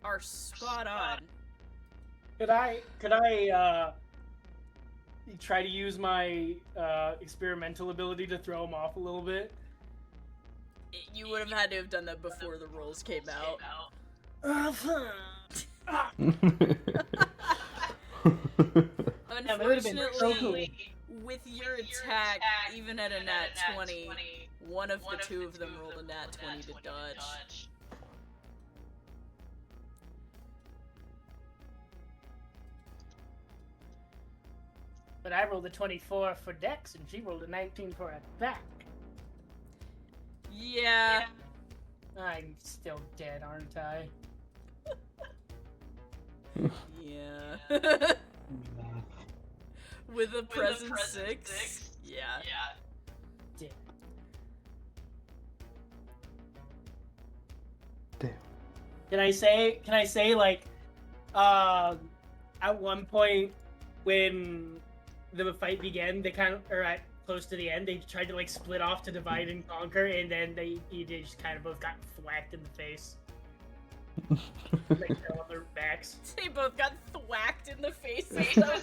E: are spot on.
C: Could I try to use my experimental ability to throw him off a little bit?
E: You would have had to have done that before the rolls came out.
C: Yeah, that would've been so cool.
E: Unfortunately, with your attack, even at a nat 20, one of the two of them rolled a nat 20 to dodge.
C: But I rolled a 24 for Dex, and she rolled a 19 for attack.
E: Yeah.
C: I'm still dead, aren't I?
E: Yeah. With a present 6? Yeah.
C: Dead.
B: Damn.
C: Can I say like, at one point when the fight began, they kind of, or at close to the end, they tried to like split off to divide and conquer, and then they just kind of both got thwacked in the face. They fell on their backs.
E: They both got thwacked in the face.
C: They got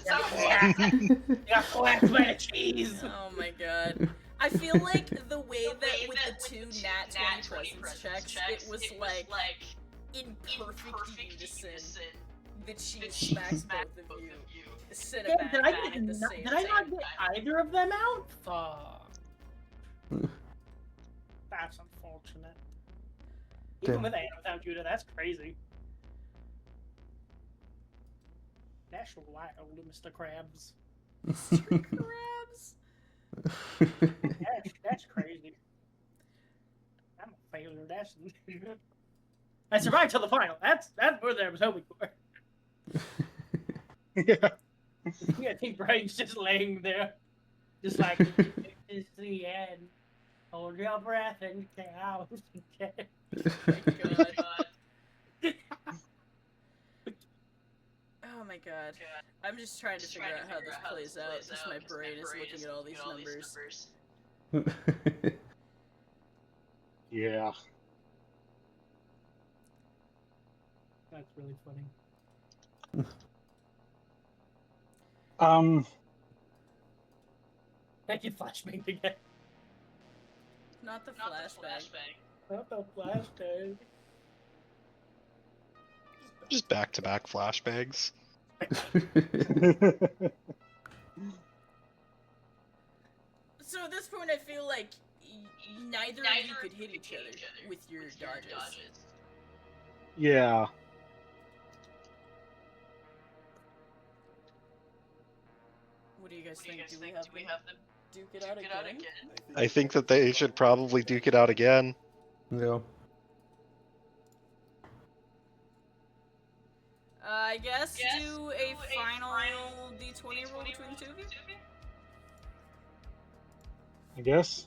C: whacked by the cheese.
E: Oh my god. I feel like the way that with the two nat 20 presence checks, it was like in perfect unison. The cheese smacks both of you.
C: Damn, did I not get either of them out? Fuck. That's unfortunate. Even
B: Damn.
C: with and without Judah, that's crazy. National wild, Mr. Krabs.
E: Crabs.
C: That's crazy. I'm a failure. That's. I survived till the final. That's what I was hoping for.
A: Yeah.
C: I think Brian's just laying there, just like it's the end. Hold your breath and count.
E: Oh my god. I'm just trying to figure out how this plays out, because my brain is looking at all these numbers.
A: Yeah.
C: That's really funny. Thank you, flashbang again.
E: Not the flashback.
C: Not the flashbang.
D: Just back-to-back flashbangs.
E: So at this point, I feel like neither of you could hit each other with your dodges.
A: Yeah.
E: What do you guys think? Do we have them duke it out again?
D: I think that they should probably duke it out again.
B: Yeah.
E: I guess do a final d20 roll between the two of you?
A: I guess.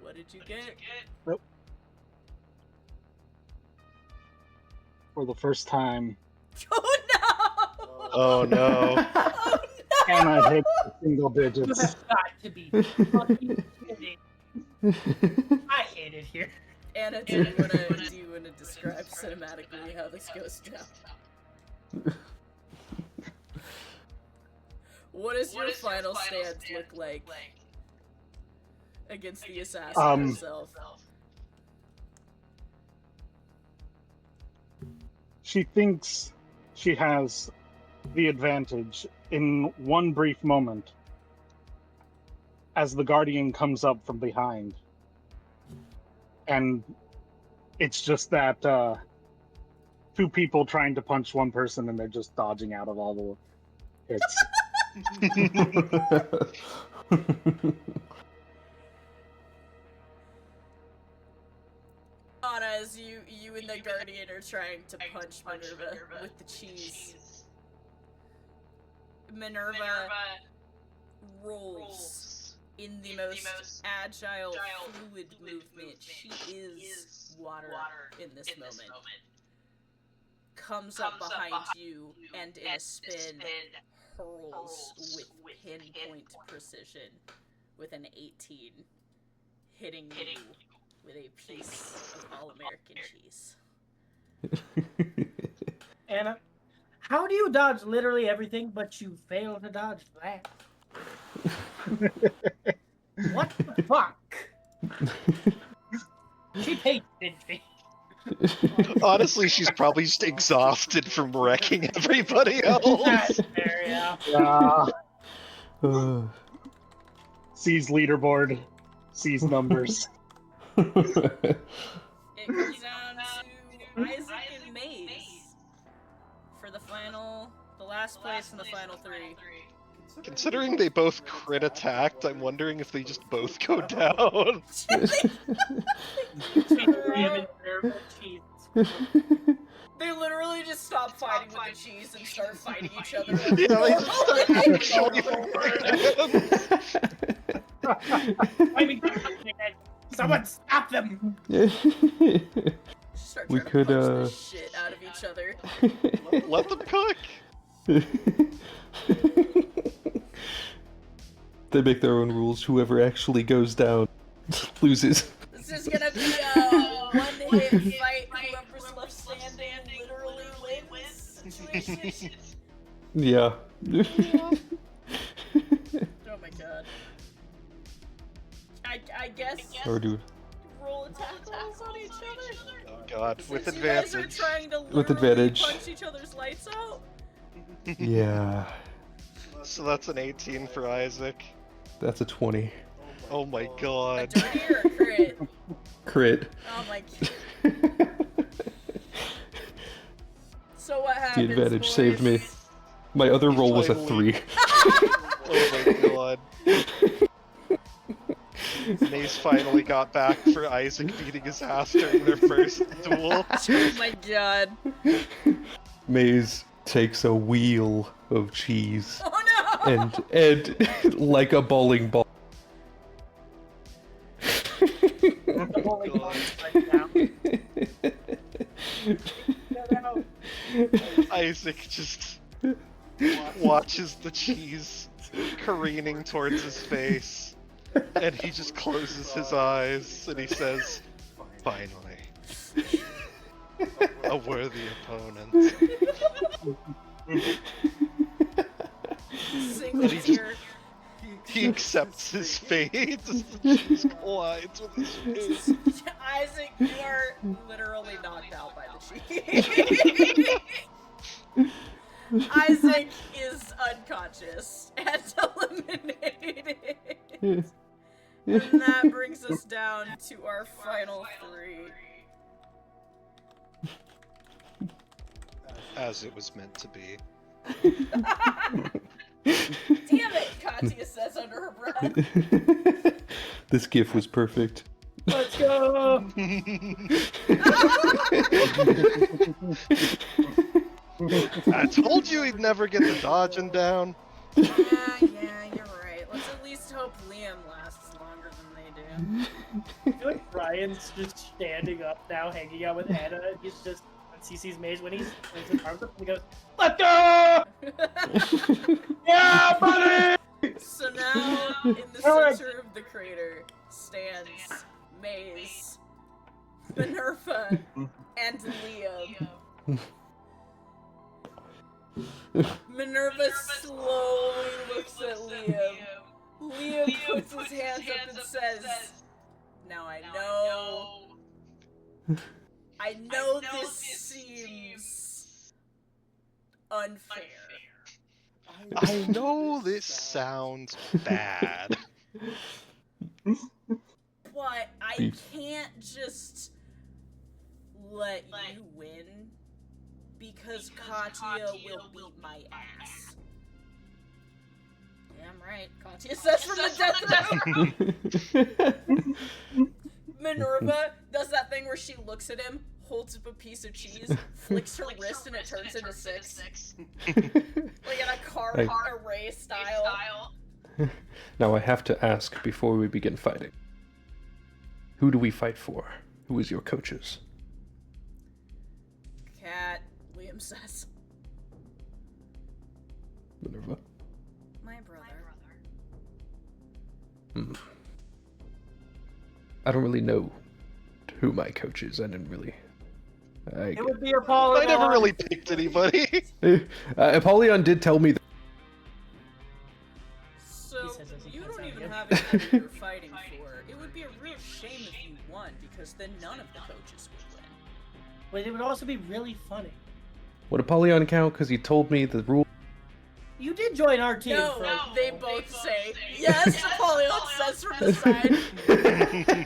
E: What did you get?
A: Nope. For the first time.
E: Oh no!
D: Oh no.
E: Oh no!
A: And I hit the single digits.
C: Got to be fucking kidding. I hate it here.
E: Anna, do you wanna describe cinematically how this goes down? What does your final stance look like against the assassin himself?
A: She thinks she has the advantage in one brief moment as the Guardian comes up from behind. And it's just that two people trying to punch one person and they're just dodging out of all the hits.
E: Anna, as you and the Guardian are trying to punch Minerva with the cheese. Minerva rolls in the most agile, fluid movement. She is water in this moment. Comes up behind you and in a spin hurls with pinpoint precision with an 18, hitting you with a piece of all-American cheese.
C: Anna, how do you dodge literally everything, but you fail to dodge that? What the fuck? She hates me.
D: Honestly, she's probably just exhausted from wrecking everybody else.
C: That's fair, yeah.
A: Yeah. Sees leaderboard. Sees numbers.
E: It comes down to Isaac and Maze for the last place in the final three.
D: Considering they both crit attacked, I'm wondering if they just both go down.
E: They literally just stop fighting with the cheese and start fighting each other.
D: Yeah, they just start actually
C: I mean, someone stop them!
E: Start
B: We
E: trying to
B: could,
E: punch the shit out of each
D: Let them cook.
B: They make their own rules. Whoever actually goes down loses.
E: This is gonna be a one-hit fight. Whoever's left standing literally wins situation.
B: Yeah.
E: Oh my god. I guess.
B: Or dude.
E: Roll attack rolls on each other.
D: Oh god, with
E: Since you guys are
D: advantage.
E: trying to
B: With
E: literally
B: advantage.
E: punch each other's lights out.
B: Yeah.
D: So that's an 18 for Isaac.
B: That's a 20.
D: Oh my
E: A
D: god.
E: dirty or a crit?
B: Crit.
E: Oh my god. So what
B: The
E: happens,
B: advantage
E: boys?
B: saved me. My other roll was a 3.
D: Oh my god. Maze finally got back for Isaac beating his ass during their first duel.
E: Oh my god.
B: Maze takes a wheel of cheese
E: Oh no!
B: and like a bowling ball.
G: The bowling ball right now. Get out.
D: Isaac just watches the cheese careening towards his face, and he just closes his eyes and he says, "Finally, a worthy opponent."
E: Single
D: He just-
E: tear.
D: He accepts his fate as the cheese collides with his face.
E: Isaac, you are literally knocked out by the cheese. Isaac is unconscious and eliminated. And that brings us down to our final 3.
D: As it was meant to be.
E: Damn it, Katya says under her breath.
B: This gif was perfect.
G: Let's go!
D: I told you he'd never get the dodging down.
E: Yeah, you're right. Let's at least hope Liam lasts longer than they do.
G: I feel like Brian's just standing up now, hanging out with Anna, and he's just, once he sees Maze, when he brings his arms up, and he goes, "Let's go! Yeah, buddy!"
E: So now, in the
G: Alright.
E: center of the crater stands Maze, Minerva, and Liam. Minerva slowly looks at Liam. Liam puts his hands up and says, "Now I know this seems unfair.
D: I know this sounds bad.
E: But I
B: Beef.
E: can't just let you win because Katya will beat my ass." Damn right, Katya says from the death row. Minerva does that thing where she looks at him, holds up a piece of cheese, flicks her wrist, and it turns into 6. Like in a car array style.
B: Now I have to ask before we begin fighting. Who do we fight for? Who is your coaches?
E: Cat, Liam says.
B: Minerva?
E: My brother.
B: I don't really know who my coach is. I didn't really.
G: It would be Apollyon.
D: I never really picked anybody.
B: Apollyon did tell me that.
E: So,
C: He says this, he
E: you
C: says
E: don't
C: that
E: even
C: again.
E: have anything you're fighting for. It would be a real shame if you won, because then none of the coaches would win.
C: But it would also be really funny.
B: Would Apollyon count? Because he told me the rule.
C: You did join our team.
E: No,
C: for
E: they both say, yes, Apollyon says from the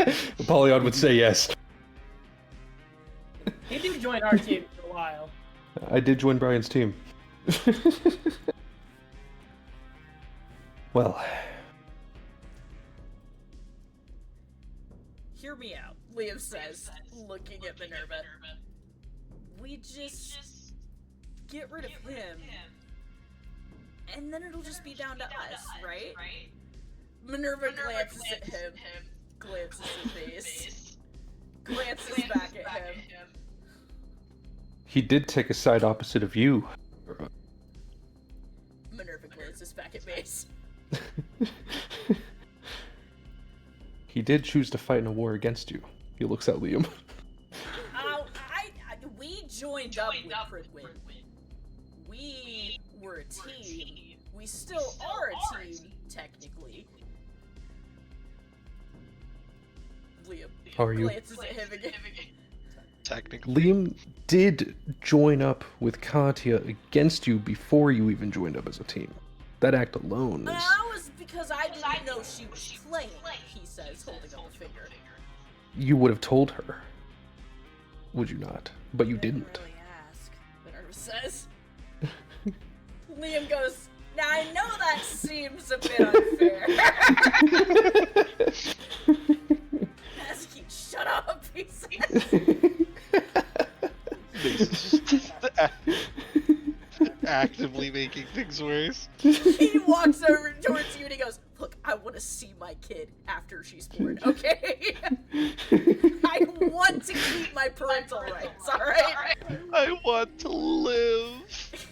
E: side.
B: Apollyon would say yes.
C: He did join our team for a while.
B: I did join Brian's team. Well,
E: Hear me out, Liam says, looking at Minerva. We just get rid of him, and then it'll just be down to us, right? Minerva glances at him, glances at Mace, glances back at him.
B: He did take a side opposite of you.
E: Minerva glances back at Mace.
B: He did choose to fight in a war against you. He looks at Liam.
E: We joined up with Fridwin. We were a team. We still are a team, technically. Liam
B: Are you?
E: glances at him again.
D: Technically.
B: Liam did join up with Katya against you before you even joined up as a team. That act alone is...
E: That was because I didn't know she was playing, he says, holding up a finger.
B: You would have told her. Would you not? But you didn't.
E: Really ask, Minerva says. Liam goes, now I know that seems a bit unfair. Azuki, shut up, he says.
D: Mace is just actively making things worse.
E: He walks over towards you and he goes, look, I want to see my kid after she's born, okay? I want to keep my parental rights, alright?
D: I want to live.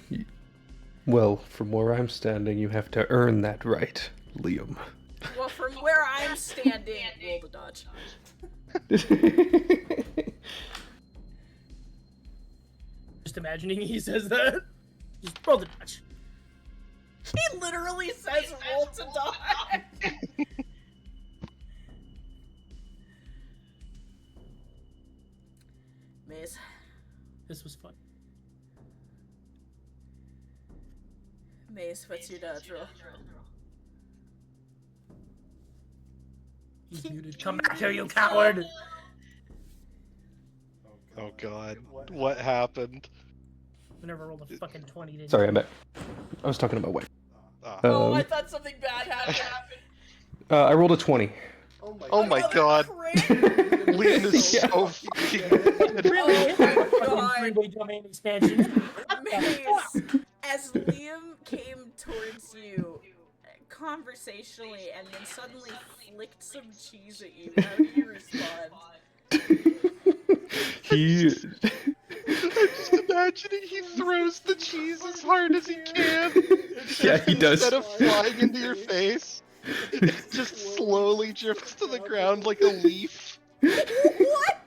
B: Well, from where I'm standing, you have to earn that right, Liam.
E: Well, from where I'm standing, roll the dodge.
G: Just imagining he says that. Just roll the dodge.
E: He literally says roll to dodge. Maze,
G: This was fun.
E: Maze, what's your dodge roll?
G: He's muted. Come back here, you coward!
D: Oh god. What happened?
G: I never rolled a fucking 20, did
B: Sorry, I was talking about wife.
E: Oh, I thought something bad happened.
B: I rolled a 20.
D: Oh my god. Liam is so fucking good.
E: Oh my
G: Three-day domain expansion.
E: Maze, as Liam came towards you conversationally and then suddenly flicked some cheese at you, how do you respond?
D: I'm just imagining he throws the cheese as hard as he can.
B: Yeah, he does.
D: Instead of flying into your face, it just slowly drifts to the ground like a leaf.
E: What?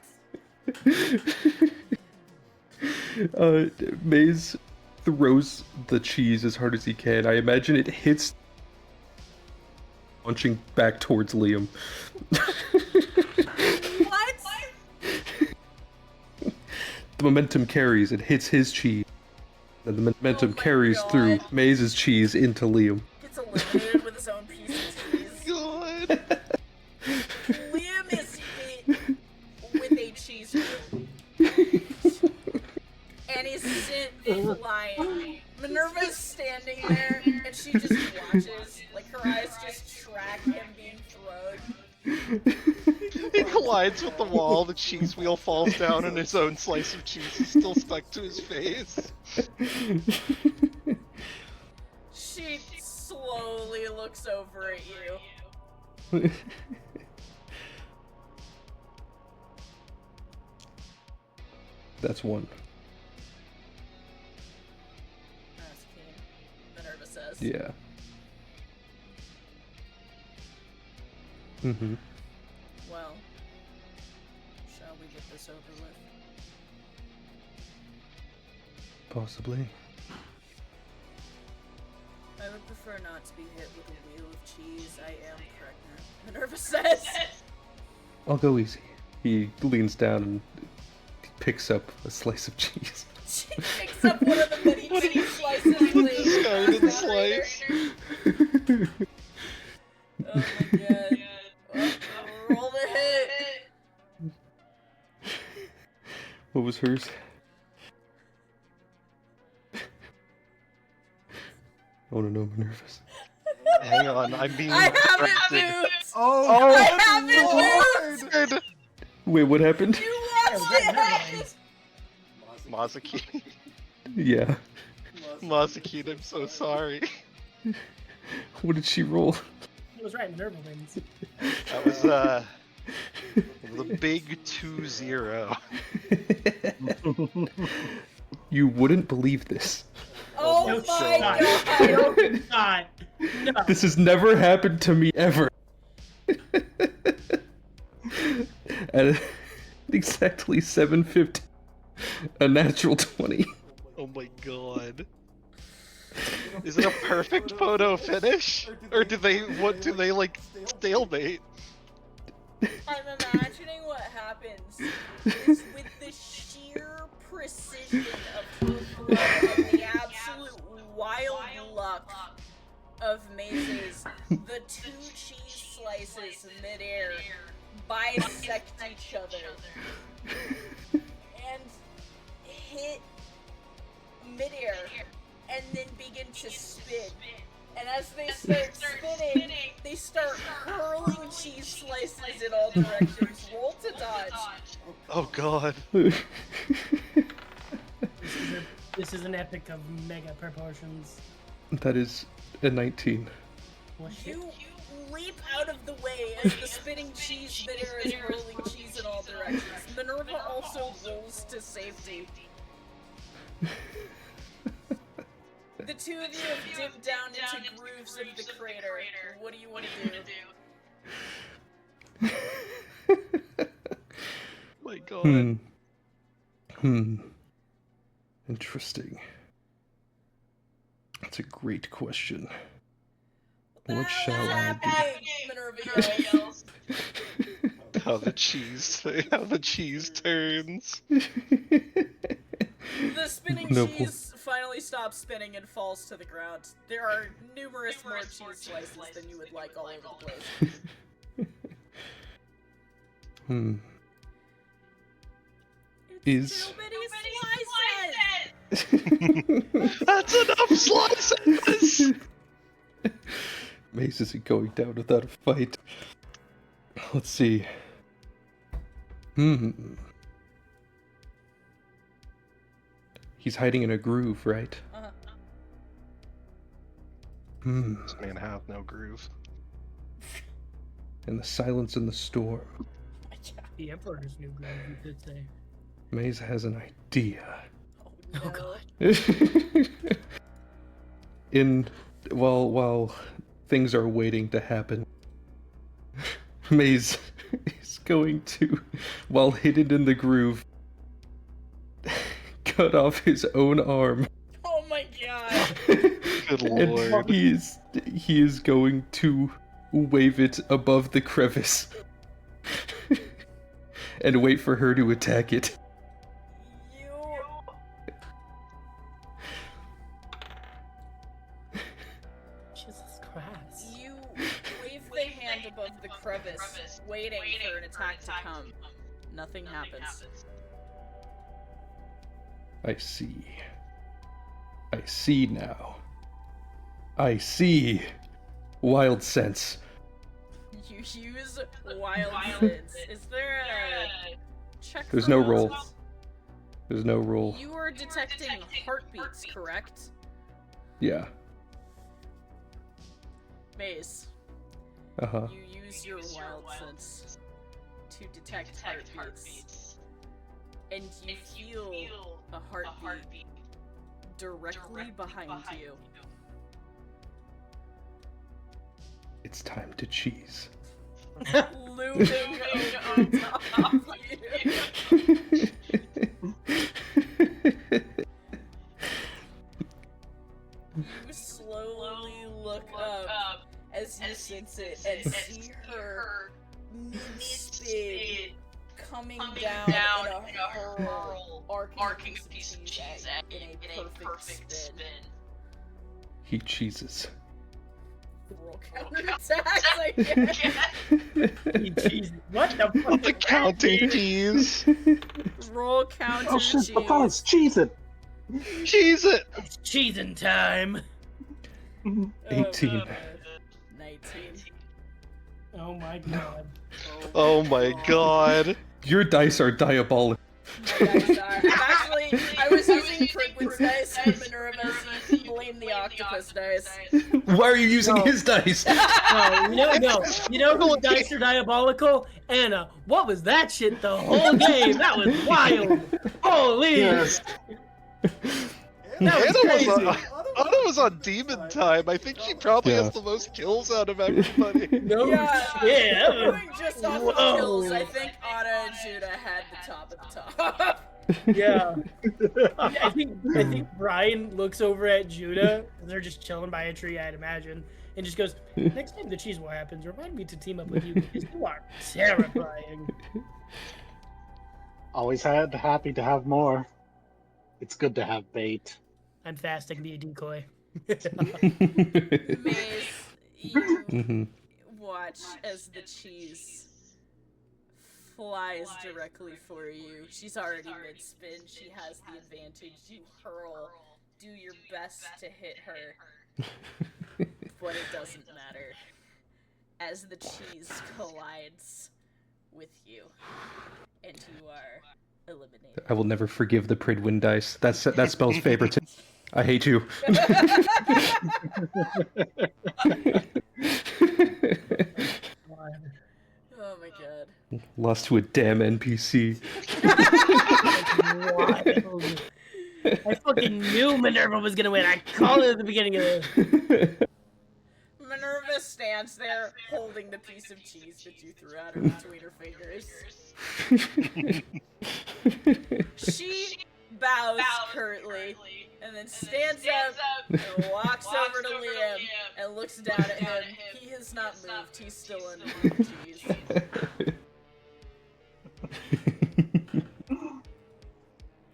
B: Maze throws the cheese as hard as he can. I imagine it hits, launching back towards Liam.
E: What?
B: The momentum carries, it hits his cheese. And the momentum carries through Maze's cheese into Liam.
E: Gets eliminated with his own piece of cheese.
D: God.
E: Liam is hit with a cheese whip. And he's sitting flying. Minerva's standing there, and she just watches. Like, her eyes just track him being thrown.
D: He collides with the wall, the cheese wheel falls down, and his own slice of cheese is still stuck to his face.
E: She slowly looks over at you.
B: That's one.
E: That's cute. Minerva says.
B: Yeah. Mm-hmm.
E: Well, shall we get this over with?
B: Possibly.
E: I would prefer not to be hit with a wheel of cheese. I am pregnant. Minerva says.
B: I'll go easy. He leans down and picks up a slice of cheese.
E: She picks up one of the many cheese slices later.
D: Discarded slice.
E: Oh my god. Roll the hit.
B: What was hers? I want to know Minerva's.
D: Hang on, I'm being
E: I have it
D: distracted.
E: mute!
D: Oh,
E: I have it mute!
D: Lord!
B: Wait, what happened?
E: You watched it happen!
D: Mazaki.
B: Yeah.
D: Mazaki, I'm so sorry.
B: What did she roll?
G: He was right, Minerva wins.
D: That was the big 2-0.
B: You wouldn't believe this.
E: Oh
C: No,
E: my
C: God.
E: god!
C: No, God. No.
B: This has never happened to me ever. At exactly 7:50, a natural 20.
D: Oh my god. Is it a perfect photo finish? Or do they like stalemate?
E: I'm imagining what happens is with the sheer precision of her throw and the absolute wild luck of Maze's, the two cheese slices midair bisect each other and hit midair and then begin to spin. And as they start spinning, they start hurling cheese slices in all directions. Roll to dodge.
D: Oh god.
C: This is an epic of mega proportions.
B: That is a 19.
C: What shit?
E: You leap out of the way as the spinning cheese midair is hurling cheese in all directions. Minerva also rolls to safety. The two of you have dipped down into grooves of the crater. What do you want to do?
D: My god.
B: Interesting. That's a great question. What shall I do?
E: Minerva yells.
D: How the cheese turns.
E: The spinning
B: No
E: cheese finally stops spinning and falls to the ground. There are numerous more cheese slices than you would like all over the place.
B: Is
E: Too many slices!
D: That's enough slices!
B: Mace isn't going down without a fight. Let's see. He's hiding in a groove, right?
D: This man hath no groove.
B: In the silence in the storm,
C: The Emperor's New Groove, you could say.
B: Maze has an idea.
C: Oh god.
B: While things are waiting to happen, Maze is going to, while hidden in the groove, cut off his own arm.
E: Oh my god!
D: Good lord.
B: And he is going to wave it above the crevice and wait for her to attack it.
C: Jesus Christ.
E: You wave the hand above the crevice, waiting for an attack to come. Nothing happens.
B: I see. I see now. I see. Wild sense.
E: You use wild sense. Is there a check?
B: There's
E: for
B: no
E: wild
B: roll.
E: sense?
B: There's no roll.
E: You are detecting heartbeats, correct?
B: Yeah.
E: Maze.
B: Uh-huh.
E: You use your wild sense to detect heartbeats. And you feel a heartbeat directly behind you.
B: It's time to cheese.
E: Looming on top of you. You slowly look up as you sense it and see her mid-spin coming down in a hurl, arcing a piece of cheese egg in a perfect spin.
B: He cheeses.
E: Roll counterattacks, I guess.
C: Jesus, what the fuck?
D: The counting cheese.
E: Roll counter
A: Oh shit,
E: cheese.
A: the fellas, cheese it!
D: Cheese it.
C: It's cheesing time.
B: 18.
E: 19.
C: Oh my god.
D: Oh my god.
B: Your dice are diabolical.
E: Actually, I was using Pridwin's dice and Minerva's blame the octopus dice.
B: Why are you using his dice?
C: No. You know whose dice are diabolical? Anna. What was that shit the whole game? That was wild. Holy.
A: Yes.
G: That was crazy.
D: Anna was on demon time. I think she probably
B: Yeah.
D: has the most kills out of everybody.
G: No
E: Yeah,
G: shit. that was-
E: going just off of
G: Whoa.
E: kills, I think Anna and Judah had the top of the top.
G: Yeah. I think Brian looks over at Judah. They're just chilling by a tree, I'd imagine, and just goes, "Next time the cheese war happens, remind me to team up with you because you are terrifying."
A: Always happy to have more. It's good to have bait.
G: I'm fast. I can be a decoy.
E: Maze, you
B: Mhm.
E: watch as the cheese flies directly for you. She's already mid-spin. She has the advantage. You hurl. Do your best to hit her. But it doesn't matter. As the cheese collides with you. And you are eliminated.
B: I will never forgive the Pridwin dice. That spells favoritism. I hate you.
E: Oh my god.
B: Lost to a damn NPC.
G: Wild. I fucking knew Minerva was gonna win. I called it at the beginning of the.
E: Minerva stands there holding the piece of cheese that you threw at her between her fingers. She bows curtly and then stands up and walks over to Liam and looks down at him. He has not moved. He's still under the cheese.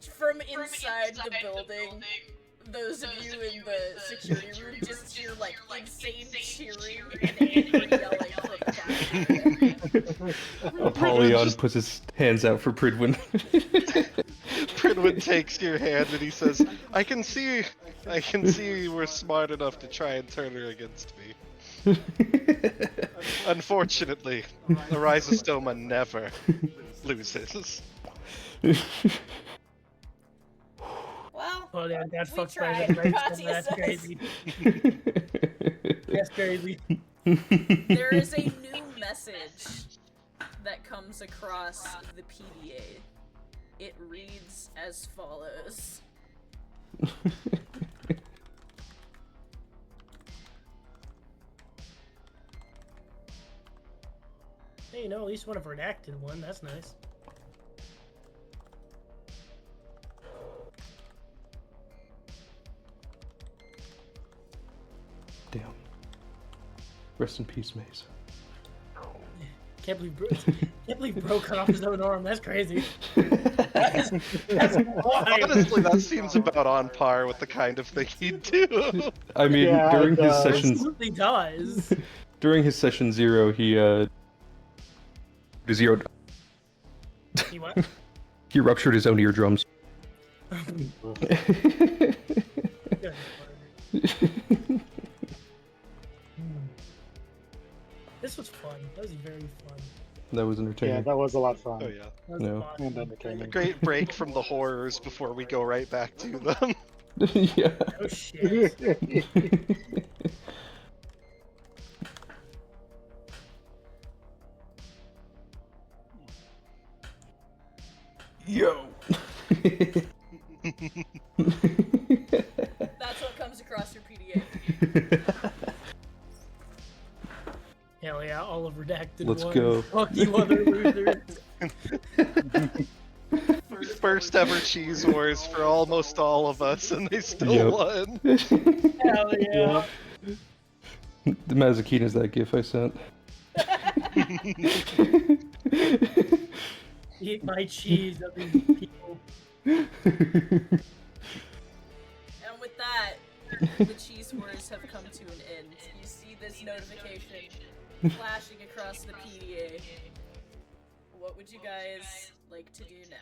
E: From inside the building, those of you in the security room just hear like insane cheering and angry yelling from the back.
B: Apollyon puts his hands out for Pridwin.
D: Pridwin takes your hand and he says, I can see you were smart enough to try and turn her against me. Unfortunately, the Rhizostoma never loses.
E: Well,
G: Oh, yeah, that
E: we
G: fucks
E: tried.
G: my
E: Katya
G: That's
E: says.
G: crazy. That's crazy.
E: There is a new message that comes across the PDA. It reads as follows.
G: Hey, you know, at least one of redacted one. That's nice.
B: Damn. Rest in peace, Maze.
G: Can't believe Bro cut off his own arm. That's crazy. That's wild.
D: Honestly, that seems about on par with the kind of thing he'd do.
B: I mean,
A: Yeah,
B: during
A: it
B: his
A: does.
B: sessions,
G: Absolutely does.
B: during his session 0, he zeroed.
G: You what?
B: He ruptured his own eardrums.
G: Good. This was fun. That was very fun.
B: That was
A: Yeah,
B: entertaining.
A: that was a lot of fun.
D: Oh yeah.
G: That was
B: Yeah.
G: awesome.
A: And entertaining.
D: A great break from the horrors before we go right back to them.
B: Yeah.
G: Oh shit.
B: Yo.
E: That's what comes across your PDA.
G: Hell yeah, all of redacted.
B: Let's
G: one.
B: go.
G: Fuck you, other losers.
D: First ever cheese wars for almost all of us, and they still
B: Yep.
D: won.
G: Hell yeah.
B: The Mazikeen is that gif I sent.
G: Eat my cheese, other people.
E: And with that, the cheese wars have come to an end. You see this notification flashing across the PDA. What would you guys like to do now?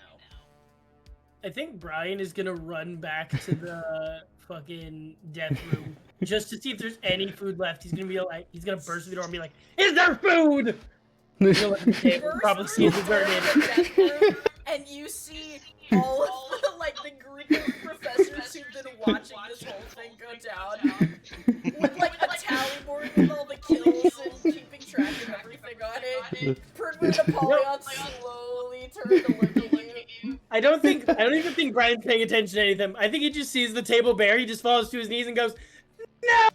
G: I think Brian is gonna run back to the fucking death room just to see if there's any food left. He's gonna be like, he's gonna burst through the door and be like, "Is there food?" He'll look at the table,
E: Burst
G: probably
E: through
G: see
E: the
G: if
E: door
G: there's
E: of the death room, and you see all of the, like, the group of professors who've been watching this whole thing go down with, like, a tally board with all the kills and keeping track of everything on it. Perdwin and Apollyon slowly turn to look at you.
G: I I don't even think Brian's paying attention to any of them. I think he just sees the table bare. He just falls to his knees and goes, "No!"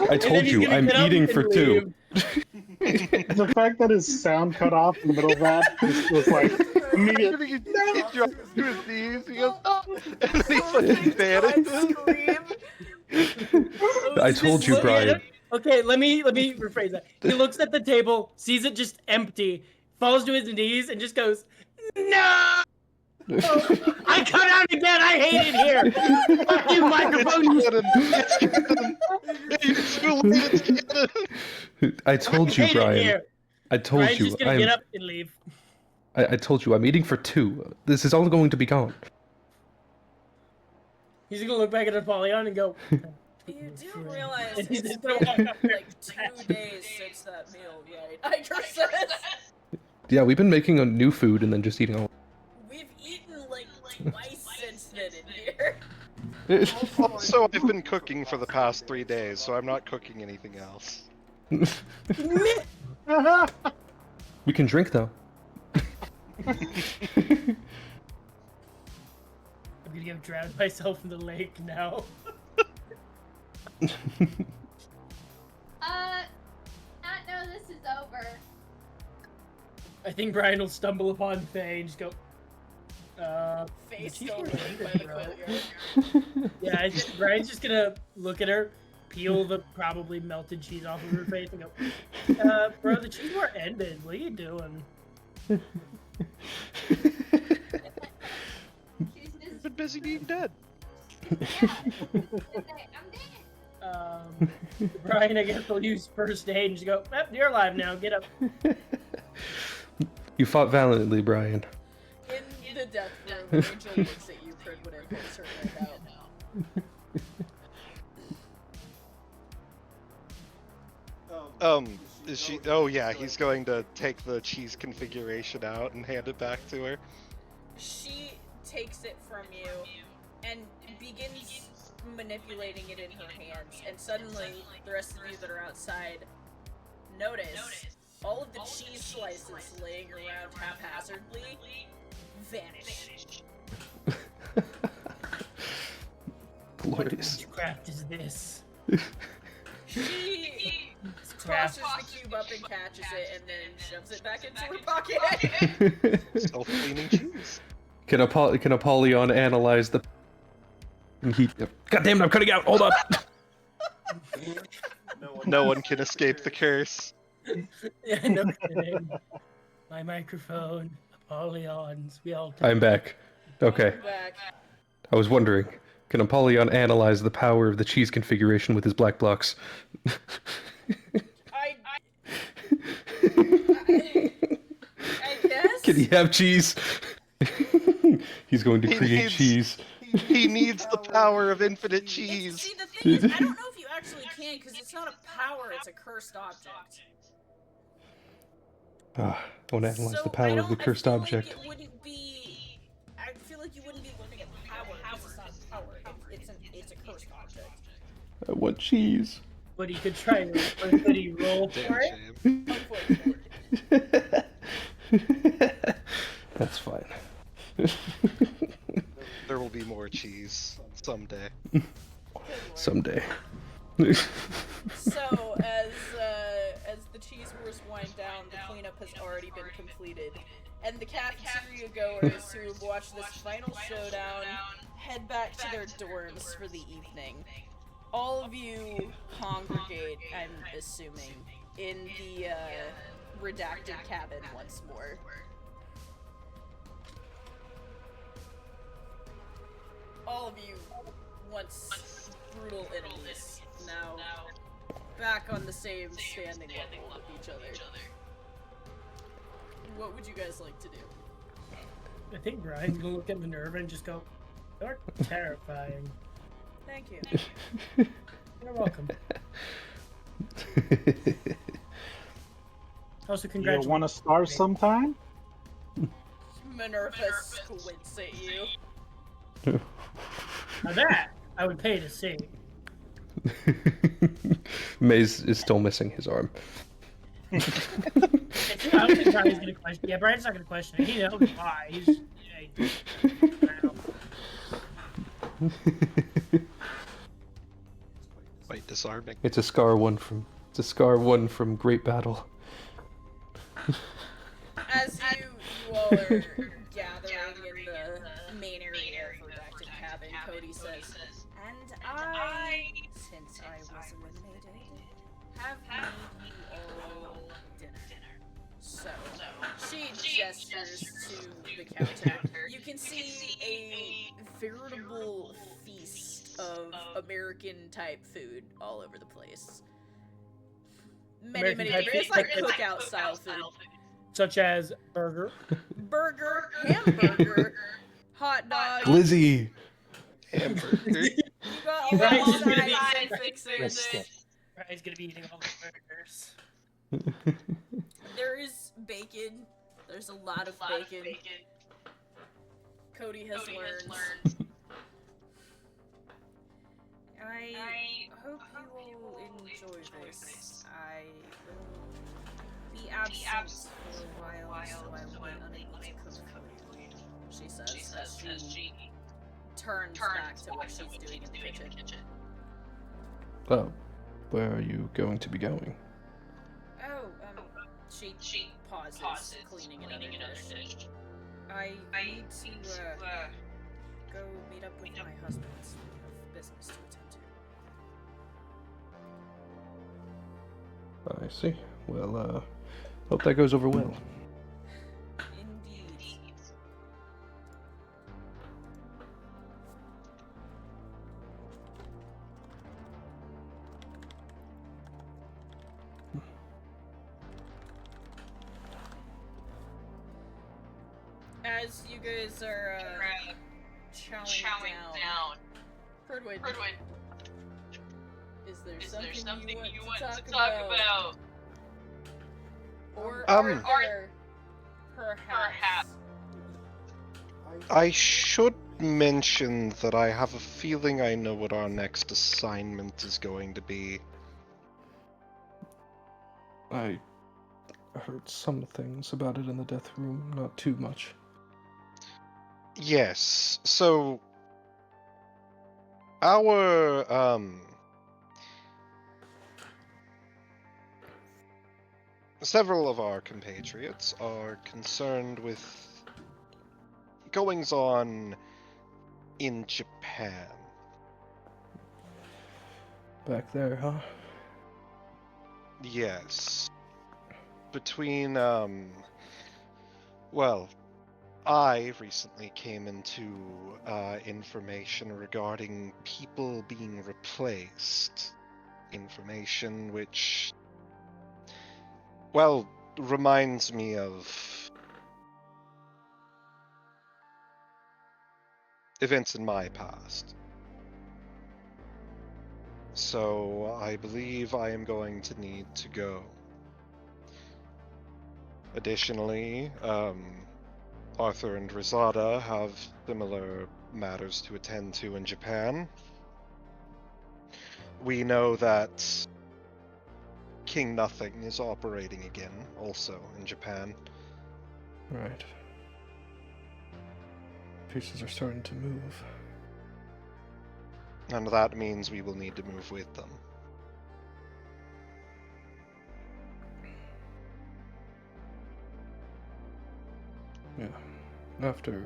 B: I told you, I'm eating for two.
A: The fact that his sound cut off in the middle of that was like immediate.
D: He drops to his knees, he goes, "Oh!" And then he fucking vanishes.
B: I told you, Brian.
G: Okay, let me rephrase that. He looks at the table, sees it just empty, falls to his knees, and just goes, "No! I cut out again. I hate it here. Fuck you, microphone."
B: I told you, Brian. I told
G: Brian's
B: you.
G: just gonna get up and leave.
B: I told you, I'm eating for two. This is all going to be gone.
G: He's gonna look back at Apollyon and go,
E: You do realize
G: And he's
E: it's
G: just gonna
E: been
G: walk up
E: like 2 days since that meal, right? I just said
B: Yeah, we've been making a new food and then just eating all.
E: we've eaten like twice since then in here.
D: Also, I've been cooking for the past 3 days, so I'm not cooking anything else.
B: We can drink though.
G: I'm gonna go drown myself in the lake now.
F: Not know this is over.
G: I think Brian will stumble upon Faye and just go,
E: Face
G: she's
E: still
G: really
E: lit
G: good,
E: by the
G: bro.
E: courtyard.
G: Yeah, I think Brian's just gonna look at her, peel the probably melted cheese off of her face and go, bro, the cheese war ended. What are you doing?
D: I've been busy being dead.
G: Brian, I guess will use first aid and just go, you're alive now, get up.
B: You fought valiantly, Brian.
E: In the death room, Rachel looks at you, Prid, when it hits her right now.
D: Is she? Oh yeah, he's going to take the cheese configuration out and hand it back to her.
E: She takes it from you and begins manipulating it in her hands, and suddenly the rest of you that are outside notice all of the cheese slices laying around haphazardly vanish.
B: Glorious.
G: What craft is this?
E: She tosses the cube up and catches it and then shoves it back into her pocket.
D: Self-cleaning cheese.
B: Can Apollyon analyze the? And he. God damn it! I'm cutting out. Hold on.
D: No one can escape the curse.
G: Yeah, no kidding. My microphone, Apollyon's, we all.
B: I'm back. Okay.
E: Back.
B: I was wondering, can Apollyon analyze the power of the cheese configuration with his black blocks?
E: I guess.
B: Can he have cheese? He's going to create cheese.
D: He needs the power of infinite cheese.
E: See, the thing is, I don't know if you actually can, because it's not a power, it's a cursed object.
B: I want to analyze
E: So,
B: the power of the cursed
E: I feel
B: object.
E: Like it wouldn't be. I feel like you wouldn't be looking at power because it's not power. It's a cursed object.
B: I want cheese.
G: But he could try and could he roll for it?
E: Unfortunately.
B: That's fine.
D: There will be more cheese someday.
B: Someday.
E: So, as the cheese wars wind down, the cleanup has already been completed, and the cafeteria goers who have watched this final showdown head back to their dorms for the evening. All of you congregate, I'm assuming, in the redacted cabin once more. All of you, once brutal enemies, now back on the same standing level with each other. What would you guys like to do?
G: I think Brian's gonna look at Minerva and just go, "You're terrifying."
E: Thank you.
G: You're welcome. Also,
A: You
G: congratulations.
A: want to starve sometime?
E: Minerva squints at you.
G: Now that I would pay to see.
B: Maze is still missing his arm.
G: It's don't think Brian's gonna question. Yeah, Brian's not gonna question it. He knows why. He's.
D: Quite disarming.
B: It's a scar one from Great Battle.
E: As you all are gathering in the main area of Redacted Cabin, Cody says, "And I, since I was eliminated, have made you all dinner." So, she gestures to the counter. You can see a veritable feast of American-type food all over the place. Many
G: American-type
E: different. It's
G: food,
E: like
G: like
E: cookout-style food.
G: Such as burger.
E: Burger, hamburger, hot dog.
B: Glizzy!
D: Hamburger.
E: You got all
G: Right.
E: the side fixings.
A: Brisket.
G: Brian's gonna be eating all the burgers.
E: There is bacon. There's a lot of bacon. Cody has learned. I hope you will enjoy this. I will be absent for a while, so I will be unable to cook for you, she says as she turns back to what she's doing in the kitchen.
B: Oh, where are you going to be going?
E: Oh, she pauses, cleaning another dish. I need to, go meet up with my husband. We have business to attend to.
B: I see. Well, hope that goes over well.
E: Indeed. As you guys are chowing down, Ferdwin, is there something you want to talk about? Or perhaps
D: I should mention that I have a feeling I know what our next assignment is going to be.
B: I heard some things about it in the death room, not too much.
D: Yes, so our several of our compatriots are concerned with goings on in Japan.
B: Back there, huh?
D: Yes. Between well, I recently came into information regarding people being replaced. Information which, well, reminds me of events in my past. So I believe I am going to need to go. Additionally, Arthur and Rosada have similar matters to attend to in Japan. We know that King Nothing is operating again, also in Japan.
B: Right. Pieces are starting to move.
D: And that means we will need to move with them.
B: Yeah. After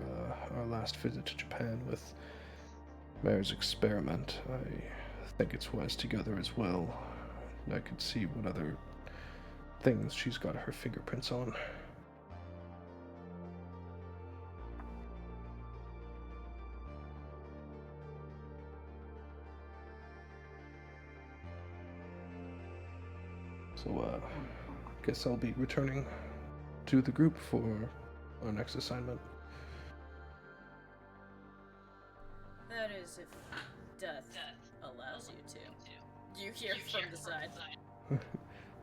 B: our last visit to Japan with Mayor's experiment, I think it's wise to go there as well. I could see what other things she's got her fingerprints on. So, guess I'll be returning to the group for our next assignment.
E: that is if death allows you to. You hear from the side.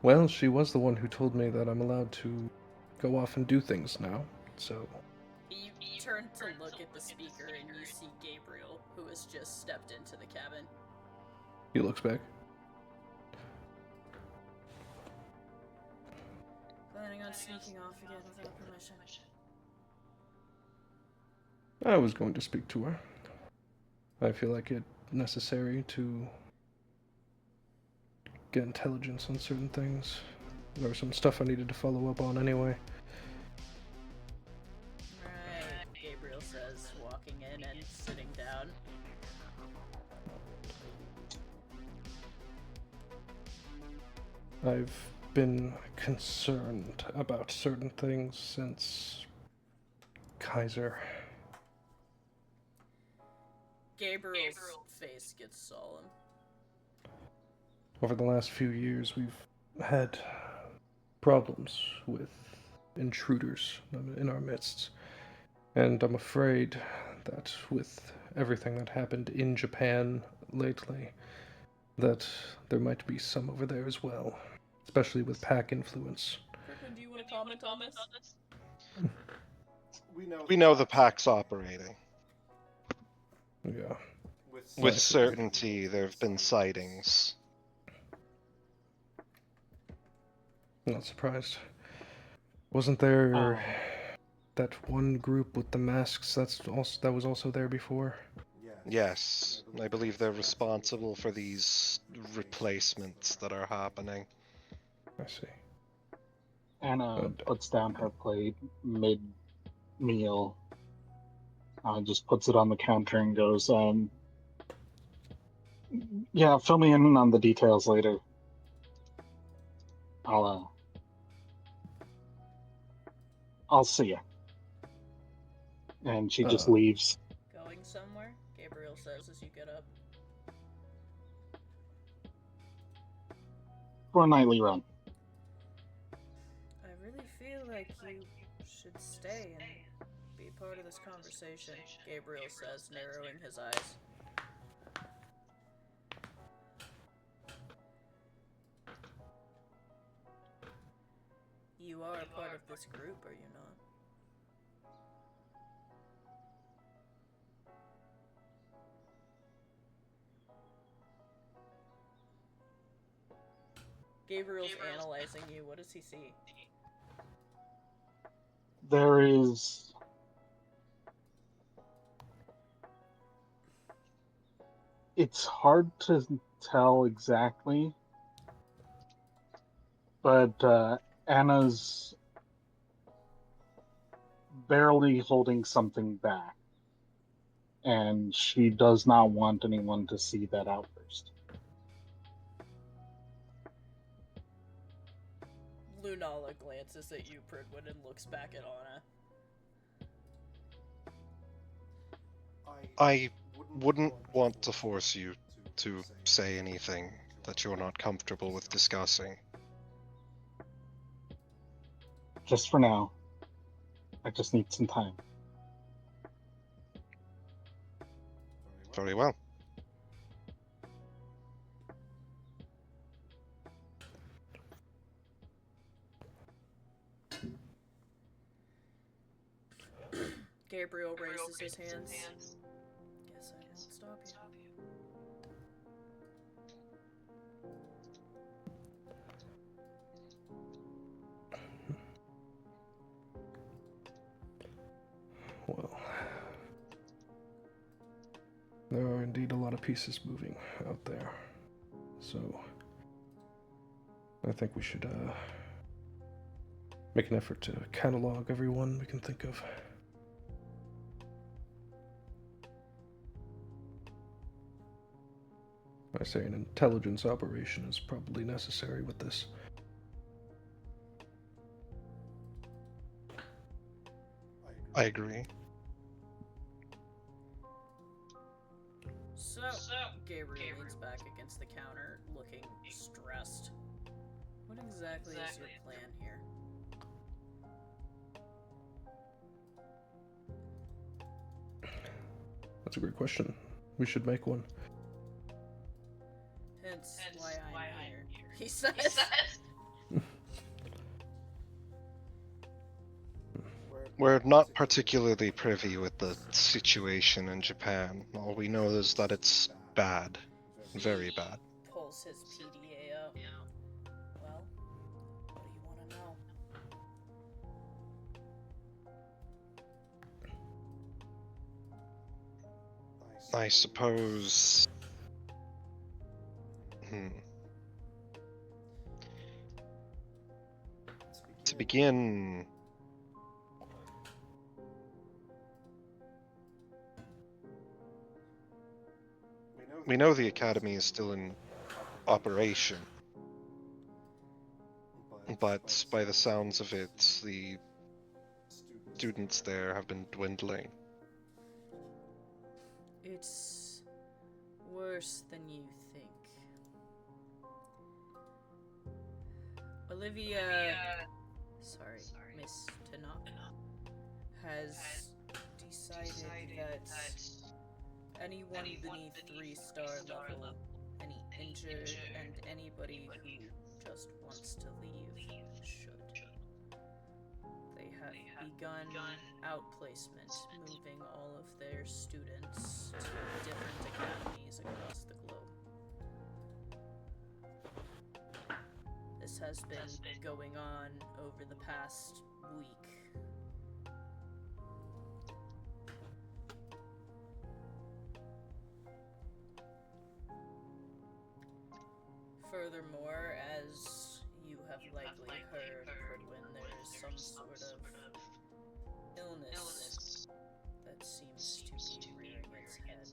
B: Well, she was the one who told me that I'm allowed to go off and do things now, so...
E: You turn to look at the speaker and you see Gabriel, who has just stepped into the cabin.
B: He looks back.
E: Well, planning on sneaking off again without permission?
B: I was going to speak to her. I feel like it necessary to get intelligence on certain things. There was some stuff I needed to follow up on anyway.
E: Right, Gabriel says, walking in and sitting down.
B: I've been concerned about certain things since Kaiser.
E: Gabriel's face gets solemn.
B: Over the last few years, we've had problems with intruders in our midst. And I'm afraid that with everything that happened in Japan lately, that there might be some over there as well, especially with pack influence.
E: Kirkman, do you want to comment on this?
D: We know the pack's operating.
B: Yeah.
D: With certainty, there have been sightings.
B: Not surprised. Wasn't there that one group with the masks that was also there before?
D: Yes, I believe they're responsible for these replacements that are happening.
B: I see.
A: Anna puts down her plate mid-meal, just puts it on the counter and goes, yeah, fill me in on the details later. I'll see ya. And she just leaves.
E: Going somewhere? Gabriel says as you get up.
A: For a nightly run.
E: I really feel like you should stay and be part of this conversation, Gabriel says, narrowing his eyes. You are a part of this group, are you not? Gabriel's analyzing you. What does he see?
A: There is... It's hard to tell exactly, but Anna's barely holding something back, and she does not want anyone to see that outburst.
E: Lunala glances at you, Pridwin, and looks back at Anna.
D: I wouldn't want to force you to say anything that you're not comfortable with discussing.
A: Just for now. I just need some time.
D: Very well.
E: Gabriel raises his hands. Guess I won't stop you.
B: Well, there are indeed a lot of pieces moving out there. So, I think we should make an effort to catalog everyone we can think of. I say an intelligence operation is probably necessary with this.
D: I agree.
E: So, Gabriel leans back against the counter, looking stressed. What exactly is your plan here?
B: That's a great question. We should make one.
E: Hence why I'm here, he says.
D: We're not particularly privy with the situation in Japan. All we know is that it's bad. Very bad.
E: Pulls his PDA out. Well, what do you want to know?
D: I suppose. To begin, we know the academy is still in operation, but by the sounds of it, the students there have been dwindling.
E: It's worse than you think. Olivia, sorry, Miss Tanaka, has decided that anyone beneath 3-star level, any injured, and anybody who just wants to leave should. They have begun outplacement, moving all of their students to different academies across the globe. This has been going on over the past week. Furthermore, as you have likely heard, Goodwin, there is some sort of illness that seems to be rearing its head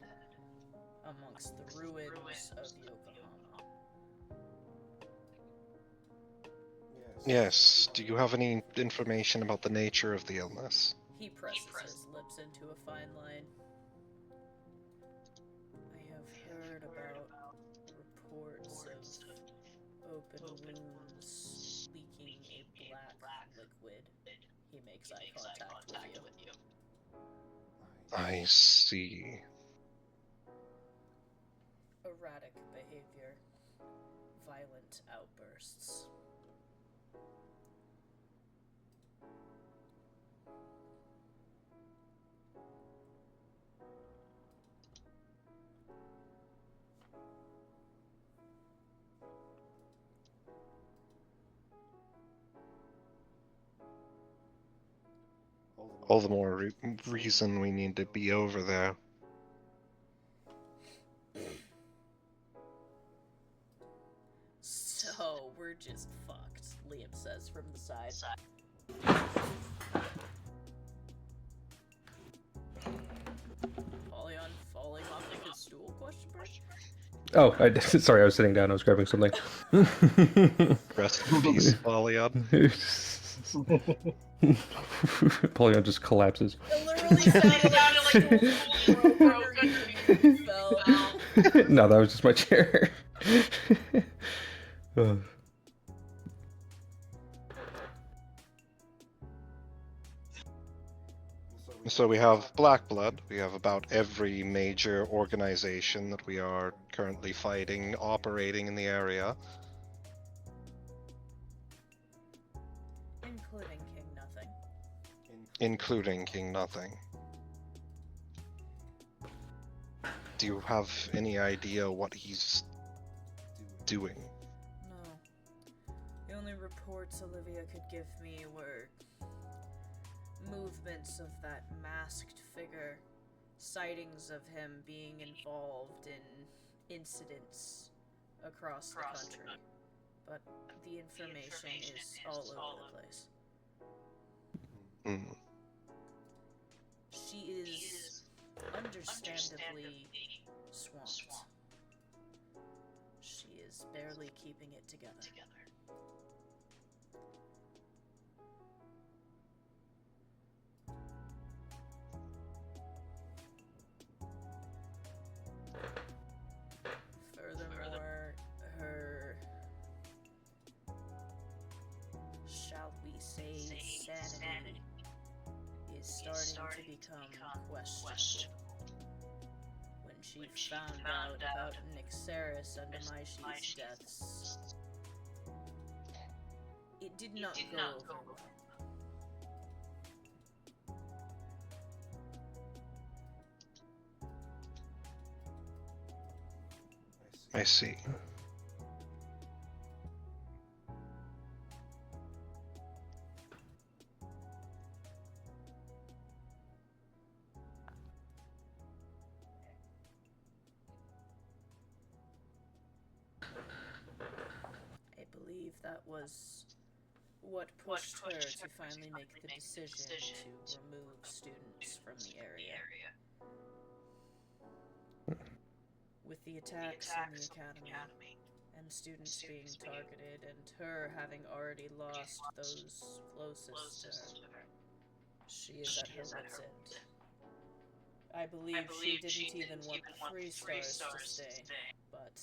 E: amongst the ruins of Yokohama.
D: Yes, do you have any information about the nature of the illness?
E: He presses his lips into a fine line. I have heard about reports of open wounds leaking a black liquid. He makes eye contact with you.
D: I see.
E: Erratic behavior. Violent outbursts.
D: All the more reason we need to be over there.
E: So, we're just fucked, Liam says from the side. Polyon falling off of his stool, question mark?
B: Oh, sorry, I was sitting down. I was grabbing something.
D: Rest in peace, Polyon.
B: Polyon just collapses.
E: It literally sounded like the whole broke underneath you fell.
B: No, that was just my chair. Ugh.
D: So we have Black Blood. We have about every major organization that we are currently fighting operating in the area.
E: Including King Nothing.
D: Including King Nothing. Do you have any idea what he's doing?
E: No. The only reports Olivia could give me were movements of that masked figure, sightings of him being involved in incidents across the country. But the information is all over the place.
D: Hmm.
E: She is understandably swamped. She is barely keeping it together. Furthermore, her, shall we say, sanity is starting to become questionable. When she found out about Nick Saris under Maishi's deaths, it did not go over well.
D: I see.
E: that was what pushed her to finally make the decision to remove students from the area. With the attacks in the academy, and students being targeted, and her having already lost those closest to her, she is at her wit's end. I believe she didn't even want the Free Stars to stay, but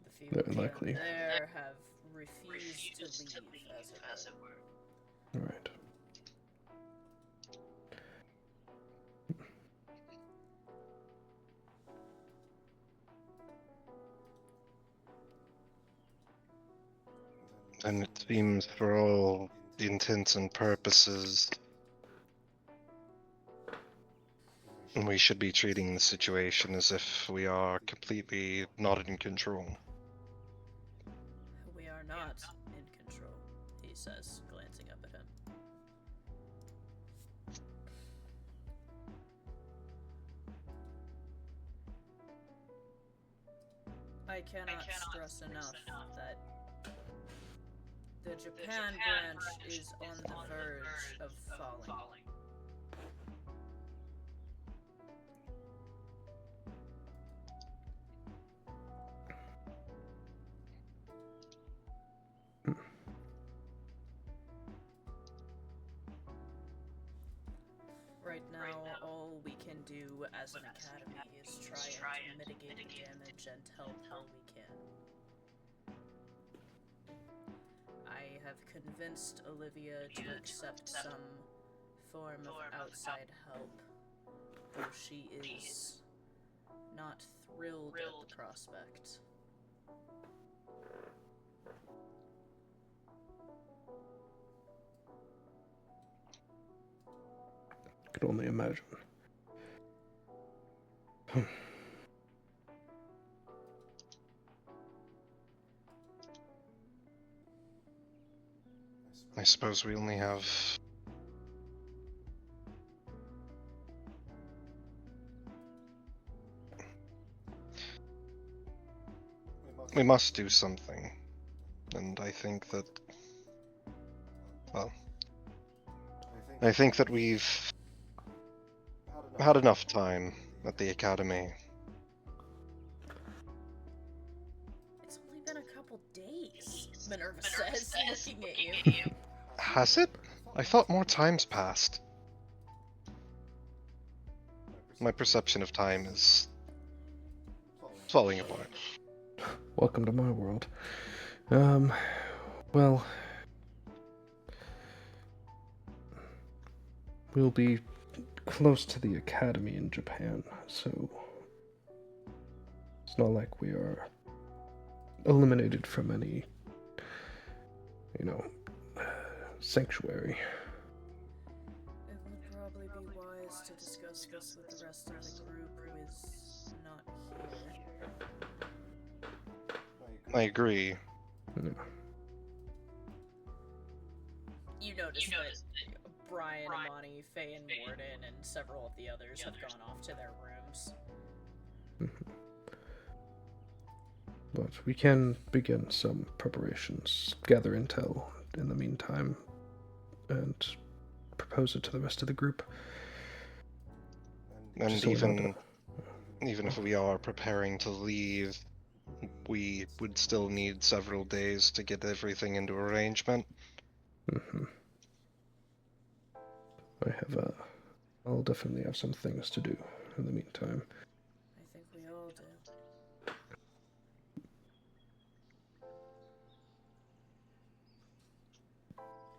E: the few
B: Very
E: of
B: likely.
E: them there have refused to leave, as it were.
B: Right.
D: And it seems for all the intents and purposes, we should be treating the situation as if we are completely not in control.
E: We are not in control, he says, glancing up at him. I cannot stress enough that the Japan branch is on the verge of falling. Right now, all we can do as an academy is try and mitigate the damage and help how we can. I have convinced Olivia to accept some form of outside help, though she is not thrilled at the prospect.
B: Could only imagine.
D: I suppose we only have... We must do something. And I think that... Well... I think that we've had enough time at the academy.
E: It's only been a couple days, Minerva says, looking at you.
D: Has it? I thought more time's passed. My perception of time is falling apart.
B: Welcome to my world. Well, we'll be close to the academy in Japan, so it's not like we are eliminated from any, sanctuary.
E: It would probably be wise to discuss this with the rest of the group who is not here.
D: I agree.
B: Yeah.
E: You notice that Brian, Amani, Faye, and Warden, and several of the others have gone off to their rooms.
B: But we can begin some preparations, gather intel in the meantime, and propose it to the rest of the group.
D: And
B: Just so we know
D: even if we are preparing to leave, we would still need several days to get everything into arrangement.
B: I'll definitely have some things to do in the meantime.
E: I think we all do.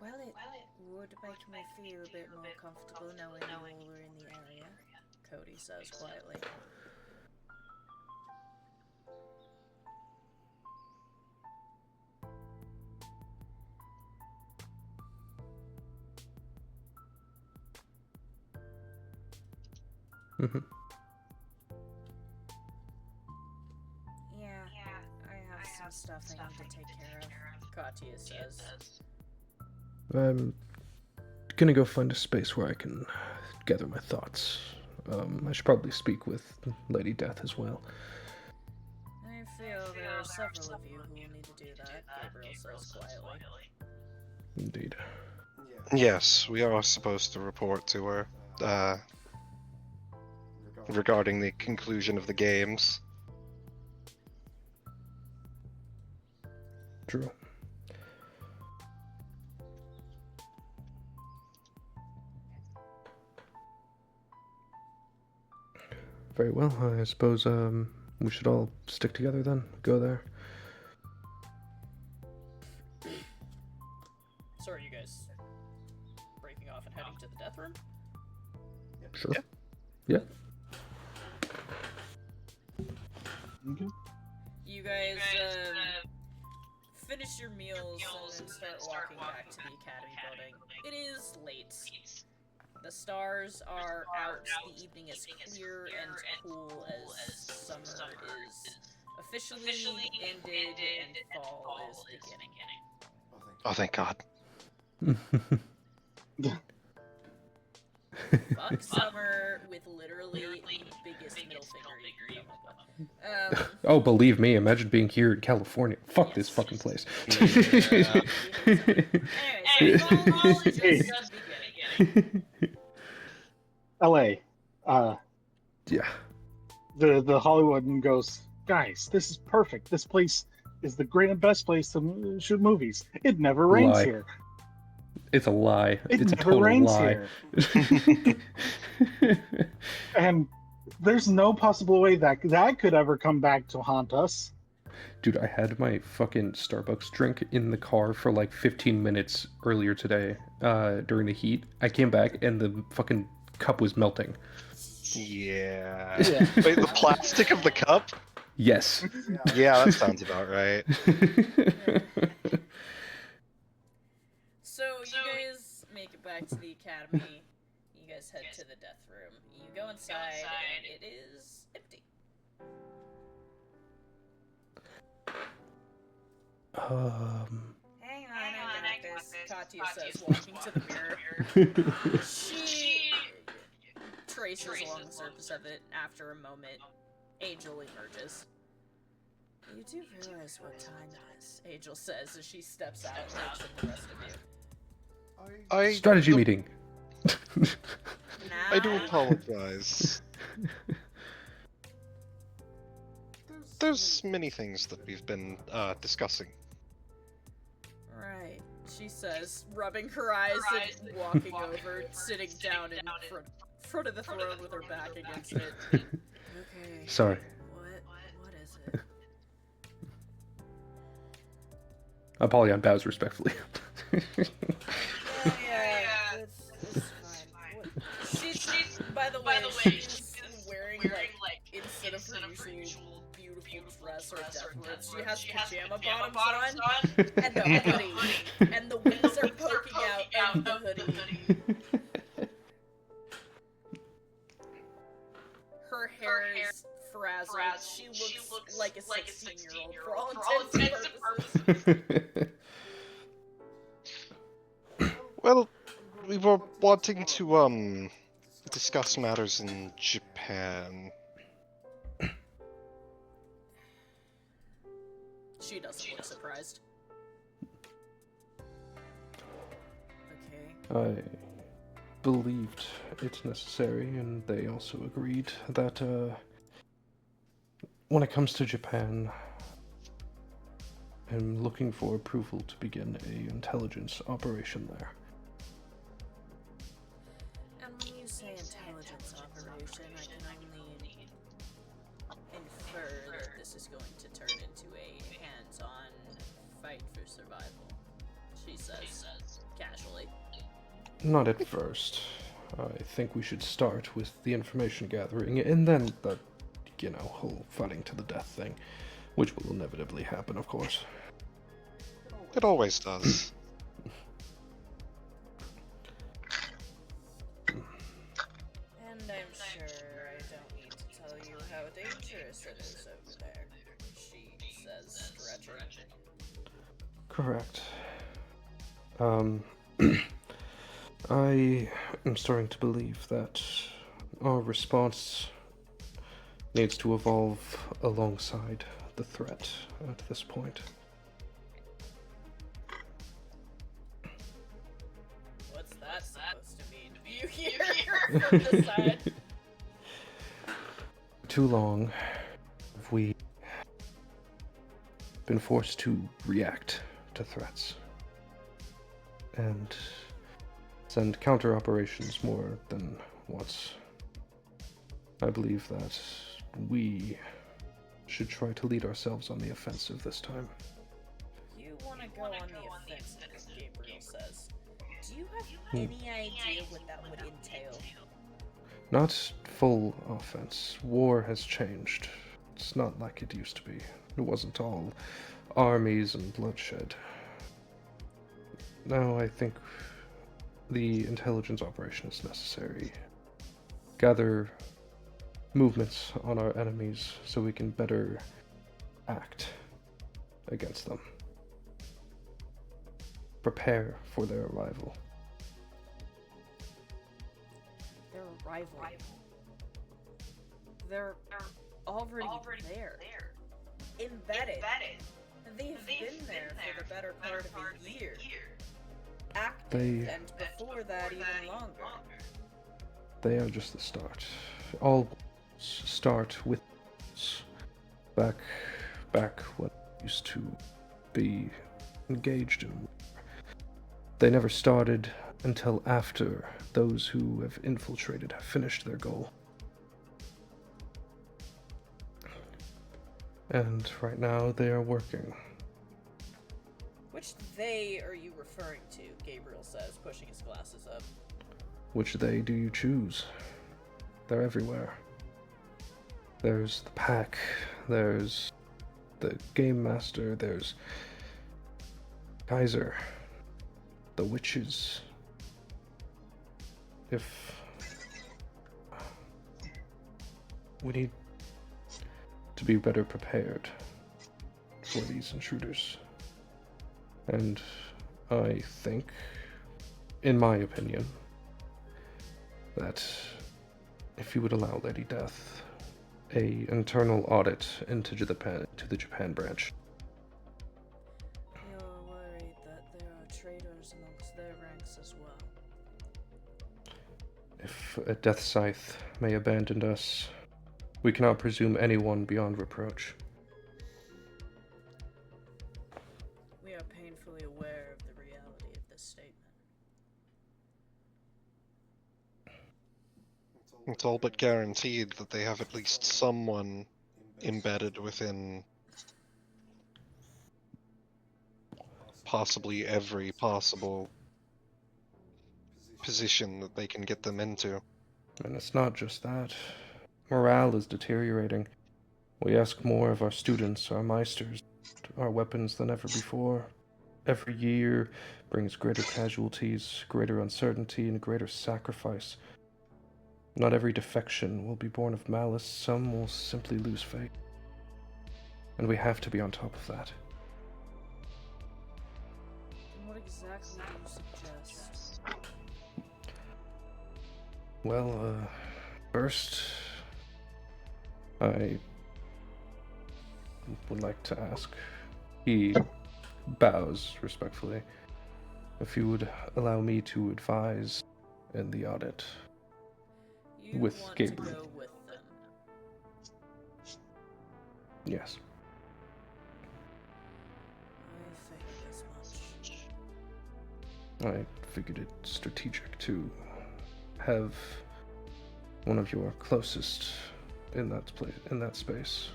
E: Well, it would make me feel a bit more comfortable knowing you all were in the area, Cody says quietly. Yeah, I have some stuff I need to take care of, Katya says.
B: I'm gonna go find a space where I can gather my thoughts. I should probably speak with Lady Death as well.
E: I feel there are several of you who will need to do that, Gabriel says quietly.
B: Indeed.
D: Yes, we are supposed to report to her regarding the conclusion of the games.
B: True. Very well. I suppose we should all stick together then. Go there.
E: So are you guys breaking off and heading to the death room?
B: Sure.
D: Yeah.
A: Okay.
E: You guys finish your meals and then start walking back to the academy building. It is late. The stars are out, the evening is clear and cool as summer is officially ended and fall is beginning.
D: Oh, thank God.
E: Fuck summer with literally the biggest middle finger you can come up with.
B: Oh, believe me, imagine being here in California. Fuck this fucking place.
D: Yeah.
E: Anyway, so fall is just beginning.
A: LA.
B: Yeah.
A: The Hollywood and goes, guys, this is perfect. This place is the great and best place to shoot movies. It never rains
B: Lie.
A: here.
B: It's a lie.
A: It
B: It's a
A: never
B: total
A: rains
B: lie.
A: here. And there's no possible way that that could ever come back to haunt us.
B: Dude, I had my fucking Starbucks drink in the car for like 15 minutes earlier today during the heat. I came back and the fucking cup was melting.
D: Yeah.
A: Yeah.
D: Wait, the plastic of the cup?
B: Yes.
D: Yeah, that sounds about right.
E: So you guys make it back to the academy. You guys head to the death room. You go inside and it is empty. Hang on, I got this. Katya says, walking to the mirror. She traces along the surface of it. After a moment, Angel emerges. You do realize what time it is, Angel says as she steps out and looks at the rest of you.
B: Strategy meeting.
D: I do apologize. There's many things that we've been discussing.
E: Right, she says, rubbing her eyes and walking over, sitting down in front of the throne with her back against it. Okay.
B: Sorry.
E: What is it?
B: Apollyon bows respectfully.
E: Yeah, it's fine. She's, by the way, she's wearing, like, instead of her usual beautiful dress or death robes, she has pajama bottoms on, and the hoodie, and the wings are poking out of the hoodie. Her hair is frazzled. She looks like a 16-year-old for all intents and purposes.
D: Well, we were wanting to discuss matters in Japan.
E: She doesn't look surprised. Okay.
B: I believed it's necessary, and they also agreed that when it comes to Japan, I'm looking for approval to begin a intelligence operation there.
E: And when you say intelligence operation, I can only infer that this is going to turn into a hands-on fight for survival. She says, casually.
B: Not at first. I think we should start with the information gathering, and then the, whole fighting to the death thing, which will inevitably happen, of course.
D: It always does.
E: And I'm sure I don't need to tell you how dangerous it is over there, she says, stretching.
B: Correct. I am starting to believe that our response needs to evolve alongside the threat at this point.
E: What's that supposed to mean? You hear from the side.
B: Too long have we been forced to react to threats and send counter operations more than once. I believe that we should try to lead ourselves on the offensive this time.
E: You want to go on the offensive, Gabriel says. Do you have any idea what that would entail?
B: Not full offense. War has changed. It's not like it used to be. It wasn't all armies and bloodshed. Now I think the intelligence operation is necessary. Gather movements on our enemies so we can better act against them. Prepare for their arrival.
E: Their arrival. They're already there. Embedded. They've been there for the better part of a year. Active, and before that even longer.
B: They are just the start. All start with back what used to be engaged in war. They never started until after those who have infiltrated have finished their goal. And right now they are working.
E: Which they are you referring to? Gabriel says, pushing his glasses up.
B: Which they do you choose? They're everywhere. There's the pack, there's the game master, there's Kaiser, the witches. If we need to be better prepared for these intruders. And I think, in my opinion, that if you would allow Lady Death a internal audit into the Japan branch.
E: You're worried that there are traitors amongst their ranks as well.
B: If a death scythe may abandon us, we cannot presume anyone beyond reproach.
E: We are painfully aware of the reality of this statement.
D: It's all but guaranteed that they have at least someone embedded within possibly every possible position that they can get them into.
B: And it's not just that. Morale is deteriorating. We ask more of our students, our meisters, our weapons than ever before. Every year brings greater casualties, greater uncertainty, and greater sacrifice. Not every defection will be born of malice, some will simply lose faith. And we have to be on top of that.
E: And what exactly do you suggest?
B: Well, first, I would like to ask, he bows respectfully, if you would allow me to advise in the audit.
E: You
B: With
E: want
B: Gabriel.
E: to go with them.
B: Yes.
E: I figured as much.
B: I figured it strategic to have one of your closest in that space.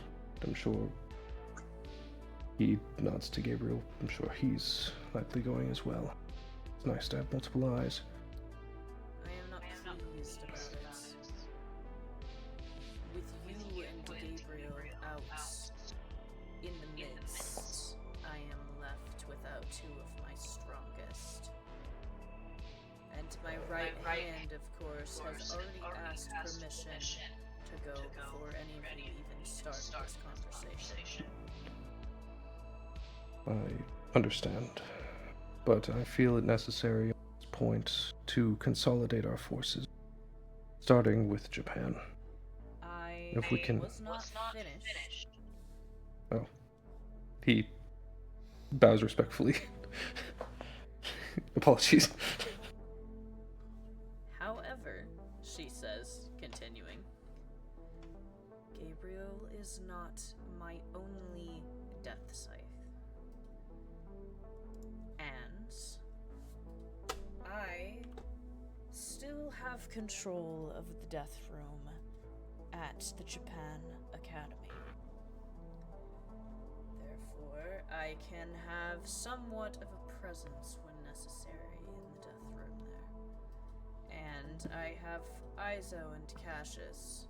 B: I'm sure he nods to Gabriel. I'm sure he's likely going as well. It's nice to have multiple eyes.
E: I am not pleased about it. With you and Gabriel out in the midst, I am left without two of my strongest. And my right hand, of course, has already asked permission to go before any of you even start this conversation.
B: I understand, but I feel it necessary at this point to consolidate our forces, starting with Japan.
E: I
B: If we can-
E: was not finished.
B: Oh. He bows respectfully. Apologies.
E: However, she says, continuing, Gabriel is not my only death scythe. And I still have control of the death room at the Japan Academy. Therefore, I can have somewhat of a presence when necessary in the death room there. And I have Izo and Cassius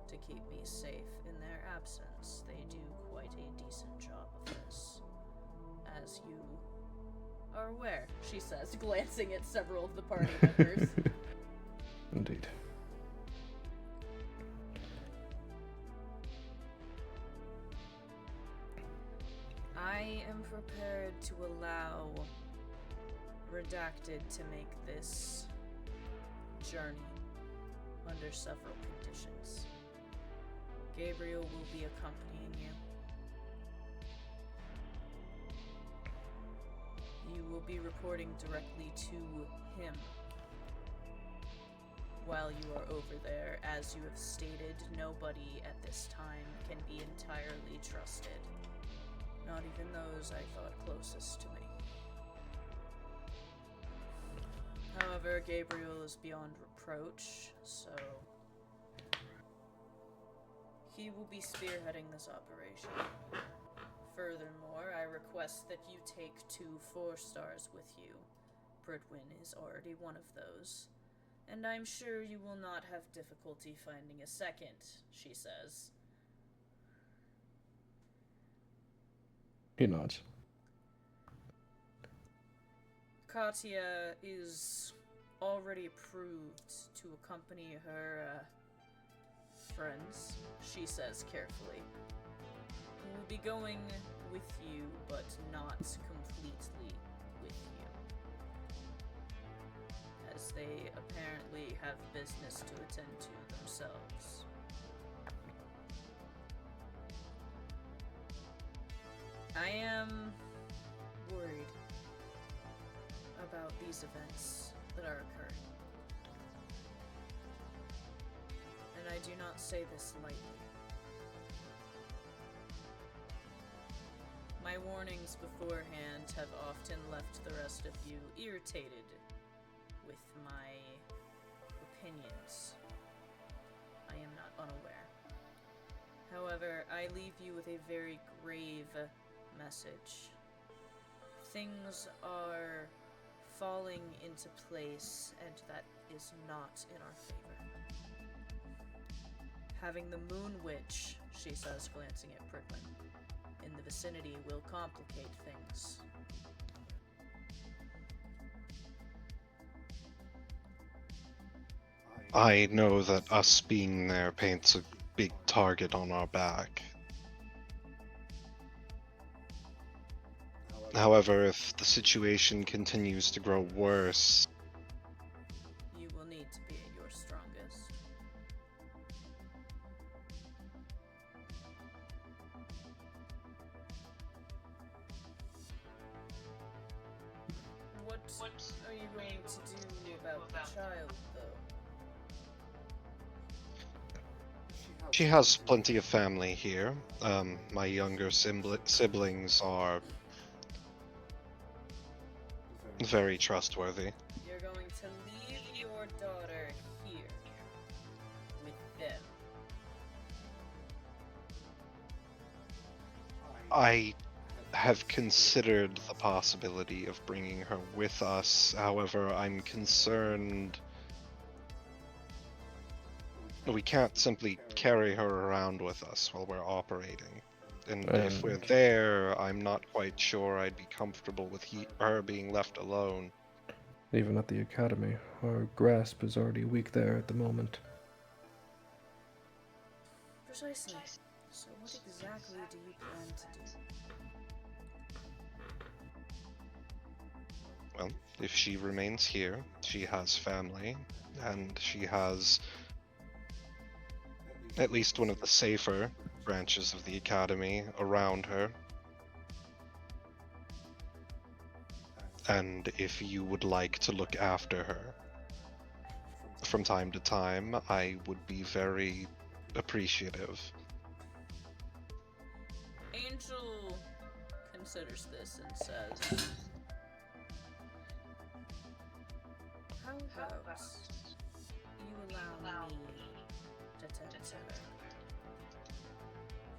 E: to keep me safe in their absence. They do quite a decent job of this, as you are aware, she says, glancing at several of the party members.
B: Indeed.
E: I am prepared to allow Redacted to make this journey under several conditions. Gabriel will be accompanying you. You will be reporting directly to him while you are over there. As you have stated, nobody at this time can be entirely trusted. Not even those I thought closest to me. However, Gabriel is beyond reproach, so he will be spearheading this operation. Furthermore, I request that you take 2 4-stars with you. Britwin is already one of those, and I'm sure you will not have difficulty finding a second, she says.
B: He nods.
E: Katya is already approved to accompany her friends, she says carefully. Who will be going with you, but not completely with you, as they apparently have business to attend to themselves. I am worried about these events that are occurring. And I do not say this lightly. My warnings beforehand have often left the rest of you irritated with my opinions. I am not unaware. However, I leave you with a very grave message. Things are falling into place, and that is not in our favor. Having the Moon Witch, she says, glancing at Prickman, in the vicinity will complicate things.
D: I know that us being there paints a big target on our back. However, if the situation continues to grow worse,
E: You will need to be at your strongest. What are you going to do about the child, though?
D: she has plenty of family here. My younger siblings are very trustworthy.
E: You're going to leave your daughter here with them.
D: I have considered the possibility of bringing her with us. However, I'm concerned we can't simply carry her around with us while we're operating. And if we're there, I'm not quite sure I'd be comfortable with her being left alone.
B: Even at the academy, our grasp is already weak there at the moment.
E: Precisely. So what exactly do you plan to do?
D: Well, if she remains here, she has family, and she has at least one of the safer branches of the academy around her. And if you would like to look after her from time to time, I would be very appreciative.
E: Angel considers this and says, how about you allow me to tend to her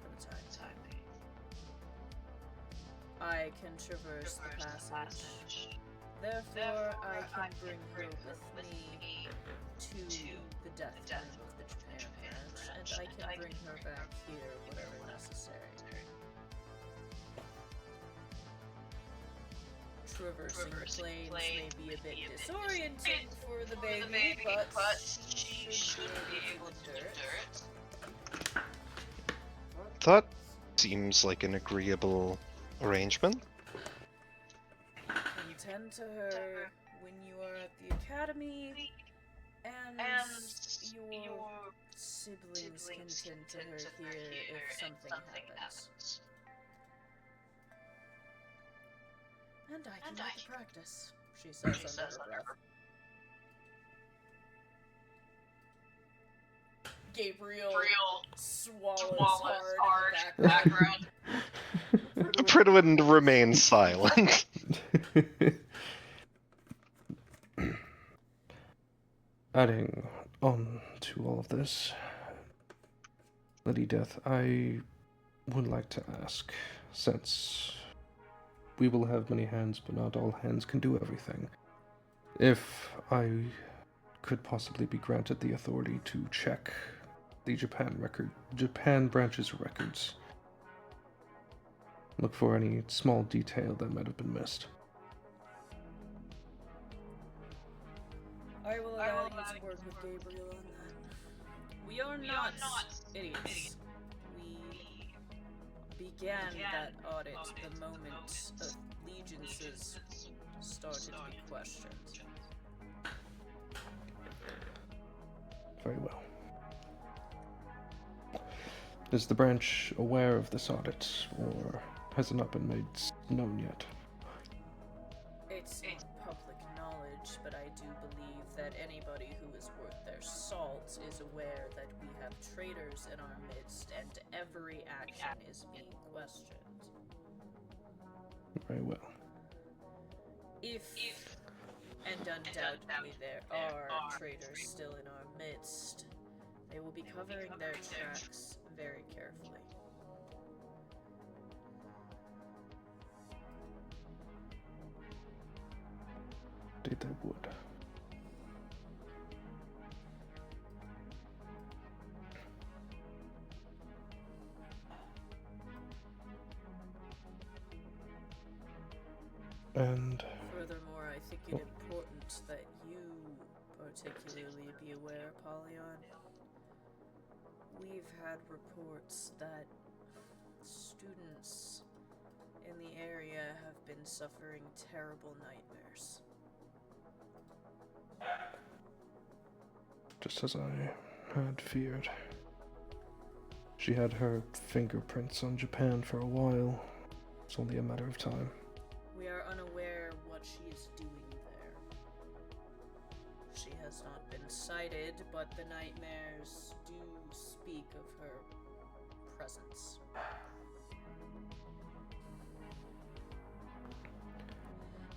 E: for the time being? I can traverse the passage. Therefore, I can bring her with me to the death room of the Japan branch, and I can bring her back here whenever necessary. Traversing the plains may be a bit disorienting for the baby, but she should be able to endure it.
D: That seems like an agreeable arrangement.
E: Tend to her when you are at the academy, and your siblings can tend to her here if something happens. And I can make a practice, she says under her breath. Gabriel swallows hard in the background.
D: Pridwin remains silent.
B: Adding on to all of this, Lady Death, I would like to ask, since we will have many hands, but not all hands can do everything, if I could possibly be granted the authority to check the Japan branch's records. Look for any small detail that might have been missed.
E: I will allow you to work with Gabriel on that. We are not idiots. We began that audit the moment allegiances started to be questioned.
B: Very well. Is the branch aware of this audit, or has it not been made known yet?
E: It's public knowledge, but I do believe that anybody who is worth their salt is aware that we have traitors in our midst, and every action is being questioned.
B: Very well.
E: If, and undoubtedly there are traitors still in our midst, they will be covering their tracks very carefully.
B: Indeed they would. And
E: furthermore, I think it important that you particularly be aware, Polyon. We've had reports that students in the area have been suffering terrible nightmares.
B: just as I had feared. She had her fingerprints on Japan for a while. It's only a matter of time.
E: We are unaware what she is doing there. She has not been sighted, but the nightmares do speak of her presence.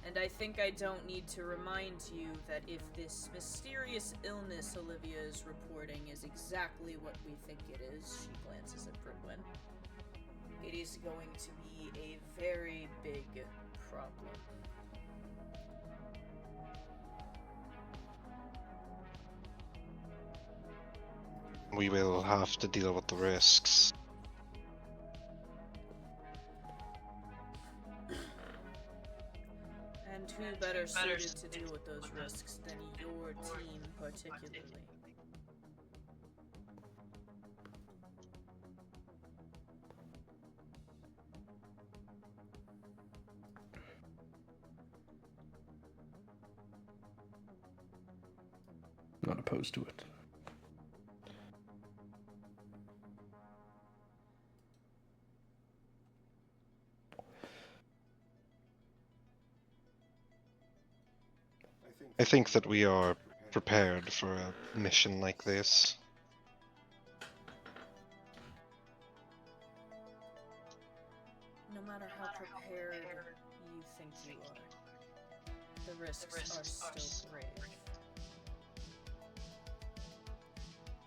E: And I think I don't need to remind you that if this mysterious illness Olivia is reporting is exactly what we think it is, she glances at Bridwin, it is going to be a very big problem.
D: We will have to deal with the risks.
E: And who better suited to deal with those risks than your team particularly?
B: Not opposed to it.
D: I think that we are prepared for a mission like this.
E: No matter how prepared you think you are, the risks are still grave.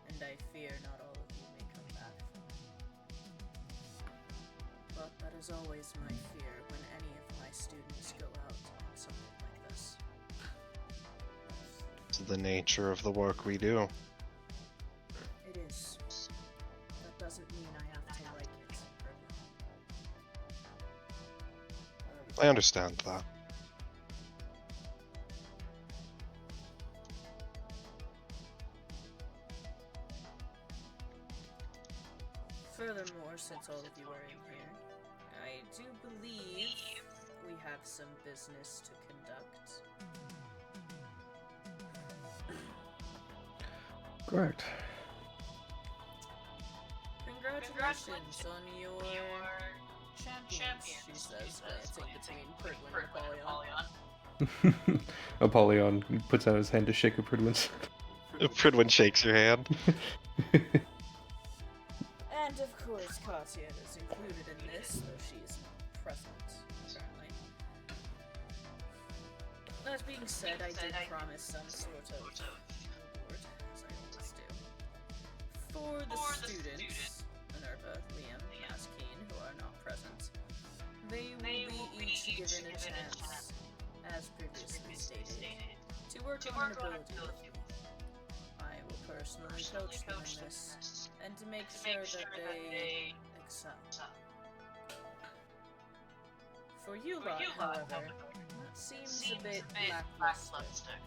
E: And I fear not all of you may come back from it. But that is always my fear when any of my students go out on something like this.
D: It's the nature of the work we do.
E: It is. That doesn't mean I have to like it.
D: I understand that.
E: Furthermore, since all of you are in here, I do believe we have some business to conduct.
B: Correct.
E: Congratulations on your champions, she says, glancing between Pridwin and Apollyon.
B: Apollyon puts out his hand to shake Pridwin's.
D: Pridwin shakes your hand.
E: And of course, Katya is included in this, though she is not present, apparently. That being said, I did promise some sort of reward, as I always do. For the students, Minerva, Liam, Maskeen, who are not present, they will be each given a chance, as previously stated, to work on an ability with you. I will personally coach them in this, and to make sure that they excel. For you lot, however, that seems a bit lackluster.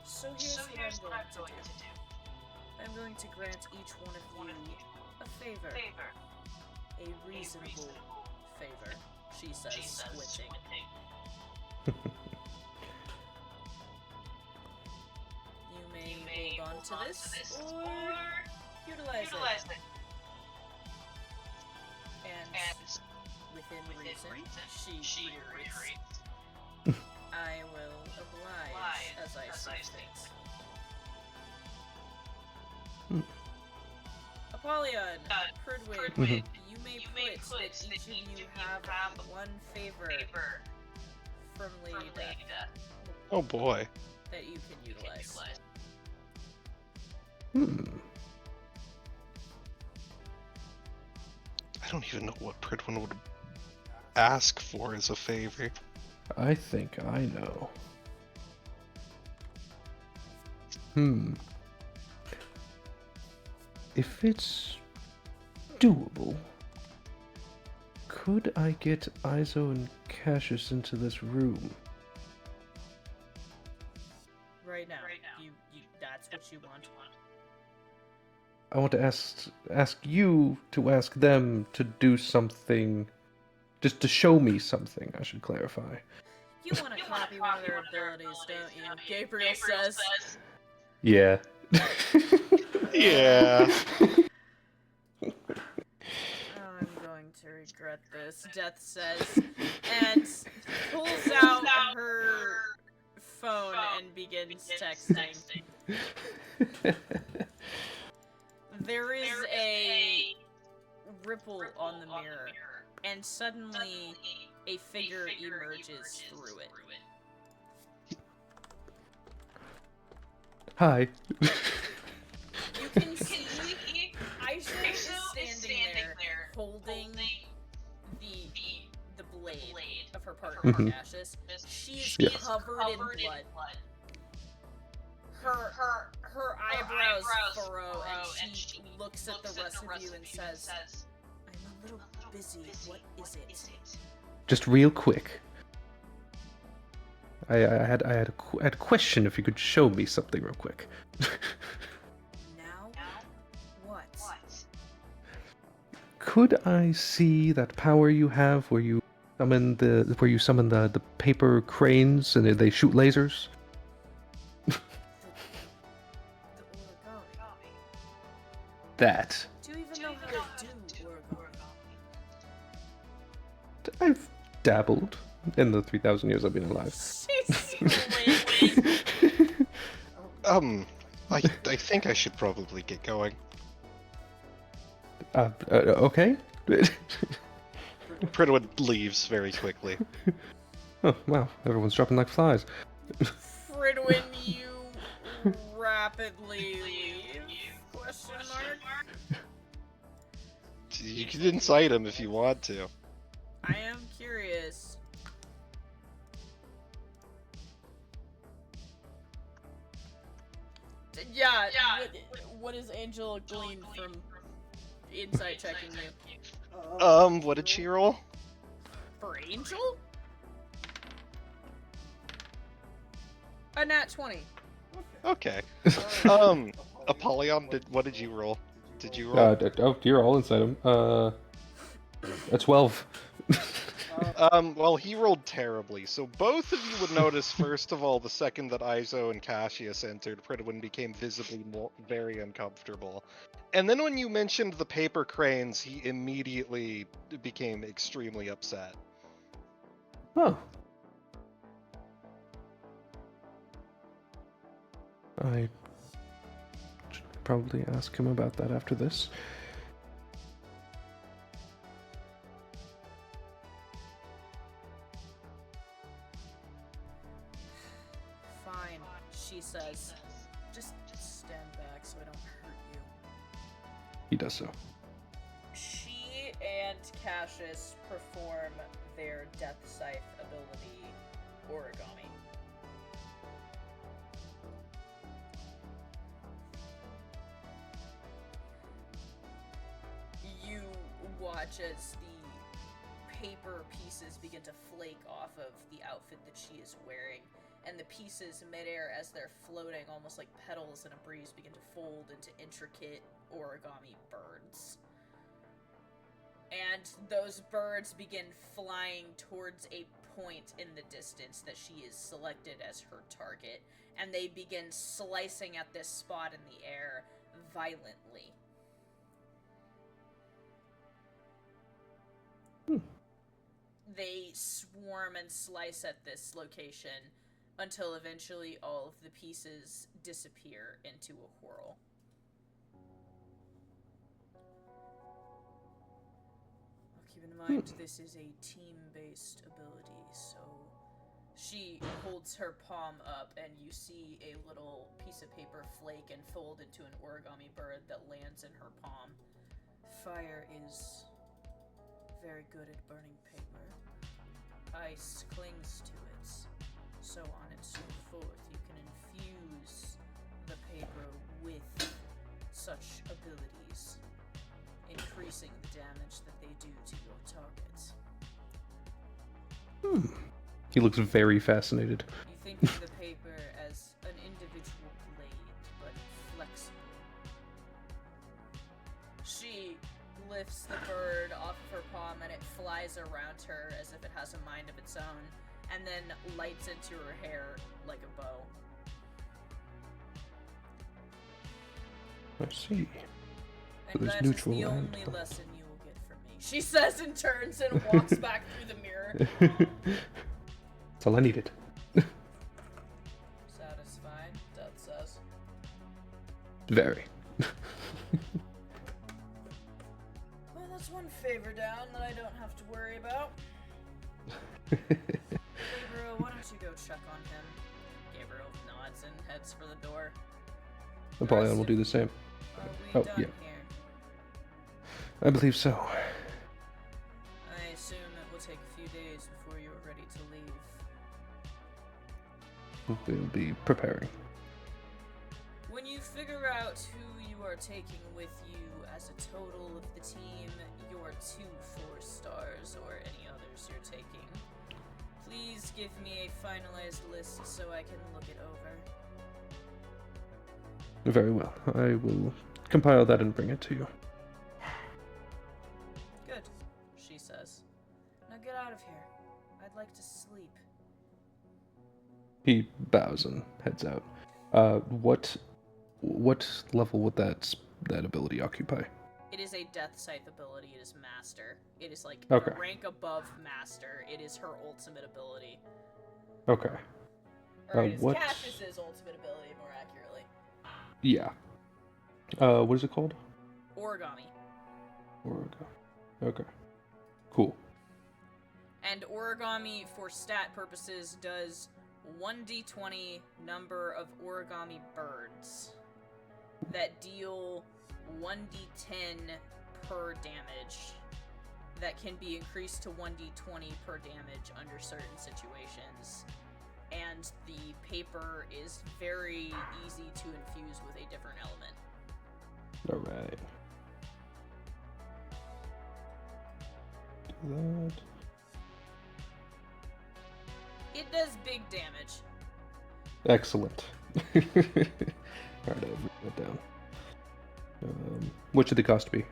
E: So here's what I'm going to do. I'm going to grant each one of you a favor. A reasonable favor, she says, squinting. You may hold on to this, or utilize it. And within reason, she reiterates, I will oblige as I see fit. Apollyon, Pridwin, you may put that each of you have one favor from Lady Death
D: Oh boy.
E: that you can utilize.
D: I don't even know what Pridwin would ask for as a favor.
B: I think I know. If it's doable, could I get Izo and Cassius into this room?
E: Right now. You that's what you want.
B: I want to ask you to ask them to do something, just to show me something, I should clarify.
E: You want to copy one of their abilities, don't you? Gabriel says.
B: Yeah.
D: Yeah.
E: I'm going to regret this, Death says, and pulls out her phone and begins texting. There is a ripple on the mirror, and suddenly a figure emerges through it.
B: Hi.
E: You can see Aisha is standing there holding the blade of her partner, Cassius. She's covered in blood. Her eyebrows furrow, and she looks at the rest of you and says, I'm a little busy. What is it?
B: Just real quick. I had a question. If you could show me something real quick.
E: Now? What?
B: Could I see that power you have where you summon the paper cranes and they shoot lasers?
E: The origami.
B: That.
E: Do you even know how to do origami?
B: I've dabbled in the 3,000 years I've been alive.
E: She squints.
D: I think I should probably get going.
B: Okay.
D: Pridwood leaves very quickly.
B: Oh, wow. Everyone's dropping like flies.
E: Fridwin, you rapidly leave? Question mark?
D: You can incite him if you want to.
E: I am curious. Yeah, what is Angel gleaned from insight checking you?
D: What did she roll?
E: For Angel? A nat 20.
D: Okay. Apollyon, what did you roll? Did you roll?
B: Oh, you're all inside him. A 12.
D: Well, he rolled terribly, so both of you would notice, first of all, the second that Izo and Cassius entered, Pridwin became visibly very uncomfortable. And then when you mentioned the paper cranes, he immediately became extremely upset.
B: Oh. I should probably ask him about that after this.
E: Fine, she says. Just stand back so I don't hurt you.
B: He does so.
E: She and Cassius perform their Death Scythe ability, Origami. You watch as the paper pieces begin to flake off of the outfit that she is wearing, and the pieces midair, as they're floating almost like petals in a breeze, begin to fold into intricate origami birds. And those birds begin flying towards a point in the distance that she is selected as her target, and they begin slicing at this spot in the air violently. They swarm and slice at this location until eventually all of the pieces disappear into a whirl. Keep in mind, this is a team-based ability, so she holds her palm up and you see a little piece of paper flake and fold into an origami bird that lands in her palm. Fire is very good at burning paper. Ice clings to it, so on and so forth. You can infuse the paper with such abilities, increasing the damage that they do to your targets.
B: He looks very fascinated.
E: You think of the paper as an individual blade, but flexible. She lifts the bird off of her palm and it flies around her as if it has a mind of its own, and then lights into her hair like a bow.
B: I see.
E: And
B: There's
E: that
B: neutral
E: is the
B: and
E: only
B: the-
E: lesson you will get from me. She says and turns and walks back through the mirror.
B: That's all I needed.
E: Satisfied, Death says.
B: Very.
E: Well, that's one favor down that I don't have to worry about. Gabriel, why don't you go check on him? Gabriel nods and heads for the door.
B: Apollyon will do the same.
E: Are we
B: Oh,
E: done
B: yeah.
E: here?
B: I believe so.
E: I assume it will take a few days before you are ready to leave.
B: We'll be preparing.
E: When you figure out who you are taking with you as a total of the team, your 2 4-stars, or any others you're taking, please give me a finalized list so I can look it over.
B: Very well. I will compile that and bring it to you.
E: Good, she says. Now get out of here. I'd like to sleep.
B: He bows and heads out. What level would that ability occupy?
E: It is a Death Scythe ability. It is Master. It is like
B: Okay.
E: a rank above Master. It is her ultimate ability.
B: Okay.
E: Or it is
B: what-
E: Cassius's ultimate ability, more accurately.
B: Yeah. What is it called?
E: Origami.
B: Okay. Cool.
E: And origami, for stat purposes, does 1d20 number of origami birds that deal 1d10 per damage that can be increased to 1d20 per damage under certain situations. And the paper is very easy to infuse with a different element.
B: Alright. Do that.
E: It does big damage.
B: Excellent. Alright, I'll write that down. What should the cost be?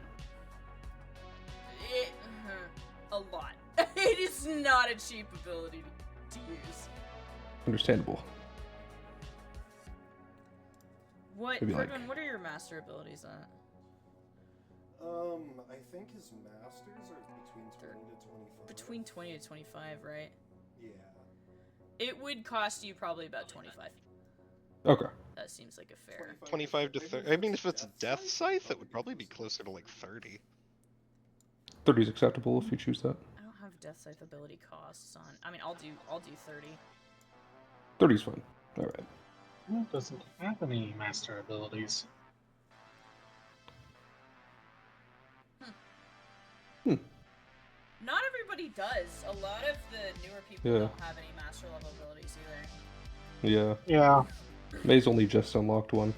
E: A lot. It is not a cheap ability to use.
B: Understandable.
E: What,
B: Maybe
E: Fredwin,
B: like-
E: what are your master abilities at?
H: I think his masters are between 20 to 25.
E: Between 20 to 25, right?
H: Yeah.
E: It would cost you probably about 25.
B: Okay.
E: That seems like a fair.
D: 25 to 30. I mean, if it's Death Scythe, it would probably be closer to like 30.
B: 30 is acceptable if you choose that.
E: I don't have Death Scythe ability costs on. I mean, I'll do 30.
B: 30 is fine. Alright.
A: Who doesn't have any master abilities?
E: Not everybody does. A lot of the newer people
B: Yeah.
E: don't have any master level abilities either.
B: Yeah.
A: Yeah.
B: May's only just unlocked one.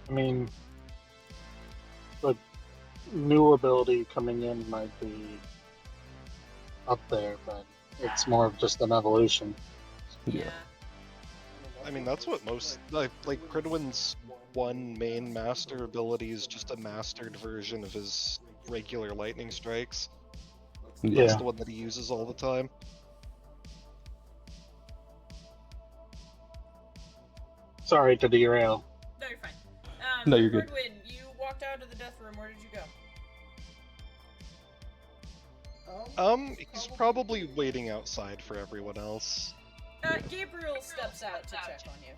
A: I mean, the new ability coming in might be up there, but it's more of just an evolution.
B: Yeah.
D: I mean, that's what most like Cridwin's one main master ability is just a mastered version of his regular lightning strikes. That's
A: Yeah.
D: the one that he uses all the time.
A: Sorry to derail.
E: No, you're fine.
B: No, you're good.
E: Fredwin, you walked out of the death room. Where did you go?
D: He's probably waiting outside for everyone else.
E: Gabriel steps out to check on you.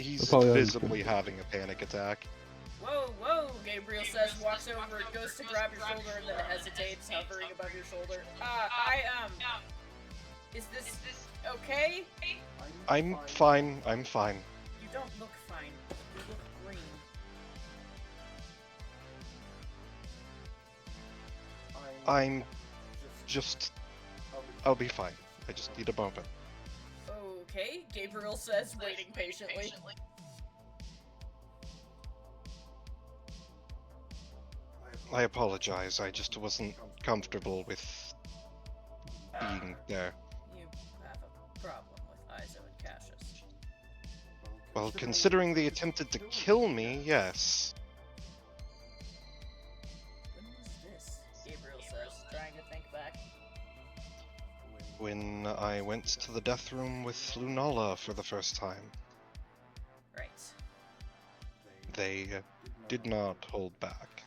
D: He's
B: Probably
D: visibly having a panic attack.
E: Whoa, whoa, Gabriel says, walks over, goes to grab your shoulder, and then hesitates, hovering above your shoulder. Is this okay?
D: I'm fine. I'm fine.
E: You don't look fine. You look green.
D: I'm just. I'll be fine. I just need a moment.
E: Okay, Gabriel says, waiting patiently.
D: I apologize. I just wasn't comfortable with being there.
E: You have a problem with Izo and Cassius.
D: Well, considering they attempted to kill me, yes.
E: When was this? Gabriel says, trying to think back.
D: When I went to the death room with Lunala for the first time,
E: Right.
D: they did not hold back.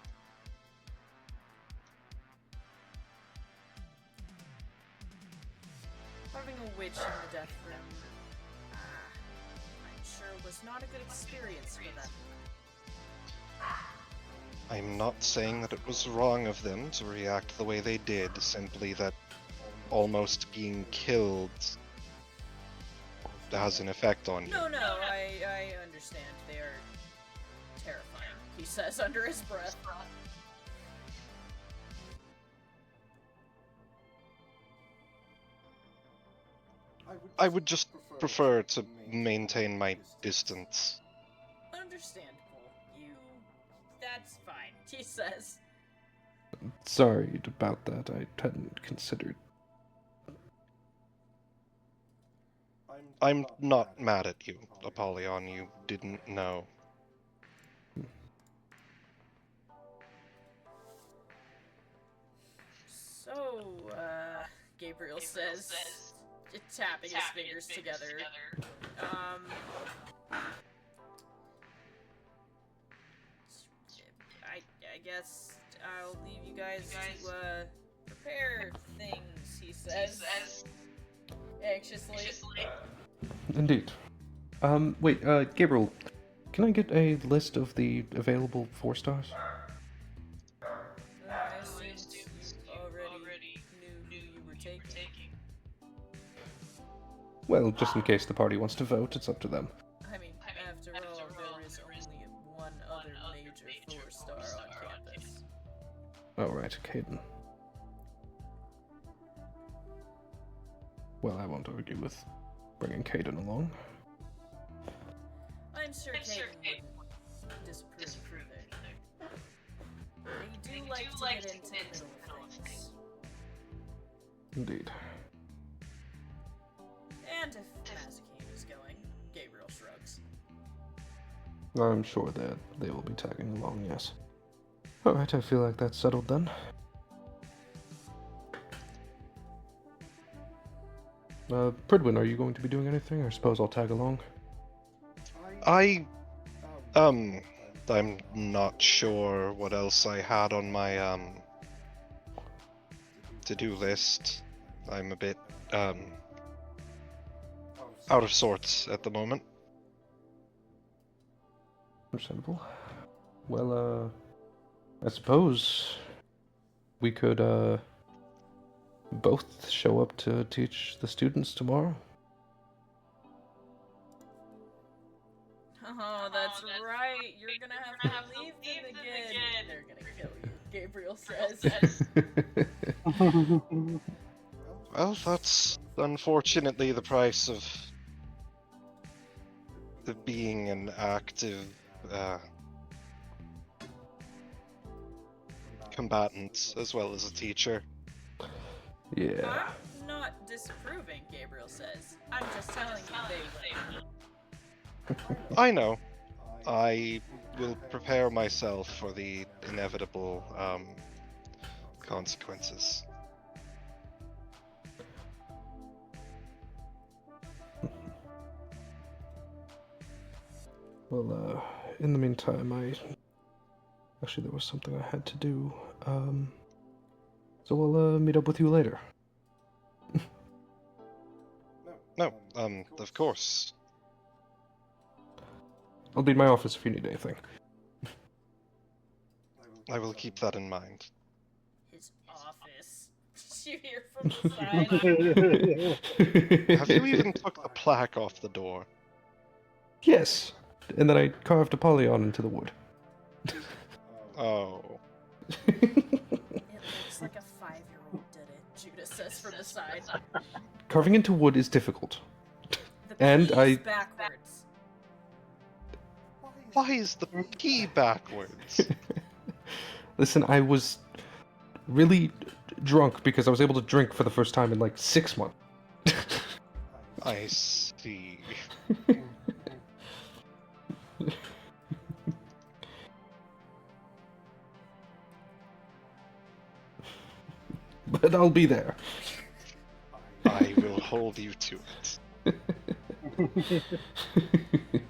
E: Having a witch in the death room, I'm sure was not a good experience for them.
D: I'm not saying that it was wrong of them to react the way they did, simply that almost being killed has an effect on you.
E: No, I understand. They are terrifying, he says under his breath.
D: I would just prefer to maintain my distance.
E: Understandable. That's fine, he says.
B: Sorry about that. I hadn't considered.
D: I'm not mad at you, Apollyon. You didn't know.
E: So, Gabriel says, tapping his fingers together. I guess I'll leave you guys to, prepare things, he says. anxiously.
B: Indeed. Wait, Gabriel, can I get a list of the available 4-stars?
E: I assumed you already knew who you were taking.
B: Well, just in case the party wants to vote, it's up to them.
E: I mean, after all, there is only one other major 4-star on campus.
B: Alright, Caden. Well, I won't argue with bringing Caden along.
E: I'm sure Caden wouldn't disapprove either. They do like to get into little things.
B: Indeed.
E: And if Mazikane is going, Gabriel shrugs.
B: I'm sure that they will be tagging along, yes. Alright, I feel like that's settled then. Pridwin, are you going to be doing anything? I suppose I'll tag along.
D: I'm not sure what else I had on my to-do list. I'm a bit out of sorts at the moment.
B: Understandable. Well, I suppose we could, both show up to teach the students tomorrow.
E: Oh, that's right. You're gonna have to leave them again. They're gonna kill you, Gabriel says.
D: Well, that's unfortunately the price of being an active combatant as well as a teacher.
B: Yeah.
E: I'm not disapproving, Gabriel says. I'm just telling you they will.
D: I know. I will prepare myself for the inevitable consequences.
B: Well, in the meantime, actually, there was something I had to do. So we'll meet up with you later.
D: No, of course.
B: I'll be in my office if you need anything.
D: I will keep that in mind.
E: His office. You hear from the side.
D: Have you even took the plaque off the door?
B: Yes! And then I carved Apollyon into the wood.
D: Oh.
E: It looks like a 5-year-old did it, Judah says from the side.
B: Carving into wood is difficult.
E: The
B: And
E: P
B: I-
E: is backwards.
D: Why is the P backwards?
B: Listen, I was really drunk because I was able to drink for the first time in like 6 months.
D: I see.
B: But I'll be there.
D: I will hold you to it.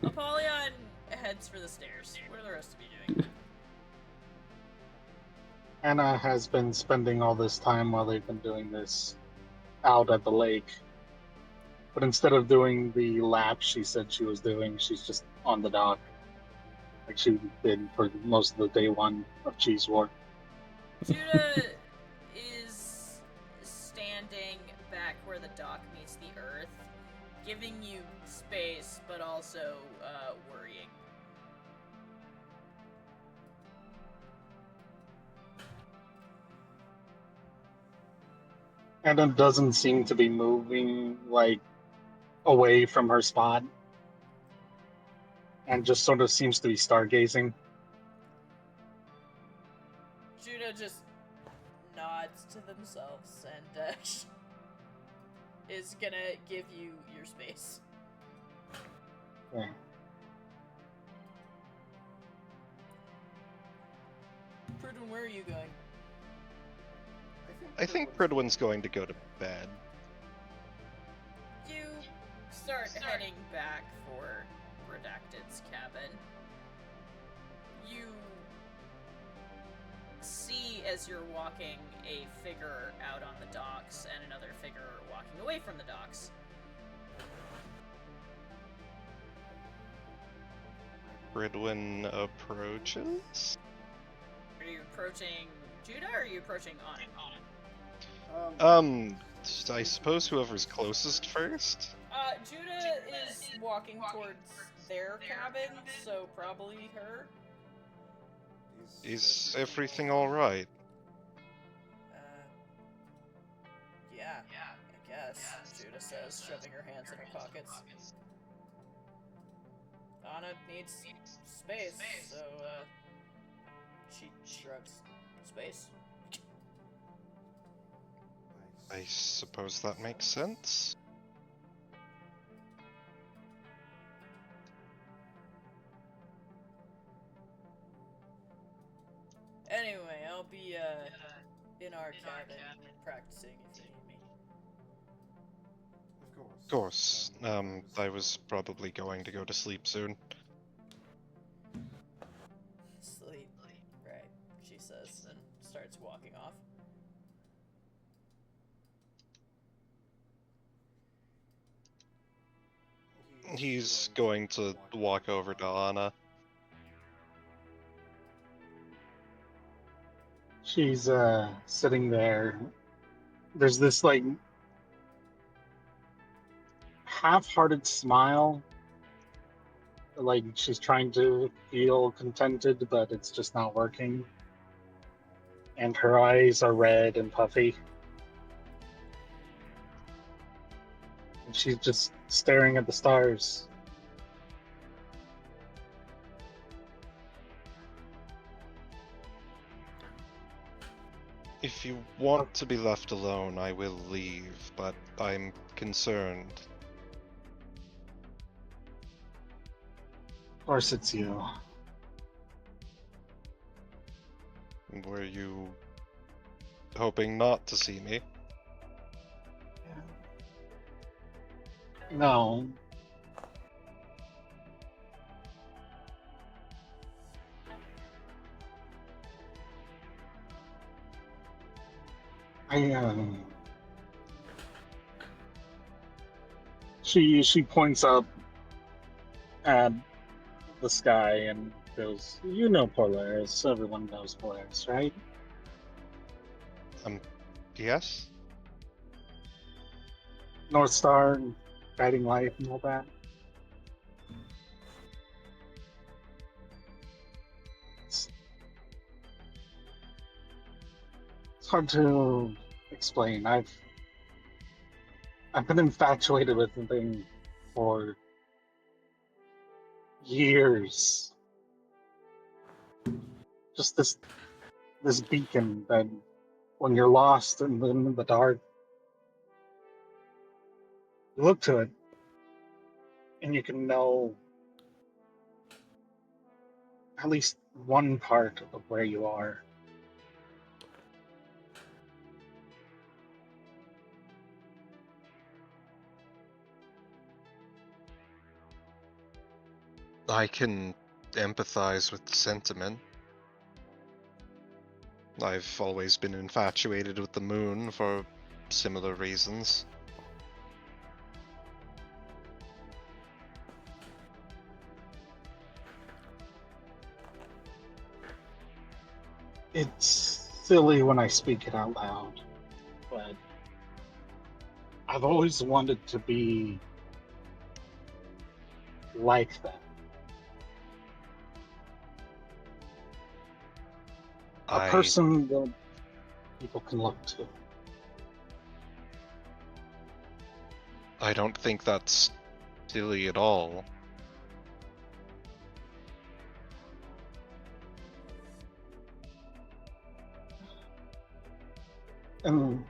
E: Apollyon heads for the stairs. What are the rest of you doing?
A: Anna has been spending all this time while they've been doing this out at the lake. But instead of doing the lap she said she was doing, she's just on the dock. Like she did for most of the day one of Cheese War.
E: Judah is standing back where the dock meets the earth, giving you space, but also worrying.
A: Anna doesn't seem to be moving like away from her spot. And just sort of seems to be stargazing.
E: Judah just nods to themselves and is gonna give you your space.
A: Yeah.
E: Prudon, where are you going?
D: I think Pridwin's going to go to bed.
E: You start heading back for Redacted's cabin. You see as you're walking a figure out on the docks and another figure walking away away from the docks.
D: Gridwin approaches.
E: Are you approaching Judah or are you approaching Anna?
D: I suppose whoever's closest first.
E: Judah is walking towards their cabin, so probably her.
D: Is everything alright?
E: Yeah, I guess, Judah says, shoving her hands in her pockets. Anna needs space, so, she shrugs. Space?
D: I suppose that makes sense.
E: Anyway, I'll be, in our cabin practicing if you need me.
D: Of course. I was probably going to go to sleep soon.
E: Sleep. Right, she says, and starts walking off.
D: He's going to walk over to Anna.
A: She's sitting there. There's this like half-hearted smile. Like she's trying to feel contented, but it's just not working. And her eyes are red and puffy. And she's just staring at the stars.
D: If you want to be left alone, I will leave, but I'm concerned.
A: Of course it's you.
D: Were you hoping not to see me?
A: No. She points up at the sky and goes, "You know Polaris. Everyone knows Polaris, right?"
D: Yes?
A: North Star, guiding light, and all that. It's hard to explain. I've been infatuated with the thing for years. Just this beacon that when you're lost in the dark, you look to it and you can know at least one part of where you are.
D: I can empathize with the sentiment. I've always been infatuated with the moon for similar reasons.
A: It's silly when I speak it out loud, but I've always wanted to be like that. A person that people can look to.
D: I don't think that's silly at all.
A: And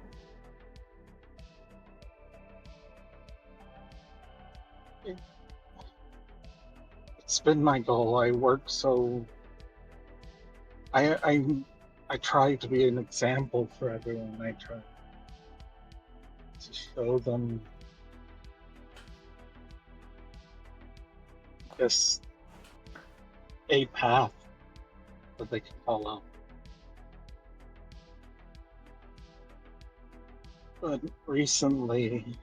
A: it's been my goal. I work so I try to be an example for everyone. I try to show them just a path that they can follow. But recently,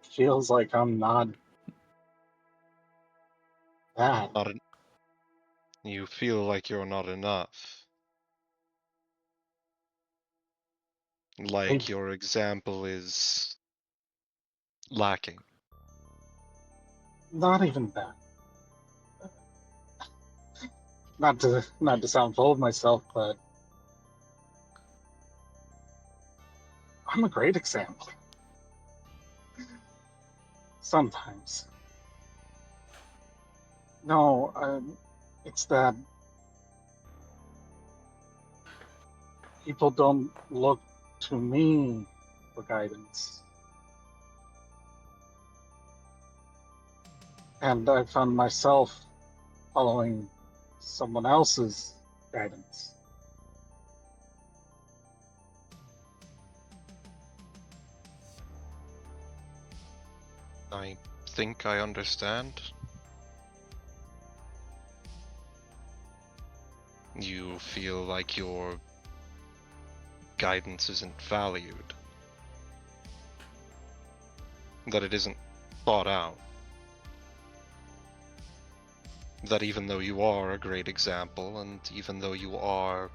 A: It feels like I'm not that.
D: Not en- You feel like you're not enough. Like your example is lacking.
A: Not even that. Not to sound full of myself, but I'm a great example. Sometimes. No, it's that people don't look to me for guidance. And I found myself following someone else's guidance.
D: I think I understand. You feel like your guidance isn't valued. That it isn't thought out. That even though you are a great example, and even though you are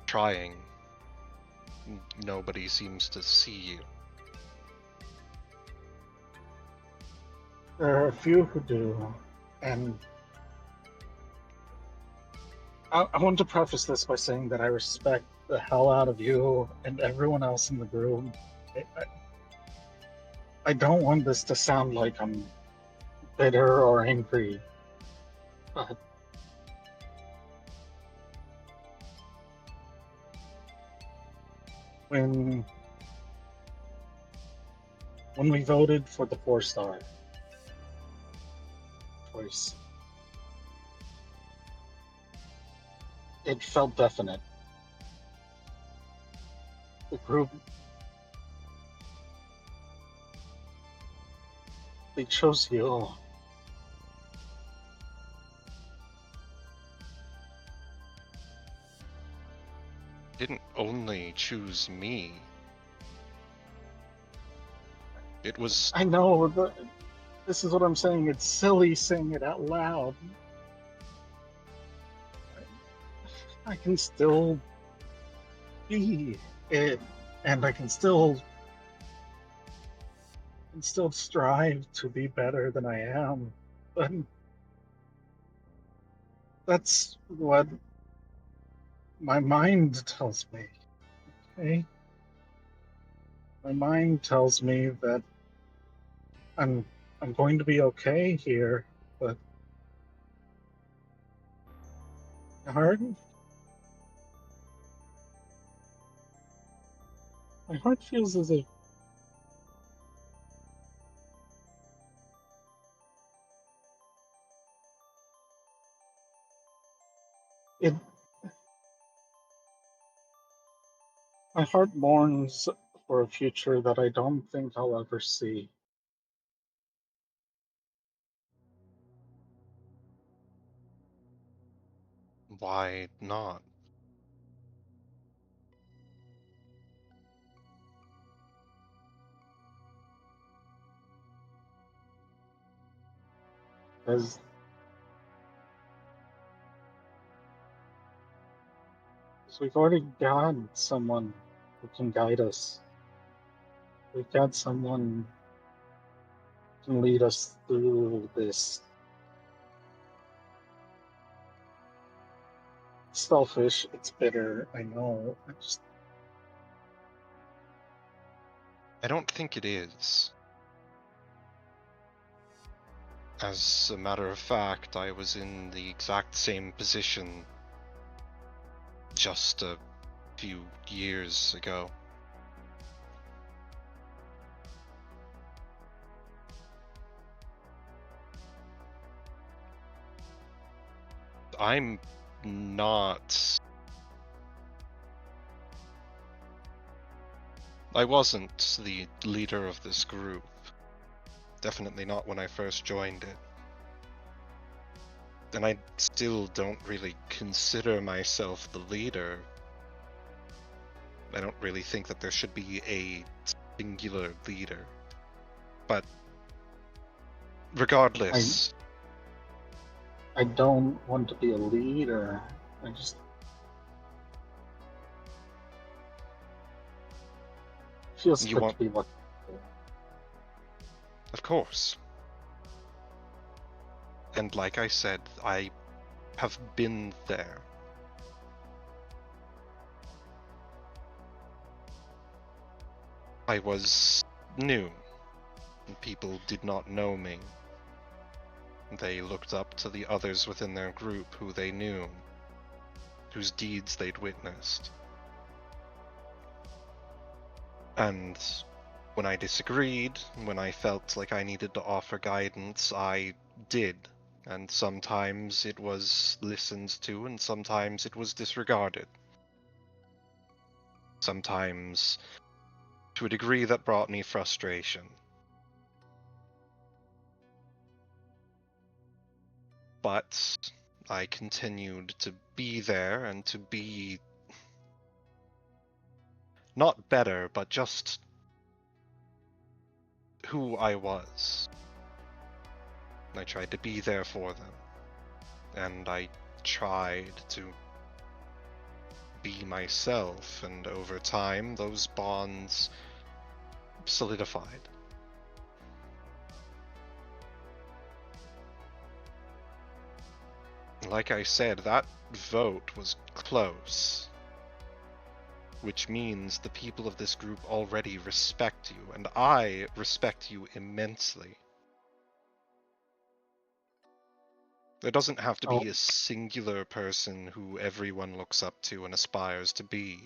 D: trying, nobody seems to see you.
A: There are a few who do, and I want to preface this by saying that I respect the hell out of you and everyone else in the group. I don't want this to sound like I'm bitter or angry, but when we voted for the 4-star choice, it felt definite. The group, they chose you.
D: Didn't only choose me. It was
A: I know, this is what I'm saying. It's silly saying it out loud. I can still be it, and I can still strive to be better than I am. But that's what my mind tells me. Okay? My mind tells me that I'm going to be okay here, but my heart feels as if it. My heart mourns for a future that I don't think I'll ever see.
D: why not?
A: Because we've already got someone who can guide us. We've got someone who can lead us through this. It's selfish, it's bitter, I know.
D: I don't think it is. As a matter of fact, I was in the exact same position just a few years ago. I'm not. I wasn't the leader of this group. Definitely not when I first joined it. And I still don't really consider myself the leader. I don't really think that there should be a singular leader. But regardless,
A: I don't want to be a leader. I just feels
D: You
A: good
D: want-
A: to be what.
D: of course. And like I said, I have been there. I was new, and people did not know me. They looked up to the others within their group who they knew, whose deeds they'd witnessed. And when I disagreed, when I felt like I needed to offer guidance, I did. And sometimes it was listened to, and sometimes it was disregarded. Sometimes to a degree that brought me frustration. But I continued to be there and to be not better, but just who I was. I tried to be there for them. And I tried to be myself, and over time, those bonds solidified. Like I said, that vote was close. Which means the people of this group already respect you, and I respect you immensely. There doesn't have to be a singular person who everyone looks up to and aspires to be.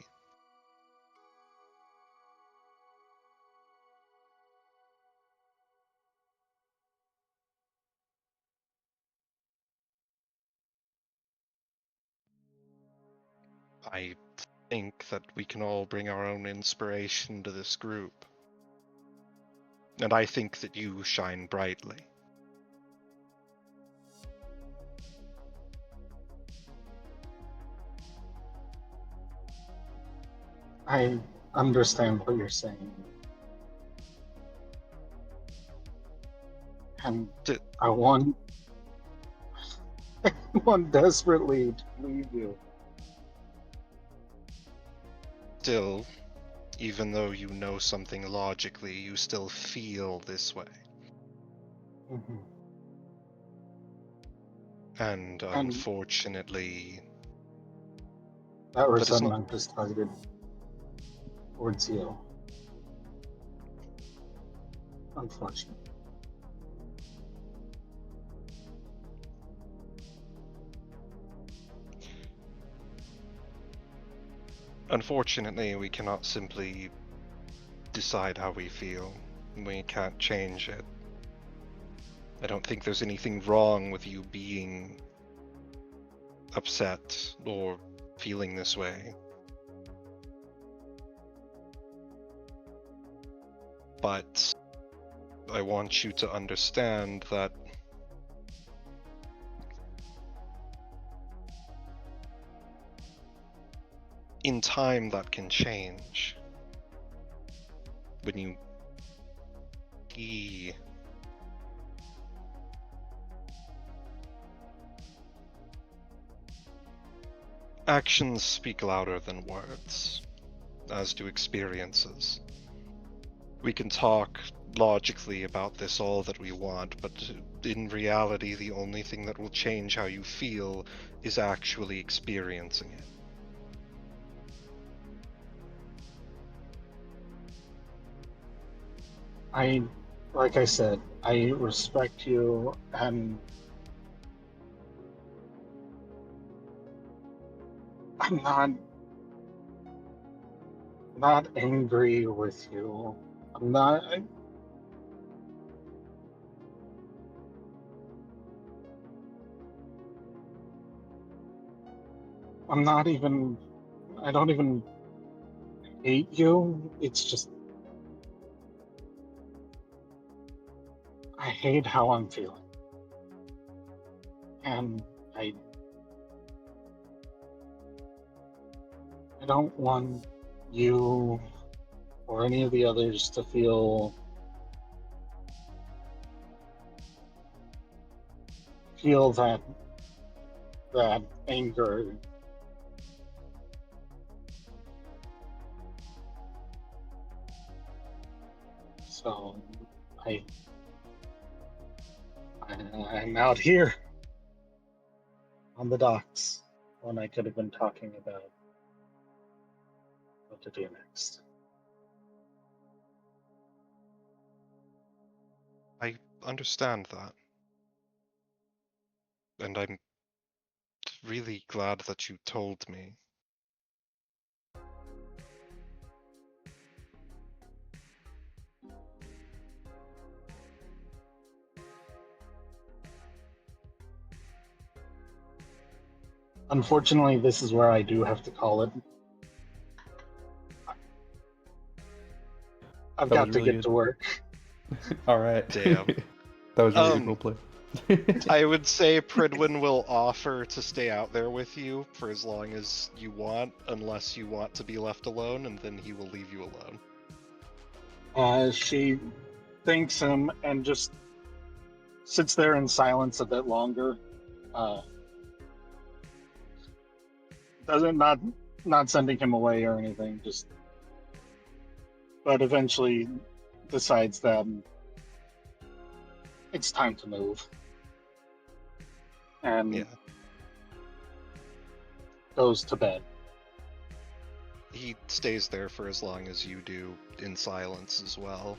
D: I think that we can all bring our own inspiration to this group. And I think that you shine brightly.
A: I understand what you're saying. And I want desperately to leave you.
D: Still, even though you know something logically, you still feel this way.
A: Mm-hmm.
D: And unfortunately,
A: that
D: that is not...
A: resentment is targeted towards you. Unfortunately.
D: Unfortunately, we cannot simply decide how we feel. We can't change it. I don't think there's anything wrong with you being upset or feeling this way. But I want you to understand that in time that can change. When you see actions speak louder than words, as do experiences. We can talk logically about this all that we want, but in reality, the only thing that will change how you feel is actually experiencing it.
A: Like I said, I respect you, and I'm not angry with you. I'm not even, I don't even hate you. It's just, I hate how I'm feeling. And I don't want you or any of the others to feel feel that anger. So I I'm out here on the docks when I could have been talking about what to do next.
D: I understand that. And I'm really glad that you told me.
A: Unfortunately, this is where I do have to call it. I've
B: That
A: got
B: was
A: to
B: really
A: get
B: good.
A: to work.
B: All right.
D: Damn.
B: That was really good roleplay.
D: I would say Pridwin will offer to stay out there with you for as long as you want, unless you want to be left alone, and then he will leave you alone.
A: She thanks him and just sits there in silence a bit longer. Doesn't not sending him away or anything, just but eventually decides that it's time to move and
D: Yeah.
A: goes to bed.
D: He stays there for as long as you do, in silence as well.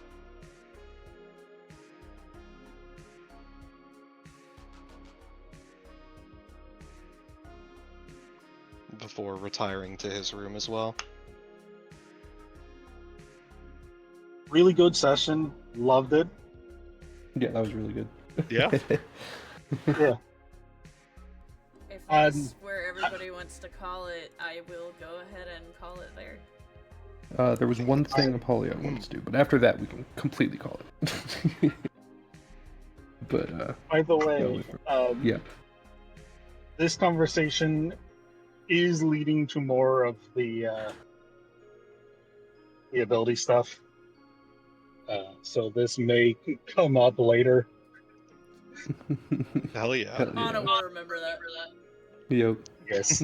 D: Before retiring to his room as well.
A: Really good session. Loved it.
B: Yeah, that was really good.
D: Yeah.
A: Yeah.
E: If that's where everybody wants to call it, I will go ahead and call it there.
B: There was one thing Apollyon wanted to do, but after that we can completely call it. But
A: By the way,
B: yeah.
A: this conversation is leading to more of the ability stuff. So this may come up later.
D: Hell yeah.
B: Hell yeah.
E: Anna will remember that.
B: Yep.
A: Yes.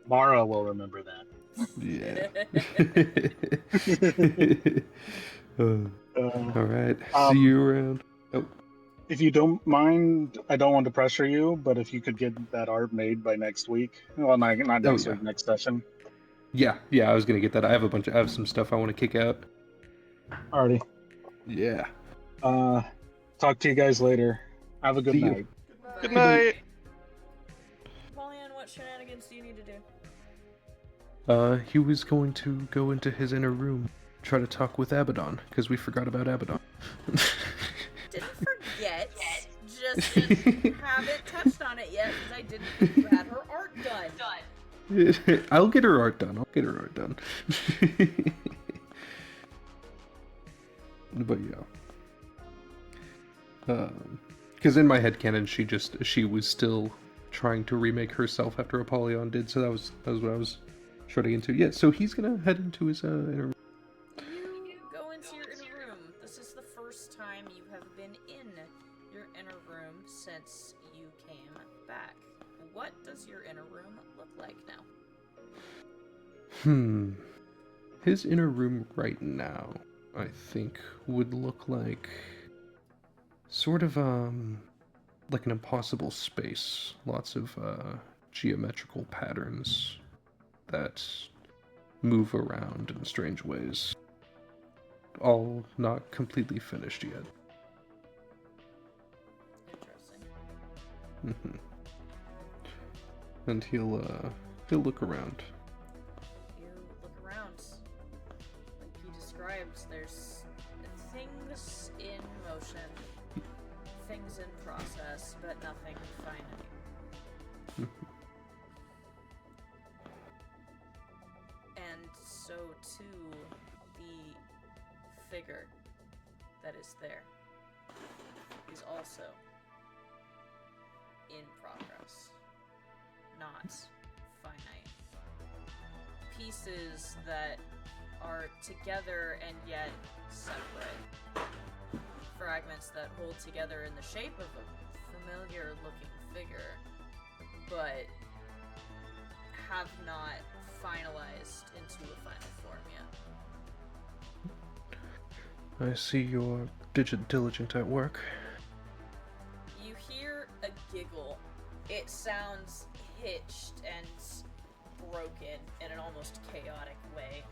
A: Mara will remember that.
B: Yeah. All right. See you around. Oh.
A: If you don't mind, I don't want to pressure you, but if you could get that art made by next week, well, not next week, next session.
B: Yeah, I was gonna get that. I have some stuff I want to kick out.
A: Alrighty.
B: Yeah.
A: Talk to you guys later. Have a good night.
D: Good night.
E: Apollyon, what shenanigans do you need to do?
B: He was going to go into his inner room, try to talk with Abaddon, because we forgot about Abaddon.
E: Didn't forget. Just haven't touched on it yet because I didn't think you had her art done.
B: I'll get her art done. But yeah. Because in my headcanon, she was still trying to remake herself after Apollyon did, so that was what I was shorting into. Yeah, so he's gonna head into his inner room.
E: You go into your inner room. This is the first time you have been in your inner room since you came back. What does your inner room look like now?
B: His inner room right now, I think, would look like sort of like an impossible space. Lots of geometrical patterns that move around in strange ways. All not completely finished yet.
E: Interesting.
B: And he'll look around.
E: You look around. Like he describes, there's things in motion, things in process, but nothing finite. And so too, the figure that is there is also in progress, not finite. Pieces that are together and yet separate fragments that hold together in the shape of a familiar looking figure, but have not finalized into a final form yet.
B: I see you're diligent at work.
E: You hear a giggle. It sounds hitched and broken in an almost chaotic way.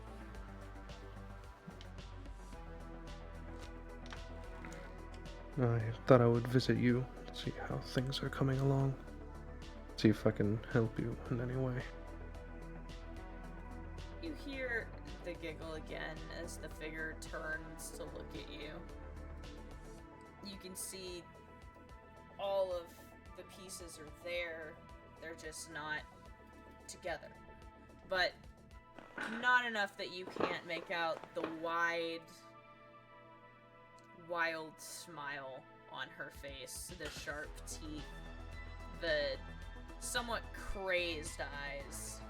B: I thought I would visit you, see how things are coming along, see if I can help you in any way.
E: You hear the giggle again as the figure turns to look at you. You can see all of the pieces are there, they're just not together. But not enough that you can't make out the wild smile on her face, the sharp teeth, the somewhat crazed eyes.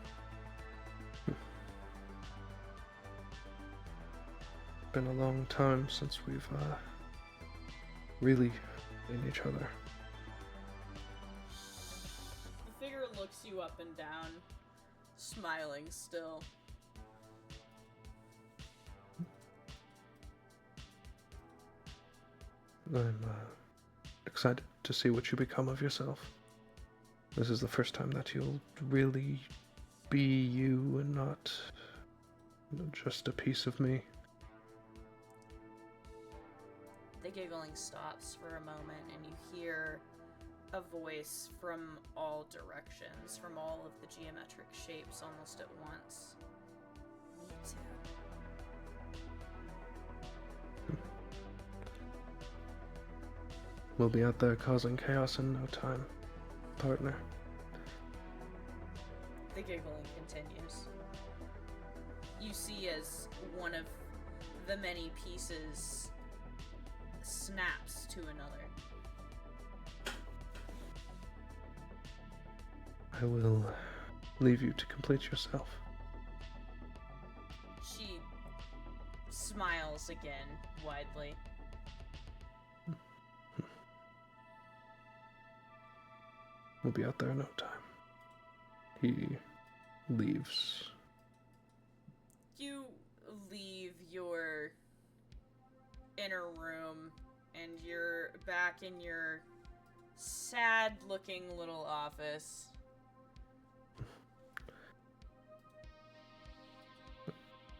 B: Been a long time since we've really seen each other.
E: The figure looks you up and down, smiling still.
B: I'm excited to see what you become of yourself. This is the first time that you'll really be you and not just a piece of me.
E: The giggling stops for a moment, and you hear a voice from all directions, from all of the geometric shapes almost at once. Me too.
B: We'll be out there causing chaos in no time, partner.
E: The giggling continues. You see as one of the many pieces snaps to another.
B: I will leave you to complete yourself.
E: She smiles again, widely.
B: We'll be out there in no time. He leaves.
E: You leave your inner room and you're back in your sad-looking little office.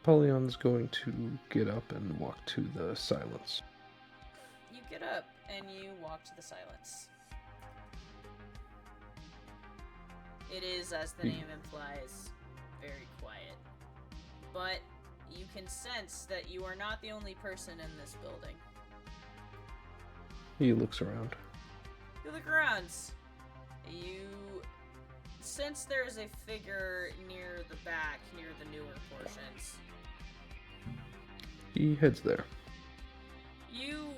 B: Pollyon's going to get up and walk to the silence.
E: You get up and you walk to the silence. It is, as the name implies, very quiet. But you can sense that you are not the only person in this building.
B: He looks around.
E: You look around. You sense there is a figure near the back, near the newer portions.
B: He heads there.
E: You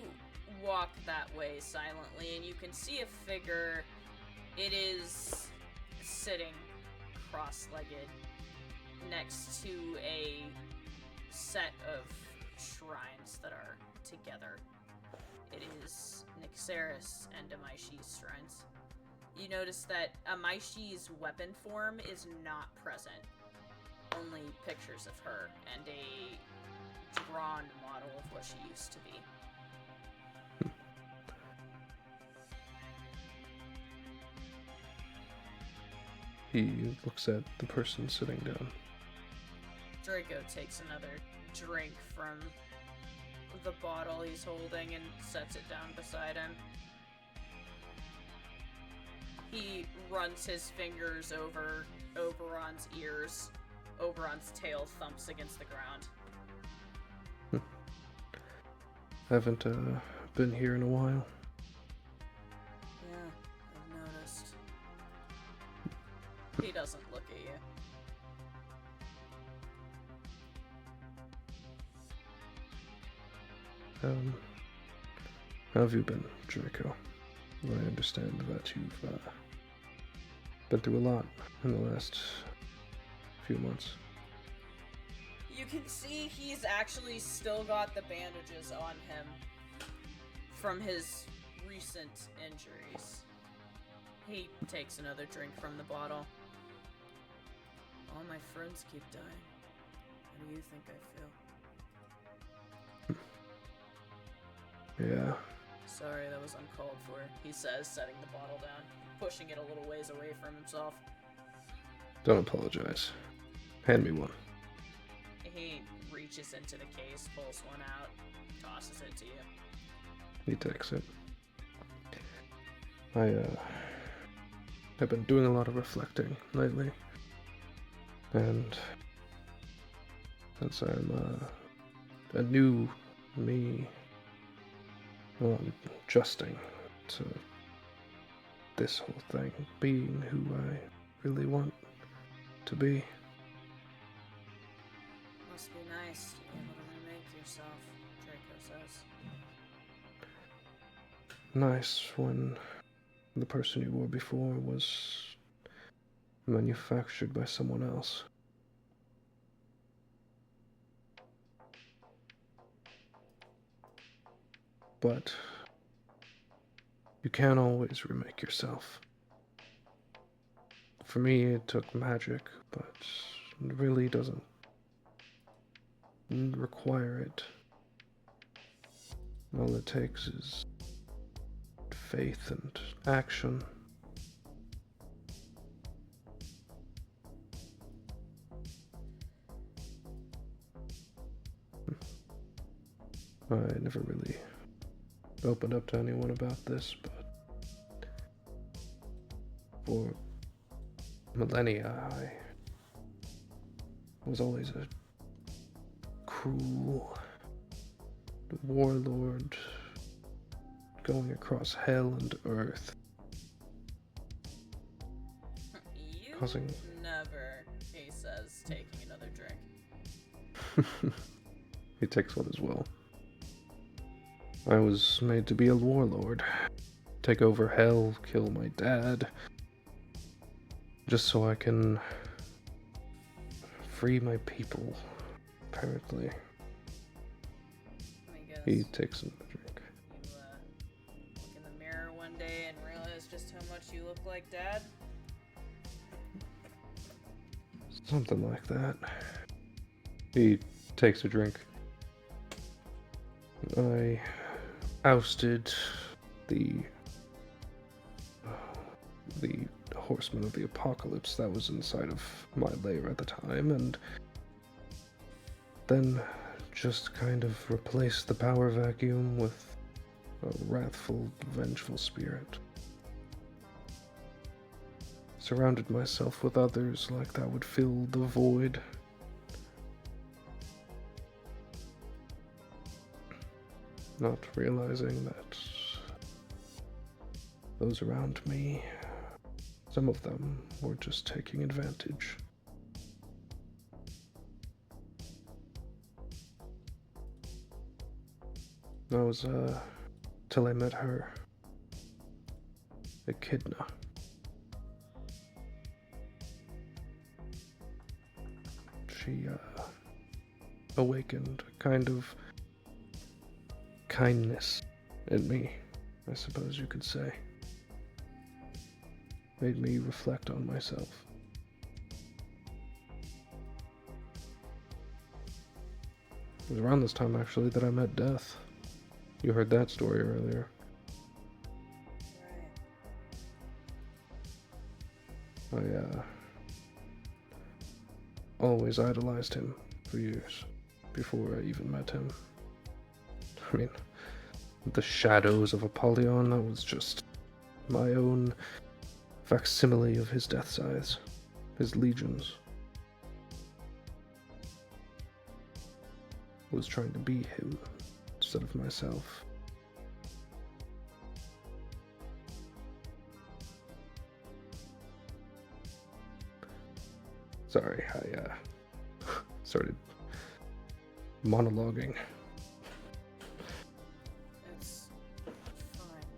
E: walk that way silently, and you can see a figure. It is sitting cross-legged next to a set of shrines that are together. It is Nyxeris and Amaishi's shrines. You notice that Amaishi's weapon form is not present. Only pictures of her and a drawn model of what she used to be.
B: He looks at the person sitting down.
E: Draco takes another drink from the bottle he's holding and sets it down beside him. He runs his fingers over Oberon's ears. Oberon's tail thumps against the ground.
B: Haven't been here in a while.
E: Yeah, I've noticed. He doesn't look at you.
B: How have you been, Draco? I understand that you've been through a lot in the last few months.
E: You can see he's actually still got the bandages on him from his recent injuries. He takes another drink from the bottle. All my friends keep dying. How do you think I feel?
B: Yeah.
E: Sorry, that was uncalled for, he says, setting the bottle down, pushing it a little ways away from himself.
B: Don't apologize. Hand me one.
E: He reaches into the case, pulls one out, tosses it to you.
B: He takes it. I've been doing a lot of reflecting lately. And since I'm a new me, well, I'm adjusting to this whole thing, being who I really want to be.
E: Must be nice to be able to remake yourself, Draco says.
B: Nice when the person you were before was manufactured by someone else. But you can't always remake yourself. For me, it took magic, but it really doesn't require it. All it takes is faith and action. I never really opened up to anyone about this, but for millennia, I was always a cruel warlord going across hell and earth,
E: You
B: causing...
E: never, he says, taking another drink.
B: He takes one as well. I was made to be a warlord, take over hell, kill my dad, just so I can free my people, apparently.
E: I guess
B: He takes another drink.
E: you look in the mirror one day and realize just how much you look like Dad.
B: Something like that. He takes a drink. I ousted the horseman of the apocalypse that was inside of my lair at the time, and then just kind of replaced the power vacuum with a wrathful, vengeful spirit. Surrounded myself with others like that would fill the void. Not realizing that those around me, some of them were just taking advantage. That was, till I met her. Echidna. She, awakened a kind of kindness in me, I suppose you could say. Made me reflect on myself. It was around this time, actually, that I met Death. You heard that story earlier.
E: Right.
B: I, always idolized him for years, before I even met him. I mean, the shadows of Apollyon, that was just my own facsimile of his death scythes, his legions. I was trying to be him instead of myself. Sorry, I started monologuing.
E: It's fine.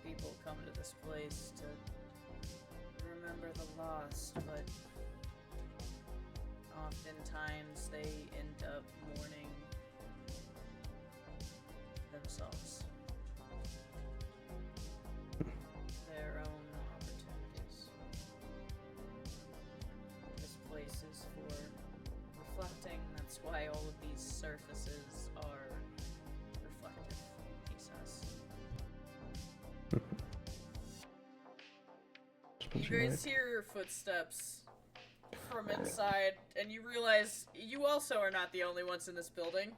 E: People come to this place to remember the lost, but oftentimes they end up mourning themselves. Their own opportunities. This place is for reflecting. That's why all of these surfaces are reflective, he says. You guys hear your footsteps from inside, and you realize you also are not the only ones in this building.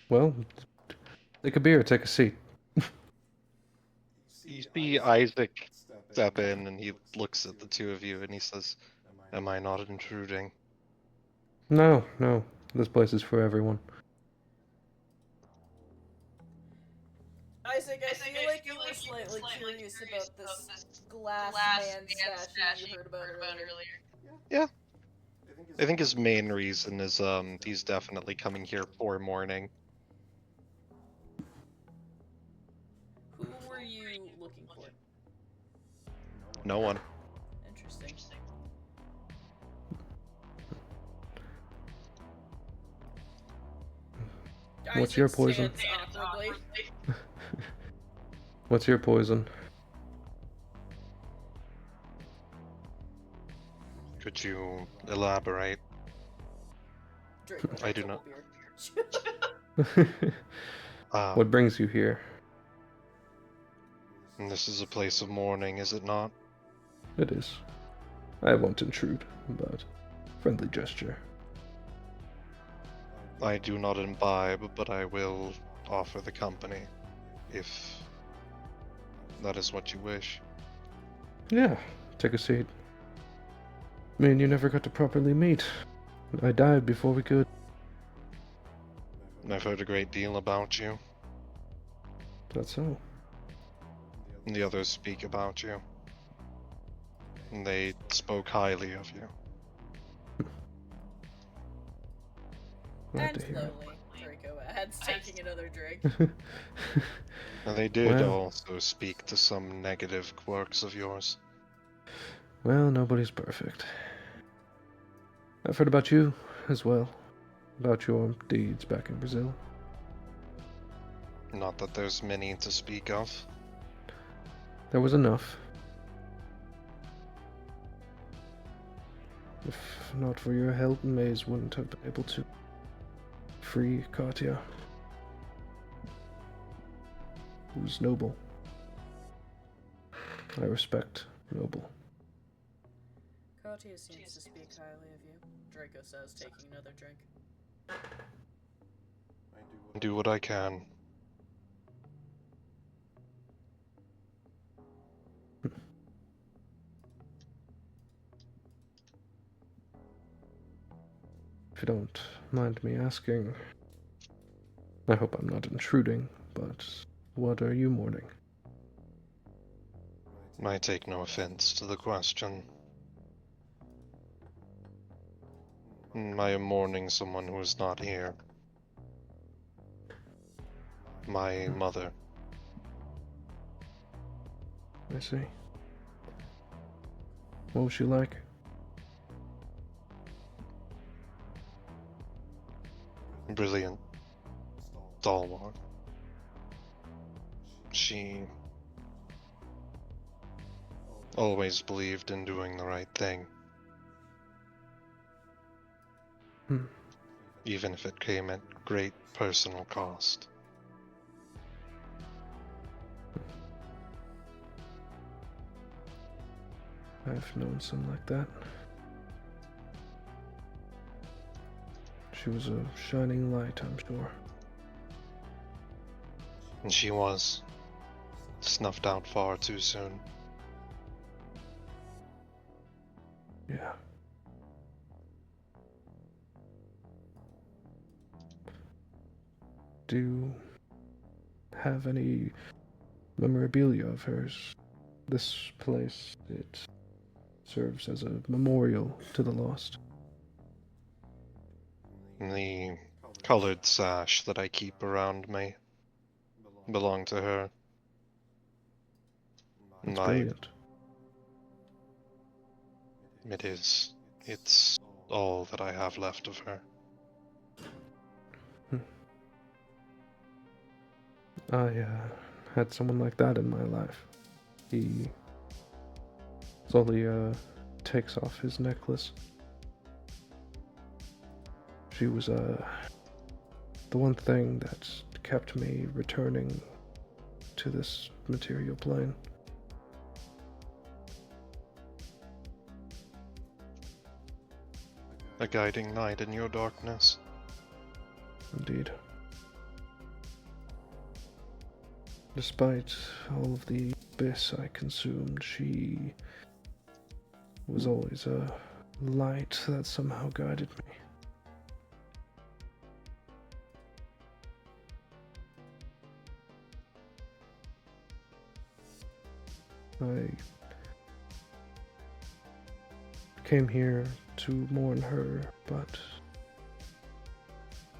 B: Well, take a beer, take a seat.
D: You see Isaac step in, and he looks at the two of you, and he says, "Am I not intruding?"
B: No, no. This place is for everyone.
E: Isaac, I feel like you were slightly curious about this glass man statue you heard about earlier.
D: Yeah. I think his main reason is he's definitely coming here for mourning.
E: Who were you looking for?
D: No one.
E: Interesting.
B: What's your
E: Isaac
B: poison?
E: stands awkwardly.
B: What's your poison?
D: Could you elaborate?
E: Drink
D: I do not.
E: beer.
B: What brings you here?
D: This is a place of mourning, is it not?
B: It is. I won't intrude, but friendly gesture.
D: I do not imbibe, but I will offer the company, if that is what you wish.
B: Yeah, take a seat. Me and you never got to properly meet. I died before we could.
D: I've heard a great deal about you.
B: That's so.
D: And the others speak about you. And they spoke highly of you.
B: Glad
E: And
B: to hear it.
E: slowly, Draco adds, taking another drink.
D: And they did
B: Well.
D: also speak to some negative quirks of yours.
B: Well, nobody's perfect. I've heard about you as well. About your deeds back in Brazil.
D: Not that there's many to speak of.
B: There was enough. If not for your help, Maze wouldn't have been able to free Katya. Who's noble. I respect noble.
E: Katya seems to speak highly of you, Draco says, taking another drink.
D: Do what I can.
B: If you don't mind me asking, I hope I'm not intruding, but what are you mourning?
D: I take no offense to the question. I am mourning someone who is not here. My mother.
B: I see. What was she like?
D: Brilliant. Stalwart. She always believed in doing the right thing. Even if it came at great personal cost.
B: I've known some like that. She was a shining light, I'm sure.
D: And she was snuffed out far too soon.
B: Yeah. Do you have any memorabilia of hers? This place, it serves as a memorial to the lost.
D: The colored sash that I keep around me belonged to her.
B: It's
D: My,
B: brilliant.
D: it is. It's all that I have left of her.
B: I had someone like that in my life. He slowly takes off his necklace. She was the one thing that kept me returning to this material plane.
D: A guiding light in your darkness.
B: Indeed. Despite all of the abyss I consumed, she was always a light that somehow guided me. I came here to mourn her, but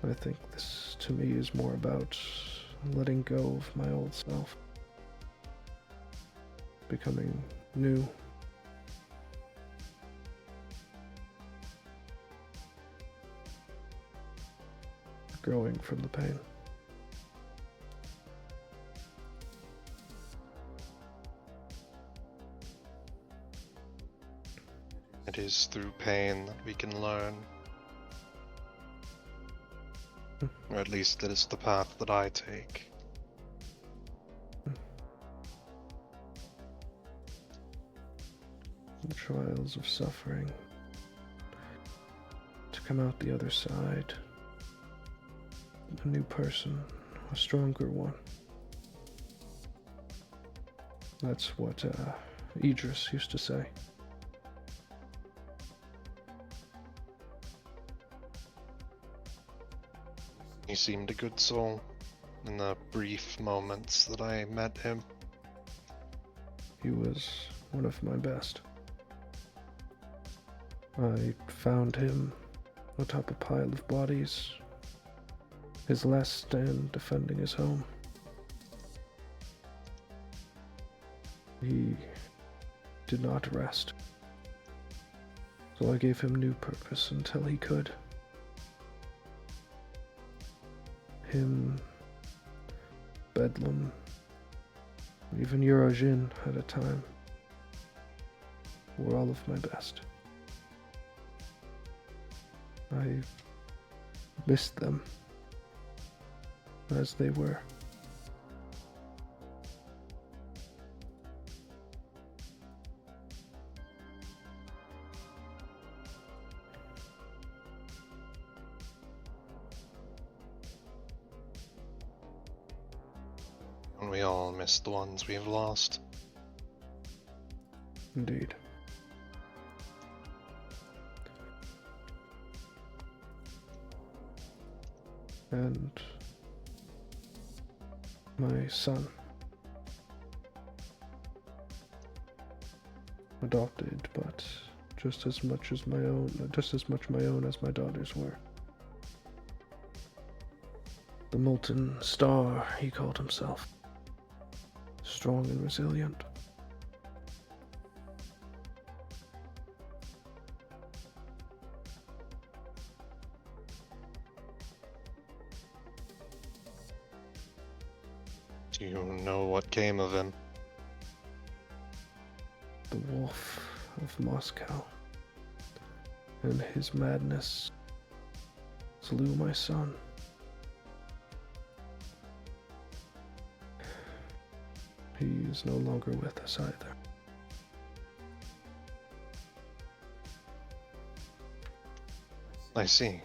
B: I think this to me is more about letting go of my old self, becoming new. Growing from the pain.
D: It is through pain that we can learn. Or at least that is the path that I take.
B: The trials of suffering. To come out the other side. A new person, a stronger one. That's what Idris used to say.
D: He seemed a good soul in the brief moments that I met him.
B: He was one of my best. I found him atop a pile of bodies, his last stand defending his home. He did not rest, so I gave him new purpose until he could. Him, Bedlam, even Eurajin at a time were all of my best. I missed them as they were.
D: And we all miss the ones we've lost.
B: Indeed. And my son, adopted, but just as much my own as my daughters were. The molten star, he called himself. Strong and resilient.
D: Do you know what came of him?
B: The wolf of Moscow. And his madness slew my son. He is no longer with us either.
D: I see.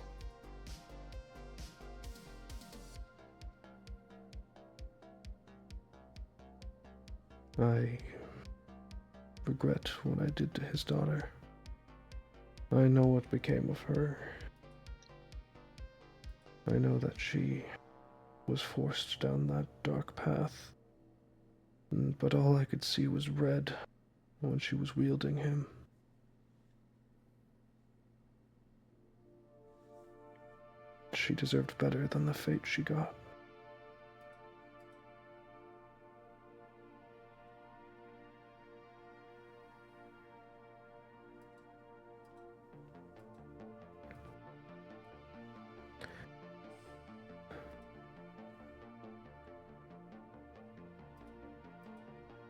B: I regret what I did to his daughter. I know what became of her. I know that she was forced down that dark path. But all I could see was red when she was wielding him. She deserved better than the fate she got.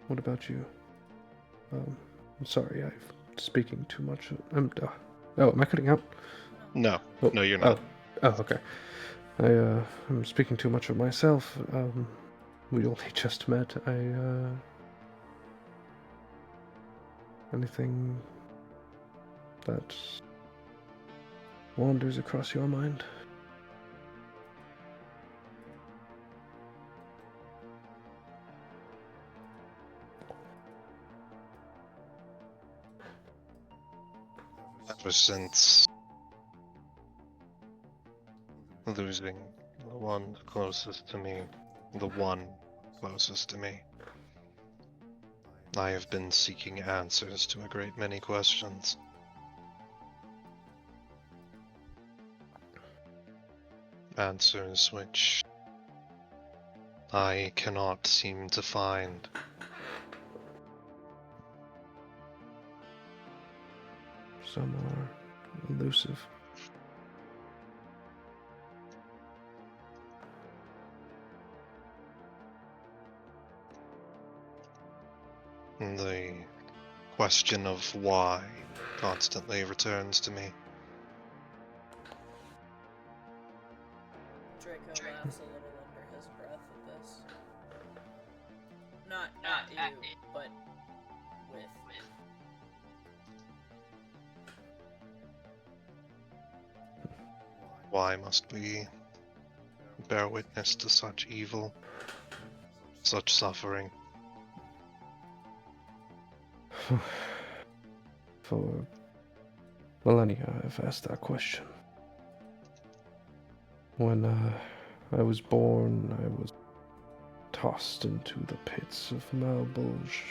B: What about you? I'm sorry, I'm speaking too much. Am I cutting out?
D: No,
B: Oh,
D: no, you're not.
B: Oh, okay. I'm speaking too much of myself. We only just met. Anything that wanders across your mind?
D: Ever since losing the one closest to me, I have been seeking answers to a great many questions. Answers which I cannot seem to find.
B: Some are elusive.
D: The question of why constantly returns to me.
E: Draco laughs a little under his breath at this. Not at you, but with.
D: Why must we bear witness to such evil, such suffering?
B: For millennia, I've asked that question. When I was born, I was tossed into the pits of Malbolge,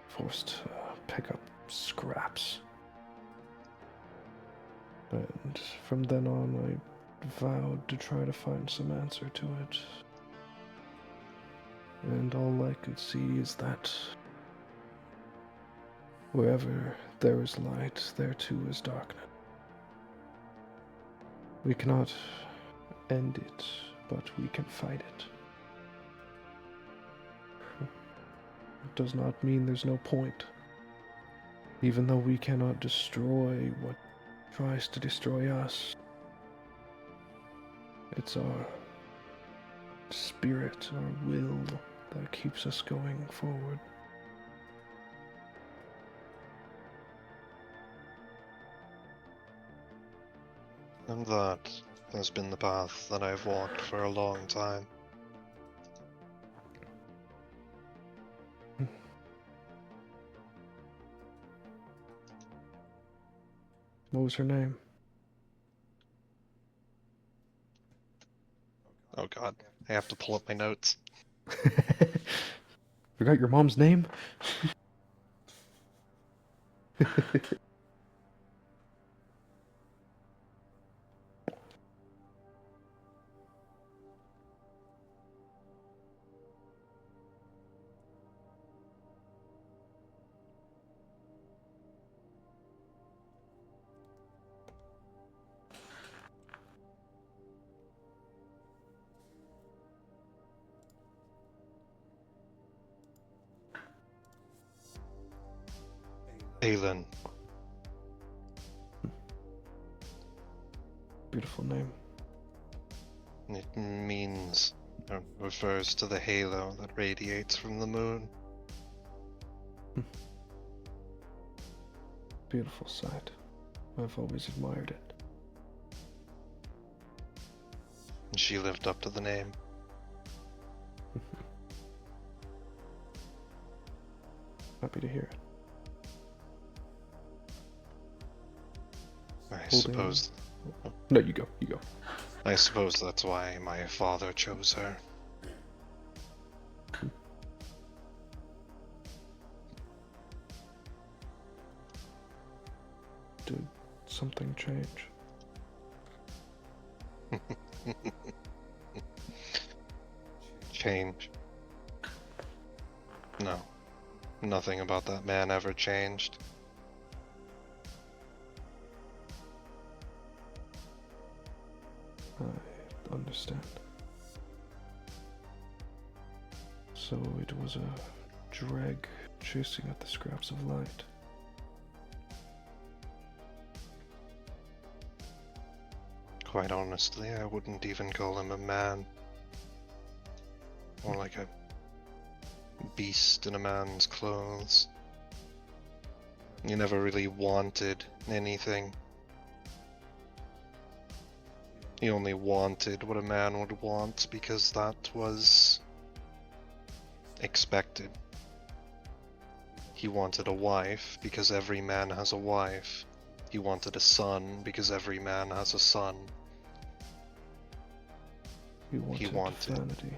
B: forced to pick up scraps. And from then on, I vowed to try to find some answer to it. And all I could see is that wherever there is light, there too is darkness. We cannot end it, but we can fight it. It does not mean there's no point. Even though we cannot destroy what tries to destroy us, it's our spirit, our will that keeps us going forward.
D: And that has been the path that I've walked for a long time.
B: What was her name?
D: Oh god, I have to pull up my notes.
B: Forgot your mom's name?
D: Aelin.
B: Beautiful name.
D: It means, or refers to the halo that radiates from the moon.
B: Beautiful sight. I've always admired it.
D: And she lived up to the name.
B: Happy to hear it.
D: I suppose.
B: No, you go.
D: I suppose that's why my father chose her.
B: Did something change?
D: Change? No. Nothing about that man ever changed.
B: I understand. So So it was a dreg chasing at the scraps of light.
D: Quite honestly, I wouldn't even call him a man. More like a beast in a man's clothes. He never really wanted anything. He only wanted what a man would want because that was expected. He wanted a wife because every man has a wife. He wanted a son because every man has a son.
B: He wanted vanity.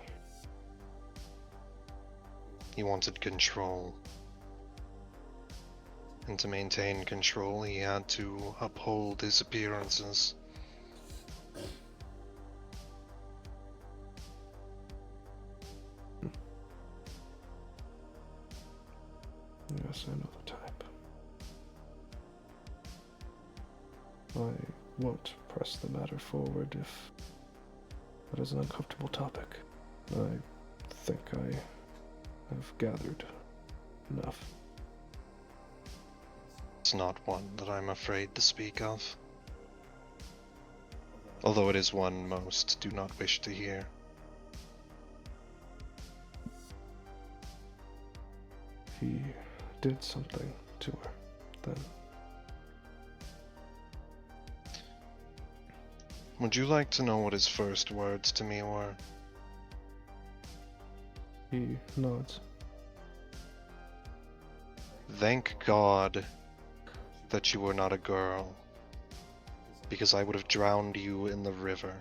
D: He wanted control. And to maintain control, he had to uphold his appearances.
B: Yes, I know the type. I won't press the matter forward if that is an uncomfortable topic. I think I have gathered enough.
D: It's not one that I'm afraid to speak of. Although it is one most do not wish to hear.
B: He did something to her, then.
D: Would you like to know what his first words to me were?
B: He nods.
D: Thank God that you were not a girl, because I would have drowned you in the river.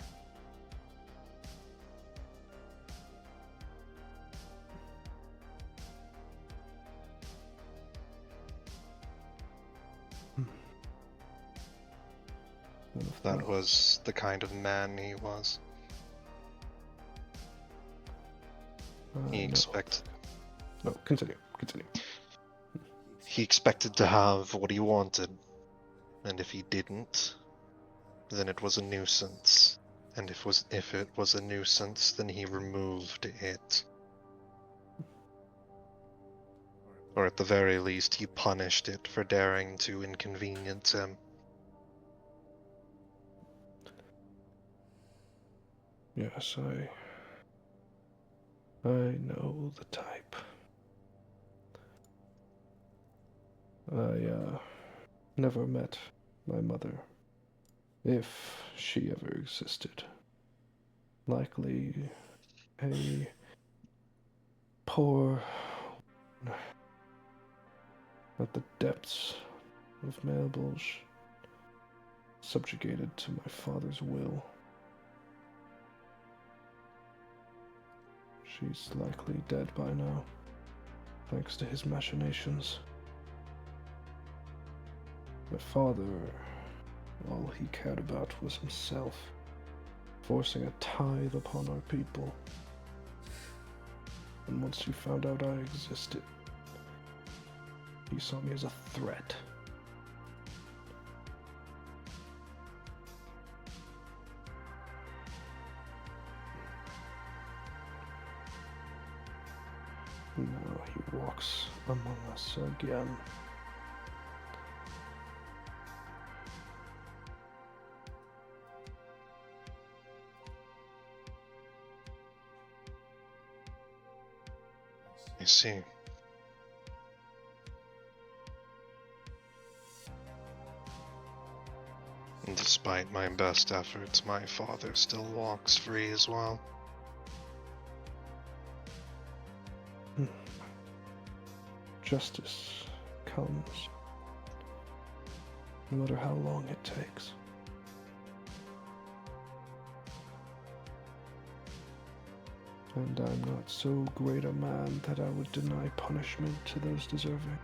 D: That was the kind of man he was. He expected.
B: No, continue.
D: He expected to have what he wanted, and if he didn't, then it was a nuisance. And if it was a nuisance, then he removed it. Or at the very least, he punished it for daring to inconvenience him.
B: Yes, I know the type. I never met my mother, if she ever existed. Likely a poor at the depths of Melbourge, subjugated to my father's will. She's likely dead by now, thanks to his machinations. My father, all he cared about was himself, forcing a tithe upon our people. And once he found out I existed, he saw me as a threat. Now he walks among us again.
D: I see. And despite my best efforts, my father still walks free as well.
B: Justice comes, no matter how long it takes. And I'm not so great a man that I would deny punishment to those deserving.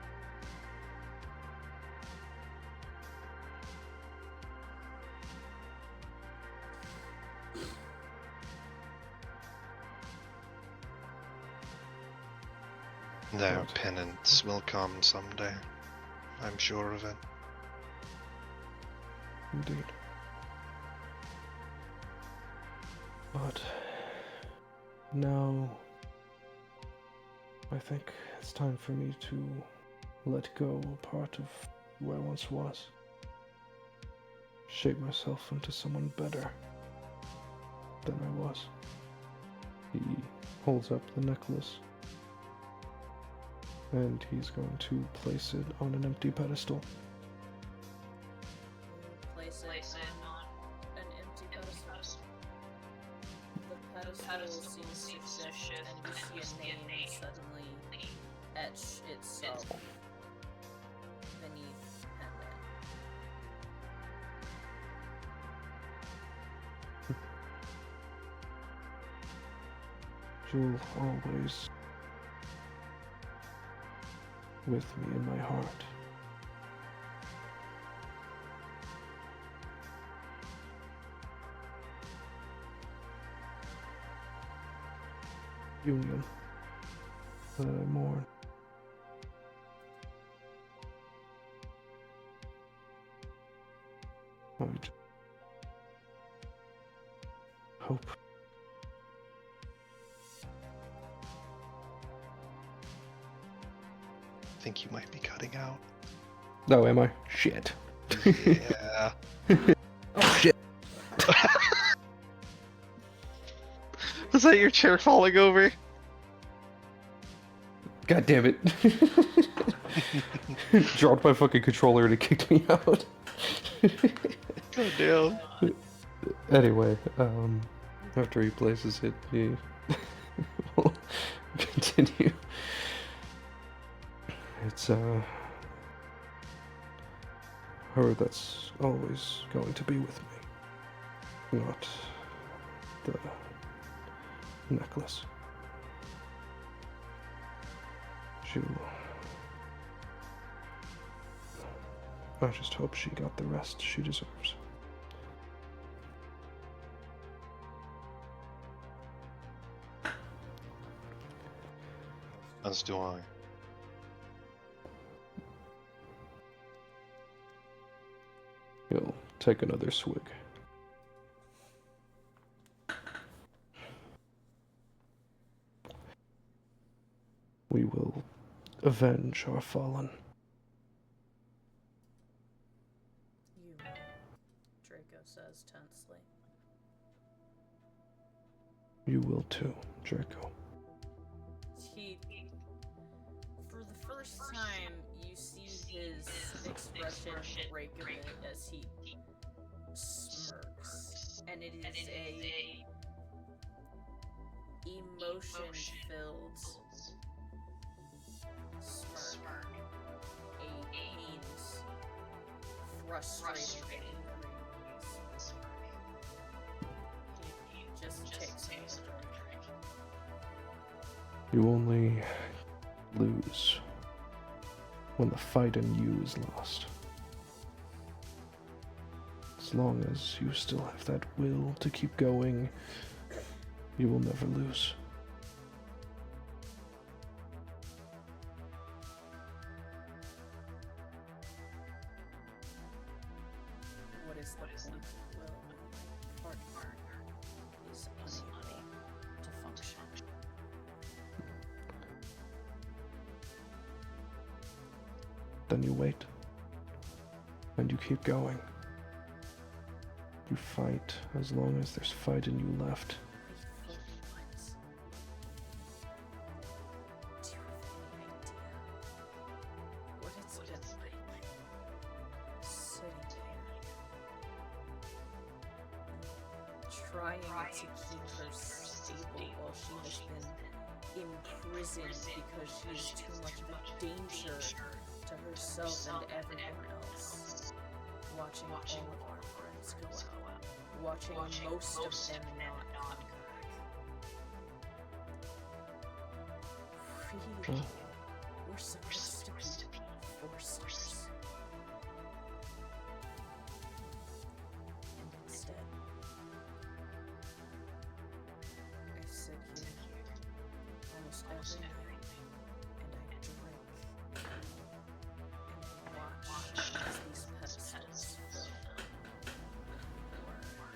D: Their penance will come someday. I'm sure of it.
B: Indeed. But now I think it's time for me to let go a part of who I once was. Shape myself into someone better than I was. He holds up the necklace, and he's going to place it on an empty pedestal.
E: Place it on an empty pedestal. The pedestal seems to shift, and you see a name suddenly etch itself beneath Henry.
B: You'll always with me in my heart. Union that I mourn. I hope
D: I think you might be cutting out.
B: No, am I? Shit.
D: Yeah.
B: Oh shit.
D: Was that your chair falling over?
B: God damn it. Dropped my fucking controller and it kicked me out.
D: God damn.
B: Anyway, after he places it, he will continue. It's her that's always going to be with me, not the necklace. I just hope she got the rest she deserves.
D: As do I.
B: He'll take another swig. We will avenge our fallen.
E: You, Draco says tensely.
B: You will too, Draco.
E: For the first time, you see his expression break a bit as he smirks, and it is a emotion-filled smirk, a pained, frustrated smirk. He just takes a drink.
B: You only lose when the fight in you is lost. As long as you still have that will to keep going, you will never lose.
E: What is the point of will when my partner is unable to function?
B: Then you wait. And you keep going. You fight as long as there's fight in you left.
E: Do you have any idea what it's been like sitting there, trying to keep her stable while she has been imprisoned because she is too much of a danger to herself and everyone else, watching all of our friends go out, watching most of them not come back. Really, we're supposed to be forcers. And instead, I sit here almost every night, and I drink, and I watch as these pedestals fill more and more.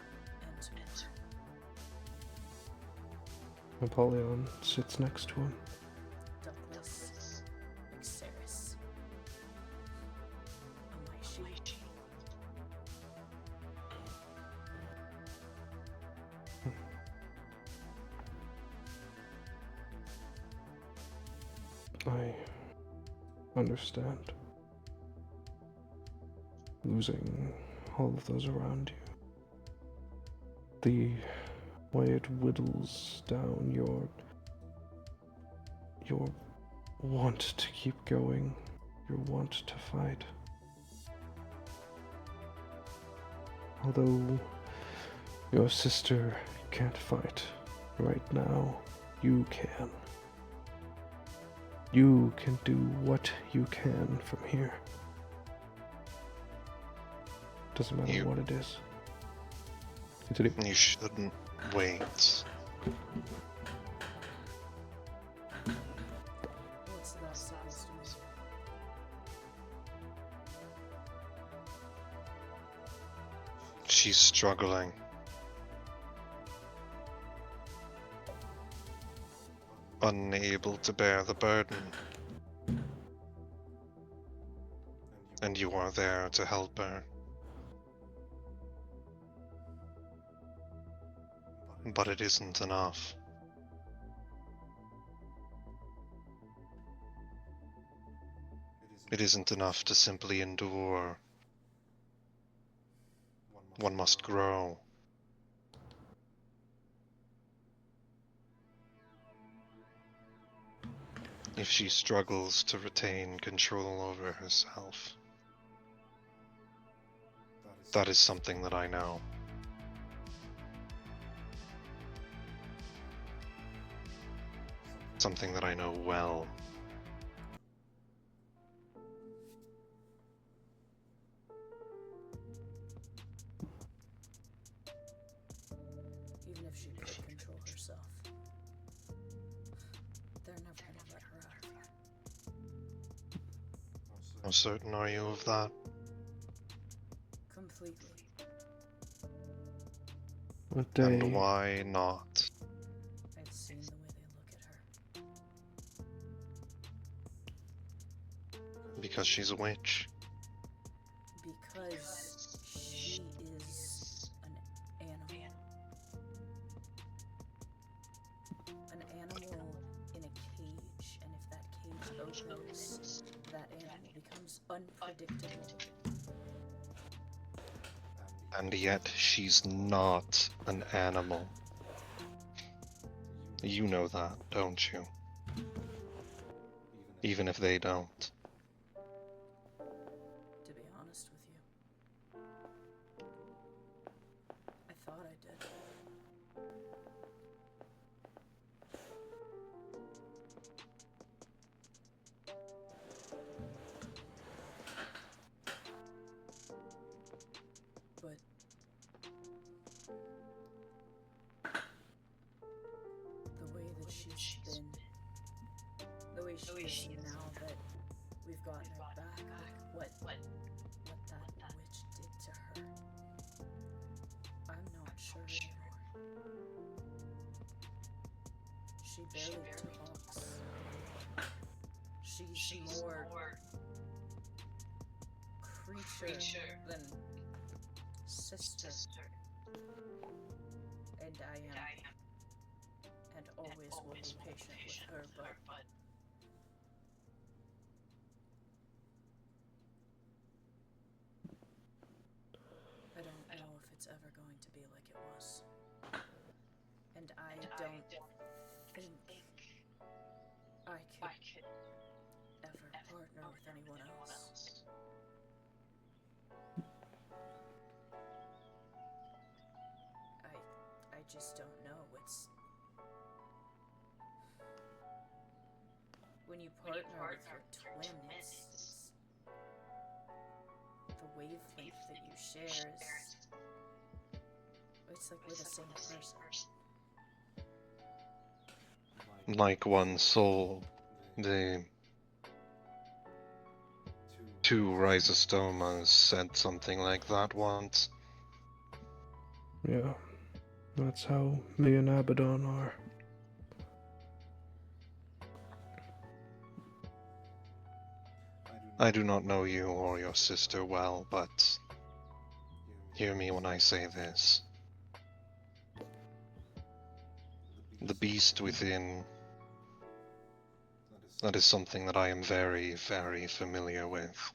B: Apollyon sits next to him.
E: Duckling
B: I understand. Losing all of those around you. The way it whittles down your want to keep going, your want to fight. Although your sister can't fight right now, you can. You can do what you can from here. Doesn't matter what it is. Continue.
D: You shouldn't wait.
E: What's that supposed to mean?
D: She's struggling. Unable to bear the burden. And you are there to help her. But it isn't enough. It isn't enough to simply endure. One must grow. If she struggles to retain control over herself, that is something that I know. Something that I know well.
E: Even if she could control herself, they're never gonna let her out of here.
D: How certain are you of that?
E: Completely.
B: A day.
D: And why not?
E: I've seen the way they look at her.
D: Because she's a witch.
E: Because she is an animal. An animal in a cage, and if that cage opens, that animal becomes unpredictable.
D: And yet she's not an animal. You know that, don't you? Even if they don't.
E: To be honest with you, I thought I did. But the way that she's been, the way she is now that we've gotten her back, like what that witch did to her, I'm not sure anymore. She barely talks. She's more creature than sister. And I am, and always will be patient with her, but I don't know if it's ever going to be like it was. And I don't think I could ever partner with anyone else. I just don't know. It's when you partner with your twin, it's the wavelength that you share is, it's like we're the same person.
D: Like one soul. The two rhizostomas said something like that once.
B: Yeah, that's how me and Abaddon are.
D: I do not know you or your sister well, but hear me when I say this. The beast within, That is something that I am very, very familiar with.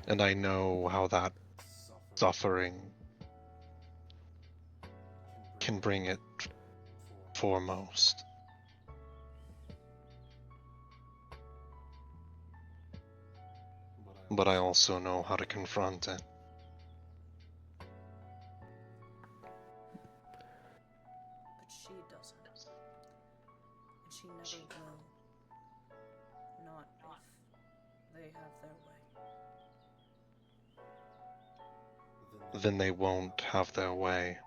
D: And I know how that suffering can bring it foremost. But I also know how to confront it.
E: But she doesn't. And she never will. Not if they have their way.
D: Then they won't have their way.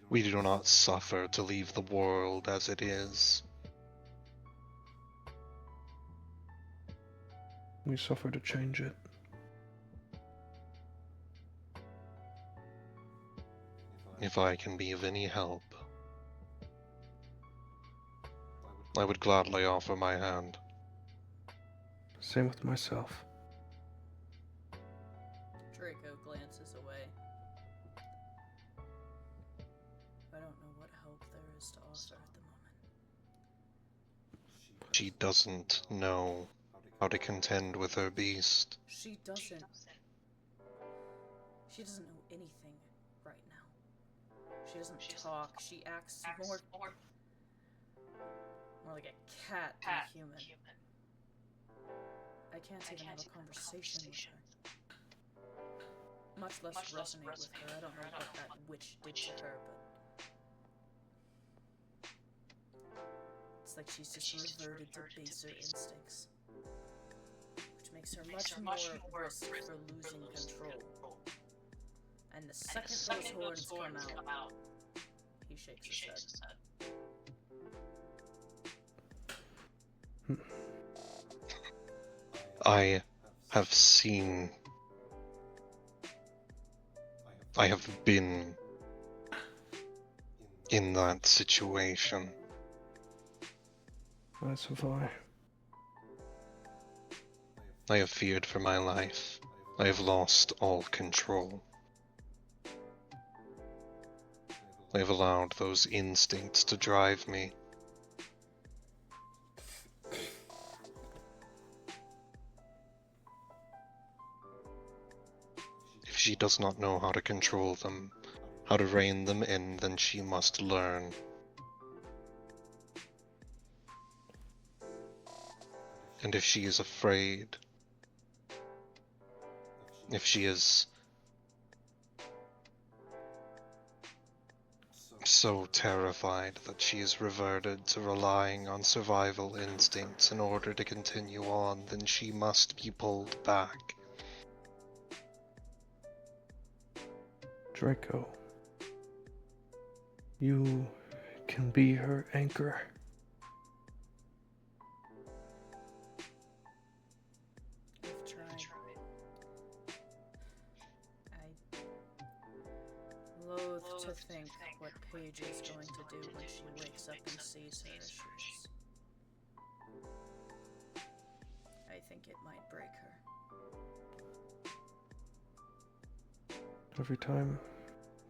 D: We do not suffer to leave the world as it is.
B: We suffer to change it.
D: If I can be of any help, I would gladly offer my hand.
B: Same with myself.
E: Draco glances away. I don't know what help there is to offer at the moment.
D: She doesn't know how to contend with her beast.
E: She doesn't. She doesn't know anything right now. She doesn't talk. She acts more like a cat than a human. I can't even have a conversation with her. Much less resonate with her. I don't know what that witch did to her, but it's like she's just reverted to baser instincts, which makes her much more at risk for losing control. And the second those horns come out, he shakes his head.
D: I have seen. I have been in that situation.
B: As have I.
D: I have feared for my life. I have lost all control. I have allowed those instincts to drive me. If she does not know how to control them, how to rein them in, then she must learn. And if she is afraid, if she is so terrified that she is reverted to relying on survival instincts in order to continue on, then she must be pulled back.
B: Draco, you can be her anchor.
E: I've tried. I loathe to think what Paige is going to do when she wakes up and sees her issues. I think it might break her.
B: Every time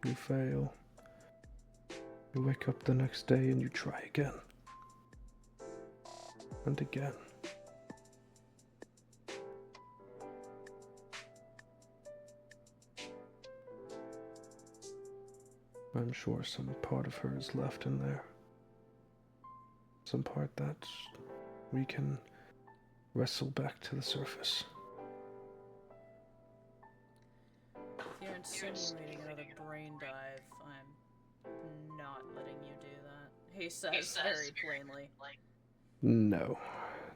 B: you fail, you wake up the next day and you try again. And again. I'm sure some part of her is left in there. Some part that we can wrestle back to the surface.
E: If you're insinuating another brain dive, I'm not letting you do that. He says very plainly.
B: No,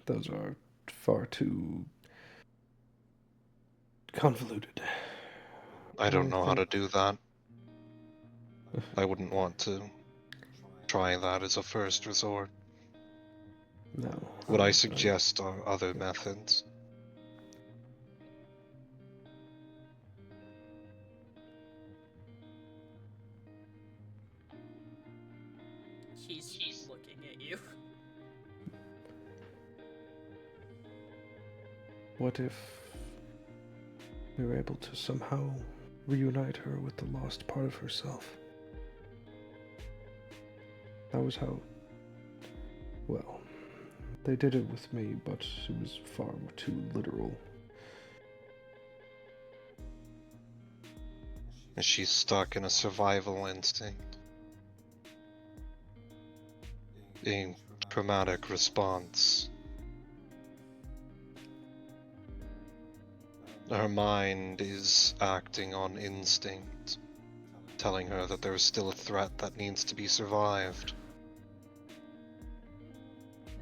B: those are far too convoluted.
D: I don't know how to do that. I wouldn't want to try that as a first resort.
B: No.
D: What I suggest are other methods.
E: He's looking at you.
B: What if we were able to somehow reunite her with the lost part of herself? That was how... Well, they did it with me, but it was far too literal.
D: She's stuck in a survival instinct. A traumatic response. Her mind is acting on instinct, telling her that there is still a threat that needs to be survived.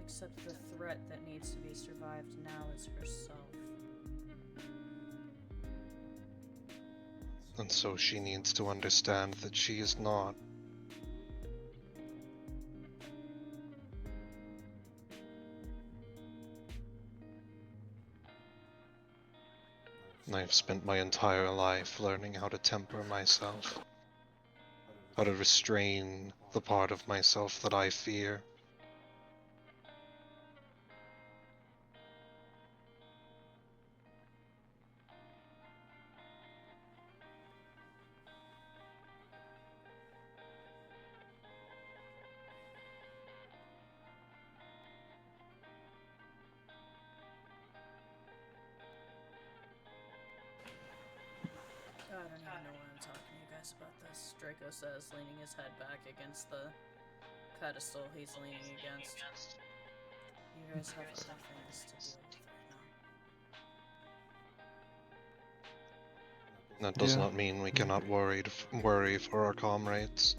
E: Except the threat that needs to be survived now is herself.
D: And so she needs to understand that she is not. I've spent my entire life learning how to temper myself, how to restrain the part of myself that I fear.
E: I don't even know why I'm talking to you guys about this, Draco says, leaning his head back against the pedestal he's leaning against. You guys have other things to deal with right now.
D: That does
B: Yeah.
D: not mean we cannot worry for our comrades.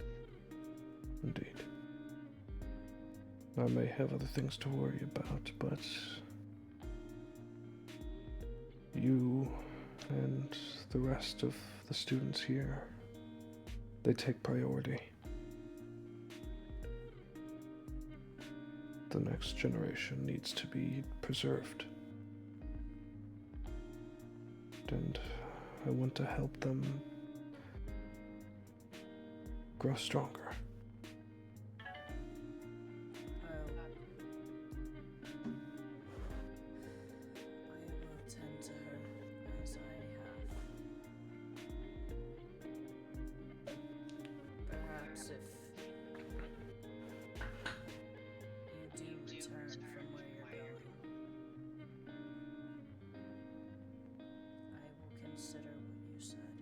B: Indeed. I may have other things to worry about, but you and the rest of the students here, they take priority. The next generation needs to be preserved. And I want to help them grow stronger.
E: I will tend to her as I have. Perhaps if you do return from where you're going, I will consider what you said.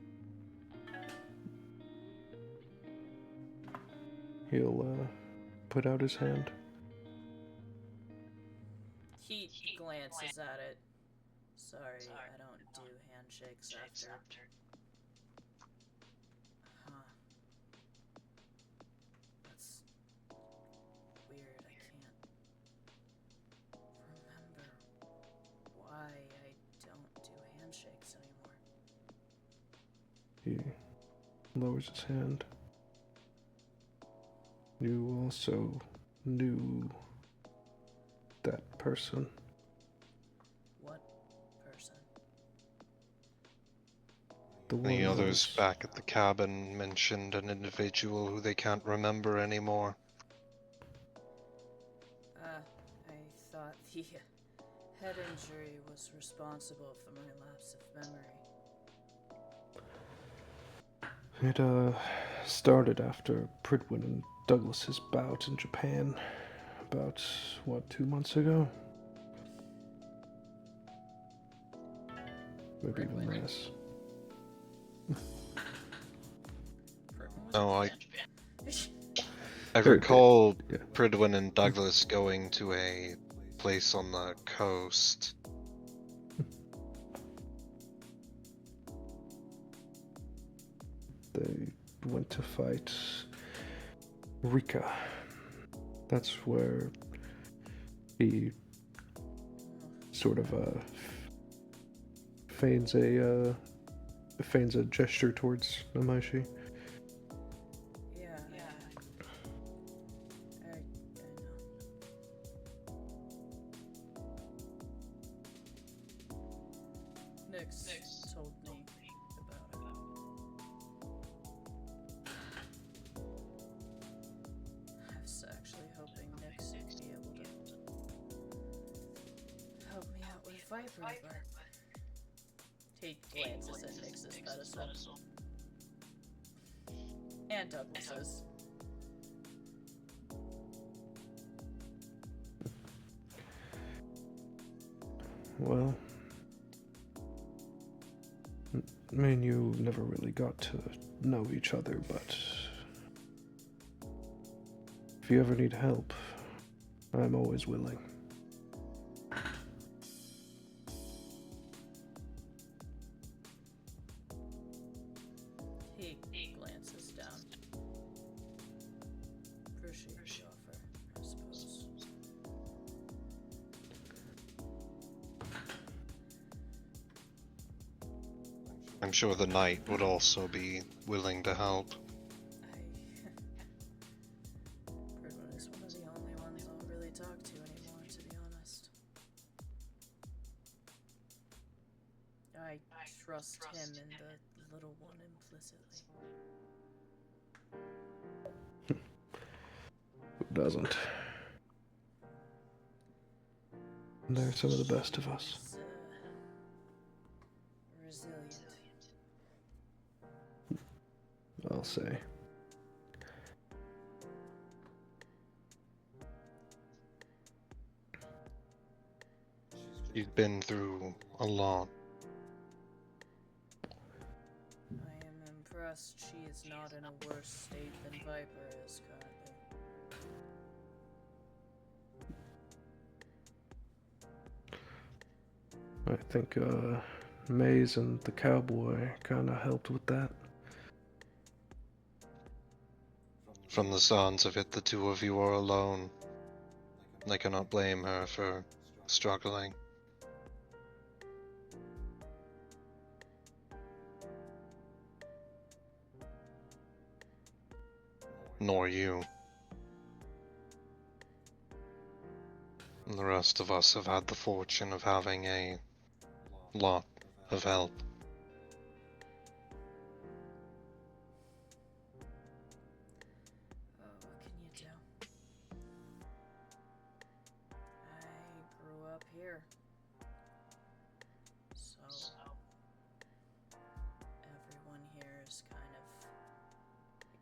B: He'll put out his hand.
E: He glances at it. Sorry, I don't do handshakes after. Huh. That's weird. I can't remember why I don't do handshakes anymore.
B: He lowers his hand. You also knew that person.
E: What person?
B: The one
D: The
B: who
D: others
B: was-
D: back at the cabin mentioned an individual who they can't remember anymore.
E: I thought the head injury was responsible for my lapse of memory.
B: It started after Pridwin and Douglas's bout in Japan. About, 2 months ago? Maybe even less.
D: No, I
B: Very
D: recall
B: yeah.
D: Pridwin and Douglas going to a place on the coast.
B: They went to fight Rika. That's where he sort of feigns a gesture towards Namashi.
E: Yeah. I know. Nyx told me about it. I was actually hoping Nyx would be able to help me out with Viper, but he glances at Nix's pedestal. And Douglas's.
B: Well, me and you never really got to know each other, but if you ever need help, I'm always willing.
E: He glances down. Appreciate the offer, I suppose.
D: I'm sure the knight would also be willing to help.
E: Pridwin is one of the only ones I'll really talk to anymore, to be honest. I trust him and the little one implicitly.
B: Who doesn't? They're some of the best of us.
E: He's, resilient.
B: I'll say.
D: You've been through a lot.
E: I am impressed she is not in a worse state than Viper is currently.
B: I think Maze and the cowboy kind of helped with that.
D: From the sounds of it, the two of you are alone. I cannot blame her for struggling. Nor you. And the rest of us have had the fortune of having a lot of help.
E: Oh, what can you do? I grew up here. So, everyone here is kind of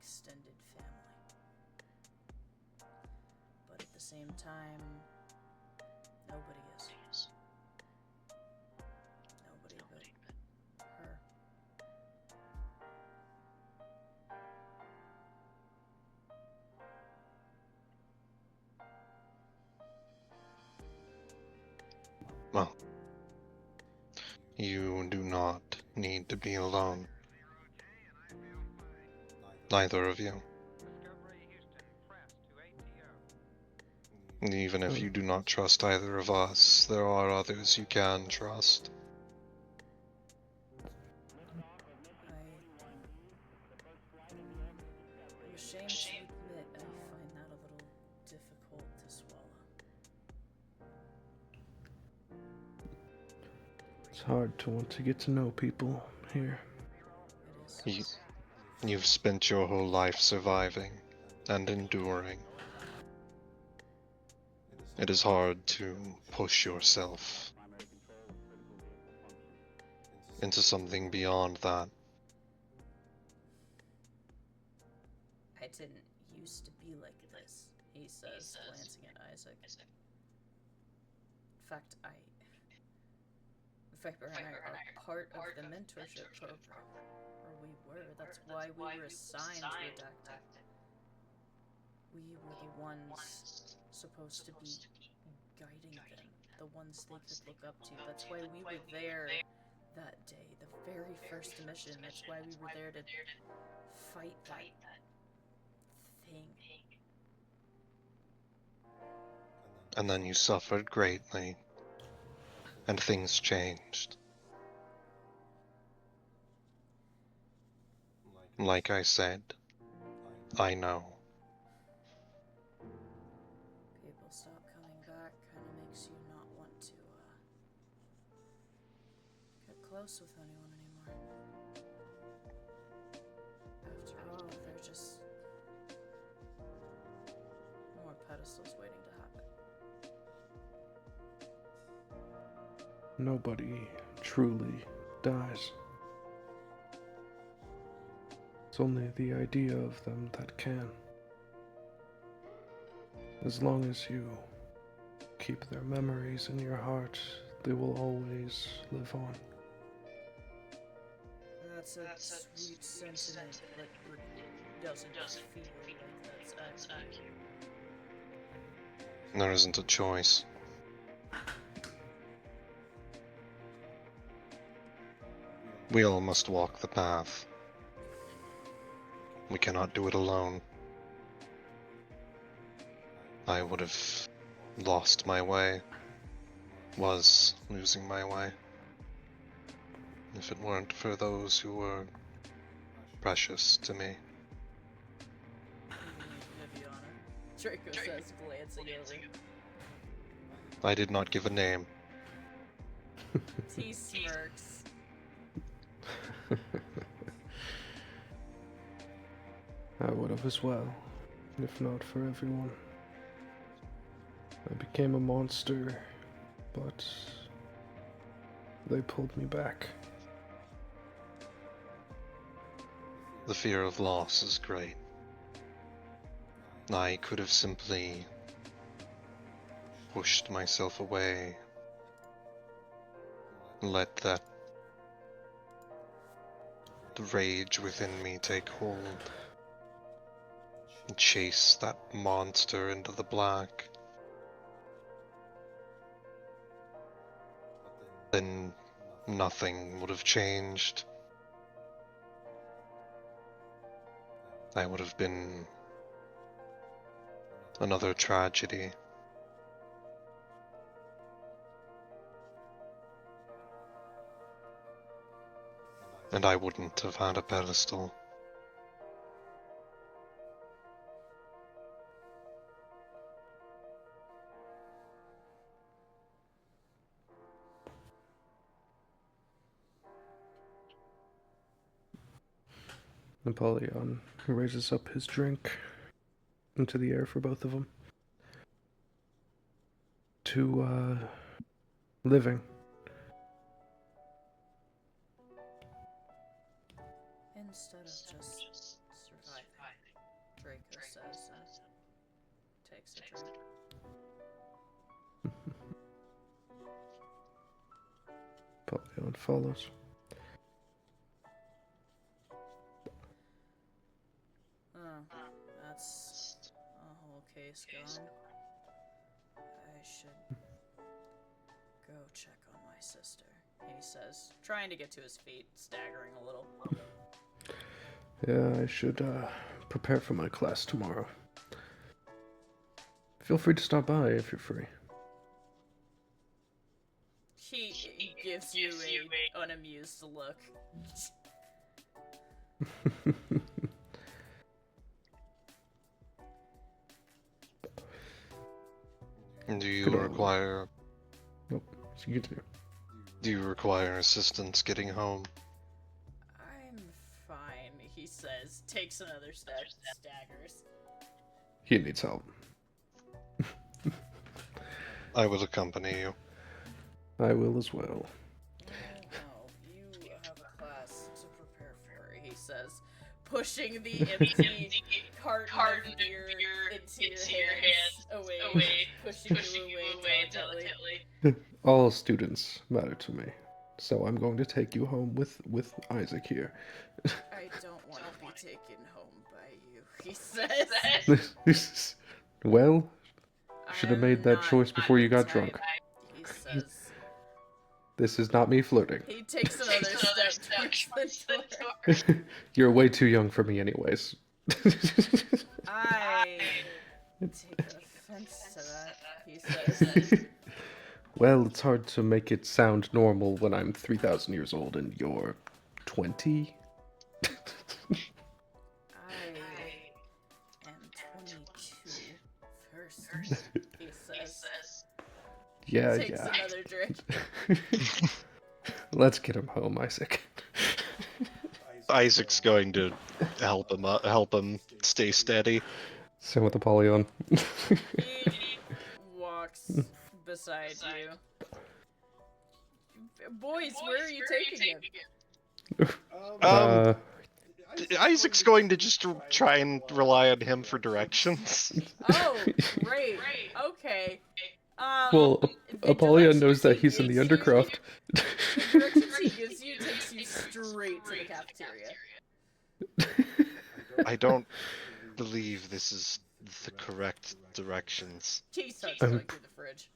E: extended family. But at the same time, nobody is. Nobody but her.
D: Well, you do not need to be alone. Neither of you. And even if you do not trust either of us, there are others you can trust.
E: I'm ashamed to admit I find that a little difficult to swallow.
B: It's hard to want to get to know people here.
E: It is.
D: You've spent your whole life surviving and enduring. It is hard to push yourself into something beyond that.
E: I didn't used to be like this, he says, glancing at Isaac. In fact, Viper and I are part of the mentorship program. Or we were. That's why we were assigned Redacted. We were the ones supposed to be guiding them. The ones they could look up to. That's why we were there that day. The very first mission. That's why we were there to fight that thing.
D: And then you suffered greatly, and things changed. Like I said, I know.
E: People stop coming back, kind of makes you not want to, get close with anyone anymore. After all, they're just more pedestals waiting to happen.
B: nobody truly dies. It's only the idea of them that can. As long as you keep their memories in your heart, they will always live on.
E: That's a sweet sentiment, but it doesn't feel like that's accurate.
D: There isn't a choice. We all must walk the path. We cannot do it alone. I would have lost my way, was losing my way, if it weren't for those who were precious to me.
E: Viviana. Draco says, glancing over.
D: I did not give a name.
E: He smirks.
B: I would have as well, if not for everyone. I became a monster, but they pulled me back.
D: The fear of loss is great. I could have simply pushed myself away, let the rage within me take hold, and chase that monster into the black. Then nothing would have changed. I would have been another tragedy. And I wouldn't have had a pedestal.
B: Napoleon raises up his drink into the air for both of them. To, living.
E: Instead of just surviving, Draco says, takes a drink.
B: Napoleon follows.
E: Oh, that's a whole case gone. I should go check on my sister, he says, trying to get to his feet, staggering a little.
B: Yeah, I should, prepare for my class tomorrow. Feel free to stop by if you're free.
E: He gives you a unamused look.
D: Do you
B: Good on.
D: require...
B: Nope, so you do.
D: Do you require assistance getting home?
E: I'm fine, he says, takes another step, staggers.
B: He needs help.
D: I will accompany you.
B: I will as well.
E: Oh, you have a class to prepare for, he says, pushing the empty carton of beer into your hands away, pushing you away delicately.
B: All students matter to me, so I'm going to take you home with Isaac here.
E: I don't want to be taken home by you, he says.
B: Well, should have made that
E: not
B: choice before you got
E: type,
B: drunk.
E: he says.
B: This is not me flirting.
E: He takes another step towards the door.
B: You're way too young for me anyways.
E: I take offense to that, he says.
B: Well, it's hard to make it sound normal when I'm 3,000 years old and you're 20.
E: I am 22 first, he says.
B: Yeah,
E: Takes
B: yeah.
E: another drink.
B: Let's get him home, Isaac.
D: Isaac's going to help him stay steady.
B: Same with Apollyon.
E: He walks beside you. Boys, where are you taking him?
B: Uh,
D: Isaac's going to just try and rely on him for directions.
E: Oh, great. Okay.
B: well,
E: the
B: Apollyon knows that
E: directions
B: he's in the
E: he gives you-
B: Undercroft.
E: The directions he gives you takes you straight to the cafeteria.
D: I don't believe this is the correct directions.
E: He starts
B: I'm-
E: going through the fridge.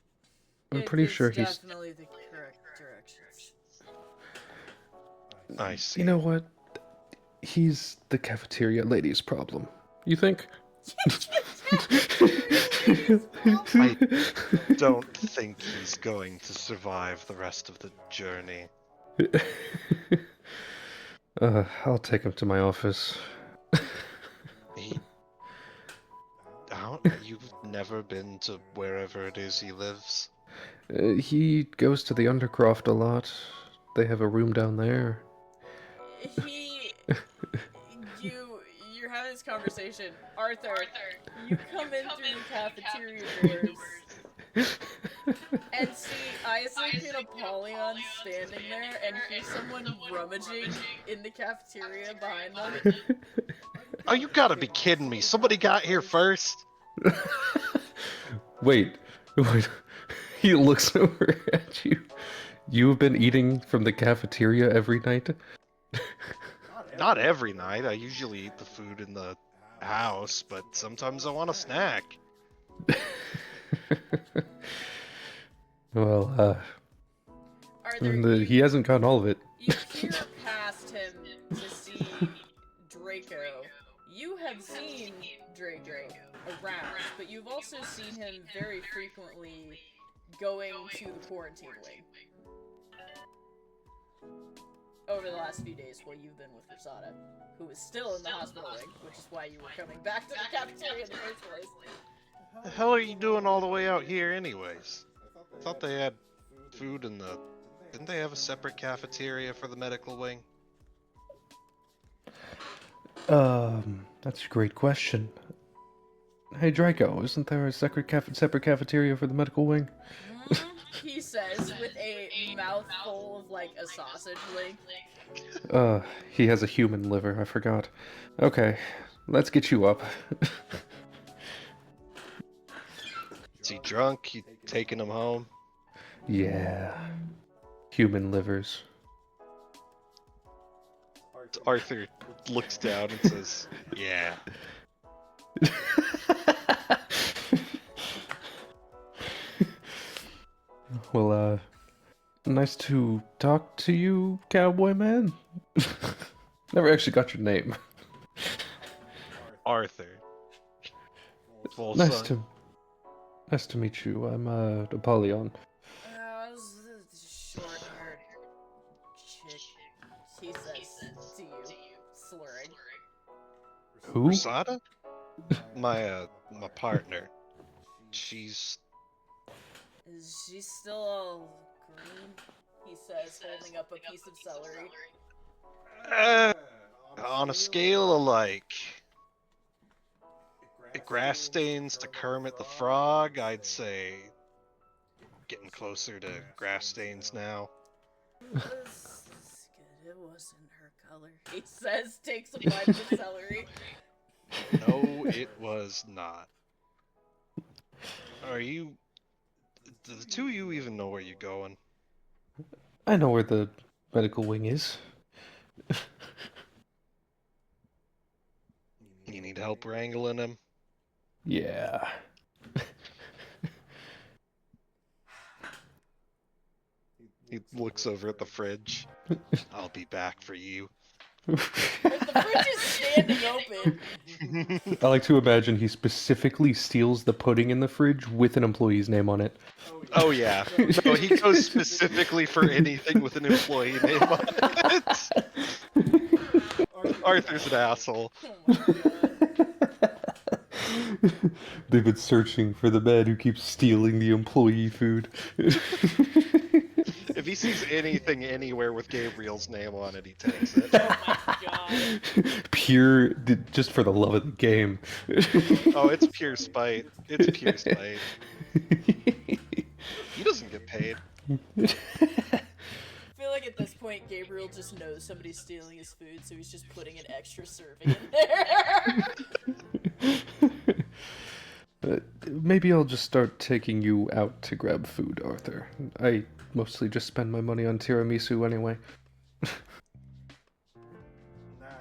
B: I'm pretty sure
E: It's
B: he's.
E: definitely the correct directions.
D: I see.
B: You know what? He's the cafeteria lady's problem. You think?
D: I don't think he's going to survive the rest of the journey.
B: I'll take him to my office.
D: He... You've never been to wherever it is he lives?
B: He goes to the Undercroft a lot. They have a room down there.
E: You're having this conversation. Arthur, you come in through the cafeteria doors and see Isaac and Apollyon standing there and hear someone rummaging in the cafeteria behind them.
D: Oh, you gotta be kidding me. Somebody got here first?
B: Wait. He looks over at you. You've been eating from the cafeteria every night?
D: Not every night. I usually eat the food in the house, but sometimes I want a snack.
B: Well,
E: Arthur,
B: he hasn't gotten all of it.
E: you peer past him to see Draco. You have seen Draco around, but you've also seen him very frequently going to the quarantine wing. Over the last few days while you've been with Rosada, who is still in the hospital wing, which is why you were coming back to the cafeteria in the first place.
D: The hell are you doing all the way out here anyways? I thought they had food in the... Didn't they have a separate cafeteria for the medical wing?
B: That's a great question. Hey Draco, isn't there a separate cafeteria for the medical wing?
E: He says with a mouthful of like a sausage leg.
B: He has a human liver, I forgot. Okay, let's get you up.
D: Is he drunk? You taking him home?
B: Yeah. Human livers.
D: Arthur looks down and says, yeah.
B: Well, nice to talk to you, cowboy man. Never actually got your name.
D: Arthur. Full
B: Nice
D: son.
B: to meet you. I'm Apollyon.
E: Short-haired chick, he says to you, slurring.
B: Who?
D: Rosada? My partner. She's...
E: Is she still all green? He says, holding up a piece of celery.
D: On a scale of like... grass stains to Kermit the Frog, I'd say... Getting closer to grass stains now.
E: That's good. It wasn't her color. He says, takes a bite of the celery.
D: No, it was not. Are you... Do the two of you even know where you're going?
B: I know where the medical wing is.
D: You need help wrangling him?
B: Yeah.
D: He looks over at the fridge. I'll be back for you.
E: The fridge is standing open.
B: I like to imagine he specifically steals the pudding in the fridge with an employee's name on it.
D: Oh yeah. No, he goes specifically for anything with an employee name on it. Arthur's an asshole.
E: Oh my god.
B: They've been searching for the man who keeps stealing the employee food.
D: If he sees anything anywhere with Gabriel's name on it, he takes it.
E: Oh my god.
B: Pure, just for the love of the game.
D: Oh, it's pure spite. It's pure spite. He doesn't get paid.
E: at this point, Gabriel just knows somebody's stealing his food, so he's just putting an extra serving in there.
B: Maybe I'll just start taking you out to grab food, Arthur. I mostly just spend my money on tiramisu anyway.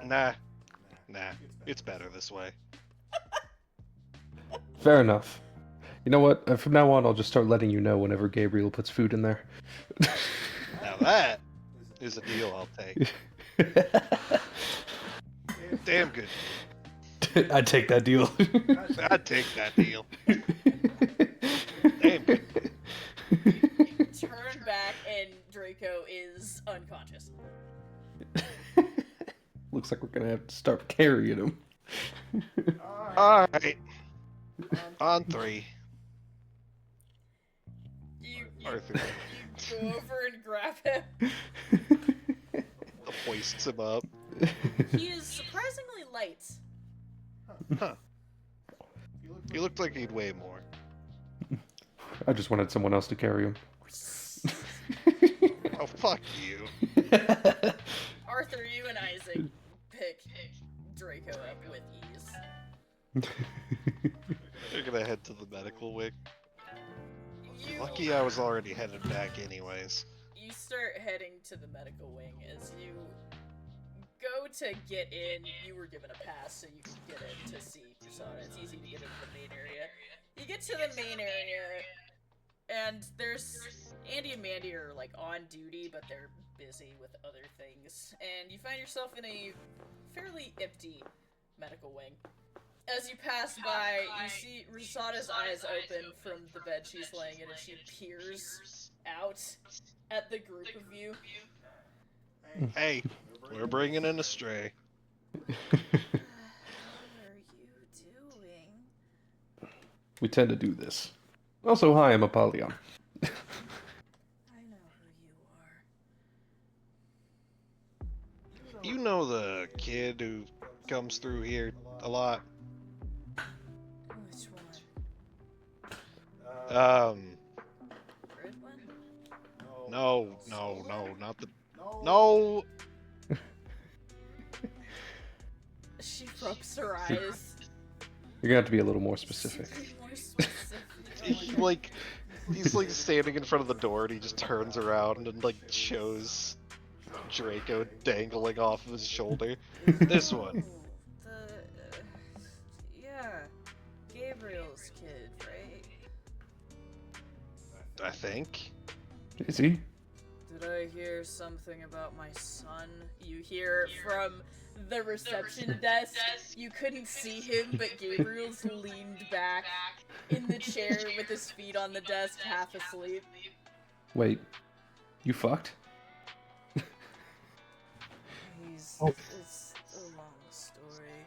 D: Nah, it's better this way.
B: Fair enough. You know what? From now on, I'll just start letting you know whenever Gabriel puts food in there.
D: Now that is a deal I'll take. Damn good.
B: I'd take that deal.
D: I'd take that deal. Damn good.
E: Turn back, and Draco is unconscious.
B: Looks like we're gonna have to start carrying him.
D: Alright. On 3.
E: You
D: Arthur
E: go over and grab him.
D: hoists him up.
E: He is surprisingly light.
D: Huh. He looked like he'd weigh more.
B: I just wanted someone else to carry him.
D: Oh, fuck you.
E: Arthur, you and Isaac pick Draco up with ease.
D: They're gonna head to the medical wing.
E: You,
D: Lucky I was already headed back anyways.
E: you start heading to the medical wing. As you go to get in, you were given a pass so you can get in to see Persona. It's easy to get into the main area. You get to the main area, and there's Andy and Mandy are like on duty, but they're busy with other things. And you find yourself in a fairly empty medical wing. As you pass by, you see Risada's eyes open from the bed she's laying in, and she peers out at the group of you.
D: Hey, we're bringing in a stray.
E: What are you doing?
B: We tend to do this. Also, hi, I'm Apollyon.
E: I know who you are.
D: You know the kid who comes through here a lot?
E: Which one? Red one?
D: No, not the... No!
E: She rubs her eyes.
B: You're gonna have to be a little more specific.
E: Be more specific.
D: He's like standing in front of the door and he just turns around and like shows Draco dangling off of his shoulder. This one.
E: Oh, yeah, Gabriel's kid, right?
D: I think.
B: Is he?
E: Did I hear something about my son? You hear from the reception desk. You couldn't see him, but Gabriel's leaned back in the chair with his feet on the desk, half asleep.
B: Wait, you fucked?
E: It's a long story.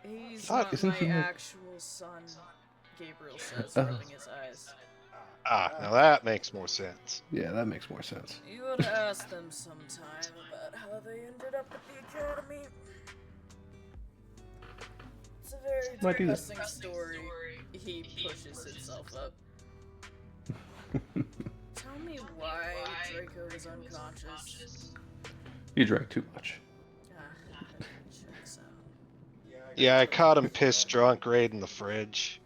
E: He's
D: Fuck,
E: not
B: isn't
E: my
B: he like-
E: actual son, Gabriel says, rubbing his eyes.
D: Ah, now that makes more sense.
B: Yeah, that makes more sense.
E: You ought to ask them sometime about how they ended up at the academy. It's a very
B: Might do that.
E: depressing story. He pushes himself up. Tell me why Draco is unconscious.
B: You drank too much.
E: That checks out.
D: Yeah, I caught him pissed drunk right in the fridge.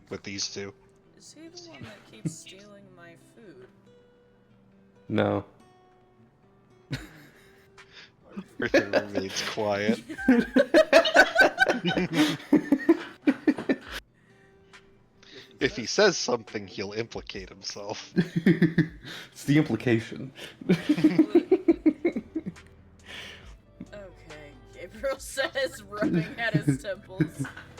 D: With these two.
E: Is he the one that keeps stealing my food?
B: No.
D: Arthur remains quiet. If he says something, he'll implicate himself.
B: It's the implication.
E: Okay, Gabriel says, rubbing at his temples. I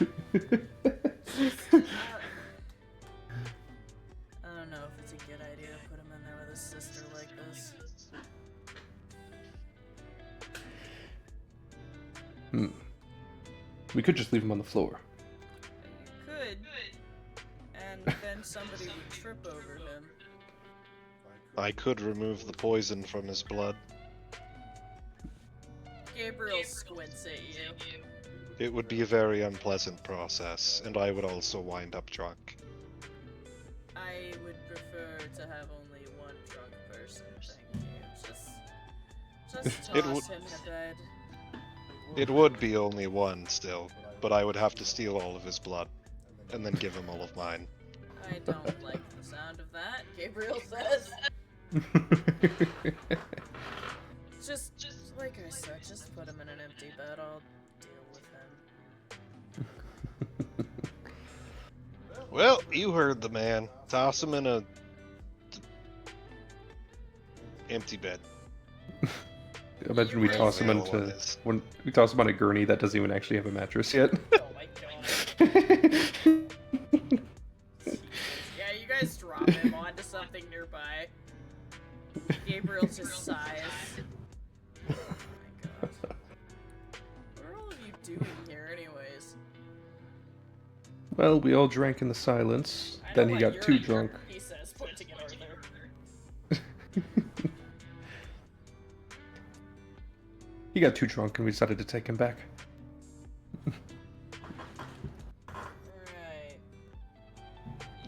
E: don't know if it's a good idea to put him in there with his sister like this.
B: We could just leave him on the floor.
E: You could, and then somebody would trip over him.
D: I could remove the poison from his blood.
E: Gabriel squints at you.
D: It would be a very unpleasant process, and I would also wind up drunk.
E: I would prefer to have only one drunk person thing, dude. Just
D: It
E: toss
D: would-
E: him in a bed.
D: It would be only one still, but I would have to steal all of his blood, and then give him all of mine.
E: I don't like the sound of that, Gabriel says. Just like I said, just put him in an empty bed. I'll deal with him.
D: Well, you heard the man. Toss him in a empty bed.
B: Imagine we toss him
D: Wherever the other one
B: into
D: is.
B: when we toss him on a gurney that doesn't even actually have a mattress yet.
E: Oh my god. Yeah, you guys drop him onto something nearby. Gabriel just sighs. Oh my god. What are all of you doing here, anyways?
B: Well, we all drank in the silence.
E: I
B: Then
E: know
B: he
E: what
B: got too
E: you're
B: drunk.
E: here, he says, pointing at Arthur.
B: He got too drunk and we decided to take him back.
E: Right.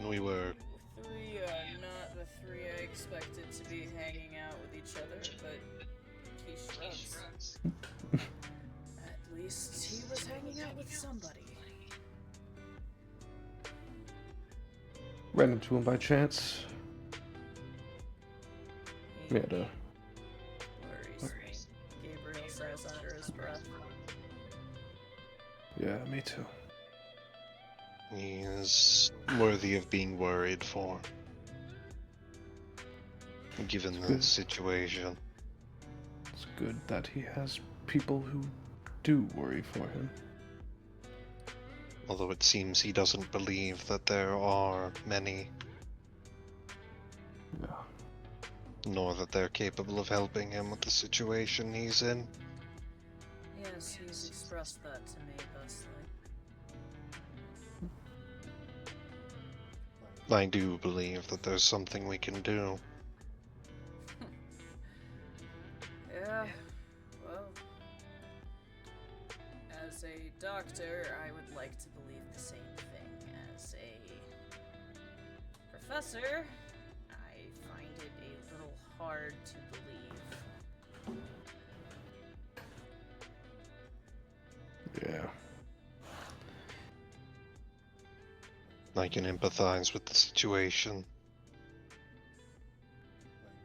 D: We were.
E: Three are not the three I expected to be hanging out with each other, but he shrugs. At least he was hanging out with somebody.
B: Ran into him by chance. We had a
E: Worries me. Gabriel says under his breath.
B: yeah, me too.
D: He is worthy of being worried for. Given the
B: Good.
D: situation.
B: It's good that he has people who do worry for him.
D: Although it seems he doesn't believe that there are many,
B: Yeah.
D: nor that they're capable of helping him with the situation he's in.
E: Yes, he's expressed that to me thusly.
D: I do believe that there's something we can do.
E: Yeah, well, as a doctor, I would like to believe the same thing. As a professor, I find it a little hard to believe.
B: Yeah.
D: I can empathize with the situation.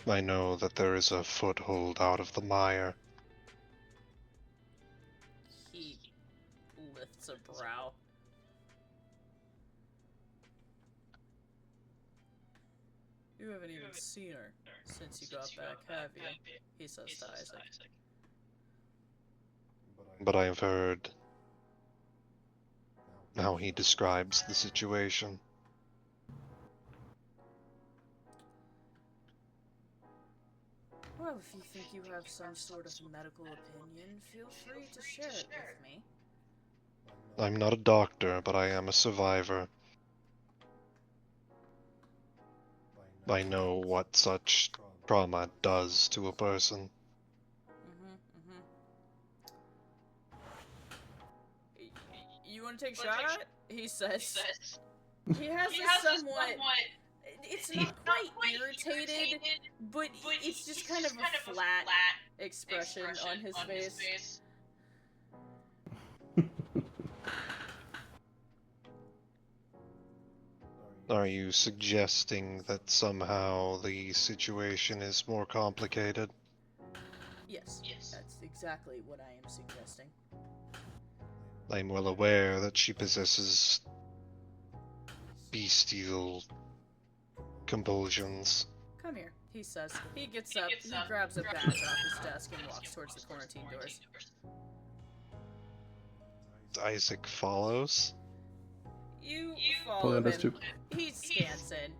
D: I know that there is a foothold out of the mire.
E: He lifts a brow. You haven't even seen her since you got back, have you? He says to Isaac.
D: But I've heard how he describes the situation.
E: Well, if you think you have some sort of medical opinion, feel free to share it with me.
D: I'm not a doctor, but I am a survivor. I know what such trauma does to a person.
E: You want to take a shot at it? He says. He has a somewhat. It's not quite irritated, but it's just kind of a flat expression on his face.
D: Are you suggesting that somehow the situation is more complicated?
E: Yes, that's exactly what I am suggesting.
D: I'm well aware that she possesses bestial compulsions.
E: Come here, he says. He gets up, he grabs a badge off his desk and walks towards the quarantine doors.
D: Isaac follows.
E: You follow
B: Well, that's
E: him.
B: too.
E: He scans in.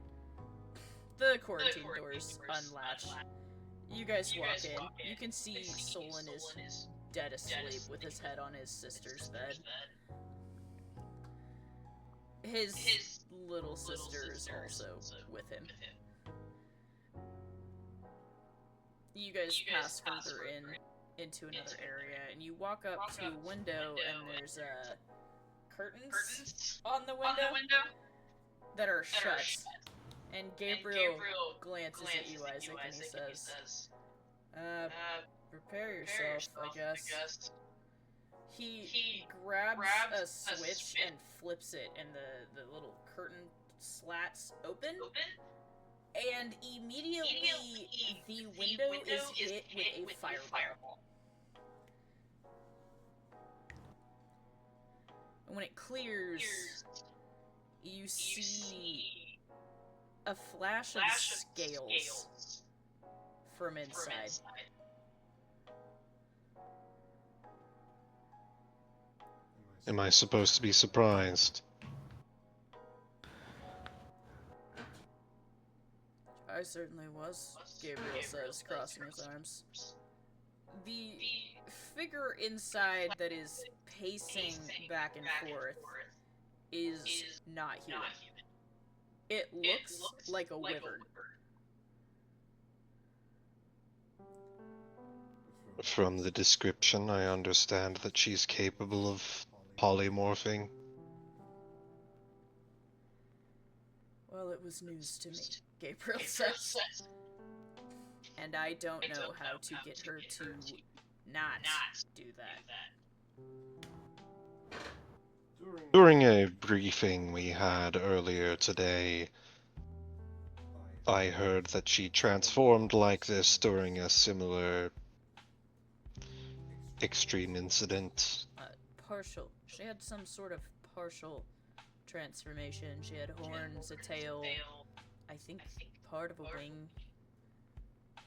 E: The quarantine doors unlatch. You guys walk in. You can see Solon is dead asleep with his head on his sister's bed. His little sister is also with him. You guys pass further into another area, and you walk up to a window, and there's curtains on the window that are shut. And Gabriel glances at you, Isaac, and he says, prepare yourself, I guess. He grabs a switch and flips it, and the little curtain slats open, and immediately the window is hit with a fireball. And when it clears, you see a flash of scales from inside.
D: Am I supposed to be surprised?
E: I certainly was, Gabriel says, crossing his arms. The figure inside that is pacing back and forth is not human. It looks like a wyvern.
D: From the description, I understand that she's capable of polymorphing.
E: Well, it was news to me, Gabriel says. And I don't know how to get her to not do that.
D: During a briefing we had earlier today, I heard that she transformed like this during a similar extreme incident.
E: Partial. She had some sort of partial transformation. She had horns, a tail, I think part of a wing,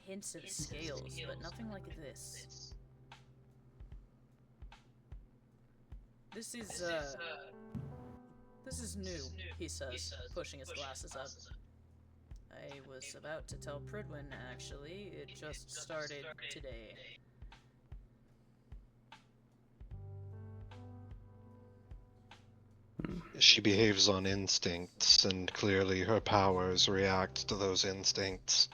E: hints of scales, but nothing like this. This is new, he says, pushing his glasses up. I was about to tell Pridwin, actually. It just started today.
D: She behaves on instincts, and clearly her powers react to those instincts.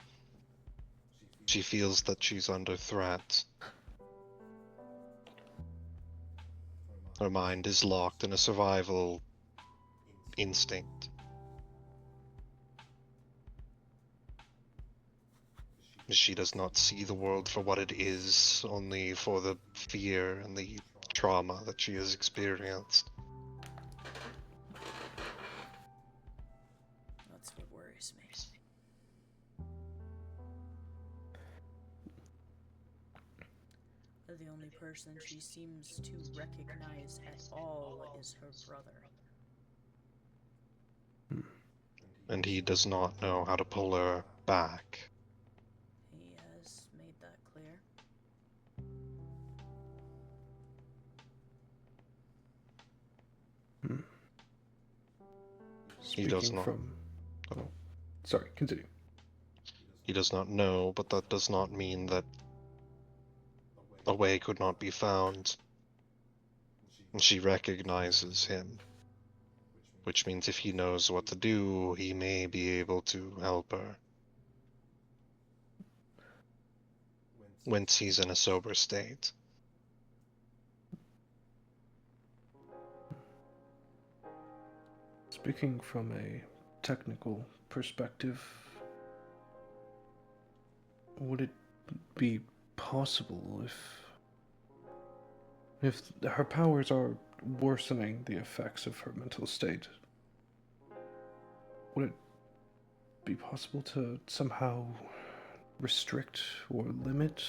D: She feels that she's under threat. Her mind is locked in a survival instinct. She does not see the world for what it is, only for the fear and the trauma that she has experienced.
E: That's what worries me. The only person she seems to recognize at all is her brother.
D: And he does not know how to pull her back.
E: He has made that clear.
D: He does
B: Speaking
D: not.
B: from... Oh, sorry, continue.
D: He does not know, but that does not mean that a way could not be found. And she recognizes him, which means if he knows what to do, he may be able to help her. Once he's in a sober state.
B: Speaking from a technical perspective, would it be possible if her powers are worsening the effects of her mental state, would it be possible to somehow restrict or limit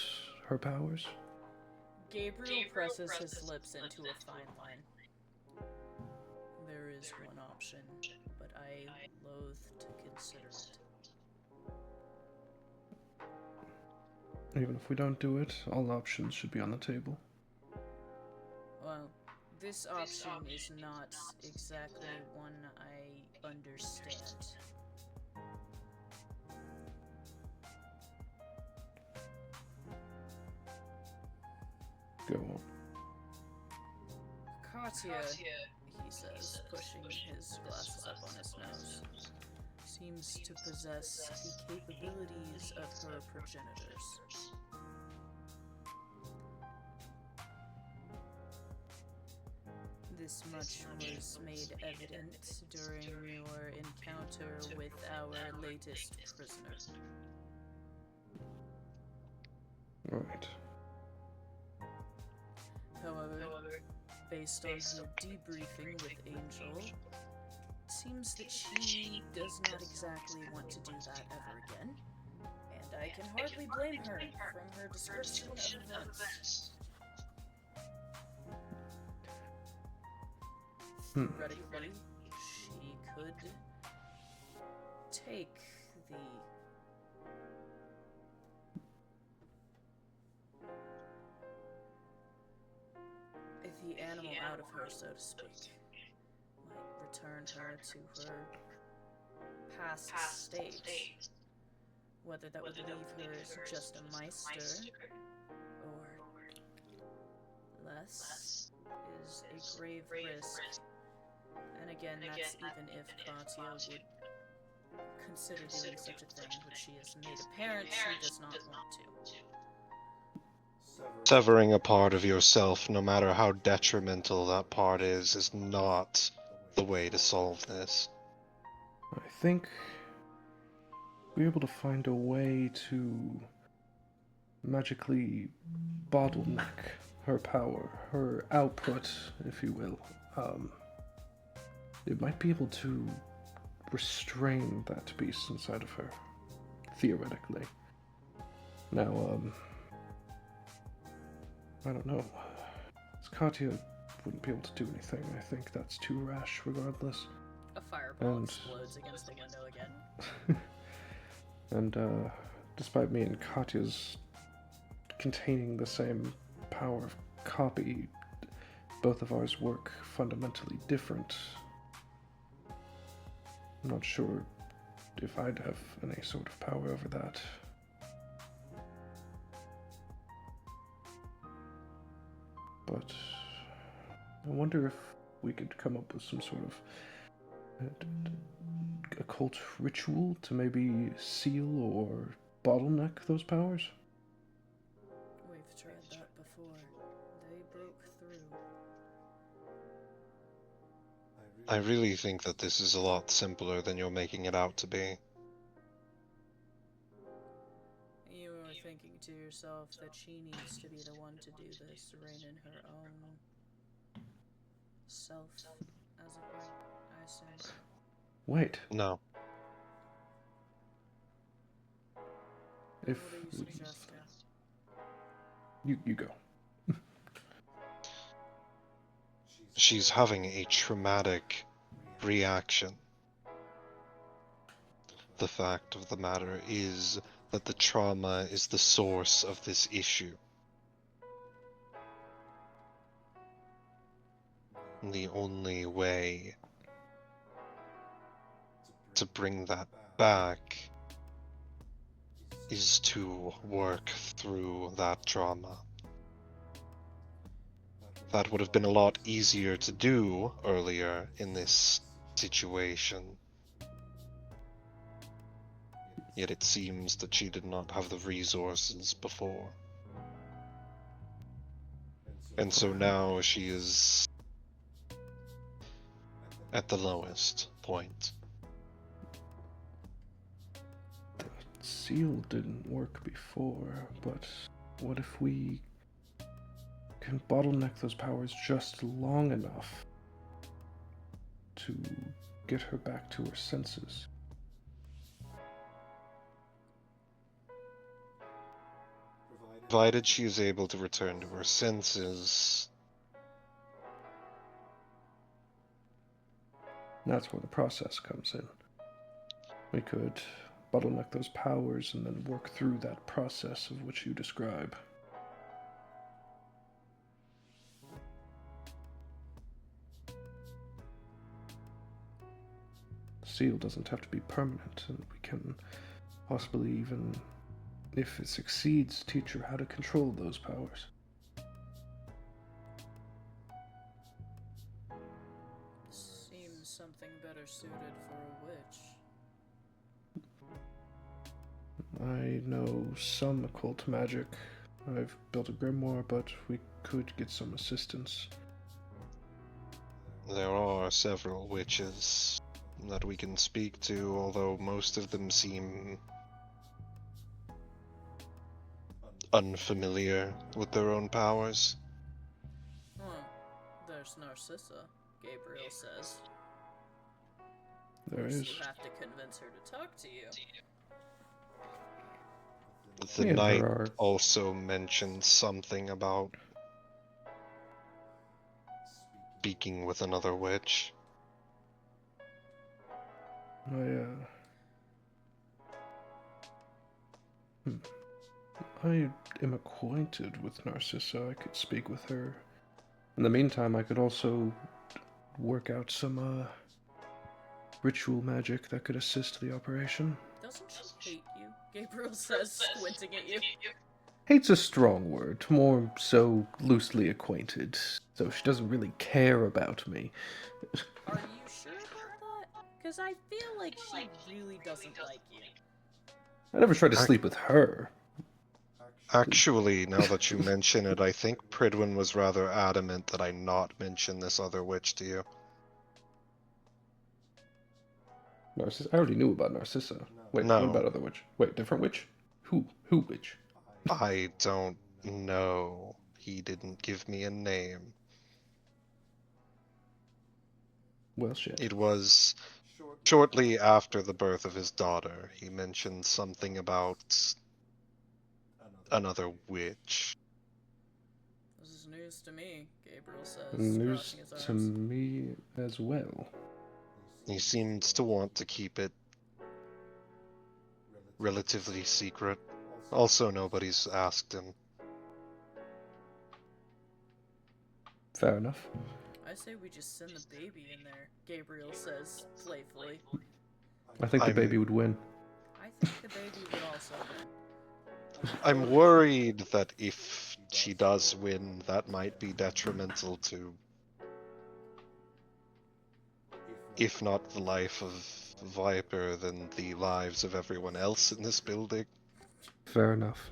B: her powers?
E: Gabriel presses his lips into a fine line. There is one option, but I loathe to consider it.
B: Even if we don't do it, all options should be on the table.
E: Well, this option is not exactly one I understand.
B: Go on.
E: Katya, he says, pushing his glasses up on his nose, seems to possess the capabilities of her progenitors. This much was made evident during your encounter with our latest prisoner.
B: Right.
E: However, based on her debriefing with Angel, it seems that she does not exactly want to do that ever again. And I can hardly blame her from her description of events. Theoretically, she could take the animal out of her, so to speak. Might return her to her past state. Whether that would leave her as just a Meister or less is a grave risk. And again, that's even if Katya would consider doing such a thing, which she has made apparent she does not want to.
D: Severing a part of yourself, no matter how detrimental that part is not the way to solve this.
B: I think we're able to find a way to magically bottleneck her power, her output, if you will. It might be able to restrain that beast inside of her, theoretically. Now, I don't know. Katya wouldn't be able to do anything. I think that's too rash, regardless.
E: A fireball
B: And-
E: explodes against the window again.
B: And, despite me and Katya's containing the same power of copy, both of ours work fundamentally different. I'm not sure if I'd have any sort of power over that. But I wonder if we could come up with some sort of occult ritual to maybe seal or bottleneck those powers?
E: We've tried that before. They broke through.
D: I really think that this is a lot simpler than you're making it out to be.
E: You were thinking to yourself that she needs to be the one to do this, reign in her own self, as it were, I assume.
B: Wait,
D: No.
B: if
E: What are you suggesting?
B: you go.
D: She's having a traumatic reaction. The fact of the matter is that the trauma is the source of this issue. The only way to bring that back is to work through that trauma. That would have been a lot easier to do earlier in this situation. Yet it seems that she did not have the resources before. And so now she is at the lowest point.
B: The seal didn't work before, but what if we can bottleneck those powers just long enough to get her back to her senses?
D: Provided she is able to return to her senses,
B: That's where the process comes in. We could bottleneck those powers and then work through that process of which you describe. The seal doesn't have to be permanent, and we can possibly even, if it succeeds, teach her how to control those powers.
E: Seems something better suited for a witch.
B: I know some occult magic. I've built a grimoire, but we could get some assistance.
D: There are several witches that we can speak to, although most of them seem unfamiliar with their own powers.
E: Well, there's Narcissa, Gabriel says. Of
B: There
E: course,
B: is.
E: you have to convince her to talk to you.
D: The
B: Me and her
D: knight
B: are.
D: also mentioned something about speaking with another witch.
B: I am acquainted with Narcissa. I could speak with her. In the meantime, I could also work out some ritual magic that could assist the operation.
E: Doesn't she hate you? Gabriel says, squinting at you.
B: Hate's a strong word, more so loosely acquainted. So she doesn't really care about me.
E: Are you sure about that? Because I feel like she really doesn't like you.
B: I never tried to sleep with her.
D: Actually, now that you mention it, I think Pridwin was rather adamant that I not mention this other witch to you.
B: Narcissa? I already knew about Narcissa. Wait,
D: No.
B: what about other witch? Wait, different witch? Who? Who witch?
D: I don't know. He didn't give me a name.
B: Well, shit.
D: It was shortly after the birth of his daughter. He mentioned something about another witch.
E: This is news to me, Gabriel says,
B: News
E: crossing his
B: to
E: arms.
B: me as well.
D: He seems to want to keep it relatively secret. Also, nobody's asked him.
B: Fair enough.
E: I say we just send the baby in there, Gabriel says, playfully.
B: I think the
D: I'm-
B: baby would win.
E: I think the baby would also win.
D: I'm worried that if she does win, that might be detrimental to, if not the life of Viper, then the lives of everyone else in this building.
B: Fair enough.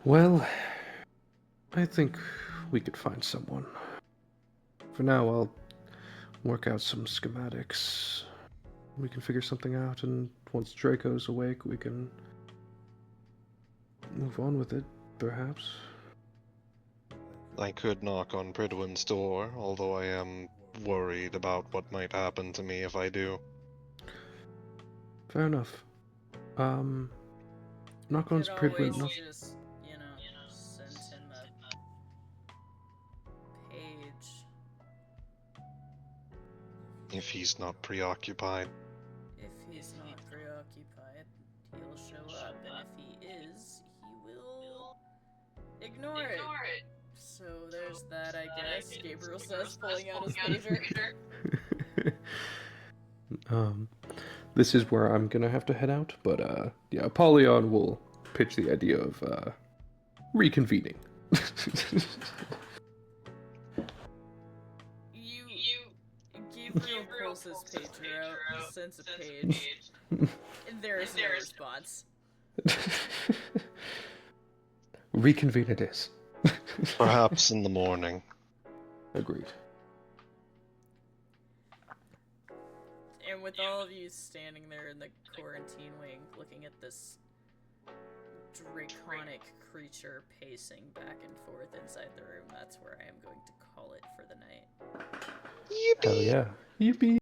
B: Well, I think we could find someone. For now, I'll work out some schematics. We can figure something out, and once Draco's awake, we can move on with it, perhaps.
D: I could knock on Pridwin's door, although I am worried about what might happen to me if I do.
B: Fair enough. Knock on
E: Could
B: Pridwin.
E: always just, send him a page.
D: If he's not preoccupied.
E: If he's not preoccupied, he'll show up, and if he is, he will ignore it. So there's that, I guess, Gabriel says, pulling out his pager.
B: This is where I'm gonna have to head out, but yeah, Apollyon will pitch the idea of reconvening.
E: Gabriel pulls his pager out, sends a page, and there is no response.
B: Reconvene it is.
D: Perhaps in the morning.
B: Agreed.
E: And with all of you standing there in the quarantine wing, looking at this draconic creature pacing back and forth inside the room, that's where I am going to call it for the night.
B: Hell yeah. Yippee!